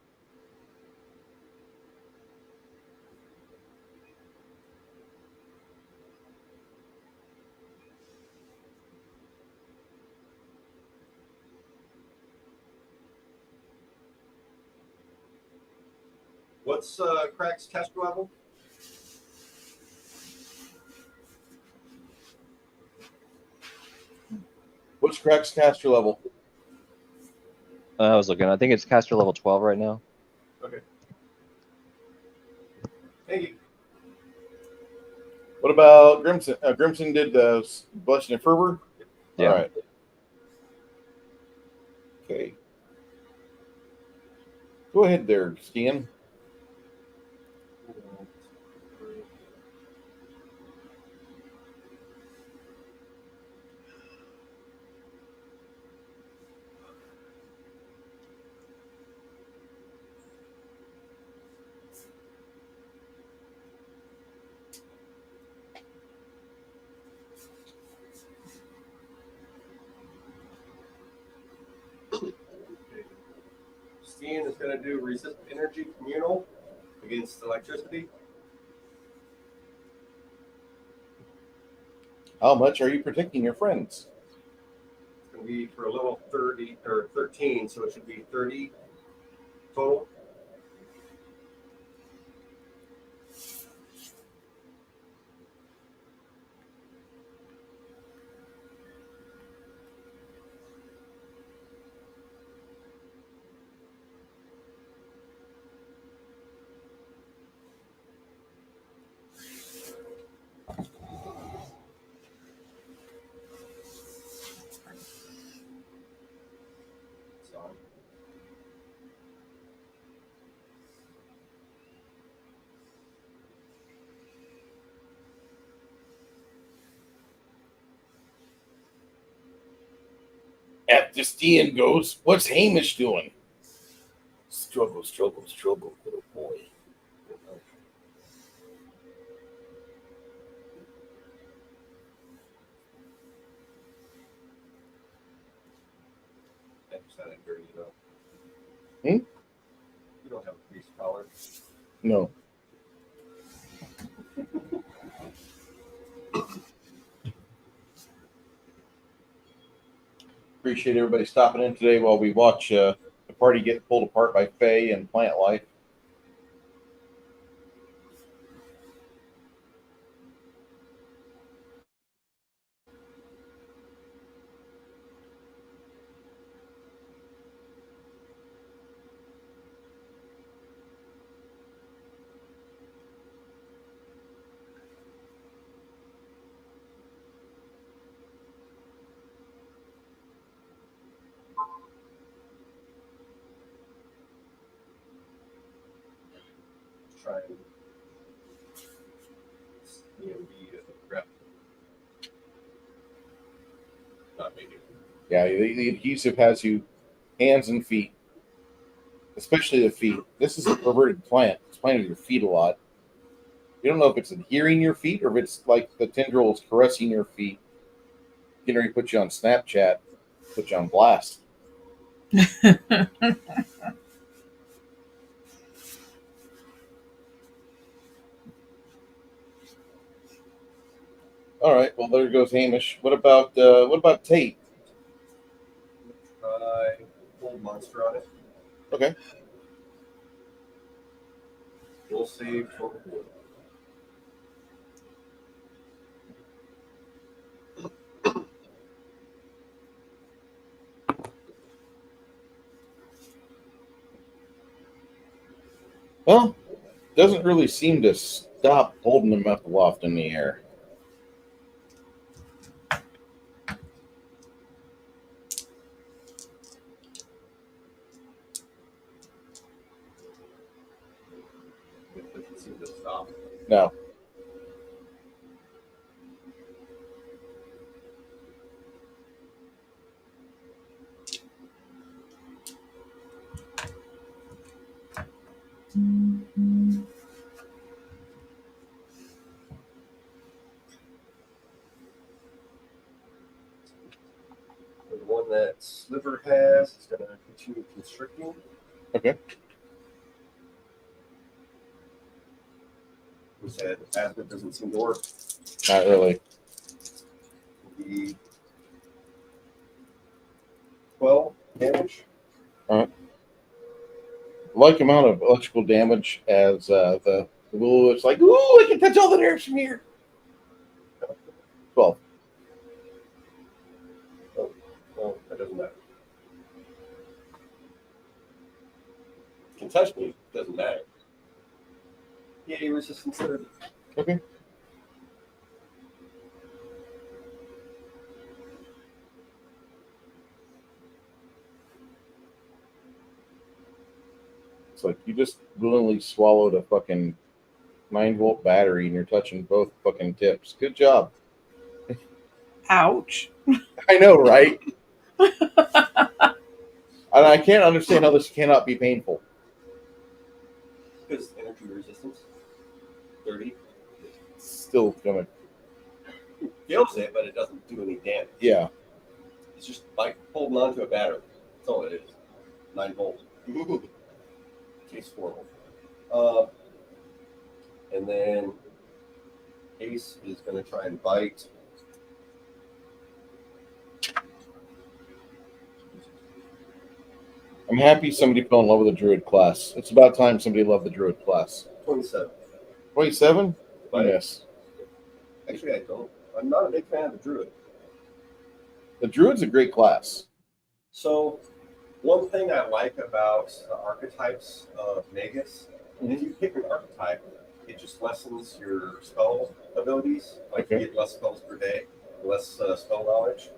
What's Crack's caster level? What's Crack's caster level? I was looking. I think it's caster level 12 right now. Okay. Thank you. What about Grimson? Grimson did the blessing of fervor. Yeah. All right. Okay. Go ahead there, Stian. Steam is going to do resist energy communal against electricity. How much are you protecting your friends? It's going to be for a level 30 or 13, so it should be 30 total. After Stian goes, what's Hamish doing? Struggle, struggle, struggle, little boy. Hmm? You don't have a priest collar. No. Appreciate everybody stopping in today while we watch the party get pulled apart by Faye and Plant Life. Try and be a rep. Not maybe. Yeah, the adhesive has you hands and feet, especially the feet. This is a perverted plant. It's planted your feet a lot. You don't know if it's adhering your feet or if it's like the tendrils caressing your feet. Getting ready to put you on Snapchat, put you on blast. All right, well there goes Hamish. What about Tate? Old monster on it. Okay. We'll save total. Well, doesn't really seem to stop holding them up aloft in the air. It doesn't seem to stop. No. The one that Sliver has is going to continue constricting. Okay. Who said Asmod doesn't seem to work. Not really. The 12 damage. Like amount of electrical damage as the Lulu is like, ooh, I can touch all the nerves from here. 12. Oh, well, that doesn't matter. Can touch me, doesn't matter. Yeah, resistance 30. Okay. It's like you just willingly swallowed a fucking 9-volt battery and you're touching both fucking tips. Good job. Ouch. I know, right? And I can't understand how this cannot be painful. Because energy resistance, 30. Still gonna, Kills it, but it doesn't do any damage. yeah. It's just like holding onto a battery. That's all it is. 9 volt. Tastes horrible. And then Ace is going to try and bite. I'm happy somebody fell in love with the druid class. It's about time somebody loved the druid class. 27. 27? Bite. Yes. Actually, I don't. I'm not a big fan of the druid. The druid's a great class. So, one thing I like about the archetypes of Magus, and if you pick an archetype, it just lessens your spell abilities. Like you get less spells per day, less spell knowledge.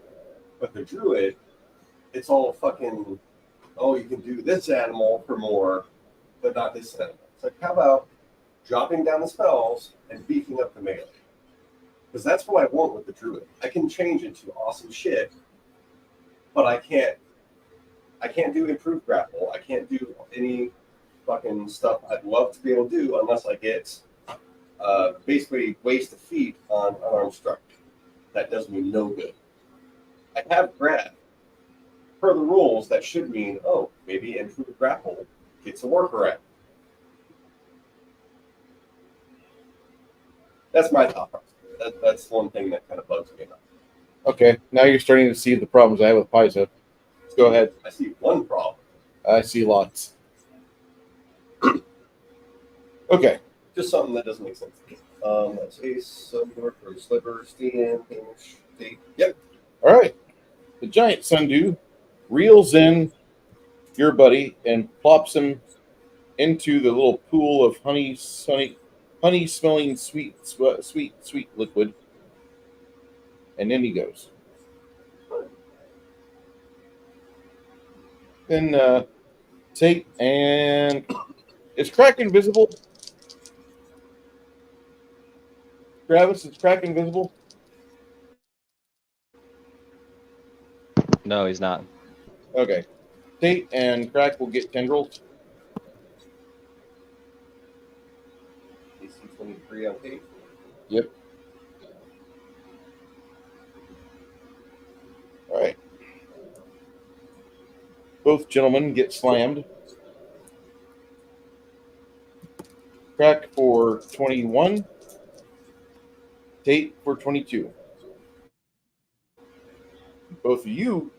But the druid, it's all fucking, oh, you can do this animal for more, but not this animal. It's like, how about dropping down the spells and beefing up the melee? Because that's what I want with the druid. I can change it to awesome shit, but I can't do improved grapple. I can't do any fucking stuff I'd love to be able to do unless I get basically waste of feet on unarmed strike. That does me no good. I have grab. Per the rules, that should mean, oh, maybe improved grapple gets a workaround. That's my thought process. That's one thing that kind of bugs me. Okay, now you're starting to see the problems I have with Paizo. Go ahead. I see one problem. I see lots. Okay. Just something that doesn't make sense. That's Ace, Sunbrook, or Sliver, Steen, Hamish, Date. Yep. All right. The giant sundew reels in your buddy and plops him into the little pool of honey smelling sweet liquid. And then he goes. Then Tate and is Crack invisible? Travis, is Crack invisible? No, he's not. Okay. Tate and Crack will get tendrils. AC 23 on Tate. Yep. All right. Both gentlemen get slammed. Crack for 21. Tate for 22. Both of you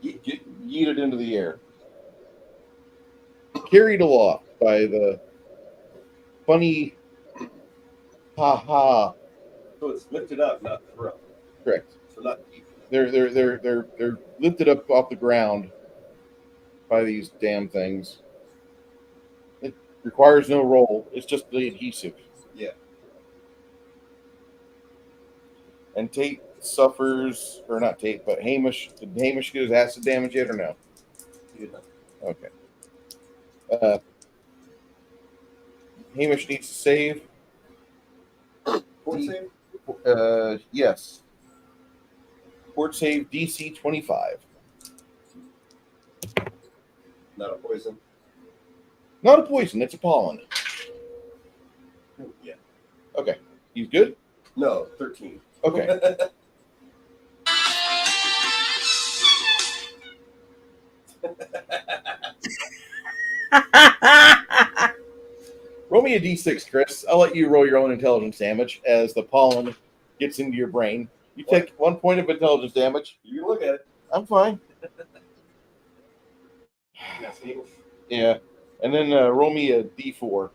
get yeeted into the air. Carried aloft by the funny ha-ha. So it's lifted up, not thrown. Correct. So not deep. They're lifted up off the ground by these damn things. It requires no roll. It's just the adhesive. Yeah. And Tate suffers, or not Tate, but Hamish. Did Hamish get his acid damage yet or no? He did not. Okay. Hamish needs to save. Fort save? Yes. Fort save DC 25. Not a poison. Not a poison, it's a pollen. Yeah. Okay. He's good? No, 13. Okay. Roll me a d6, Chris. I'll let you roll your own intelligence damage as the pollen gets into your brain. You take 1 point of intelligence damage. You can look at it. I'm fine. Yes, Hamish. Yeah. And then roll me a d4.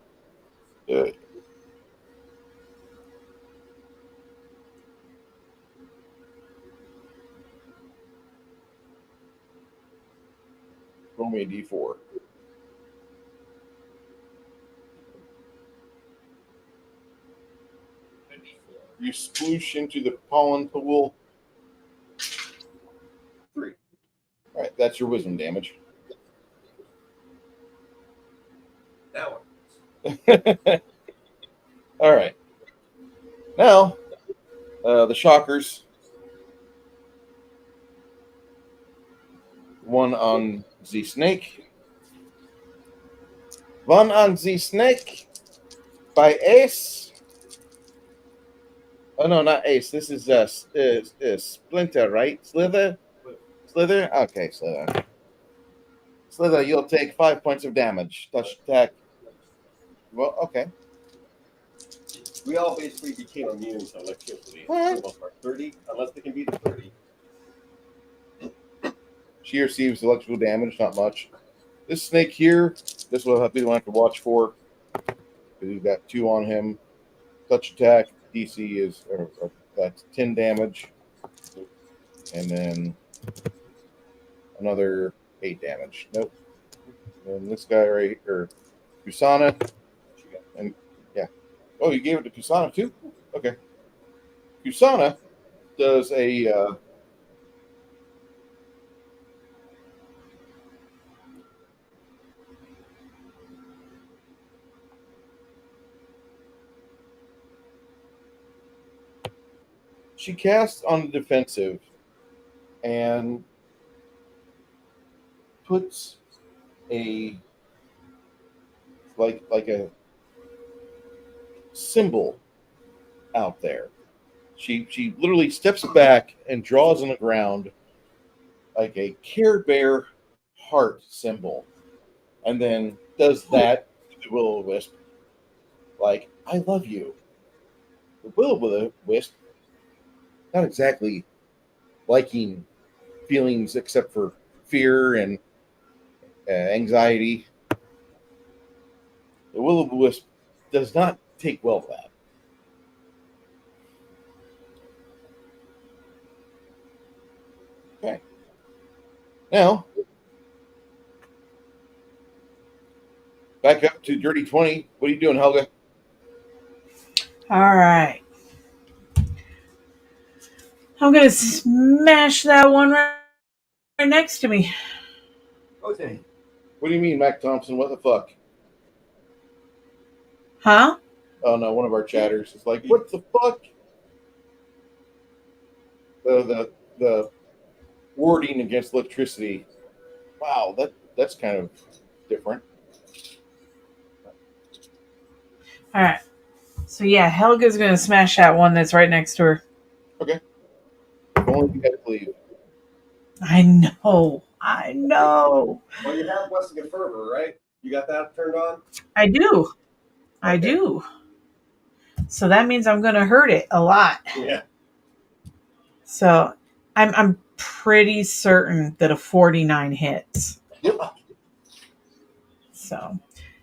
Roll me a d4. You sploosh into the pollen pool. 3. All right, that's your wisdom damage. Now All right. Now, the shockers. One on the snake. One on the snake by Ace. Oh no, not Ace. This is Splinter, right? Slither. Slither. Okay, Slither. Slither, you'll take 5 points of damage. Touch attack. Well, okay. we all basically became immune to electricity for the most part. 30, unless they can beat the 30. She receives electrical damage, not much. This snake here, this will be the one I have to watch for. We've got 2 on him. Touch attack. DC is that's 10 damage. And then another 8 damage. Nope. And this guy right here, Kusana. And yeah. Oh, you gave it to Kusana too? Okay. Kusana does a she casts on the defensive and puts a like a symbol out there. She literally steps back and draws on the ground like a Care Bear heart symbol, and then does that to the Will-O-Wisp. Like, I love you. The Will-O-Wisp, not exactly liking feelings except for fear and anxiety. The Will-O-Wisp does not take well to that. Okay. Now, back up to Dirty 20. What are you doing, Helga? All right. I'm going to smash that one right next to me. Okay. What do you mean, Mac Thompson? What the fuck? Huh? Oh no, one of our chatters is like, what the fuck? The warding against electricity. Wow, that's kind of different. All right. So yeah, Helga's going to smash that one that's right next to her. Okay. Only you had to leave. I know. Well, you have Westinghouse Fervor, right? You got that turned on? I do. I do. So that means I'm going to hurt it a lot. Yeah. So I'm pretty certain that a 49 hits. Yep. So,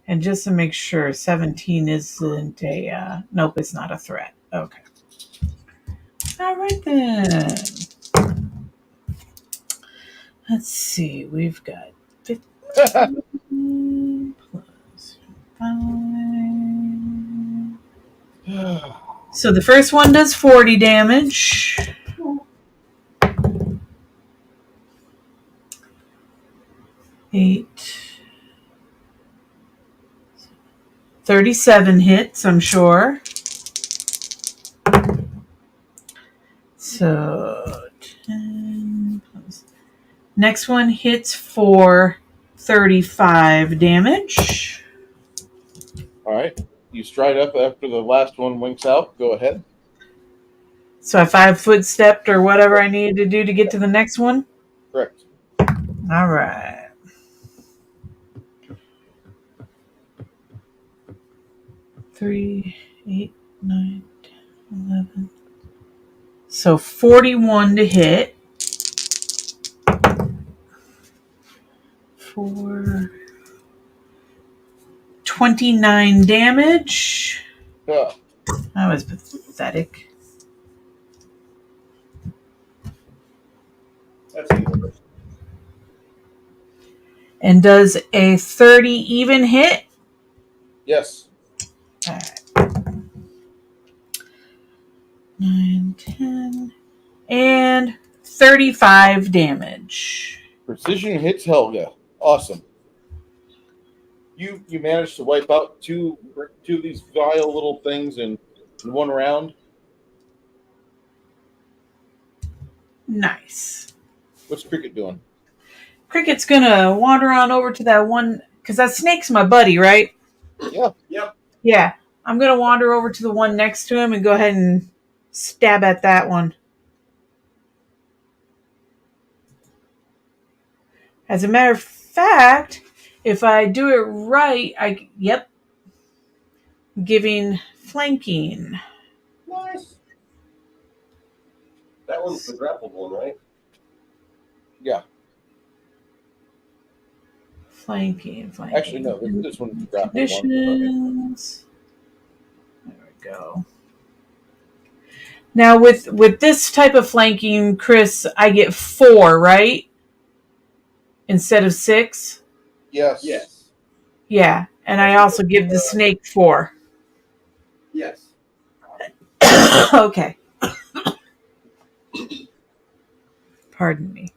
and just to make sure, 17 isn't a nope, it's not a threat. Okay. All right then. Let's see. We've got 15 plus 5. So the first one does 40 damage. Eight. 37 hits, I'm sure. So 10 plus. Next one hits for 35 damage. All right. You stride up after the last one winks out. Go ahead. So if I 5-foot stepped or whatever I needed to do to get to the next one? Correct. All right. Three, 8, 9, 10, 11. So 41 to hit. 29 damage. Yeah. That was pathetic. That's easy. And does a 30 even hit? Yes. All right. 9, 10, and 35 damage. Precision hits Helga. Awesome. You managed to wipe out two of these vile little things in one round. Nice. What's Cricket doing? Cricket's gonna wander on over to that one because that snake's my buddy, right? Yeah. Yep. Yeah. I'm gonna wander over to the one next to him and go ahead and stab at that one. As a matter of fact, if I do it right, giving flanking. Nice. That one's the grappled one, right? Yeah. Flanking. Actually, no. This one's the grappled one. Conditions. There we go. Now with this type of flanking, Chris, I get 4, right? Instead of 6? Yes. Yes. Yeah. And I also give the snake 4. Yes. Okay. Pardon me.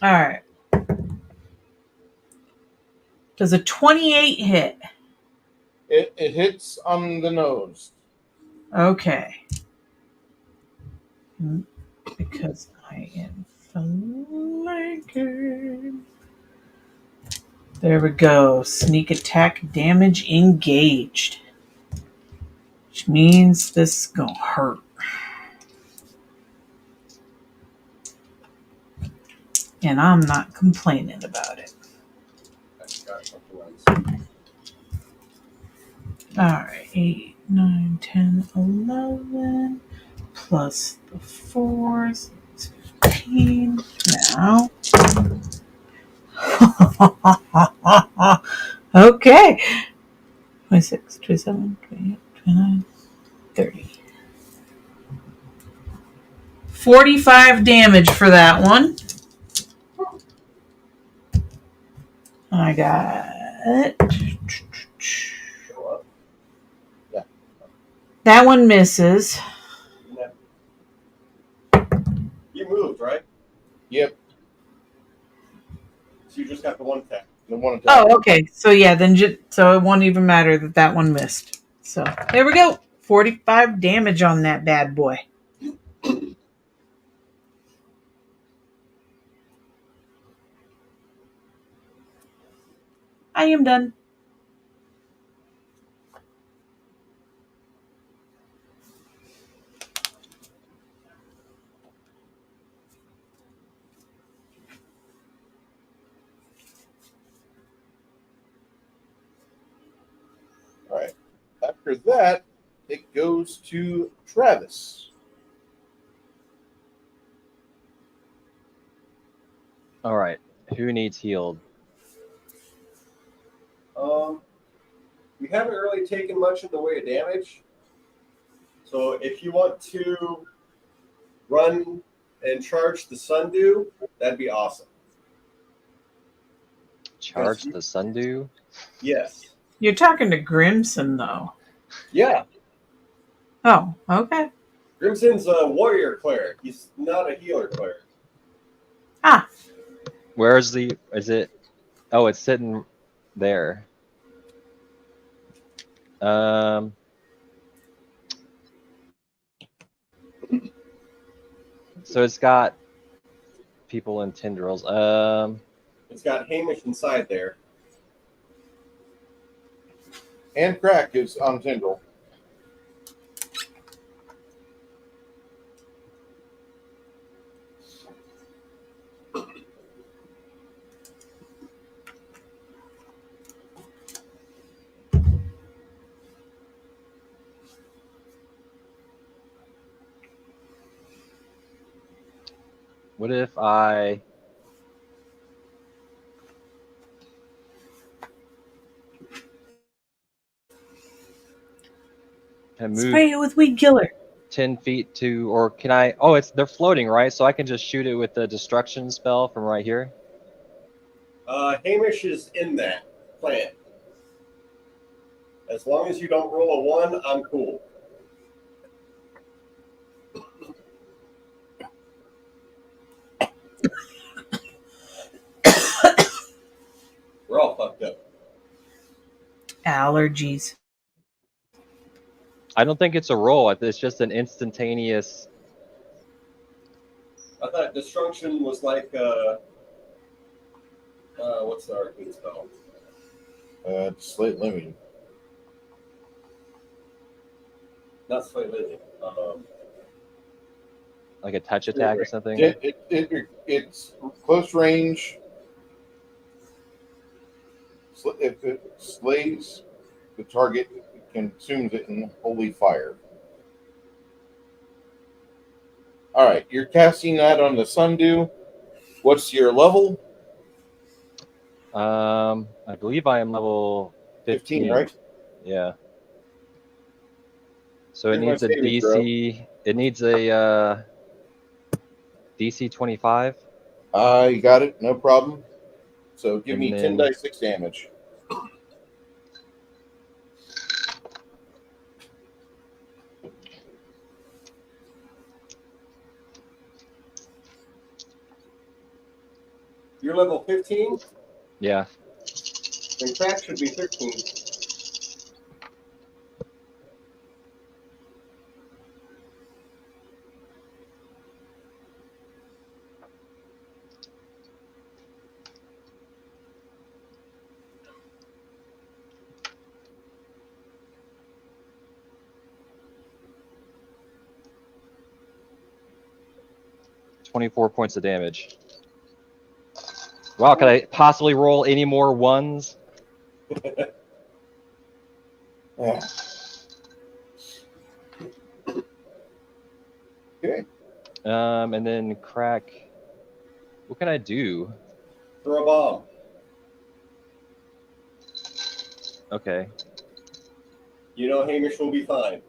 All right. Does a 28 hit? It hits on the nose. Okay. Because I am flanking. There we go. Sneak attack damage engaged. Which means this is going to hurt. And I'm not complaining about it. Alright, 8, 9, 10, 11, plus the 4, 15. Now. Okay. 26, 27, 28, 29, 30. 45 damage for that one. I got that one misses. You moved, right? Yep. So you just got the one attack. The one attack. Oh, okay. So yeah, then so it won't even matter that one missed. So there we go. 45 damage on that bad boy. I am done. All right. After that, it goes to Travis. All right. Who needs healed? We haven't really taken much in the way of damage. So if you want to run and charge the Sundew, that'd be awesome. Charge the Sundew? Yes. You're talking to Grimson, though. Yeah. Oh, okay. Grimson's a warrior cleric. He's not a healer cleric. Ah. Where's the... Is it... Oh, it's sitting there. So it's got people in tendrils. It's got Hamish inside there. And Crack is on Tindril. What if I... can move Spray it with weed killer. 10 feet to, or can I? Oh, they're floating, right? So I can just shoot it with the destruction spell from right here. Hamish is in that plan. As long as you don't roll a 1, I'm cool. Allergies. I don't think it's a roll. It's just an instantaneous. I thought destruction was like what's the arcane spell? Slate limited. Not slay living. Like a touch attack or something. It's close range. If it slays the target, it consumes it in holy fire. All right, you're casting that on the Sundew. What's your level? I believe I am level 15. Right? Yeah. So it Pretty needs a much saving throw. DC. It needs a DC 25. You got it. No problem. So give And me 10 then- dice 6 damage. You're level 15, Yeah. and crack should be 13. $24 points of damage. Wow, could I possibly roll any more ones? Yeah. Okay. And then crack. What can I do? Throw a bomb. Okay. You know Hamish will be fine.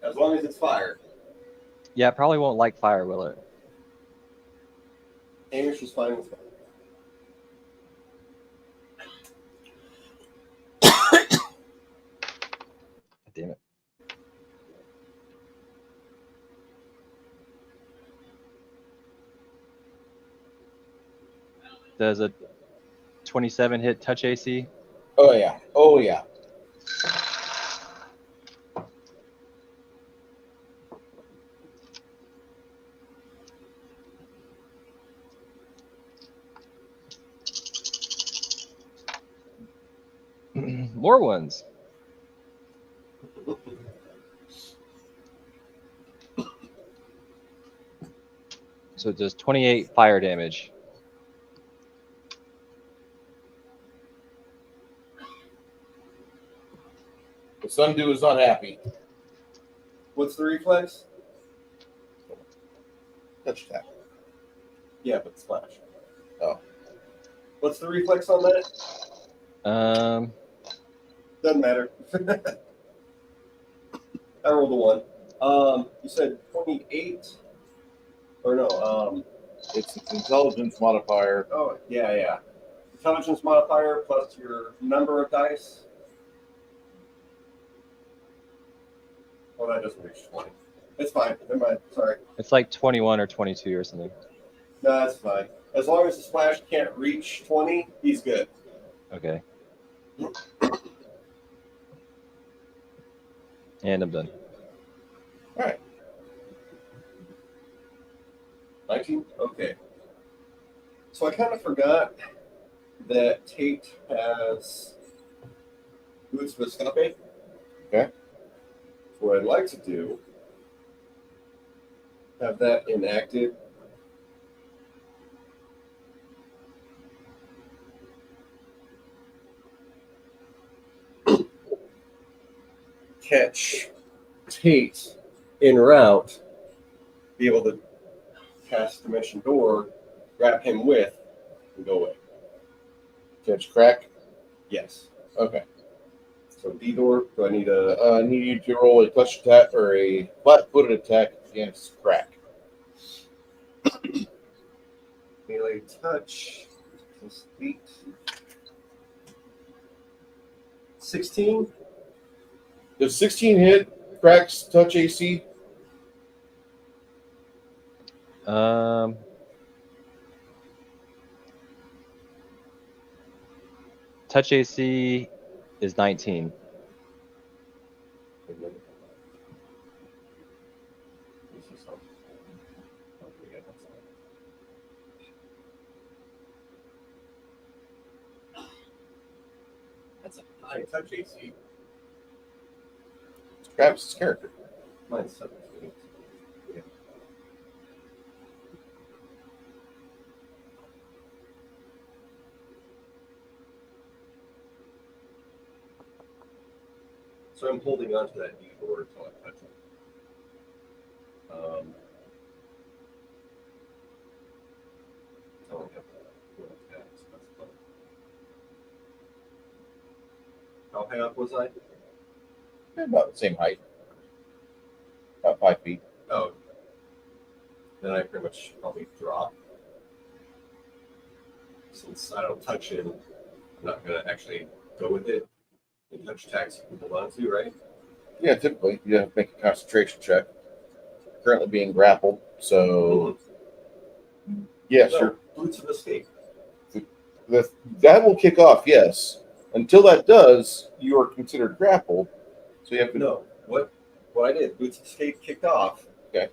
As long as it's fire. Yeah, it probably won't like fire, will it? Hamish is fine with fire. Damn it. Does a 27 hit touch AC? Oh yeah. Oh yeah. More ones. So it does 28 fire damage. The Sundew is not happy. What's the reflex? Touch attack. Yeah, but splash. Oh. What's the reflex on that? Doesn't matter. I rolled a 1. You said 28? Or no, It's its intelligence modifier. oh, yeah. Intelligence modifier plus your number of dice. Well, that doesn't reach 20. It's fine. Never mind. Sorry. It's like 21 or 22 or something. No, that's fine. As long as the splash can't reach 20, he's good. Okay. And I'm done. All right. 19? Okay. So I kind of forgot that Tate has boots Viscape. Okay. So what I'd like to do, have that enacted. Catch Tate en route, be able to cast Dimension Door, grab him with, and go away. Catch crack. Yes. Okay. So D door, do I need a I need you to roll a touch attack or a flat-footed attack against crack. melee touch? Plus 8. 16? Does 16 hit crack's touch AC? touch AC is 19. That's a high touch AC. It's Travis's character. Mine's 17. Yeah. So I'm holding on to that D4 until I touch it. I only have one attack, so that's fine. How high up was I? About the same height. About 5 feet. Oh. Then I pretty much probably drop. Since I don't touch it, I'm not going to actually go with it. The touch attacks you can hold on to, right? Yeah, typically you have to make a concentration check. Currently being grappled, so yes, No, you're Boots of Escape. that will kick off. Yes, until that does, you are considered grappled. So you have to No, what I did, Boots of Escape kicked off. Okay.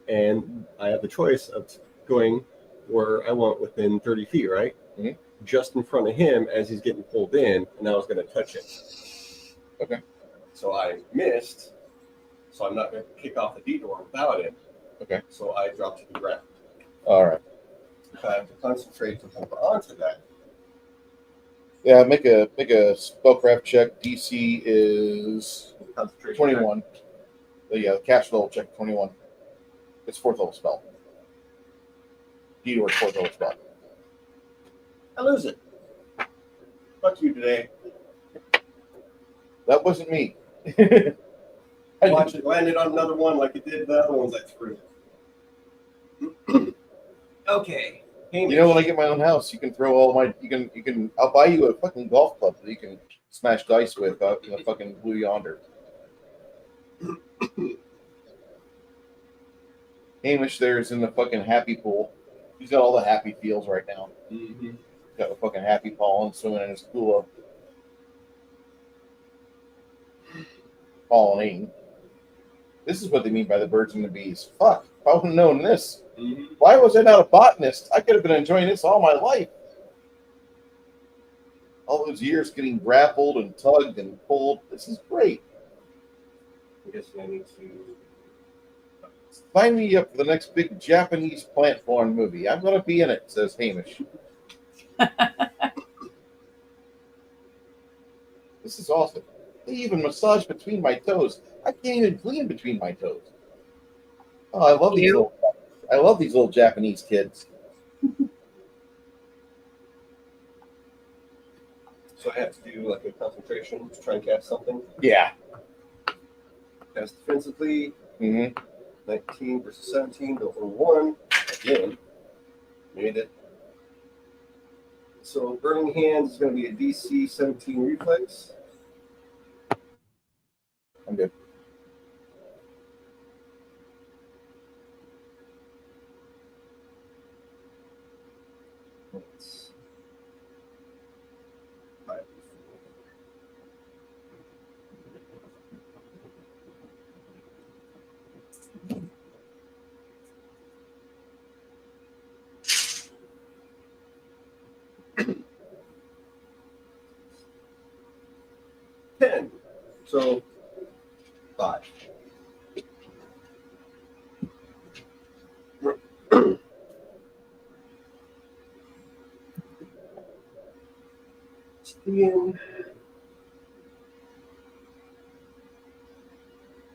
And I have the choice of going where I want within 30 feet, right? Mhm. Just in front of him as he's getting pulled in, and I was going to touch him. Okay. So I missed, so I'm not going to kick off the D-door without him. Okay. So I dropped to the ground. All right. If I have to concentrate to hold onto that, Yeah, make a spellcraft check. DC is concentration 21. The cast level check 21. It's 4th level spell. D-door 4th level spell. I lose it. Fuck you today. That wasn't me. Watch it landed on another one like it did the other ones I threw. Okay. You know, when I get my own house, you can throw all my. You can. I'll buy you a fucking golf club that you can smash dice with out in the fucking blue yonder. Hamish there is in the fucking happy pool. He's got all the happy feels right now. Mm-hmm. He's got a fucking happy pollen swimming in his pool of pollinating. This is what they mean by the birds and the bees. Fuck, if I would have known this. Mm-hmm. Why was I not a botanist? I could have been enjoying this all my life. All those years getting grappled and tugged and pulled. This is great. I guess I need to. Sign me up for the next big Japanese plant farm movie. I'm going to be in it, says Hamish. This is awesome. They even massage between my toes. I can't even clean between my toes. Oh, I love these little Japanese kids. So I have to do like a concentration to try and cast something. Yeah. Cast defensively. Mm-hmm. 19 versus 17, go for 1. Again. Made it. So Burning Hands is going to be a DC 17 reflex. I'm good. It's 5. So 5. Ian.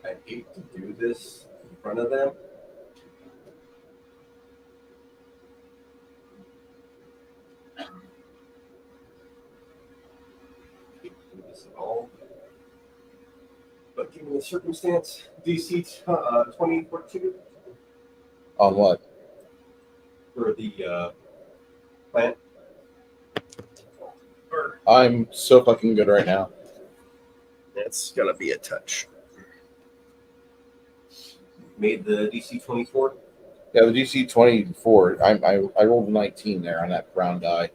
I hate to do this in front of them. Hate to do this at all. But given the circumstance, DC 2042 On what? for the plant. I'm so fucking good right now. That's gonna be a touch. Made the DC 24. Yeah, the DC 24. I rolled a 19 there on that brown die.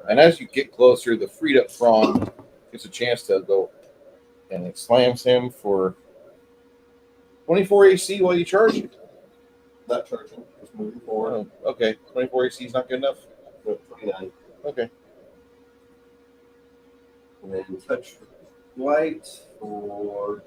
And as you get closer, the freed up prawn gets a chance to go, and it slams him for 24 AC while you charge it. Not charging, just moving forward. Oh, okay, 24 AC is not good enough. No, 29. Okay. And then touch light for.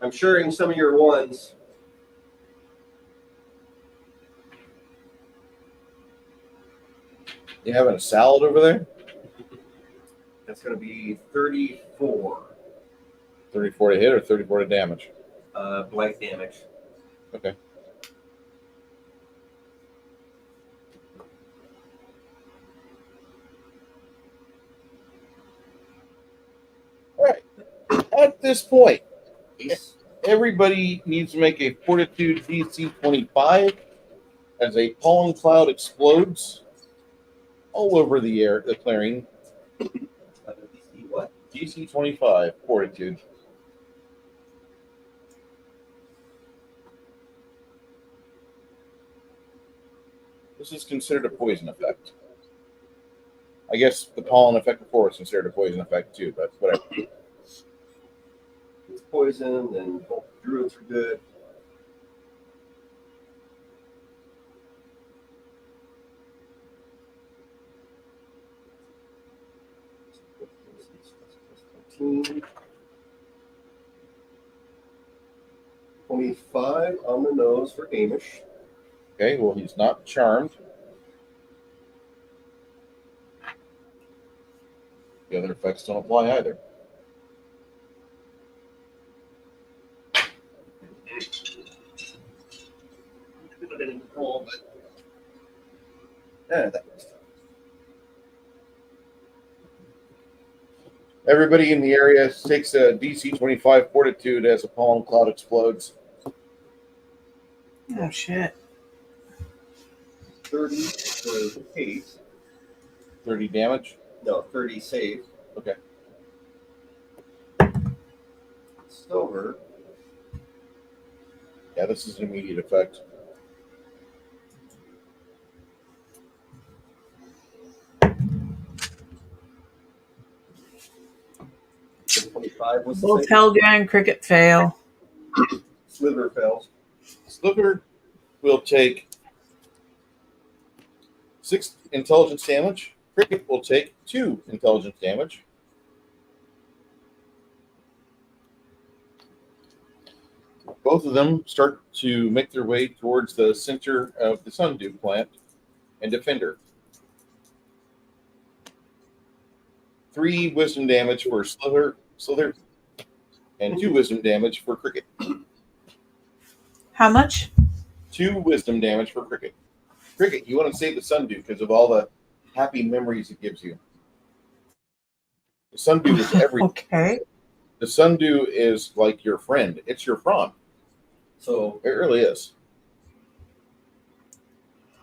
I'm sharing some of your ones. You having a salad over there? That's going to be 34 34 to hit or 34 to damage? blight damage. Okay. All right. At this point, everybody needs to make a Fortitude DC 25 as a pollen cloud explodes all over the air, the clearing. What? DC 25 Fortitude. This is considered a poison effect. I guess the pollen effect before was considered a poison effect too, but whatever. It's poison, and both druids are good. $15. 25 on the nose for Hamish. Okay, well, he's not charmed. The other effects don't apply either. Yeah, Everybody in the area takes a DC 25 Fortitude as a pollen cloud explodes. Oh shit. 30 for Kate. 30 damage. No, 30 save. Okay. Silver. Yeah, this is an immediate effect. Both Helga and Cricket fail. Slither fails. Slither will take 6 intelligence damage. Cricket will take 2 intelligence damage. Both of them start to make their way towards the center of the Sundew plant and defend her. 3 wisdom damage for Slither, and 2 wisdom damage for Cricket. How much? 2 wisdom damage for Cricket. Cricket, you want to save the Sundew because of all the happy memories it gives you. The Sundew is everything. Okay. The Sundew is like your friend. It's your prawn. So it really is.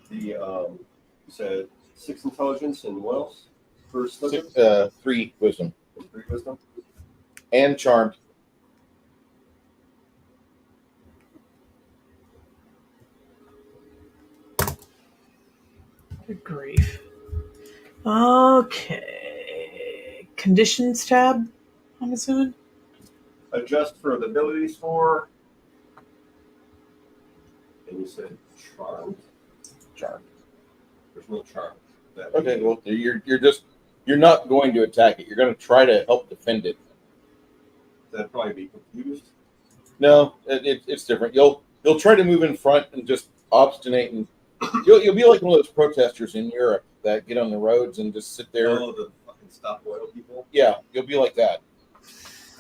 The you said 6 intelligence and what else? For Slither? 3 wisdom. 3 wisdom. And charmed. Good grief. Okay. Conditions tab, I'm assuming? Adjust for the ability score. And you said charmed? Charmed. There's no charm. Okay, well, you're not going to attack it. You're going to try to help defend it. That'd probably be confused. No, it's different. You'll try to move in front and just obstinate, and you'll be like one of those protesters in Europe that get on the roads and just sit there. Oh, the fucking stop oil people. Yeah, you'll be like that.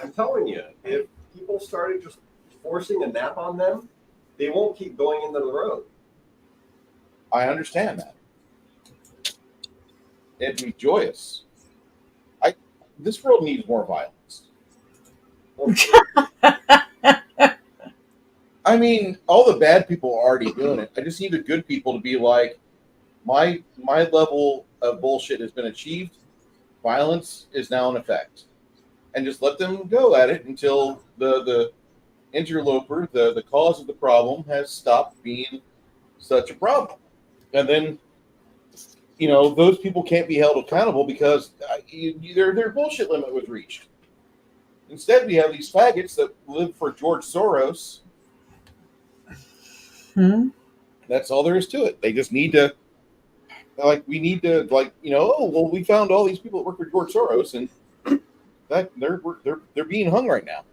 I'm telling you, if people started just forcing a nap on them, they won't keep going into the road. I understand that. It'd be joyous. this world needs more violence. I mean, all the bad people are already doing it. I just need the good people to be like, my level of bullshit has been achieved. Violence is now in effect, and just let them go at it until the interloper, the cause of the problem, has stopped being such a problem, and then those people can't be held accountable because their bullshit limit was reached. Instead, we have these faggots that live for George Soros. That's all there is to it. They just need to, we need to, oh, well, we found all these people that work for George Soros, and that they're being hung right now.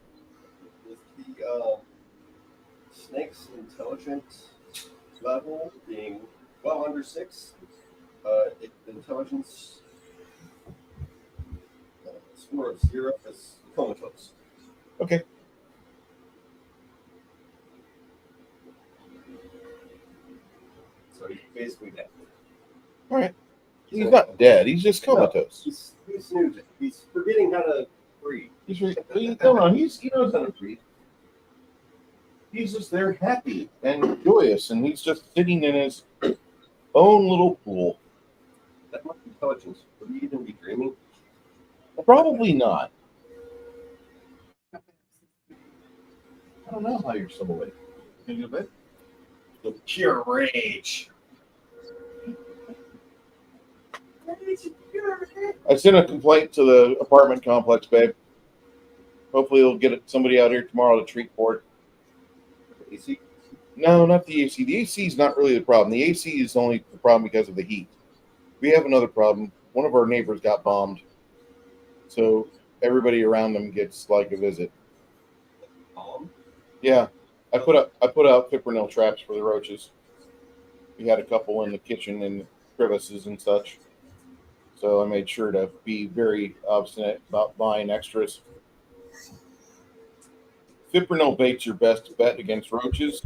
With the snake's intelligence level being well under 6, intelligence score of 0 is comatose. Okay. So he's basically dead. All right. He's not dead. He's just comatose. No, he's snoozing. He's forgetting how to breathe. He knows how to breathe. He's just there happy and joyous, and he's just sitting in his own little pool. That much intelligence. Would he even be dreaming? Probably not. I don't know how you're still awake. Can you go to bed? The pure rage. I sent a complaint to the apartment complex, babe. Hopefully, they'll get somebody out here tomorrow to treat for it. AC? No, not the AC. The AC is not really the problem. The AC is only the problem because of the heat. We have another problem. One of our neighbors got bombed, so everybody around them gets like a visit. Bomb? Yeah, I put out fipronil traps for the roaches. We had a couple in the kitchen and crevices and such. So I made sure to be very obstinate about buying extras. Fipronil bait's your best bet against roaches.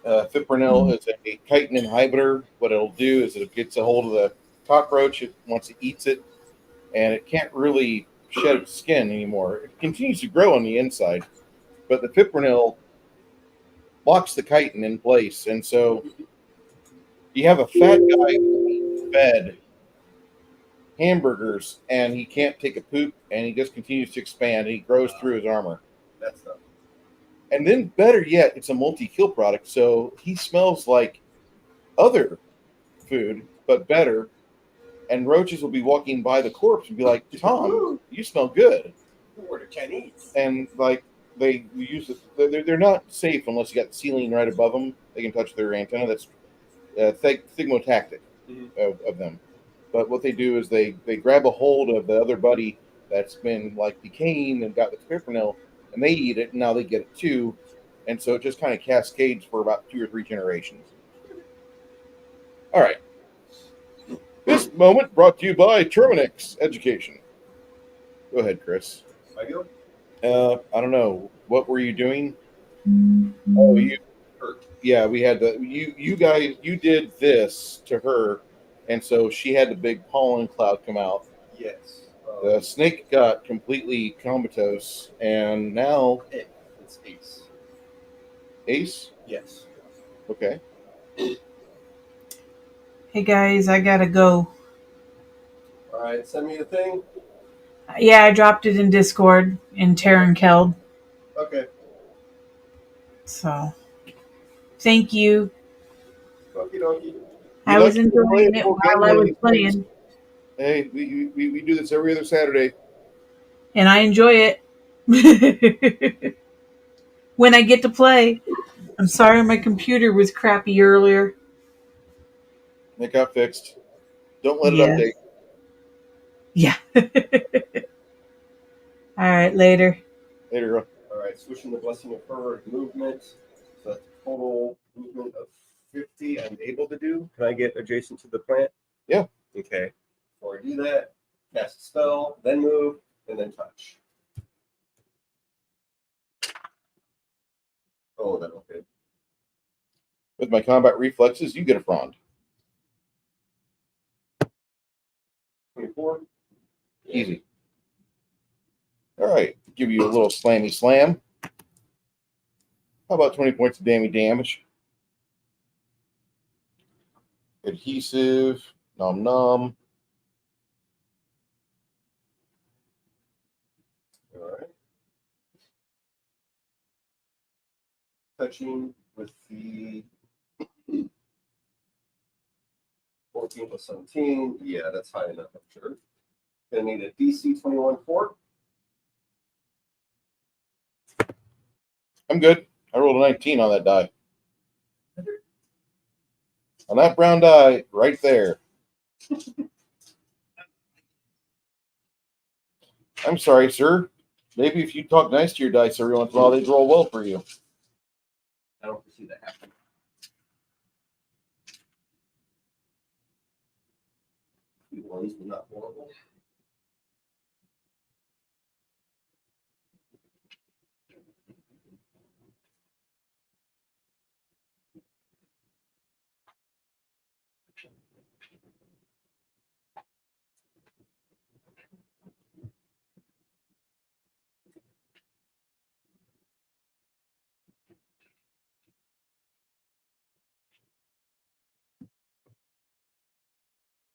Fipronil is a chitin inhibitor. What it'll do is it gets a hold of the cockroach once it eats it, and it can't really shed its skin anymore. It continues to grow on the inside, but the fipronil locks the chitin in place, and so you have a fat guy fed hamburgers, and he can't take a poop, and he just continues to expand, and he grows through his armor. That's tough. And then, better yet, it's a multi-kill product, so he smells like other food, but better. And roaches will be walking by the corpse and be like, "Tom, you smell good." Order Chinese. And they use it. They're not safe unless you got the ceiling right above them. They can touch their antenna. That's thigmotactic of them. But what they do is they grab a hold of the other buddy that's been decaying and got the fipronil, and they eat it, and now they get it too. And so it just kind of cascades for about 2 or 3 generations. All right. This moment brought to you by Terminix Education. Go ahead, Chris. I go? I don't know. What were you doing? Oh, yeah, we had you guys, you did this to her, and so she had the big pollen cloud come out. Yes. The snake got completely comatose, and now it's Ace. Ace? Yes. Okay. Hey guys, I gotta go. All right, send me the thing. Yeah, I dropped it in Discord in Terran Keld. Okay. So, thank you. Okie dokie. I was enjoying it while I was playing. Hey, we do this every other Saturday. And I enjoy it. When I get to play. I'm sorry my computer was crappy earlier. It got fixed. Don't let it update. Yeah. All right, later. Later, girl. All right, switching the blessing of her movement. So that's total movement of 50 I'm able to do. Can I get adjacent to the plant? Yeah. Okay. Before I do that, cast a spell, then move, and then touch. Oh, that okay. With my combat reflexes, you get a frond. 24. Easy. All right, give you a little slammy slam. How about 20 points of damage? Adhesive, nom nom. All right. Touching with the 14 plus 17. Yeah, that's high enough, I'm sure. Gonna need a DC 21-4. I'm good. I rolled a 19 on that die. On that brown die, right there. I'm sorry, sir. Maybe if you talk nice to your dice every once in a while, they'd roll well for you. I don't foresee that happening. Ones were not horrible.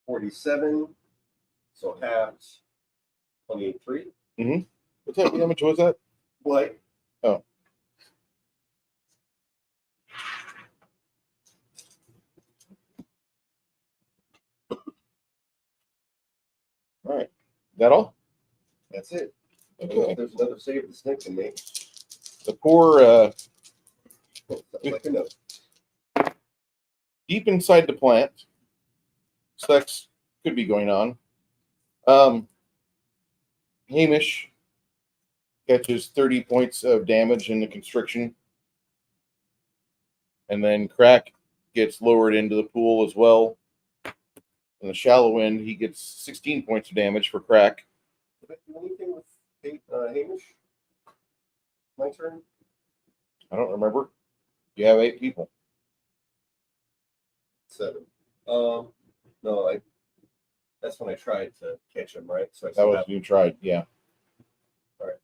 $47, so halved 28.3. Mm-hmm. What type of damage was that? Blight. Oh. All right. That all? That's it. I don't know if there's another save the snake can make. The poor, Sounds like a note. deep inside the plant, sex could be going on. Hamish catches 30 points of damage in the constriction. And then Crack gets lowered into the pool as well. In the shallow end, he gets 16 points of damage for Crack. Did I do anything with Hamish? My turn? I don't remember. You have 8 people. 7. No, that's when I tried to catch him, right? So I That still was have you tried, yeah. All right.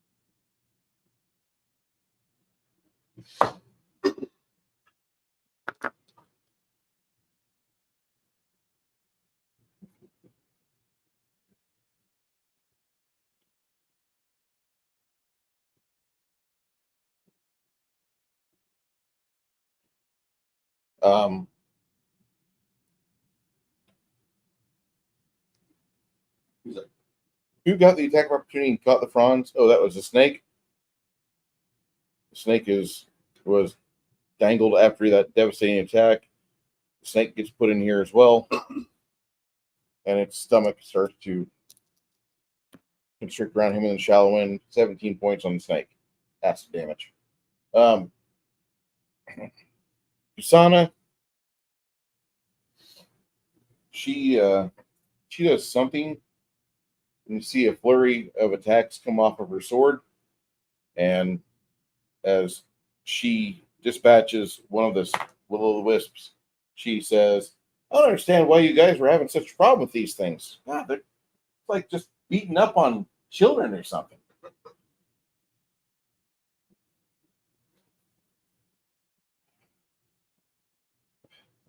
Who's that? Who got the attack of opportunity and caught the fronds? Oh, that was the snake. The snake was dangled after that devastating attack. The snake gets put in here as well, and its stomach starts to constrict around him in the shallow end. 17 points on the snake. Acid damage. Usana, she does something, and you see a flurry of attacks come off of her sword, and as she dispatches one of the will-o'-the-wisps, she says, "I don't understand why you guys were having such a problem with these things. God, they're like just beating up on children or something."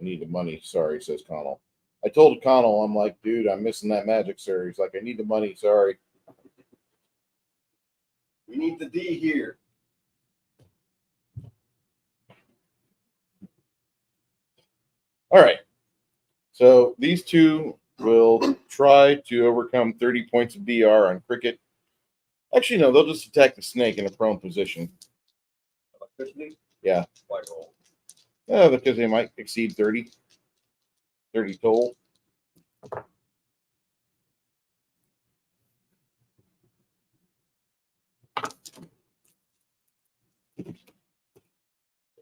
"I need the money. Sorry," says Connell. I told Connell, I'm like, "Dude, I'm missing that magic, sir." He's like, "I need the money. Sorry." We need the D here. All right. So these two will try to overcome 30 points of DR on Cricket. Actually, no, they'll just attack the snake in a prone position. Electricity? Yeah. Why roll? Because they might exceed 30. 30 total.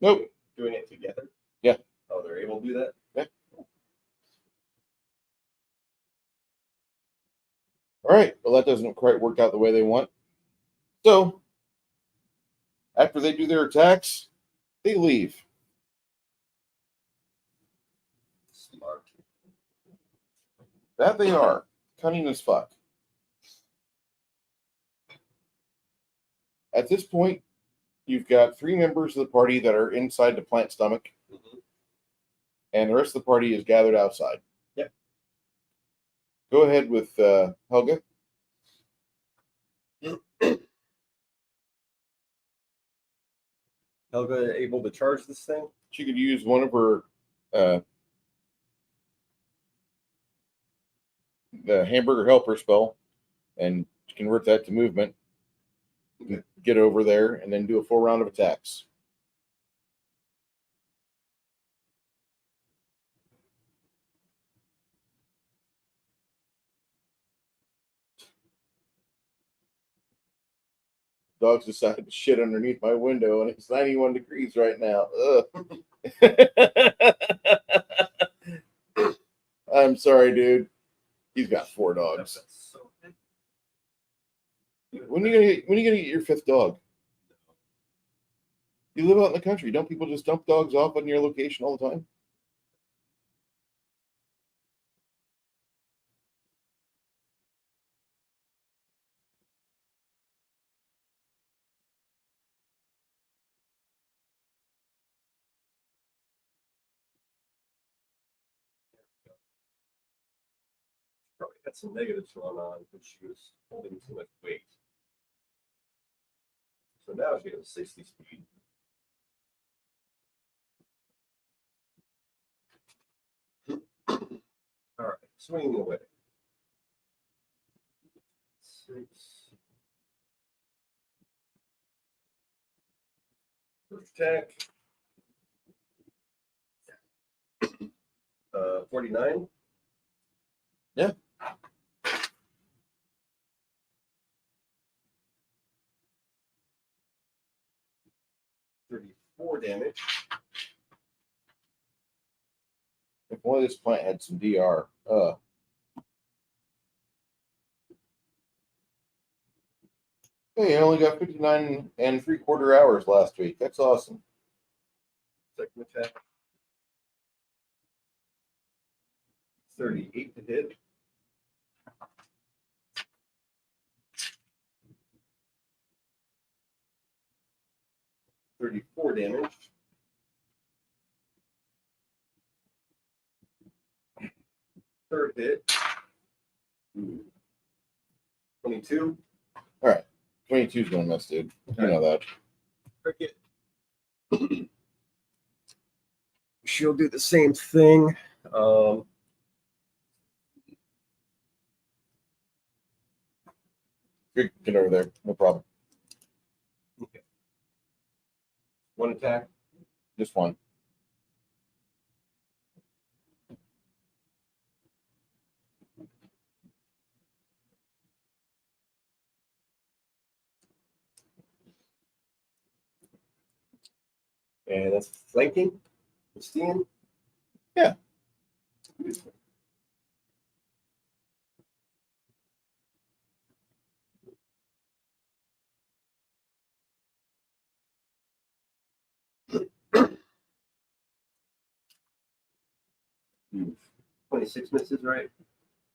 Nope. Doing it together? Yeah. Oh, they're able to do that? Yeah. All right. Well, that doesn't quite work out the way they want. So, after they do their attacks, they leave. Smart. That they are. Cunning as fuck. At this point, you've got 3 members of the party that are inside the plant stomach, and the rest of the party is gathered outside. Yep. Go ahead with Helga. Helga able to charge this thing? She could use one of her the hamburger helper spell and convert that to movement. Get over there and then do a full round of attacks. Dogs decided to shit underneath my window, and it's 91 degrees right now. I'm sorry, dude. He's got 4 dogs. When are you gonna get your 5th dog? You live out in the country. Don't people just dump dogs off on your location all the time? Probably had some negatives going on because she was holding too much weight. So now she has 60 speed. All right, swinging away. 6. First attack. 49. Yeah. $34 damage. If only this plant had some DR. Hey, I only got 59 and 3/4 hours last week. That's awesome. Second attack. 38 to hit. $34 damage. Third hit. 22. All right. 22 is going to miss, dude. You know that. Cricket. She'll do the same thing. Get over there. No problem. Okay. 1 attack. Just 1. And that's flanking. Christine. Yeah. Hmm. 26 misses, right?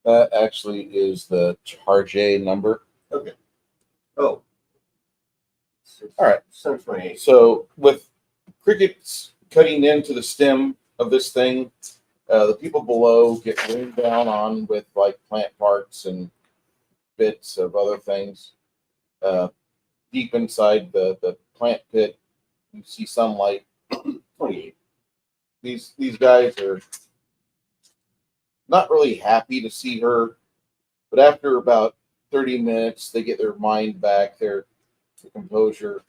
That actually is the charge A number. Okay. Oh. All right. 728. So with crickets cutting into the stem of this thing, the people below get rained down on with like plant parts and bits of other things. Deep inside the plant pit, you see sunlight. 28. These guys are not really happy to see her, but after about 30 minutes, they get their mind back, their composure.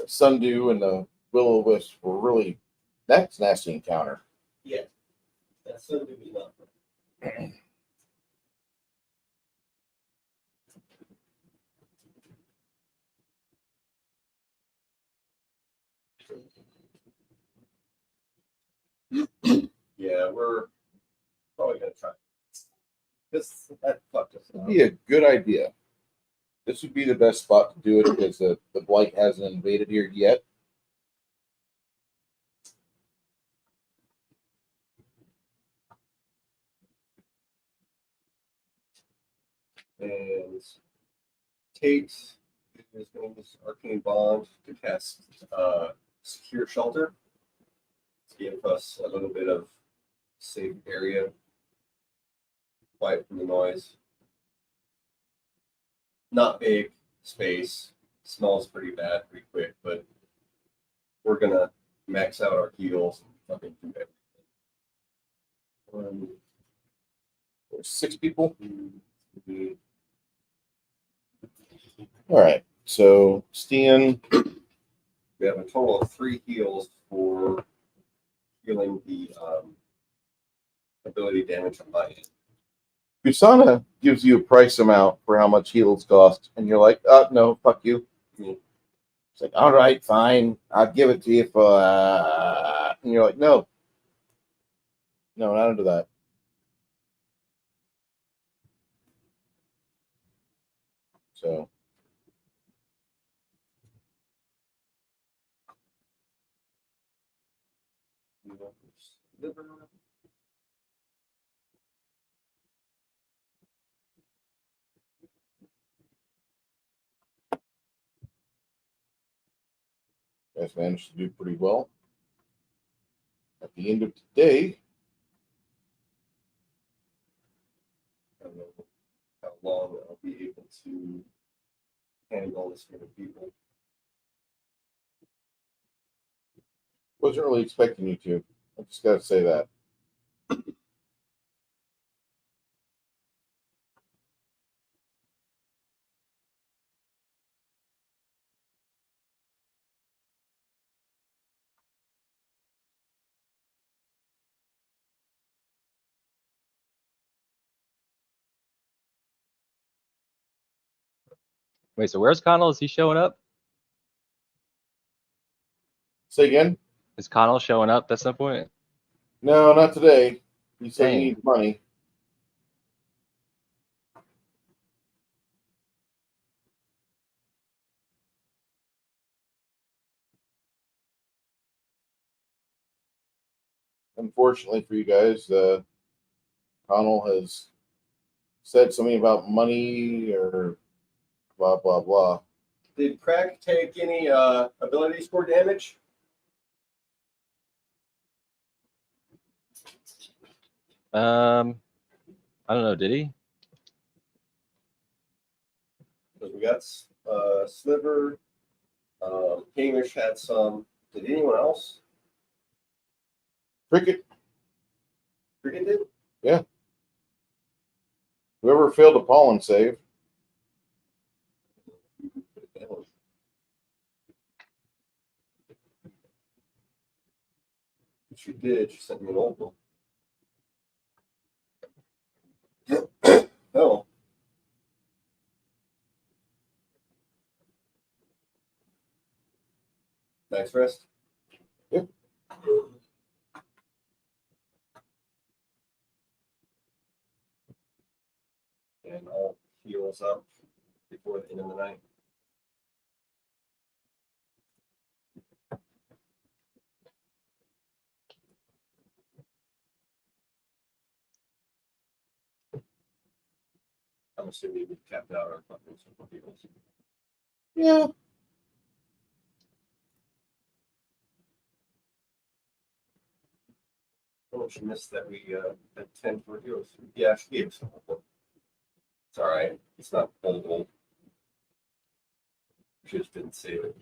Sundew and the will-o'-wisp were really, that's a nasty encounter. Yeah. That's something to be done. Yeah, we're probably gonna try. That fucked us It'd up. be a good idea. This would be the best spot to do it because the blight hasn't invaded here yet. And Tate is going to use Arcane Bond to cast Secure Shelter to give us a little bit of safe area, quiet from the noise. Not big space, smells pretty bad pretty quick, but we're gonna max out our heals and fucking do everything. There's 6 people. We All right. So Stian, have a total of 3 heals for healing the ability damage on my end. Kusana gives you a price amount for how much heals cost, and you're like, no, fuck you. It's like, all right, fine, I'll give it to you for, and you're like, no, not into that. So, guys managed to do pretty well. At the end of today, I don't know how long I'll be able to handle this many people. wasn't really expecting you to. I just got to say that. Wait, so where's Connell? Is he showing up? Say again? Is Connell showing up at some point? No, not today. He said he Dang. needs money. Unfortunately for you guys, Connell has said something about money or blah, blah, blah. Did Crack take any ability score damage? I don't know. Did he? Because we got Sliver, Hamish had some. Did anyone else? Cricket, Cricket did? whoever failed a pollen save. She did. She sent me an old one. Oh. Nice rest. Yep. And I'll heal us up before the end of the night. I'm assuming we tapped out our fucking super heals. Yeah. Oh, she missed that we had 10 for heroes. Yeah, she gave us one. It's all right. It's not old. She just didn't save it.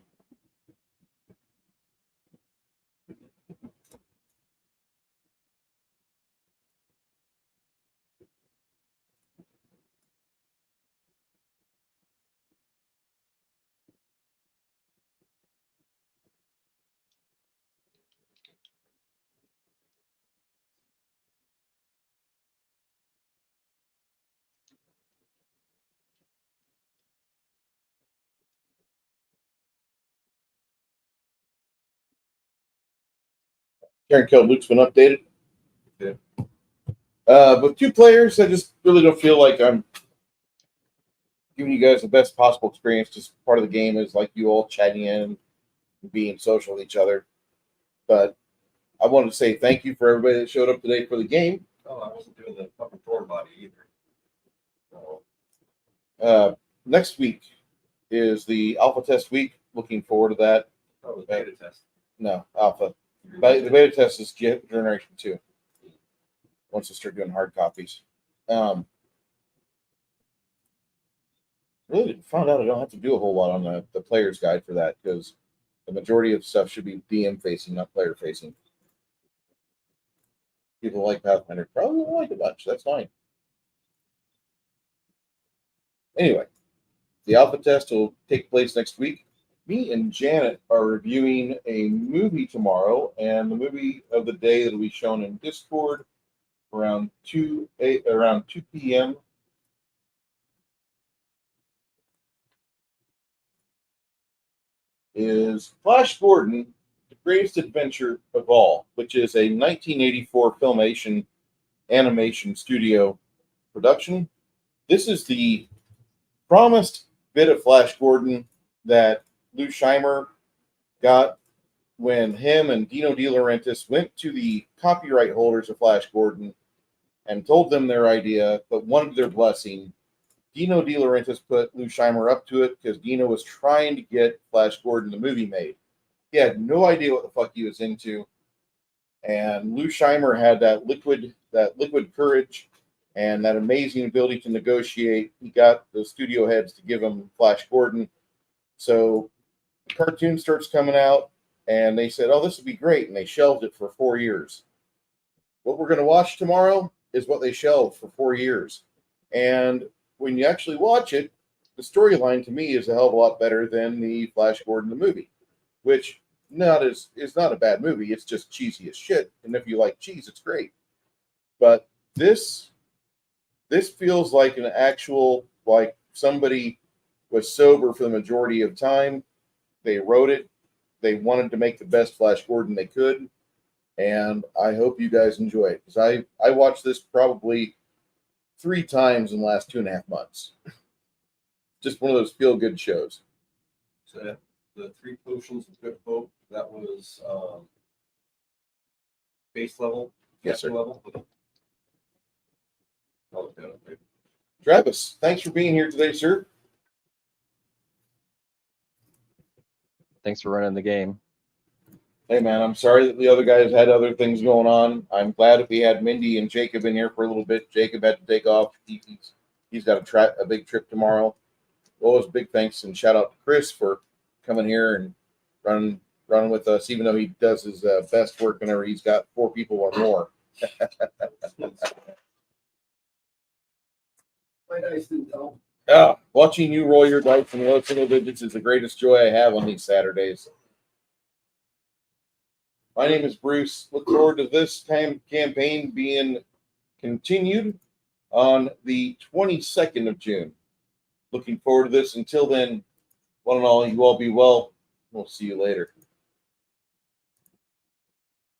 Karen Kill Luke's been updated. Yeah. With 2 players, I just really don't feel like I'm giving you guys the best possible experience. Just part of the game is like you all chatting in and being social with each other. But I wanted to say thank you for everybody that showed up today for the game. Oh, I wasn't doing the fucking thorn body either. No. Next week is the alpha test week. Looking forward to that. Oh, the beta test. No, alpha. The beta test is generation 2. Once they start doing hard copies. Really found out I don't have to do a whole lot on the player's guide for that because the majority of stuff should be DM facing, not player facing. People like Pathfinder probably won't like a bunch. That's fine. Anyway, the alpha test will take place next week. Me and Janet are reviewing a movie tomorrow, and the movie of the day that will be shown in Discord around 2 p.m. is Flash Gordon, The Greatest Adventure of All, which is a 1984 Filmation animation studio production. This is the promised bit of Flash Gordon that Lou Scheimer got when him and Dino De Laurentiis went to the copyright holders of Flash Gordon and told them their idea, but wanted their blessing. Dino De Laurentiis put Lou Scheimer up to it because Dino was trying to get Flash Gordon the movie made. He had no idea what the fuck he was into, and Lou Scheimer had that liquid courage and that amazing ability to negotiate. He got the studio heads to give him Flash Gordon. So the cartoon starts coming out, and they said, "Oh, this would be great," and they shelved it for 4 years. What we're going to watch tomorrow is what they shelved for 4 years, and when you actually watch it, the storyline to me is a hell of a lot better than the Flash Gordon the movie, which is not a bad movie. It's just cheesy as shit, and if you like cheese, it's great. But this feels like an actual, like somebody was sober for the majority of time. They wrote it. They wanted to make the best Flash Gordon they could, and I hope you guys enjoy it because I watched this probably 3 times in the last 2.5 months. Just one of those feel-good shows. So the 3 potions of good hope, that was base level? Yes, sir. Level? I'll look that up later. Travis, thanks for being here today, sir. Thanks for running the game. Hey, man, I'm sorry that the other guys had other things going on. I'm glad that we had Mindy and Jacob in here for a little bit. Jacob had to take off. He's got a big trip tomorrow. Well, it's big thanks and shout out to Chris for coming here and running with us, even though he does his best work whenever he's got 4 people or more. My dice didn't help. Watching you roll your dice in low single digits is the greatest joy I have on these Saturdays. My name is Bruce. Look forward to this campaign being continued on the 22nd of June. Looking forward to this. Until then, one and all, you all be well. We'll see you later.